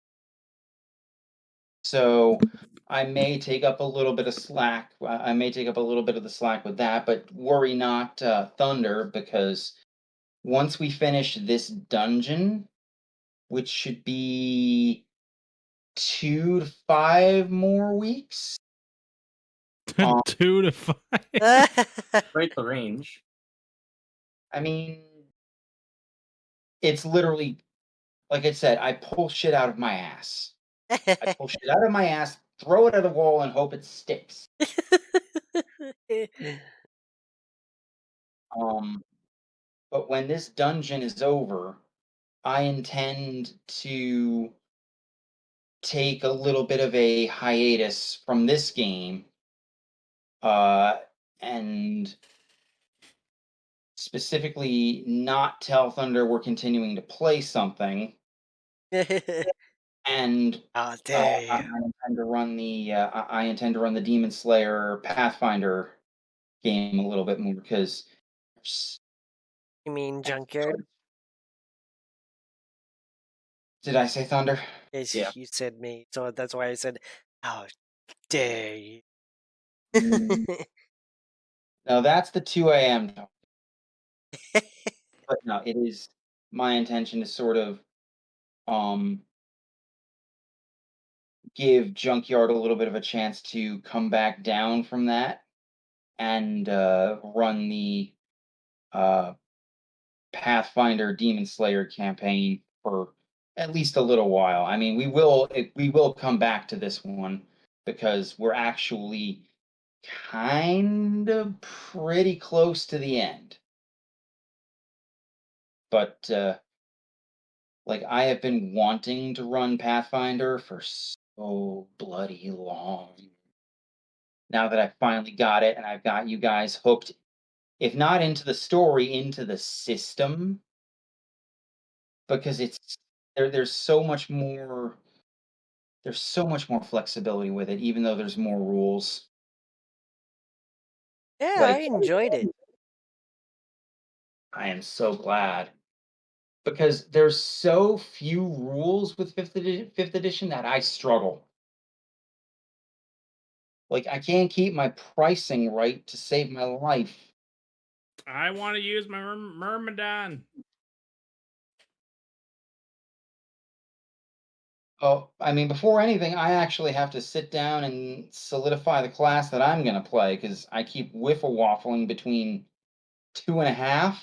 so I may take up a little bit of slack. I may take up a little bit of the slack with that, but worry not, Thunder, because once we finish this dungeon, which should be 2 to 5 more weeks. 2 to 5. Right the range. I mean, it's literally, like I said, I pull shit out of my ass. I pull shit out of my ass, throw it at the wall, and hope it sticks. But when this dungeon is over, I intend to take a little bit of a hiatus from this game, and specifically not tell Thunder we're continuing to play something. And How dare I intend to run the Demon Slayer Pathfinder game a little bit more because. You mean Junkyard? Did I say Thunder? Yes, Yeah. you said me, so that's why I said, "How dare you?" No, that's the 2 a.m. talk. But no, it is my intention to sort of give Junkyard a little bit of a chance to come back down from that and run the Pathfinder Demon Slayer campaign for at least a little while. I mean, we will come back to this one because we're actually kind of pretty close to the end. But like I have been wanting to run Pathfinder for so bloody long. Now that I finally got it and I've got you guys hooked, if not into the story, into the system, because there's so much more flexibility with it, even though there's more rules. Yeah, Like- I enjoyed it. I am so glad. Because there's so few rules with 5th edition that I struggle. Like, I can't keep my pricing right to save my life. I want to use my Myrmidon. Oh, I mean, before anything, I actually have to sit down and solidify the class that I'm going to play, because I keep whiffle-waffling between 2.5.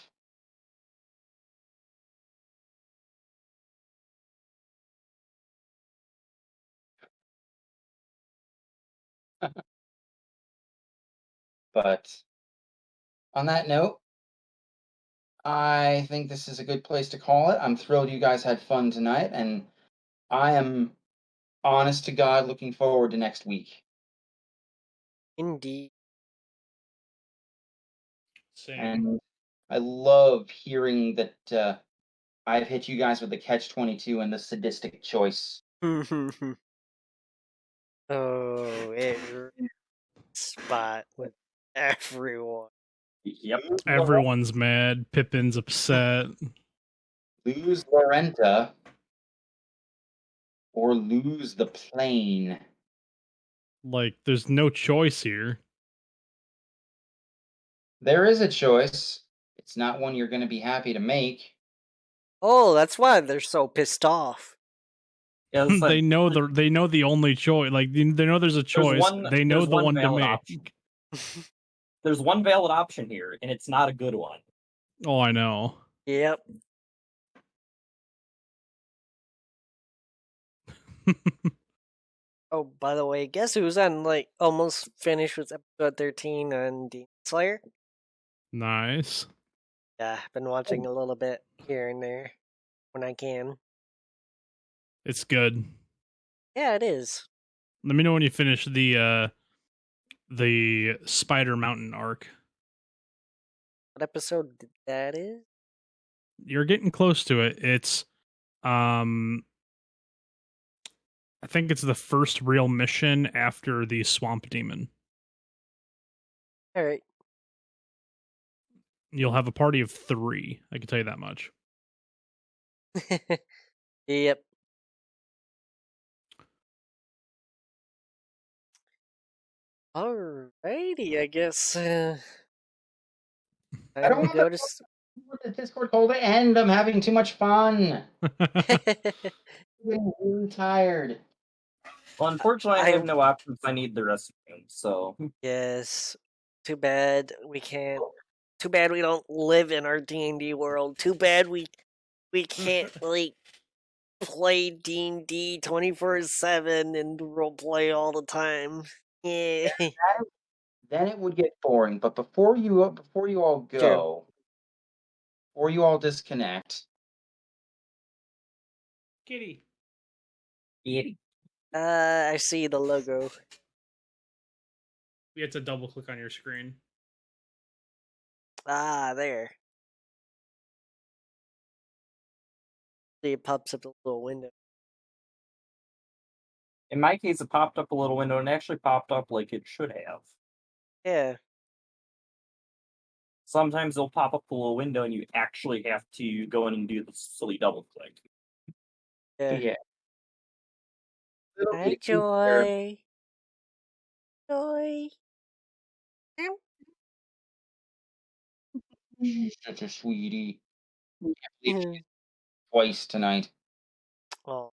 But on that note, I think this is a good place to call it. I'm thrilled you guys had fun tonight, and I am, honest to God, looking forward to next week. Indeed. Same. And I love hearing that I've hit you guys with the catch-22 and the sadistic choice. Oh, it spot with everyone. Yep. Everyone's mad. Pippin's upset. Lose Lorenta or lose the plane. Like, there's no choice here. There is a choice. It's not one you're going to be happy to make. Oh, that's why they're so pissed off. Yeah, it's They like, know the only choice. Like, they know there's a choice. They know there's the one to valid make. option. There's one valid option here, and it's not a good one. Oh, I know. Yep. Oh, by the way, guess who's on, like, almost finished with episode 13 on Demon Slayer? Nice. Yeah, I've been watching a little bit here and there when I can. It's good. Yeah, it is. Let me know when you finish the Spider Mountain arc. What episode that is? You're getting close to it. It's I think it's the first real mission after the Swamp Demon. Alright. You'll have a party of 3. I can tell you that much. Yep. Alrighty, I guess. I Time don't to want go to to. the Discord call to end. I'm having too much fun. I'm getting really tired. Well, unfortunately, I have no options. I need the restroom, so. Yes. Too bad we can't. Too bad we don't live in our D&D world. Too bad we can't like play D&D 24/7 and roleplay all the time. Yeah. Then it would get boring. But before you all go, before you all disconnect, Kitty. Kitty. I see the logo. You have to double click on your screen. Ah, there. See, it pops up a little window. In my case, it popped up a little window and actually popped up like it should have. Yeah. Sometimes it'll pop up a little window and you actually have to go in and do the silly double click. Yeah. Little Hi, kitty there. Joy. Joy. She's such a sweetie. I can't believe she did twice tonight. Oh.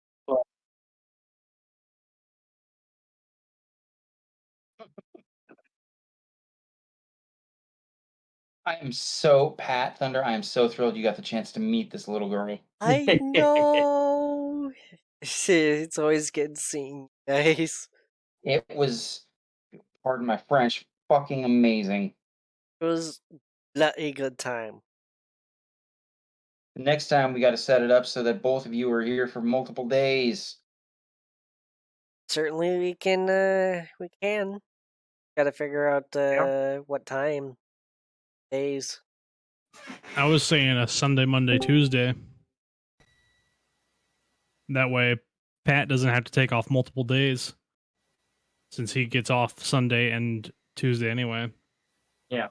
I am so, Pat Thunder, I am so thrilled you got the chance to meet this little girl. I know. It's always good seeing you guys. It was, pardon my French, fucking amazing. It was a good time. The next time we got to set it up so that both of you are here for multiple days. Certainly we can. Gotta figure out what time. Days. I was saying a Sunday, Monday, Tuesday. That way, Pat doesn't have to take off multiple days, since he gets off Sunday and Tuesday anyway. Yeah.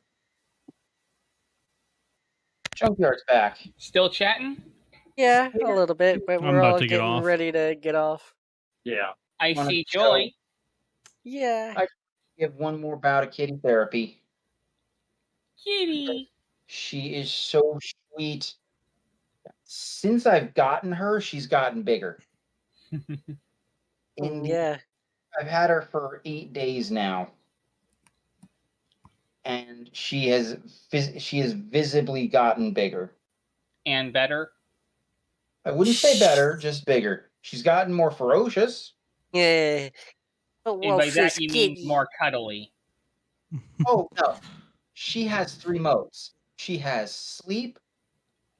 Junkyard's back. Still chatting? Yeah, a little bit, but I'm we're about all to get getting off. ready to get off. Yeah. I Wanna see show- Joy. Yeah. I give one more bout of kitty therapy. Kitty. She is so sweet. Since I've gotten her, she's gotten bigger. Yeah. I've had her for 8 days now. and she has visibly gotten bigger. And better. I wouldn't say better, just bigger. She's gotten more ferocious. Yeah. Oh, And well, by that for you mean skinny. more cuddly. Oh no, she has 3 modes. She has sleep.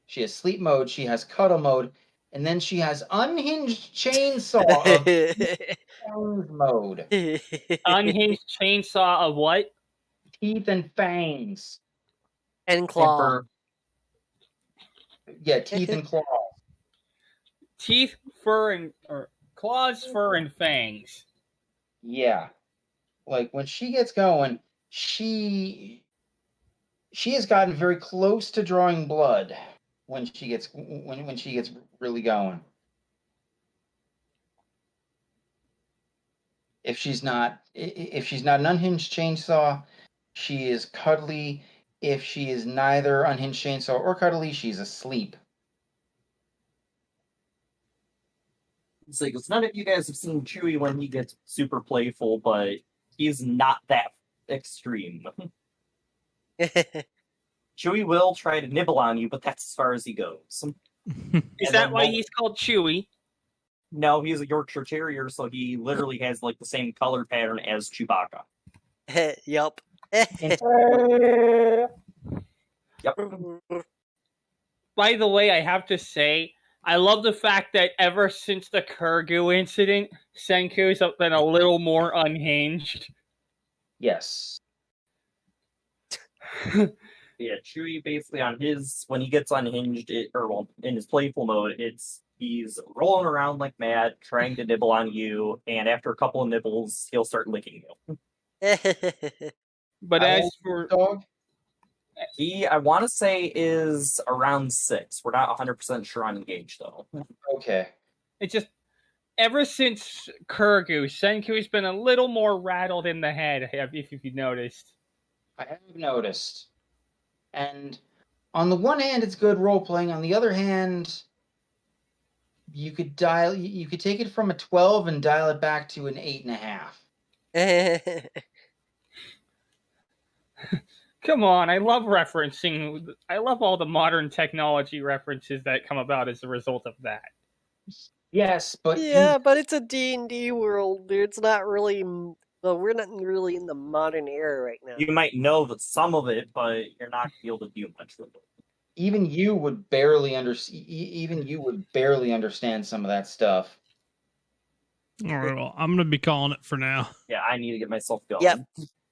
She has sleep mode. She has cuddle mode, and then she has unhinged chainsaw of fangs mode. Unhinged chainsaw of what? Teeth and fangs. And claw. Emperor. Yeah, teeth and claws. Teeth, fur, and or claws, fur, and fangs. Yeah, like when she gets going, she has gotten very close to drawing blood when she gets really going. If she's not an unhinged chainsaw, she is cuddly. If she is neither unhinged chainsaw or cuddly, she's asleep. It's like, none of you guys have seen Chewie when he gets super playful, but he's not that extreme. Chewie will try to nibble on you, but that's as far as he goes. Is that why he's called Chewie? No, he's a Yorkshire Terrier, so he literally has like the same color pattern as Chewbacca. Yup. Yep. By the way, I have to say, I love the fact that ever since the Kurgu incident, Senku's been a little more unhinged. Yes. Yeah, Chewie basically on his when he gets unhinged, in his playful mode, he's rolling around like mad, trying to nibble on you, and after a couple of nibbles, he'll start licking you. But as for dog, he, I want to say, is around 6. We're not 100% sure on age though. Okay. It's just ever since Kurgu, Senku's been a little more rattled in the head. If you've noticed, I have noticed. And on the one hand, it's good role playing. On the other hand, you could take it from a 12 and dial it back to an 8.5. Come on, I love referencing. I love all the modern technology references that come about as a result of that. Yes, but yeah, but it's a D&D world, dude. It's not really. Well, we're not really in the modern era right now. You might know that some of it, but you're not going to be able to do much with it. Even you would barely understand some of that stuff. All right, well, I'm going to be calling it for now. Yeah, I need to get myself going. Yep.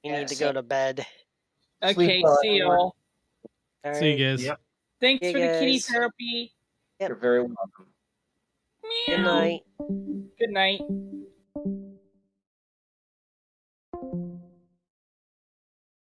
You need to go to bed. Okay, see y'all. All See you right. guys. Yep. Thanks Hey, for the kitty guys. therapy. Yep. You're very welcome. Good night. Good night.